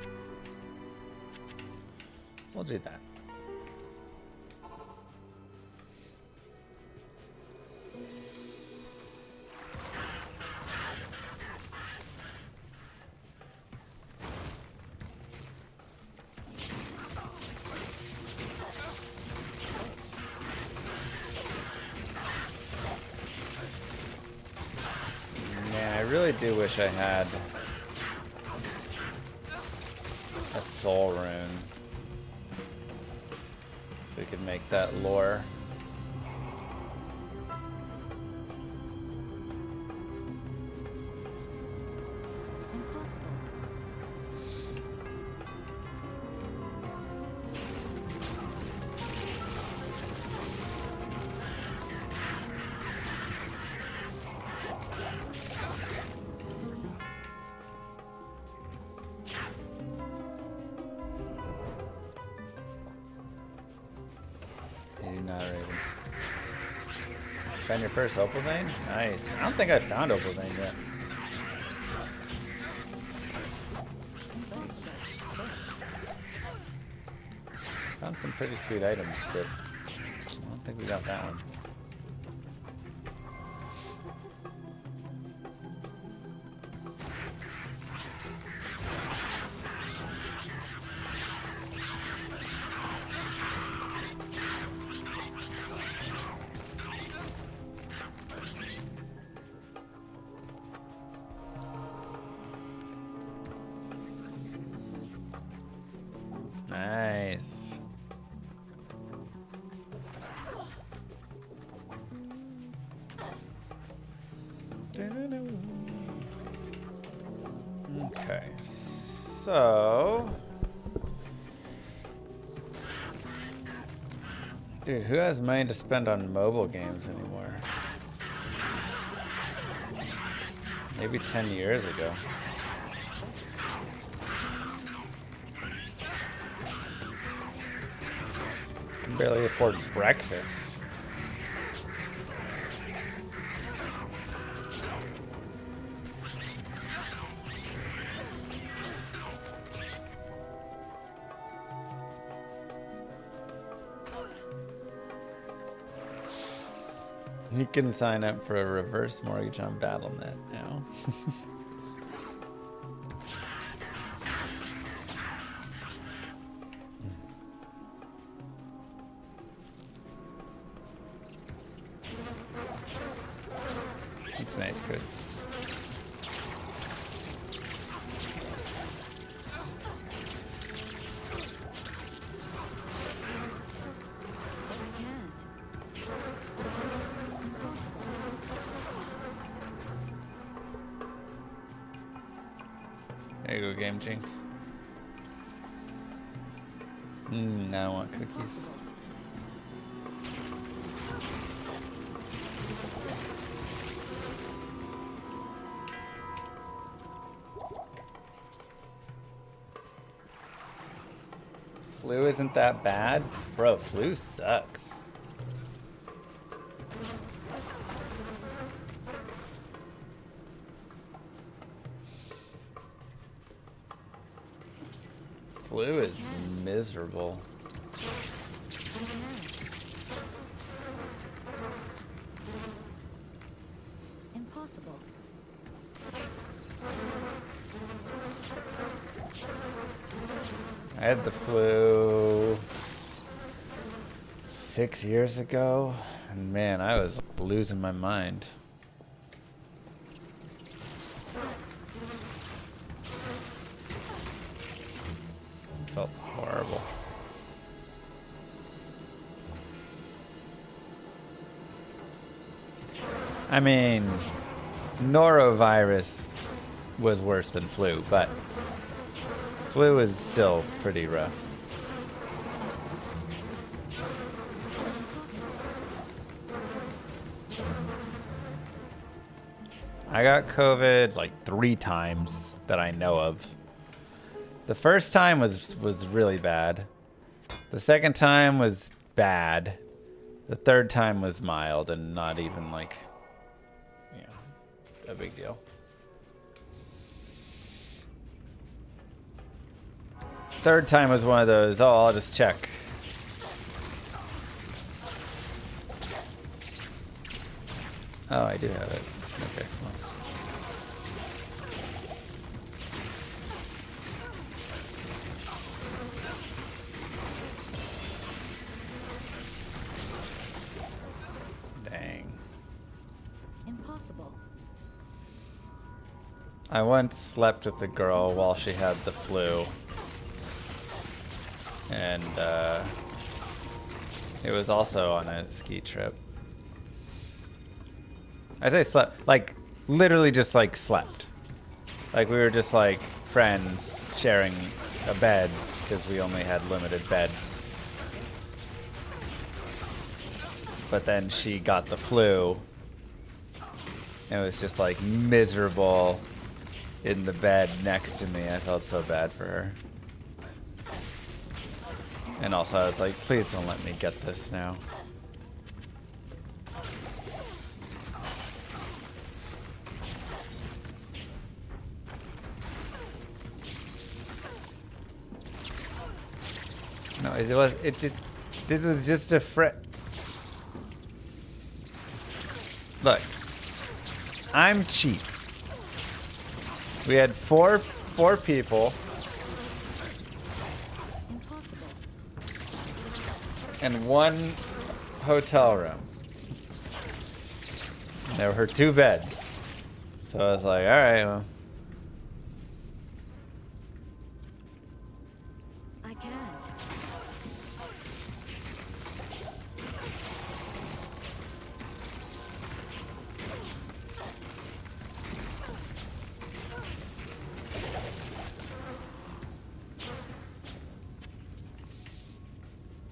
B: we'll do that. Man, I really do wish I had a soul rune. So we could make that lore.
C: Impossible.
B: Not Raven. Found your first Opal vein? Nice. I don't think I found Opal vein yet. Found some pretty sweet items, but I don't think we got that one. Nice. Okay, so dude, who has money to spend on mobile games anymore? Maybe 10 years ago. Can barely afford breakfast. You can sign up for a reverse mortgage on BattleNet now. That's nice, Chris. There you go, Game Jinx. Now I want cookies. Flu isn't that bad? Bro, flu sucks. Flu is miserable.
C: Impossible.
B: I had the flu 6 years ago, and man, I was losing my mind. Felt horrible. I mean, norovirus was worse than flu, but flu is still pretty rough. I got COVID like 3 times that I know of. The first time was really bad. The second time was bad. The third time was mild and not even like, you know, a big deal. Third time was one of those, oh, I'll just check. Oh, I do have it. Okay, well. Dang.
C: Impossible.
B: I once slept with a girl while she had the flu. And it was also on a ski trip. I say slept, like literally just like slept. Like we were just like friends sharing a bed because we only had limited beds. But then she got the flu. And it was just like miserable in the bed next to me. I felt so bad for her. And also I was like, please don't let me get this now. No, this was just a Look, I'm cheap. We had four people.
C: Impossible.
B: And 1 hotel room. There were 2 beds. So I was like, all right, well.
C: I can't.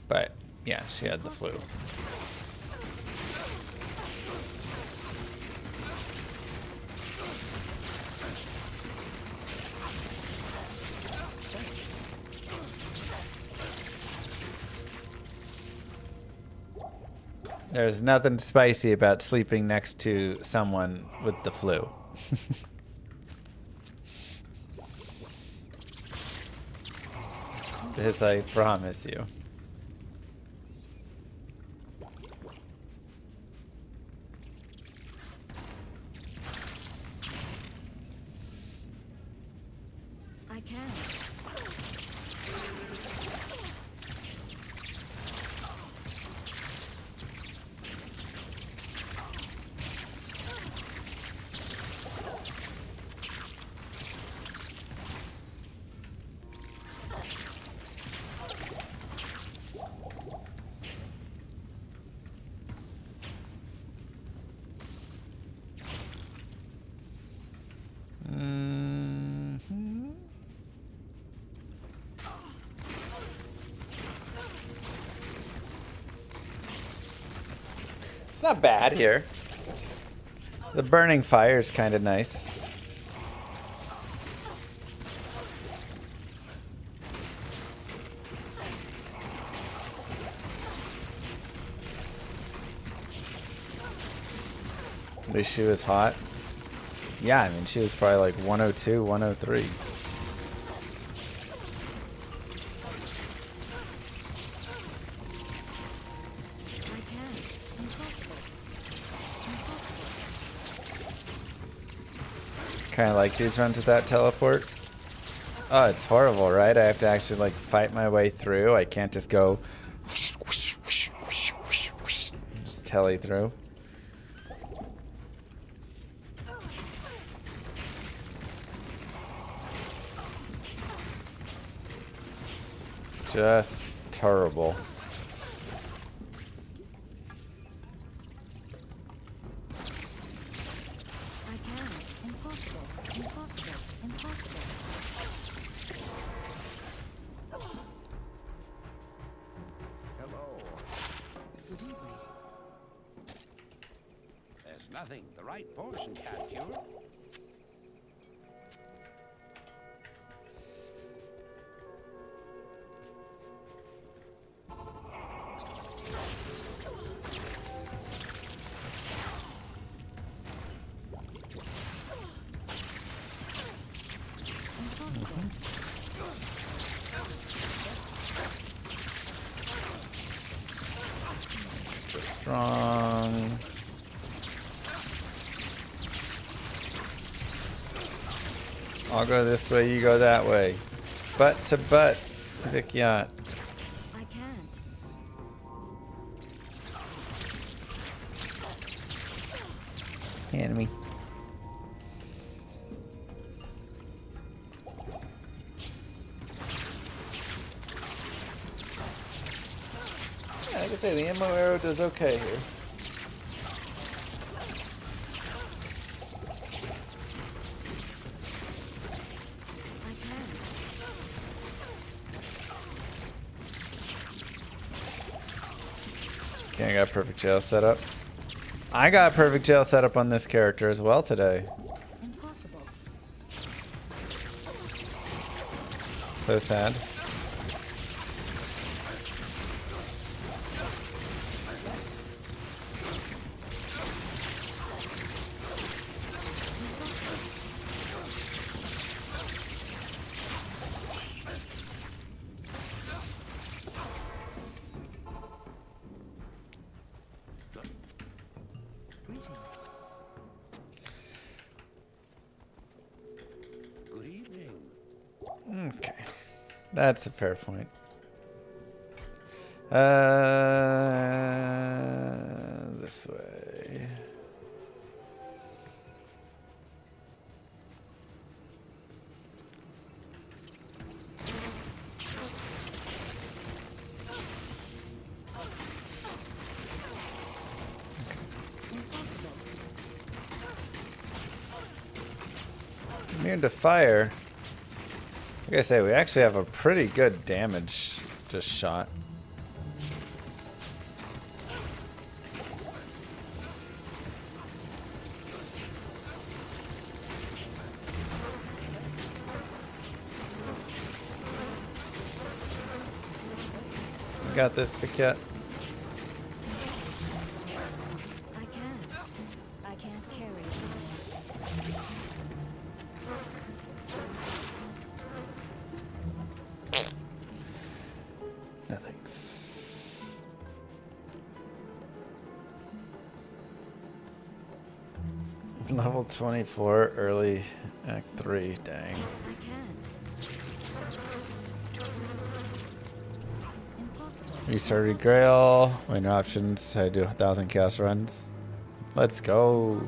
B: But yeah, she had the flu. There's nothing spicy about sleeping next to someone with the flu. This I promise you.
C: can't.
B: It's not bad here. The burning fire is kind of nice. At least she was hot. Yeah, I mean, she was probably like 102, 103. Kind of like these runs with that teleport. Oh, it's horrible, right? I have to actually like fight my way through. I can't just go just telly through. Just terrible.
F: Nothing the right portion can't cure.
B: Extra strong. I'll go this way, you go that way. Butt to butt, Vic Yacht.
C: I can't.
B: Hand me. Yeah, like I say, the ammo arrow does okay here. Okay, I got a perfect jail setup. I got a perfect jail setup on this character as well today.
C: Impossible.
B: So sad.
F: Good evening.
B: Okay. That's a fair point. This way. Immune to fire. Like I say, we actually have a pretty good damage just shot. You got this, Piquette.
C: I can't carry it.
B: No thanks. Level 24, early Act 3, dang.
C: I can't.
B: Restarted Grail. Winner options. I do 1,000 chaos runs. Let's go.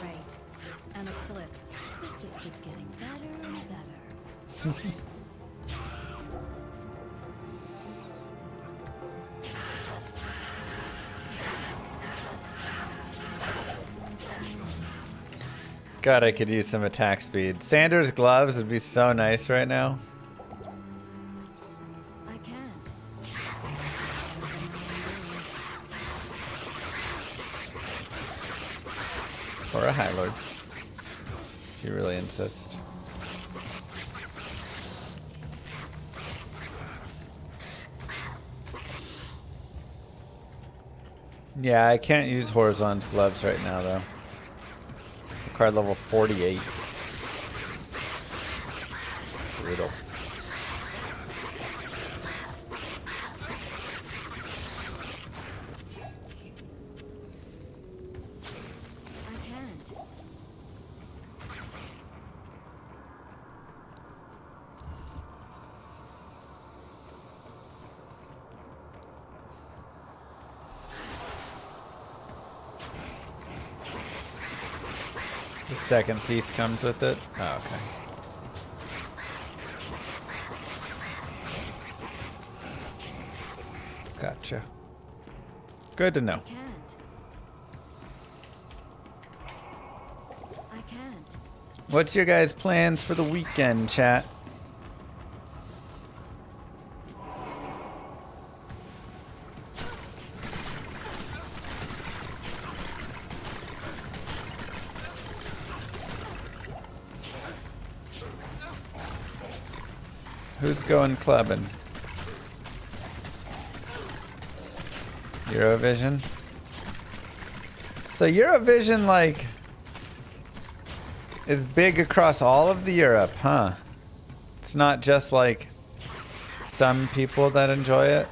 C: Great. An eclipse. This just keeps getting better and better.
B: God, I could use some attack speed. Sanders gloves would be so nice right now.
C: I can't.
B: Or a High Lords. If you really insist. Yeah, I can't use Horizon's gloves right now, though. Card level 48. Brutal.
C: I can't.
B: The second piece comes with it. Oh, okay. Gotcha. Good to know.
C: I can't. I can't.
B: What's your guys' plans for the weekend, chat? Who's going clubbing? Eurovision? So Eurovision, like, is big across all of the Europe, huh? It's not just, like, some people that enjoy it?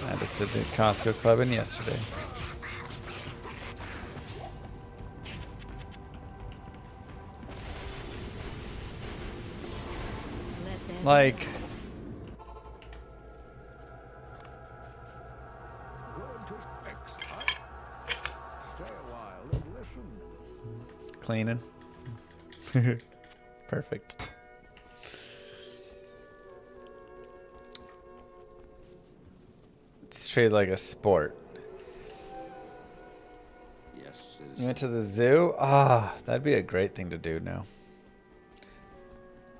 B: I just did the Costco clubbing yesterday. Like,
L: Going to X, huh? Stay a while and listen.
B: cleaning. Perfect. It's treated like a sport.
F: Yes,
B: You went to the zoo? Ah, that'd be a great thing to do now.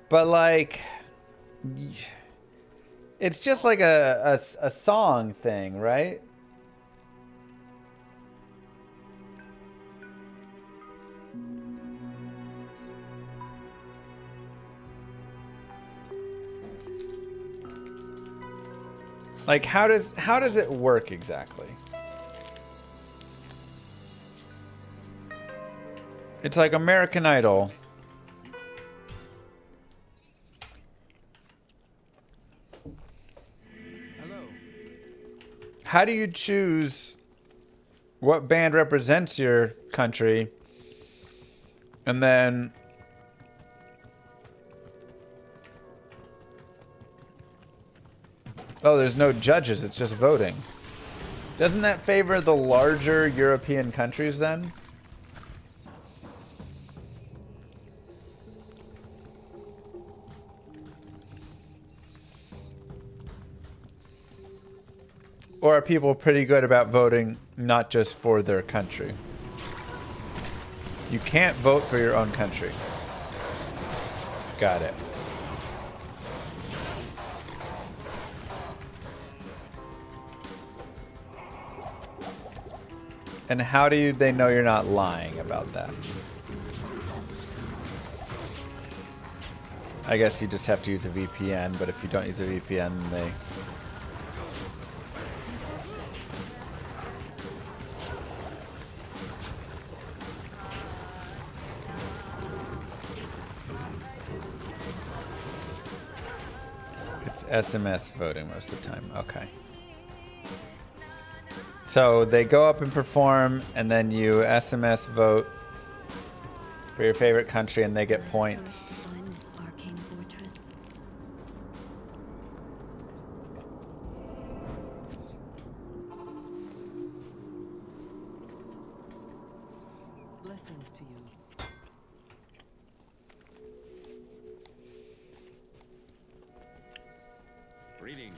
B: But like, it's just like a song thing, right? Like, how does it work exactly? It's like American Idol.
I: Hello.
B: How do you choose what band represents your country? And then oh, there's no judges, it's just voting. Doesn't that favor the larger European countries then? Or are people pretty good about voting not just for their country? You can't vote for your own country. Got it. And how do they know you're not lying about that? I guess you just have to use a VPN, but if you don't use a VPN, they... It's SMS voting most of the time. Okay. So they go up and perform, and then you SMS vote for your favorite country, and they get points.
C: Find this arcane fortress.
M: Blessings to you.
F: Greetings.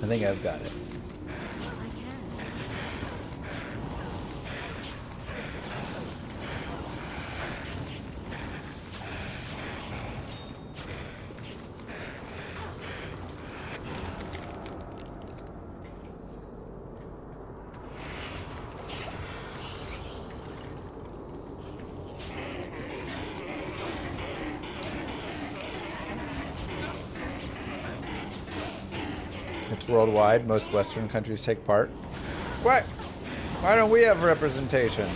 B: I think I've got it.
C: I can.
B: It's worldwide. Most Western countries take part. What? Why don't we have representation?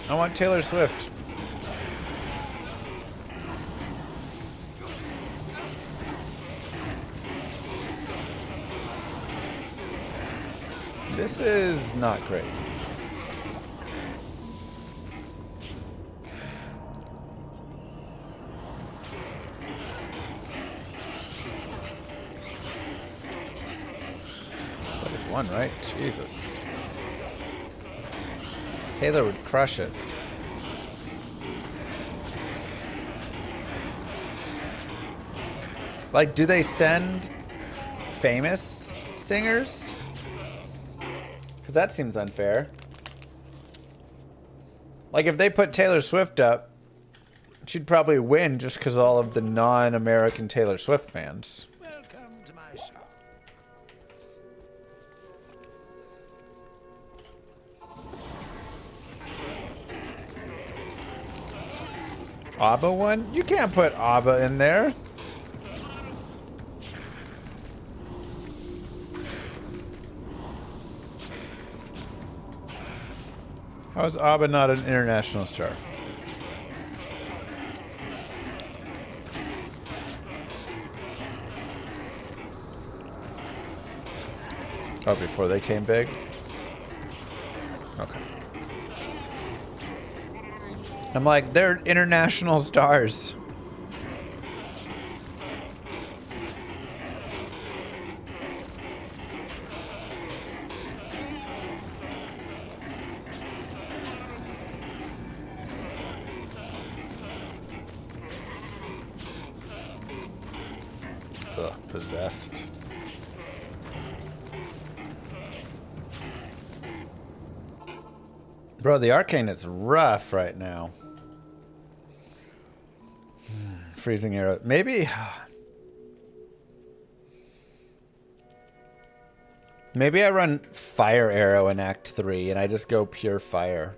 B: I want Taylor Swift. This is not great. But it's one, right? Jesus. Taylor would crush it. Like, do they send famous singers? Because that seems unfair. Like, if they put Taylor Swift up, she'd probably win just because all of the non-American Taylor Swift fans.
F: Welcome to my shop.
B: ABBA one? You can't put ABBA in there. How is ABBA not an international star? Oh, before they came big? Okay. I'm like, they're international stars. Ugh, possessed. Bro, the arcane is rough right now. Freezing arrow. Maybe. Maybe I run fire arrow in Act 3 and I just go pure fire.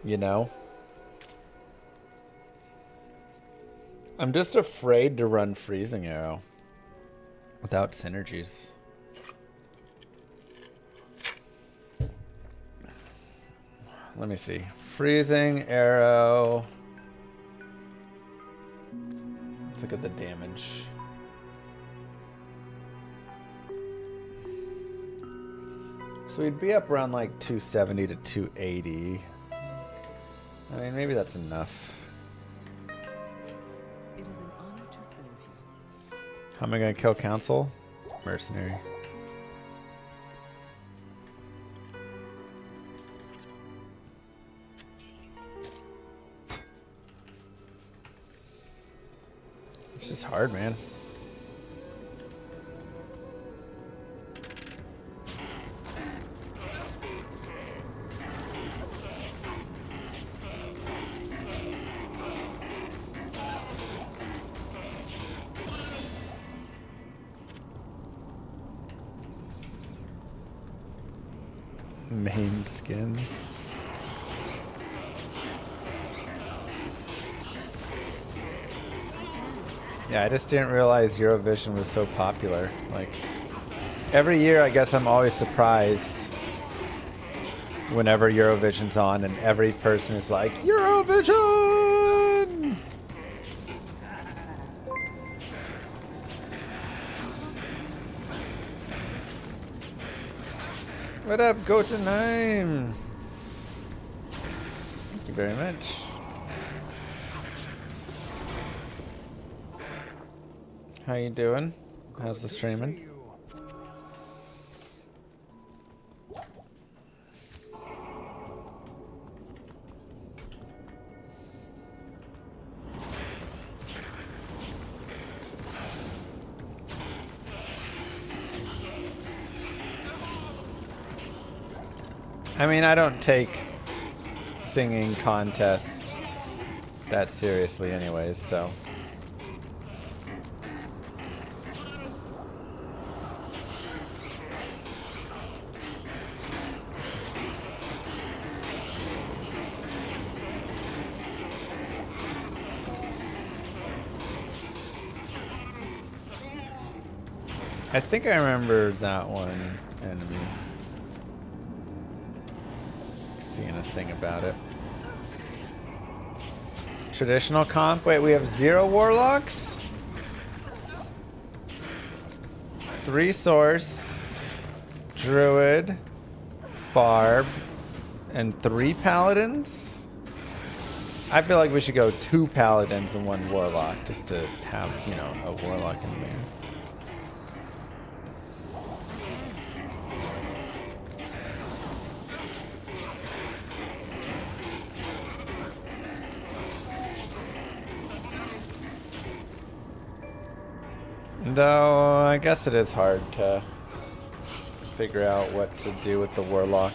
B: You know? I'm just afraid to run freezing arrow without synergies. Let me see. Freezing arrow. Let's look at the damage. So we'd be up around like 270 to 280. I mean, maybe that's enough.
M: It is an honor to serve you.
B: How am I going to kill Council? Mercenary. It's just hard, man. Main skin. Yeah, I just didn't realize Eurovision was so popular. Like, every year, I guess I'm always surprised whenever Eurovision's on and every person is like, Eurovision! What up, Go to Nine? Thank you very much. How you doing? How's the streaming? I mean, I don't take singing contests that seriously anyways, so. I think I remember that one enemy. Seeing a thing about it. Traditional comp? Wait, we have 0 warlocks? 3 source, druid, barb, and 3 paladins? I feel like we should go 2 paladins and 1 warlock just to have, you know, a warlock in there. Though, I guess it is hard to figure out what to do with the warlock.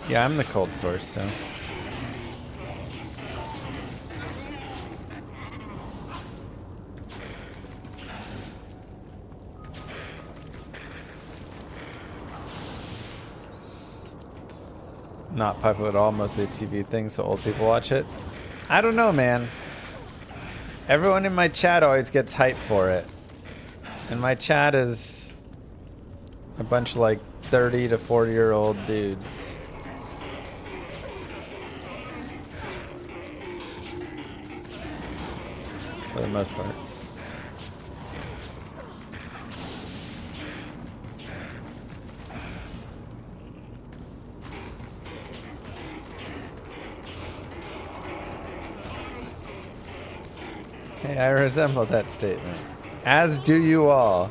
B: Yeah, I'm the cold source, so. It's not popular at all, mostly a TV thing, so old people watch it. I don't know, man. Everyone in my chat always gets hyped for it. And my chat is a bunch of like 30 to 40-year-old dudes. For the most part. Hey, I resemble that statement. As do you all.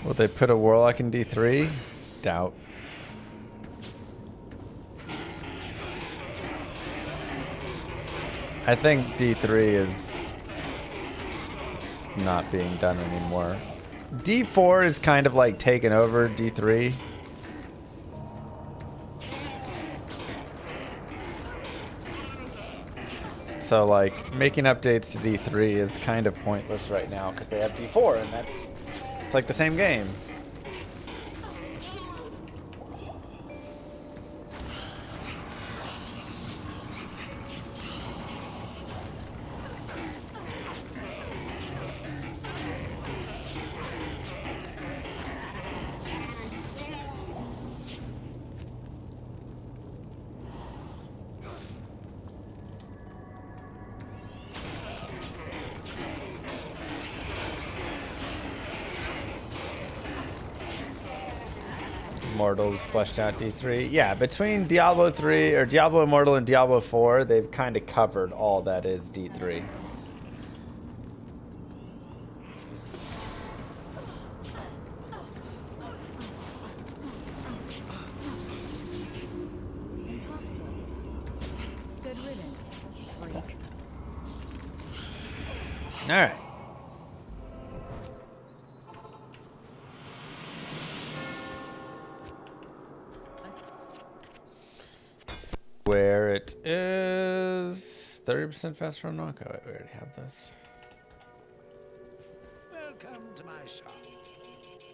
B: Will they put a warlock in D3? Doubt. I think D3 is not being done anymore. D4 is kind of like taken over D3. So like making updates to D3 is kind of pointless right now because they have D4 and it's like the same game. Immortals fleshed out D3. Yeah, between Diablo 3 or Diablo Immortal and Diablo 4, they've kind of covered all that is D3.
C: Impossible. Good riddance, freak.
B: All right. where it is. 30% faster on knockout. We already have this.
F: Welcome to my shop.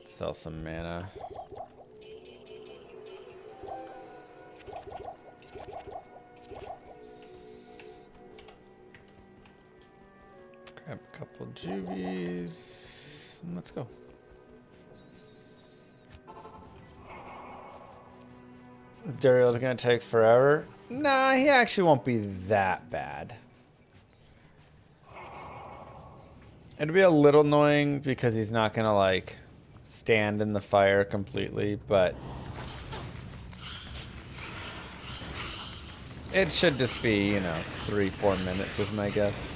B: Sell some mana. Grab a couple juvies. And let's go. Daryl's gonna take forever. Nah, he actually won't be that bad. It'd be a little annoying because he's not gonna like stand in the fire completely, but it should just be, you know, 3-4 minutes is my guess.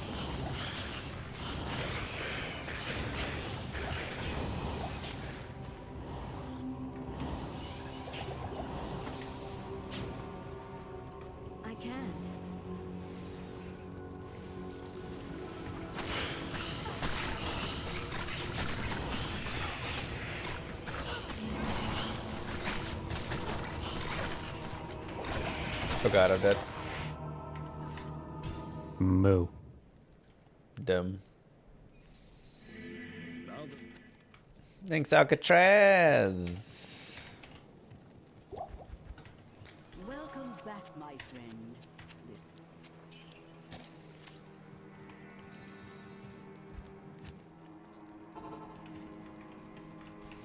C: I can't.
B: Oh god, I'm dead.
D: Moo.
B: Dumb. Thanks, Alcatraz.
M: Welcome back, my friend.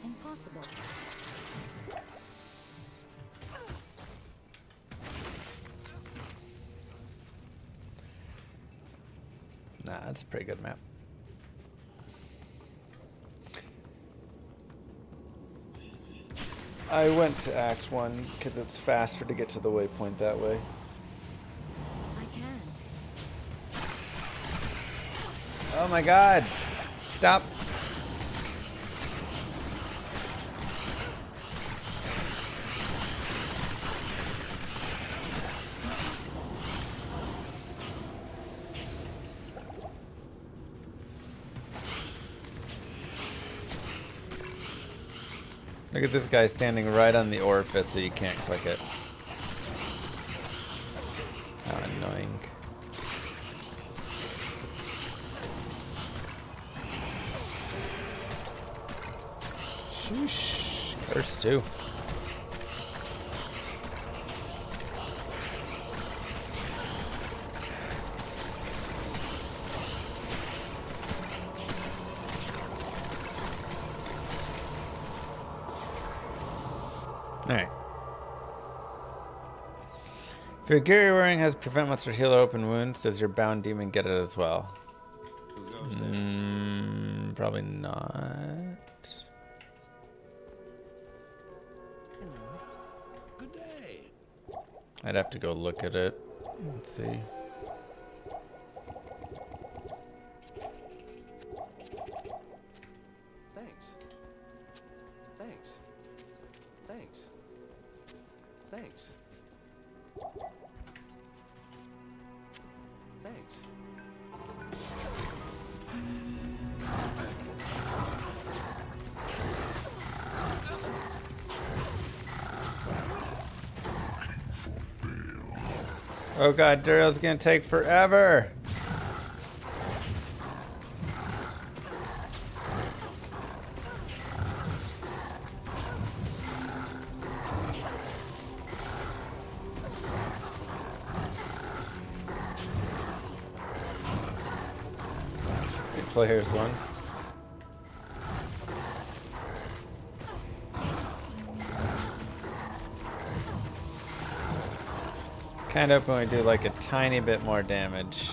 C: Impossible.
B: Nah, that's a pretty good map. I went to Act 1 because it's faster to get to the waypoint that way.
C: I can't.
B: Oh my god! Stop! Look at this guy standing right on the orifice so you can't click it. How annoying. Sheesh. Curse too. Alright. If your gear you're wearing has prevent monster heal or open wounds, does your bound demon get it as well? Probably not.
F: Good day.
B: I'd have to go look at it. Let's see.
I: Thanks. Thanks. Thanks. Thanks. Thanks.
B: Oh god, Daryl's gonna take forever! Good play, here's one. Kind of when we do like a tiny bit more damage.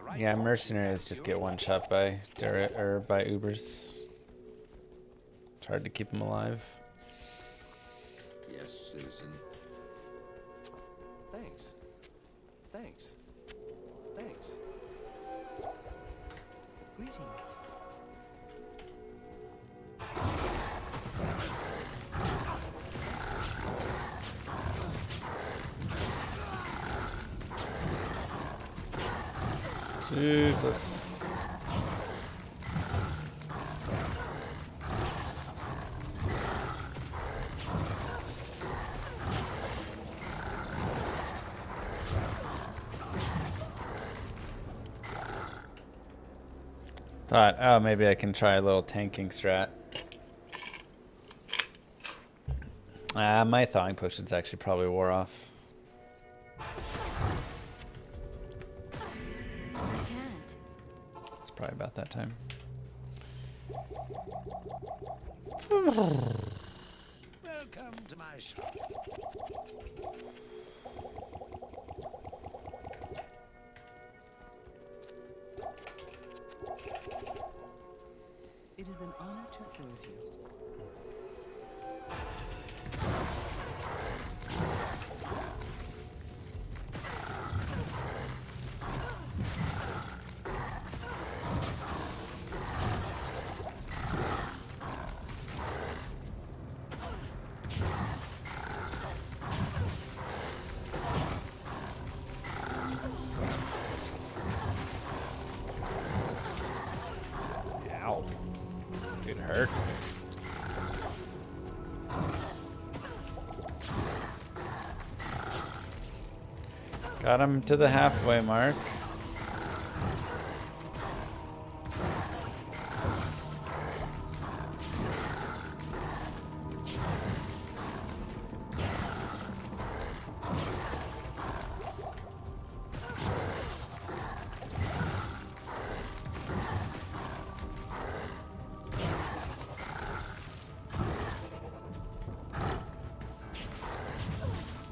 F: right
B: Yeah,
F: portion,
B: mercenaries just get one shot by by Ubers. It's hard to keep them alive.
F: Yes, citizen.
I: Thanks. Thanks. Thanks.
M: Greetings.
B: Jesus. Thought, oh, maybe I can try a little tanking strat. My thawing potions actually probably wore off.
C: I can't.
B: It's probably about that time.
F: Welcome to my shop.
M: It is an honor to serve you.
B: Ow. It hurts. Got him to the halfway mark.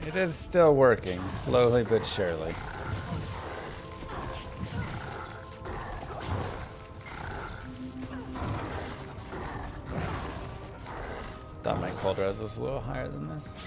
B: It is still working, slowly but surely. Thought my cold res was a little higher than this.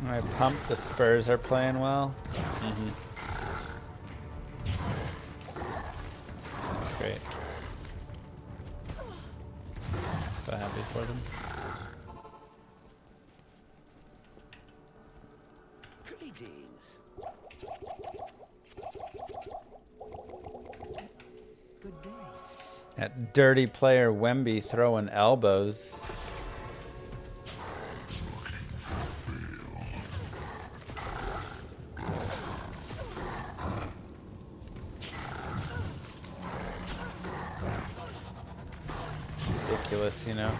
B: I pump, the Spurs are playing well. That's great. So happy for them.
F: Greetings.
M: Good day.
B: That dirty player Wemby throwing elbows. Ridiculous, you know.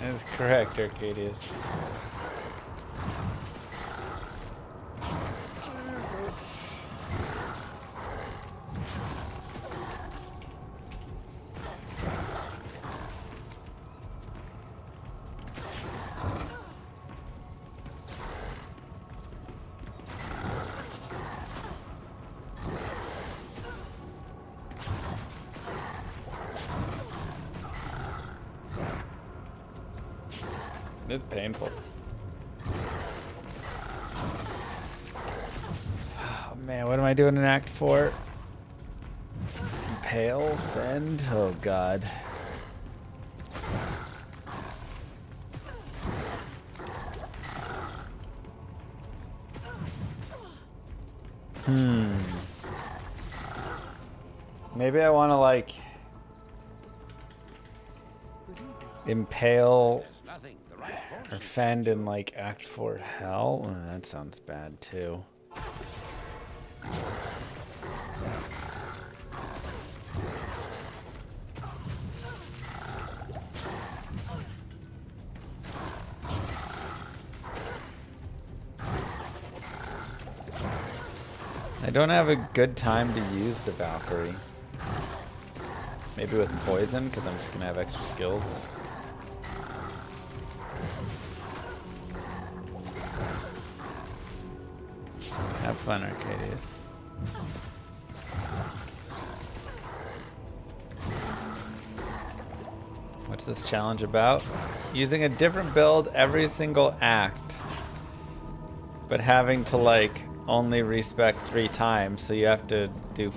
B: That is correct, Arcadius. Jesus. It's painful. Man, what am I doing in Act 4? Impale, fend. Oh god. Maybe I want to like impale or fend in like Act 4 hell. Oh, that sounds bad too. I don't have a good time to use the Valkyrie. Maybe with poison, because I'm just going to have extra skills. Have fun, Arcadius. What's this challenge about? Using a different build every single act, but having to like only respec 3 times, so you have to do,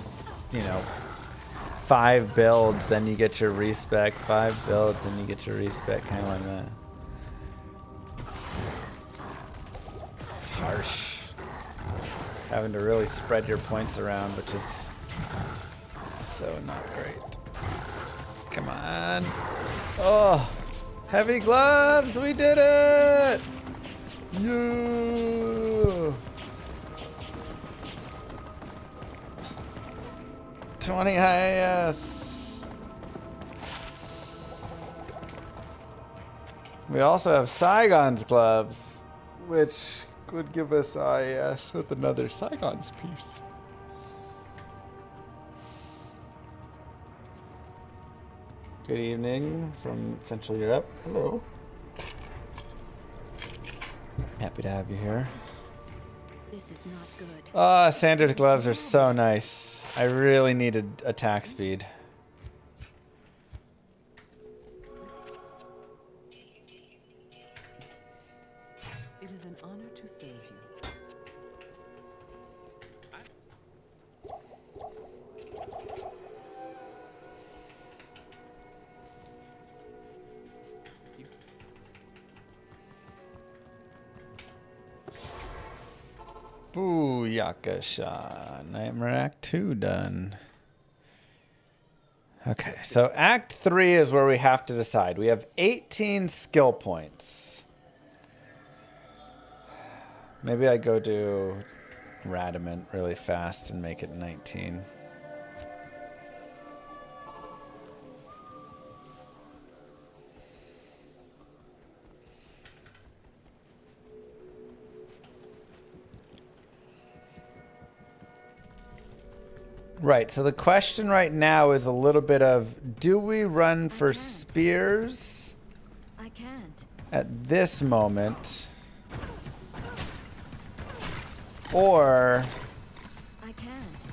B: you know, 5 builds, then you get your respec, 5 builds, then you get your respec, kind of like that. It's harsh. Having to really spread your points around, which is so not great. Come on. Oh, heavy gloves, we did it! Yeah! 20 IAS. We also have Saigon's gloves, which would give us IAS with another Saigon's piece. Good evening from Central Europe. Hello. Happy to have you here.
C: This is not good.
B: Ah, Sanders gloves are so nice. I really needed attack speed.
M: It is an honor to serve you.
B: Booyakasha. Nightmare Act 2 done. Okay, so Act 3 is where we have to decide. We have 18 skill points. Maybe I go do Radamant really fast and make it 19. Right, so the question right now is a little bit of, do we run for spears
C: I can't.
B: at this moment? Or
C: I can't.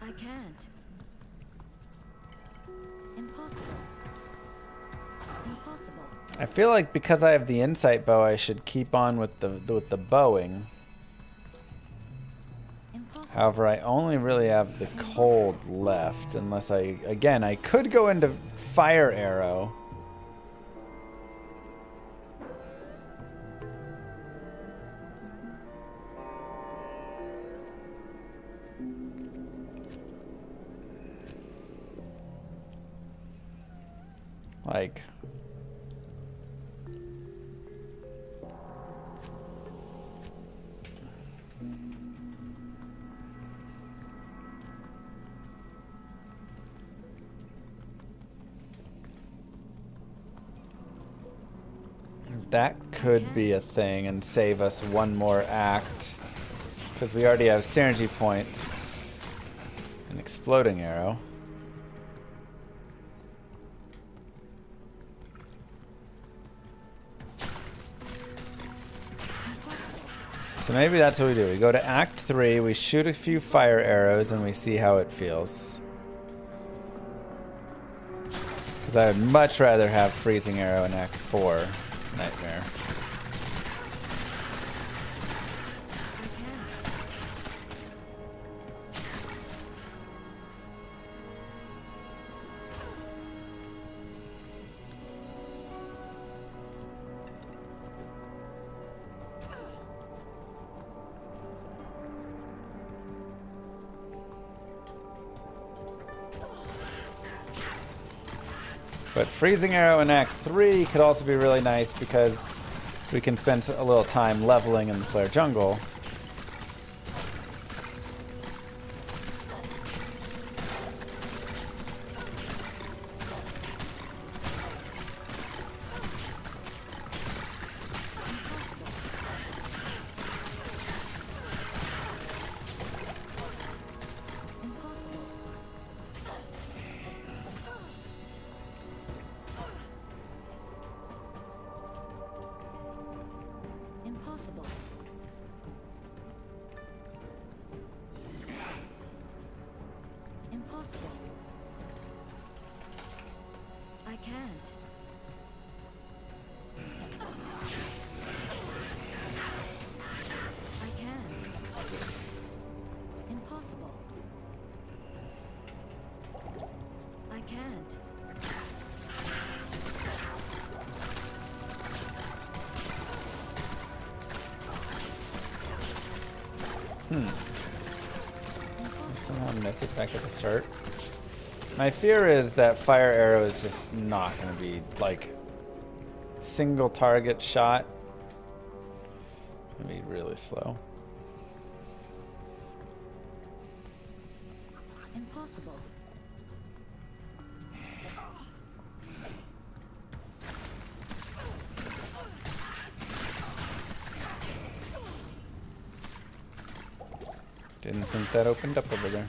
C: I can't. Impossible. Impossible.
B: I feel like because I have the insight bow, I should keep on with the bowing.
C: Impossible.
B: However, I only really have the cold left, unless I could go into fire arrow. Like, that could be a thing and save us one more act, because we already have synergy points. An exploding arrow. So maybe that's what we do. We go to Act 3, we shoot a few fire arrows, and we see how it feels. Because I would much rather have freezing arrow in Act 4 Nightmare. But freezing arrow in Act 3 could also be really nice because we can spend a little time leveling in the flare jungle.
C: Impossible. Impossible. I can't. I can't. Impossible. I can't.
B: Somehow miss it back at the start. My fear is that fire arrow is just not going to be like single target shot. It's going to be really slow.
C: Impossible.
B: Didn't think that opened up over there.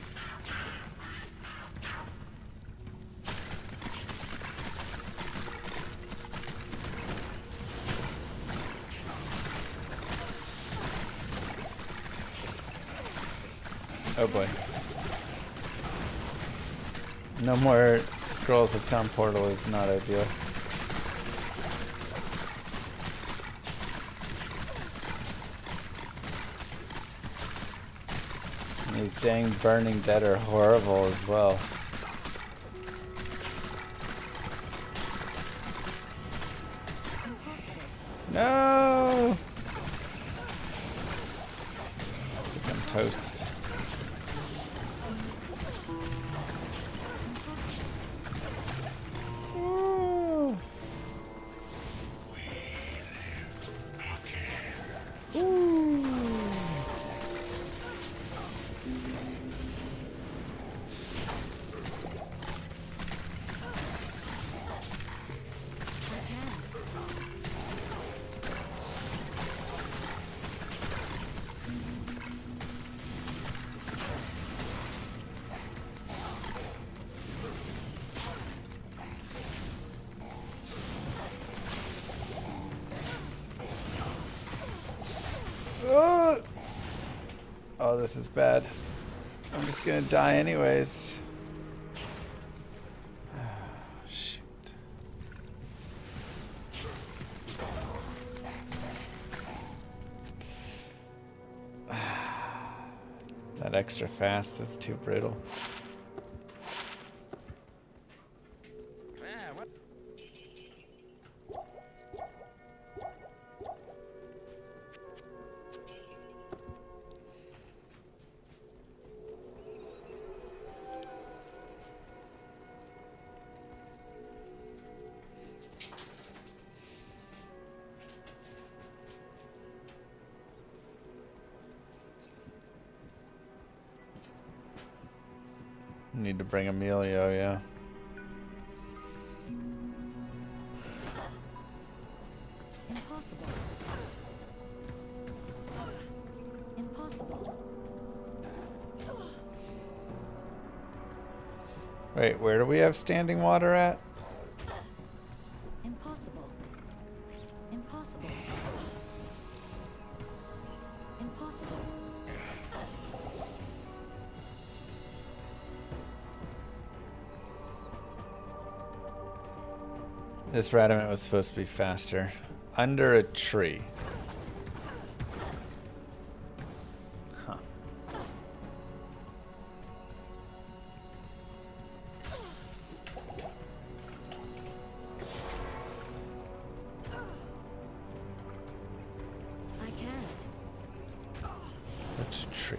B: Oh boy. No more scrolls of town portal is not ideal. These dang burning dead are horrible as well. No! I'm toast. Ooh. Ooh. Oh, this is bad. I'm just gonna die anyways. Shoot. That extra fast is too brittle. Need to bring Emilio, yeah.
C: Impossible. Impossible.
B: Wait, where do we have standing water at?
C: Impossible. Impossible. Impossible.
B: This Radamant was supposed to be faster. Under a tree. Huh.
C: I can't.
B: Which tree?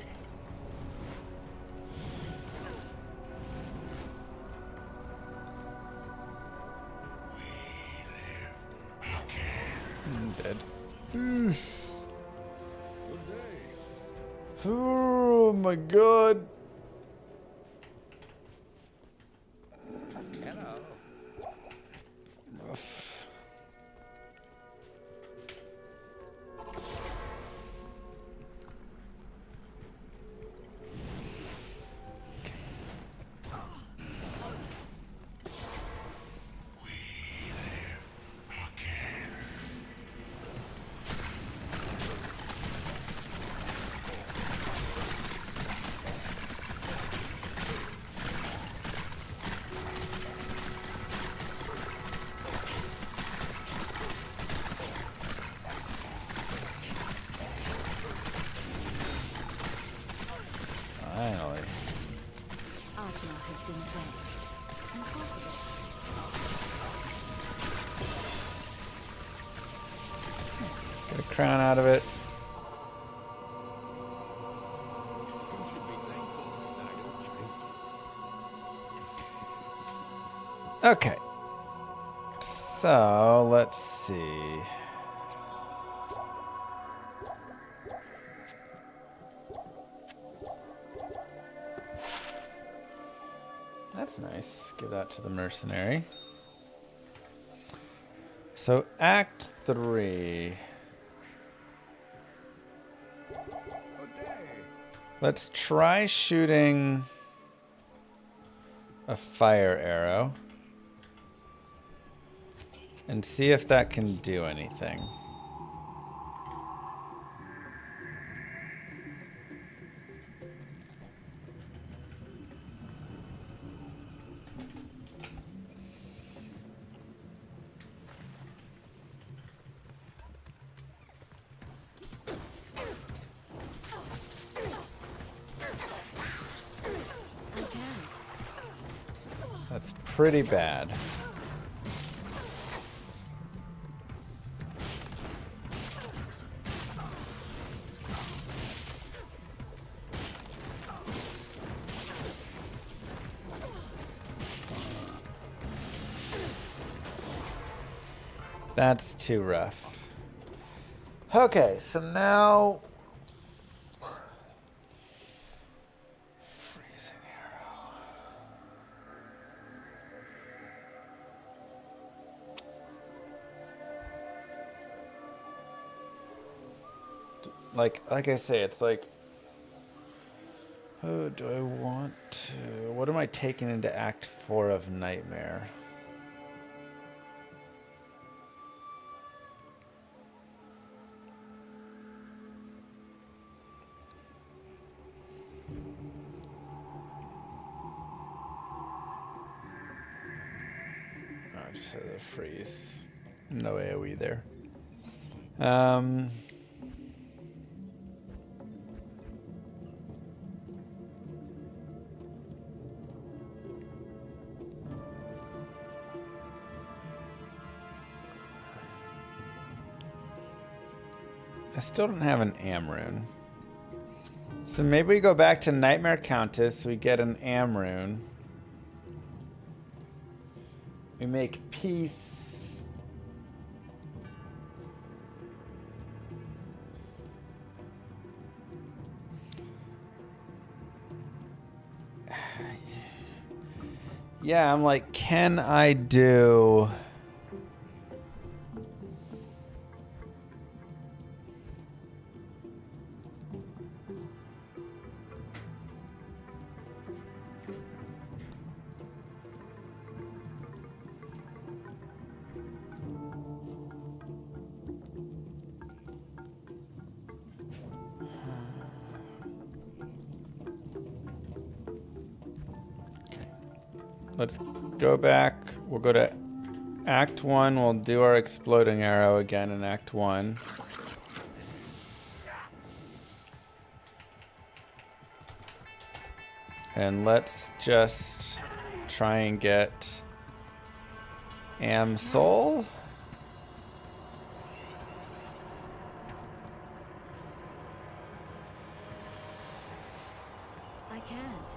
B: Oh my god.
F: Hello.
B: Finally.
C: Atma has been cleansed. Impossible.
B: Get a crown out of it.
L: You should be thankful that I don't change.
B: Okay. So, let's see. That's nice. Give that to the mercenary. So, Act 3. Let's try shooting a fire arrow and see if that can do anything. That's pretty bad. That's too rough. Okay, so now freezing arrow. Like I say, it's like, oh, do I want to? What am I taking into Act 4 of Nightmare? I just had a freeze. No AoE there. I still don't have an Amrune. So maybe we go back to Nightmare Countess, we get an Amrune. We make peace. Yeah, I'm like, can I do... Let's go back. We'll go to Act 1. We'll do our exploding arrow again in Act 1. And let's just try and get Am-Soul.
C: I can't.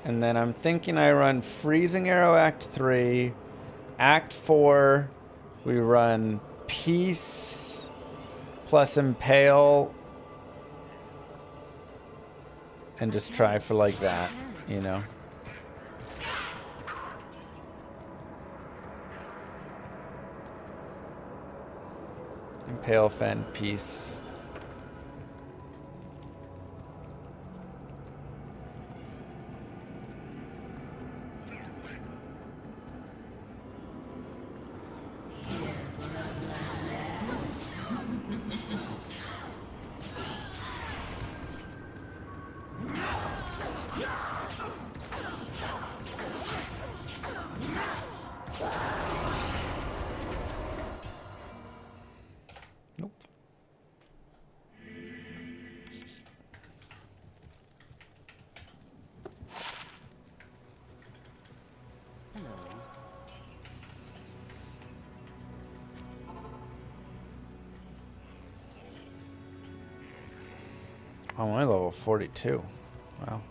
B: And then I'm thinking I run Freezing Arrow Act 3. Act 4, we run Peace plus Impale. And just try for like that, you know. Impale, Fend, Peace. I'm only level 42. Wow.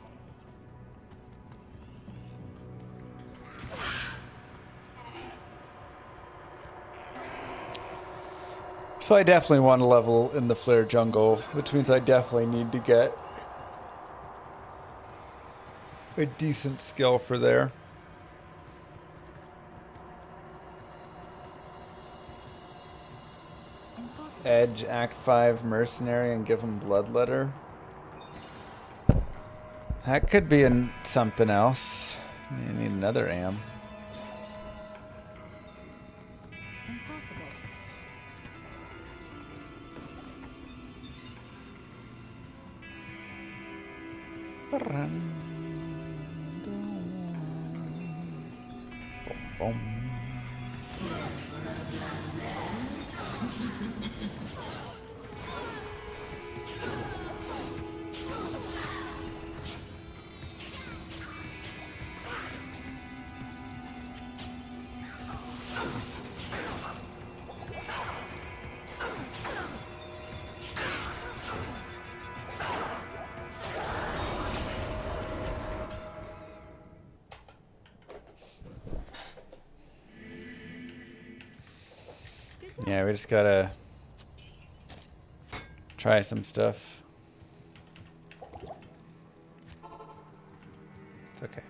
B: So I definitely want to level in the Flare Jungle, which means I definitely need to get a decent skill for there. Edge, Act 5, Mercenary, and give him Bloodletter. That could be in something else. You need another AM.
C: Impossible.
B: Boom, boom. Yeah, we just gotta try some stuff. It's okay.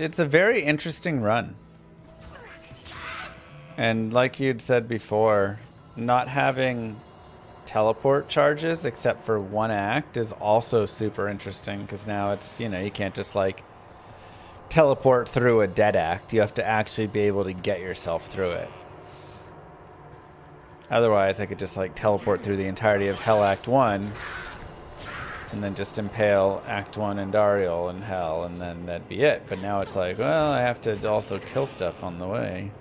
B: It's a very interesting run. And like you'd said before, not having teleport charges except for one act is also super interesting, because now it's, you know, you can't just like teleport through a dead act. You have to actually be able to get yourself through it. Otherwise, I could just like teleport through the entirety of Hell Act 1 and then just impale Act 1 and Dariel in Hell, and then that'd be it. But now it's like, well, I have to also kill stuff on the way.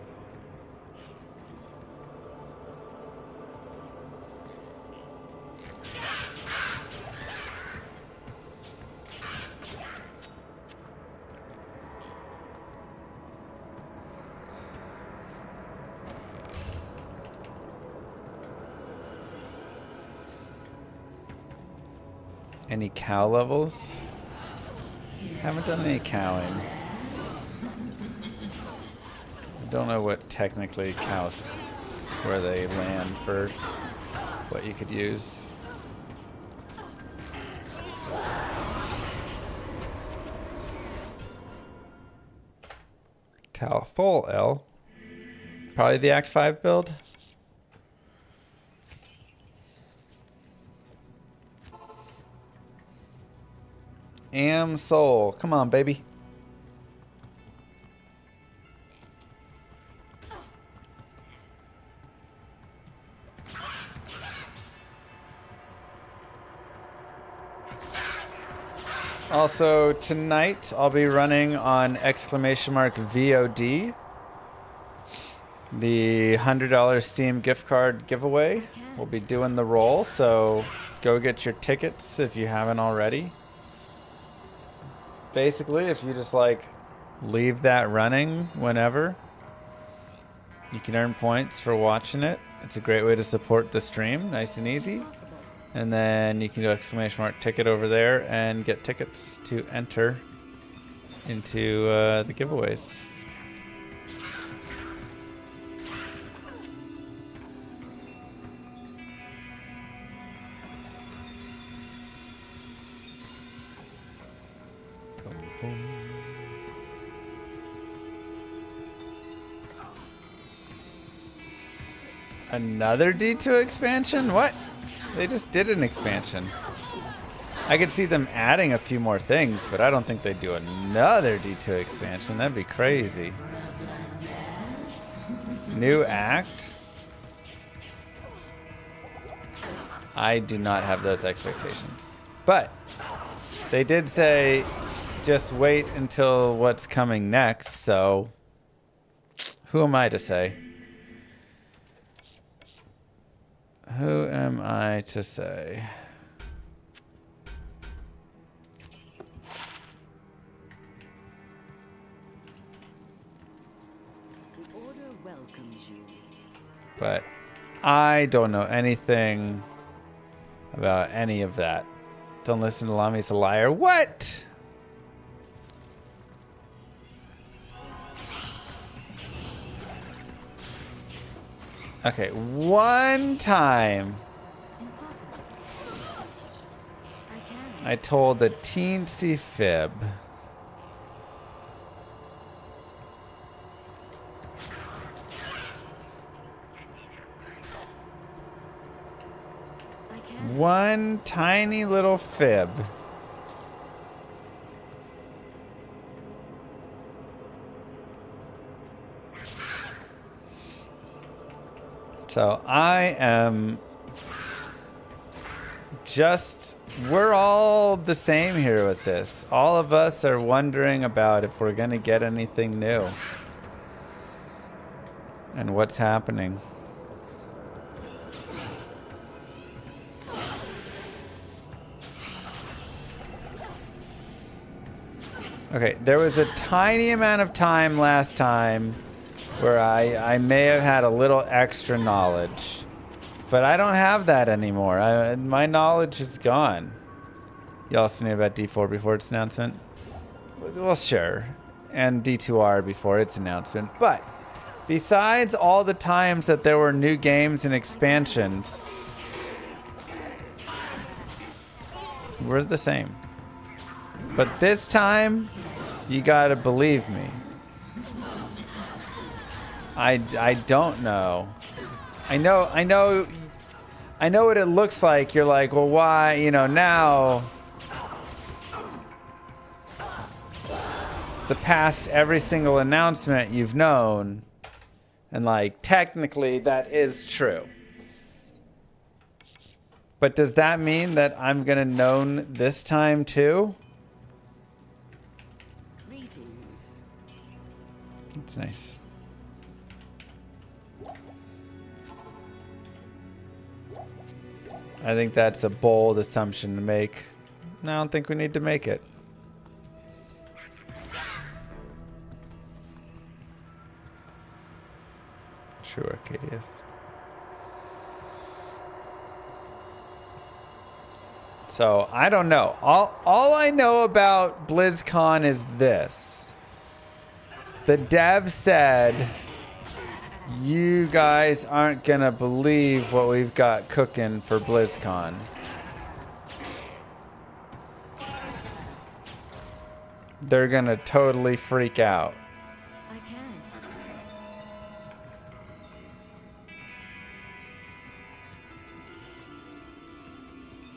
B: Any cow levels? Haven't done any cowing. I don't know what technically cows, where they land for what you could use. Tal full L. Probably the Act 5 build. Am Soul. Come on, baby. Also, tonight I'll be running on !VOD. The $100 Steam gift card giveaway. We'll be doing the roll, so go get your tickets if you haven't already. Basically, if you just like leave that running whenever, you can earn points for watching it. It's a great way to support the stream, nice and easy. And then you can do exclamation mark ticket over there and get tickets to enter into the giveaways. Boom, boom. Another D2 expansion? What? They just did an expansion. I could see them adding a few more things, but I don't think they'd do another D2 expansion. That'd be crazy. New act? I do not have those expectations. But they did say just wait until what's coming next, so who am I to say? Who am I to say?
M: The Order welcomes you.
B: But I don't know anything about any of that. Don't listen to Llama, he's a liar. What? Okay, one time
C: Impossible. I can't.
B: I told a teensy fib.
C: I can't.
B: One tiny little fib. So I am just, we're all the same here with this. All of us are wondering about if we're going to get anything new. And what's happening. Okay, there was a tiny amount of time last time where I may have had a little extra knowledge. But I don't have that anymore. My knowledge is gone. You also knew about D4 before its announcement? Well, sure. And D2R before its announcement. But besides all the times that there were new games and expansions, we're the same. But this time, you gotta believe me. I don't know. I know what it looks like. You're like, well, why? You know, now the past every single announcement you've known, and like technically that is true. But does that mean that I'm gonna know this time too?
M: Greetings.
B: It's nice. I think that's a bold assumption to make. I don't think we need to make it. True, Arcadius. So, I don't know. All I know about BlizzCon is this. The dev said, you guys aren't gonna believe what we've got cooking for BlizzCon. They're gonna totally freak out.
C: I can't.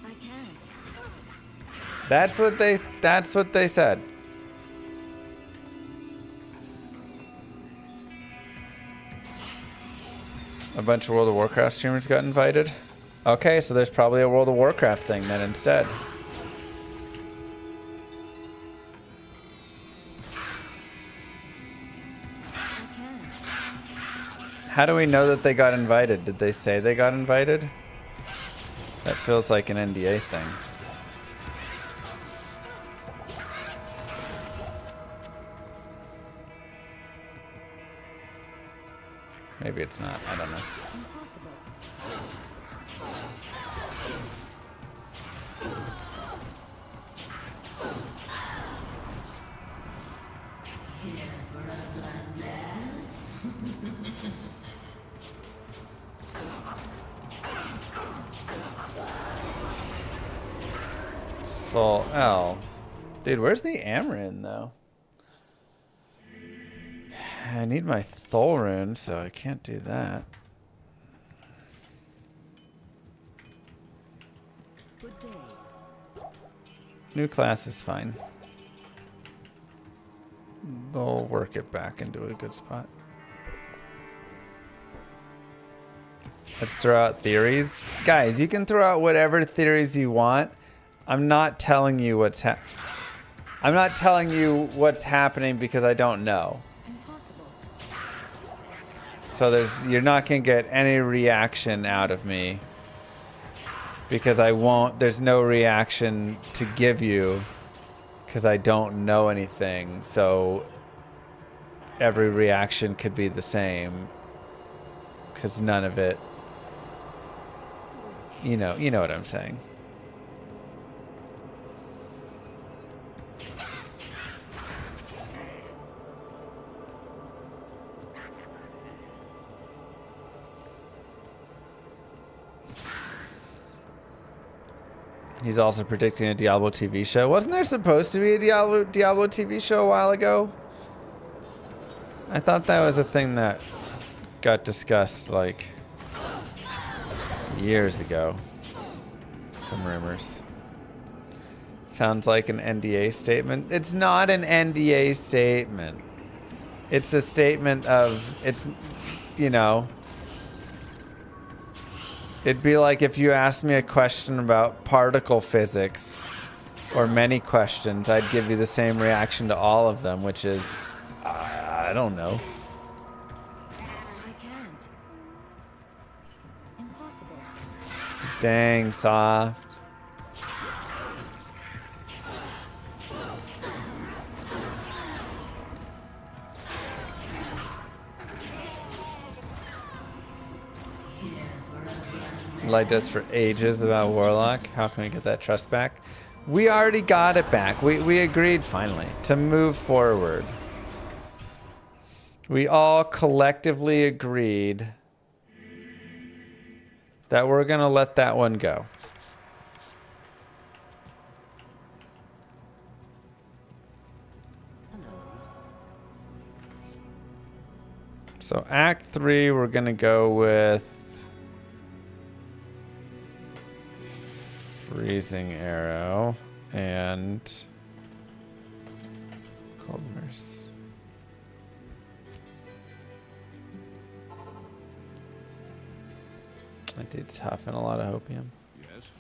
C: I can't.
B: That's what they said. A bunch of World of Warcraft streamers got invited. Okay, so there's probably a World of Warcraft thing then instead.
C: I can't.
B: How do we know that they got invited? Did they say they got invited? That feels like an NDA thing. Maybe it's not. I don't know.
C: Impossible.
B: Soul L. Dude, where's the Amarin, though? I need my Thulrune, so I can't do that.
C: Good day.
B: New class is fine. They'll work it back into a good spot. Let's throw out theories. Guys, you can throw out whatever theories you want. I'm not telling you what's happening because I don't know.
C: Impossible.
B: So you're not gonna get any reaction out of me because there's no reaction to give you because I don't know anything. So every reaction could be the same because none of it, you know what I'm saying. He's also predicting a Diablo TV show. Wasn't there supposed to be a Diablo TV show a while ago? I thought that was a thing that got discussed like years ago. Some rumors. Sounds like an NDA statement. It's not an NDA statement. It's a statement of, it'd be like if you asked me a question about particle physics or many questions, I'd give you the same reaction to all of them, which is, I don't know.
C: I can't. Impossible.
B: Dang, soft. Lied to us for ages about Warlock. How can we get that trust back? We already got it back. We agreed finally to move forward. We all collectively agreed that we're going to let that one go. So Act 3, we're going to go with Freezing Arrow and Cold Nurse. That dude's huffing a lot of hopium.
L: Yes.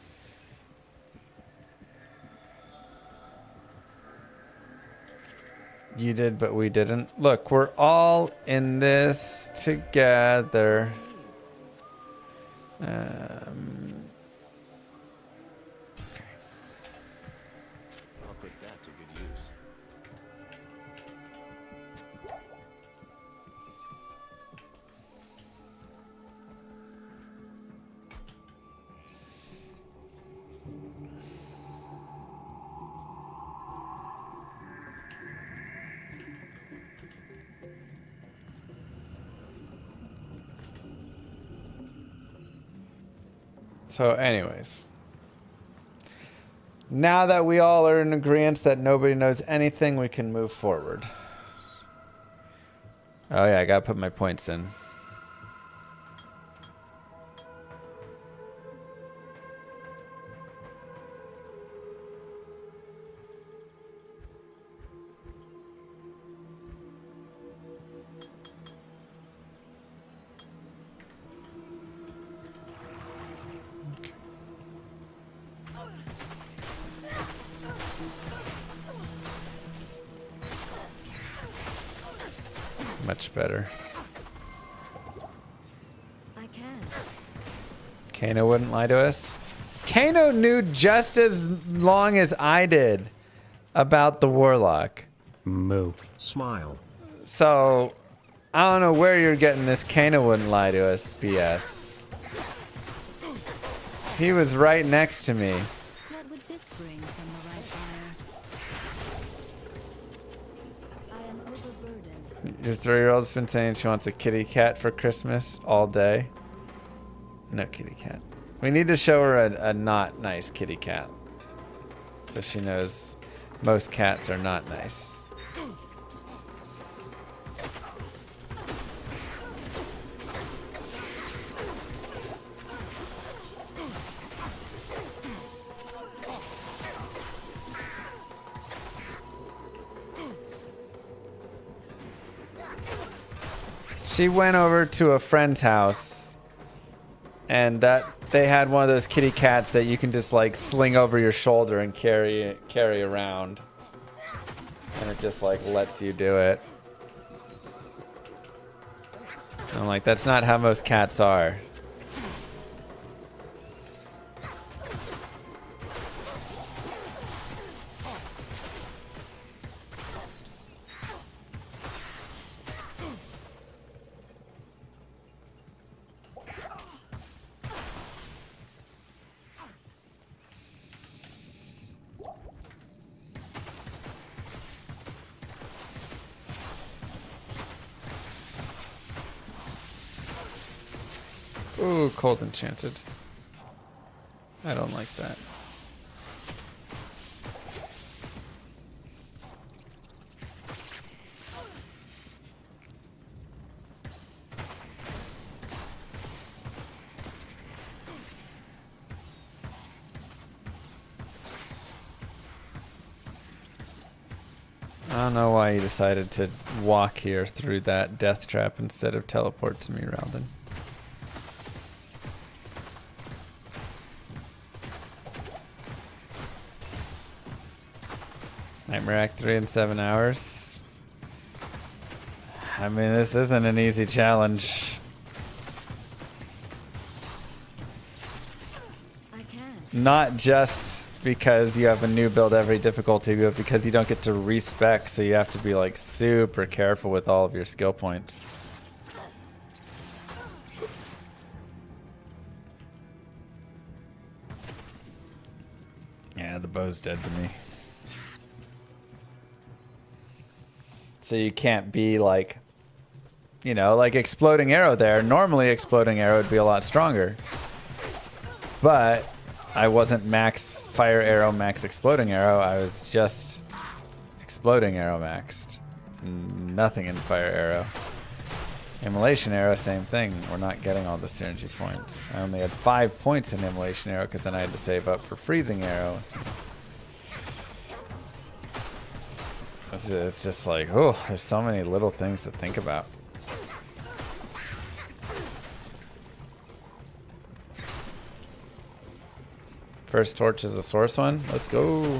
B: You did, but we didn't. Look, we're all in this together.
I: I'll put that to good use.
B: So anyways, now that we all are in agreement that nobody knows anything, we can move forward. Oh yeah, I gotta put my points in. Much better.
C: I can't.
B: Kano wouldn't lie to us. Kano knew just as long as I did about the Warlock.
D: Moo.
E: Smile.
B: So, I don't know where you're getting this Kano wouldn't lie to us BS. He was right next to me.
C: What would this bring from the right buyer? I am overburdened.
B: Your 3-year-old's been saying she wants a kitty cat for Christmas all day. No kitty cat. We need to show her a not nice kitty cat. So she knows most cats are not nice. She went over to a friend's house, and that they had one of those kitty cats that you can just like sling over your shoulder and carry around, and it just like lets you do it. I'm like, that's not how most cats are. Ooh, cold enchanted. I don't like that. I don't know why you decided to walk here through that death trap instead of teleport to me, Ralden. Nightmare Act 3 in 7 hours. I mean, this isn't an easy challenge.
C: I can't.
B: Not just because you have a new build every difficulty, but because you don't get to respec, so you have to be like super careful with all of your skill points. Yeah, the bow's dead to me. So you can't be like, you know, like exploding arrow there. Normally exploding arrow would be a lot stronger. But I wasn't max fire arrow, max exploding arrow. I was just exploding arrow maxed. Nothing in fire arrow. Immolation arrow, same thing. We're not getting all the synergy points. I only had 5 points in immolation arrow because then I had to save up for freezing arrow. It's just like, oh, there's so many little things to think about. First torch is a source one. Let's go.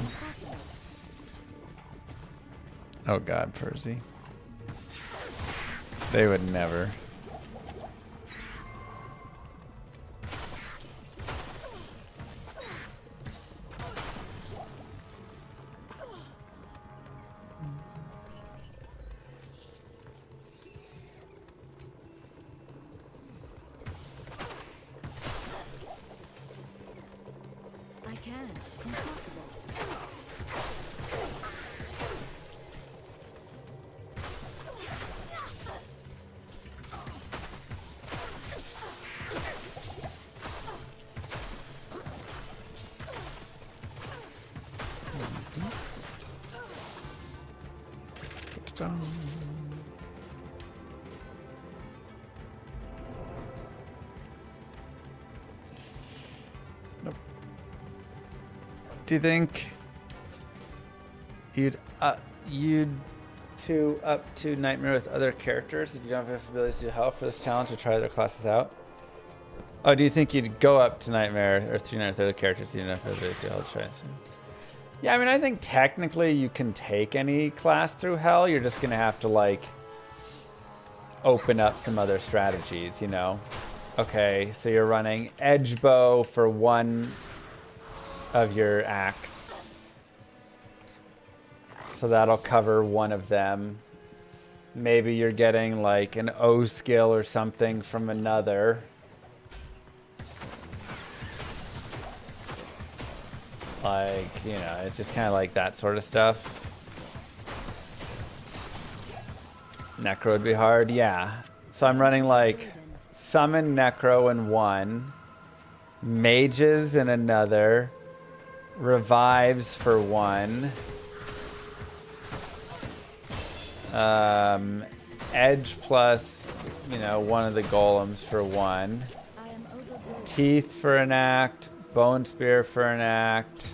B: Oh God, Percy. They would never.
C: I can't. Impossible.
B: Nope. Do you think you'd two up to Nightmare with other characters if you don't have enough abilities to do health for this challenge to try their classes out? Oh, do you think you'd go up to Nightmare or 3 Nightmare with other characters if you don't have enough abilities to do health? Try it. Yeah, I mean, I think technically you can take any class through hell. You're just gonna have to like open up some other strategies, you know? Okay, so you're running edge bow for one of your axe. So that'll cover one of them. Maybe you're getting like an O skill or something from another. Like, you know, it's just kind of like that sort of stuff. Necro would be hard, yeah. So I'm running like summon Necro in one, mages in another, Revives for 1. Edge plus, you know, one of the golems for 1. Teeth for an act. Bone spear for an act.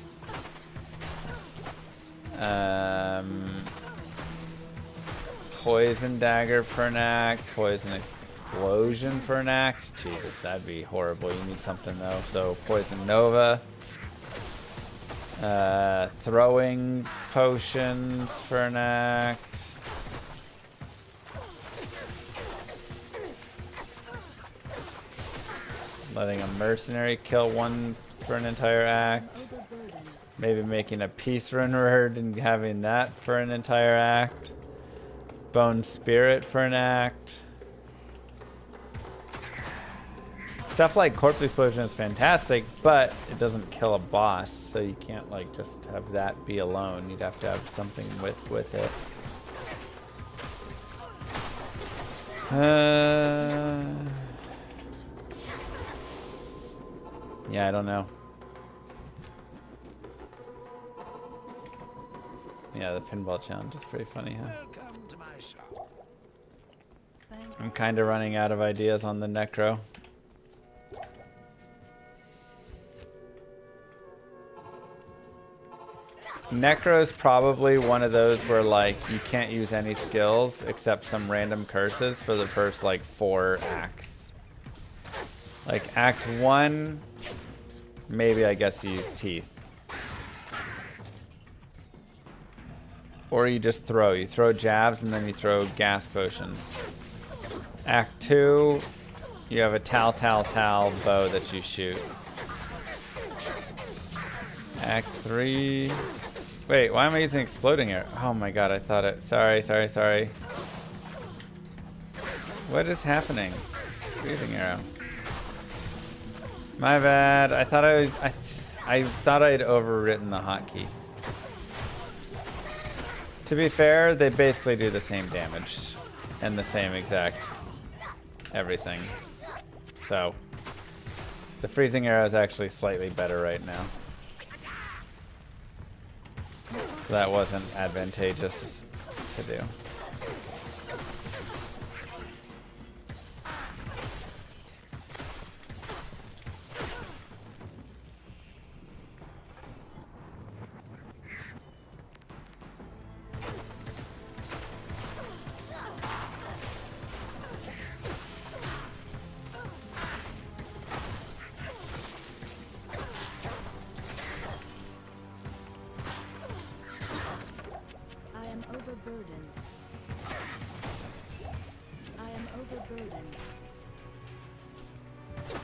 B: Poison dagger for an act. Poison explosion for an act. Jesus, that'd be horrible. You need something though. So poison nova. Throwing potions for an act. Letting a mercenary kill 1 for an entire act. Maybe making a peace rune word and having that for an entire act. Bone spirit for an act. Stuff like corpse explosion is fantastic, but it doesn't kill a boss, so you can't like just have that be alone. You'd have to have something with it. Yeah, I don't know. Yeah, the pinball challenge is pretty funny, huh?
F: Welcome to my shop.
B: I'm kind of running out of ideas on the necro. Necro is probably one of those where like you can't use any skills except some random curses for the first like 4 acts. Like act 1, maybe I guess you use teeth. Or you just throw. You throw jabs and then you throw gas potions. Act 2, you have a tal bow that you shoot. Act 3. Wait, why am I using exploding arrow? Oh my god, I thought it. Sorry. What is happening? Freezing arrow. My bad. I thought I thought I'd overwritten the hotkey. To be fair, they basically do the same damage and the same exact everything. So the freezing arrow is actually slightly better right now. So that wasn't advantageous to do.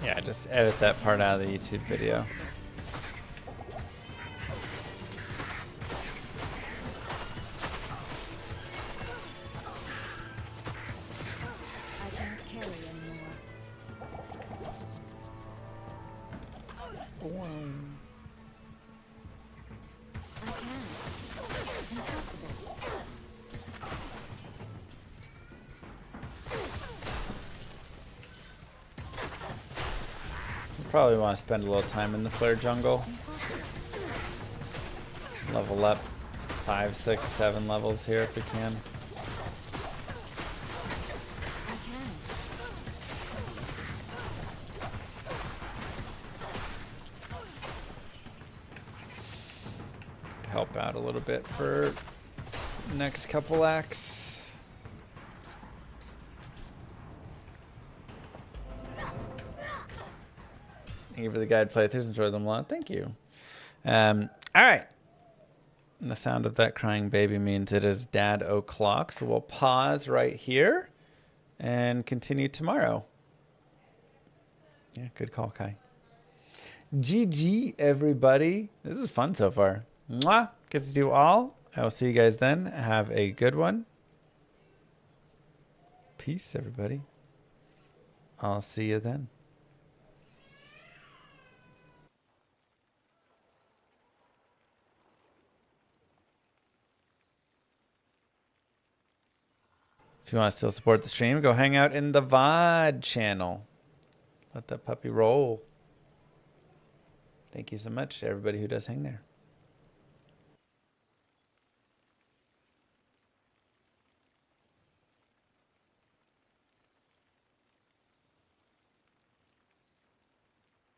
B: Yeah, just edit that part out of the YouTube video. Probably want to spend a little time in the flare jungle. Level up 5, 6, 7 levels here if we can. Help out a little bit for the next couple acts. Thank you for the guide playthroughs. Enjoy them a lot. Thank you. All right. And the sound of that crying baby means it is dad o'clock. So we'll pause right here and continue tomorrow. Yeah, good call, Kai. GG, everybody. This is fun so far. Mwah. Good to do all. I will see you guys then. Have a good one. Peace, everybody. I'll see you then. If you want to still support the stream, go hang out in the VOD channel. Let that puppy roll. Thank you so much to everybody who does hang there.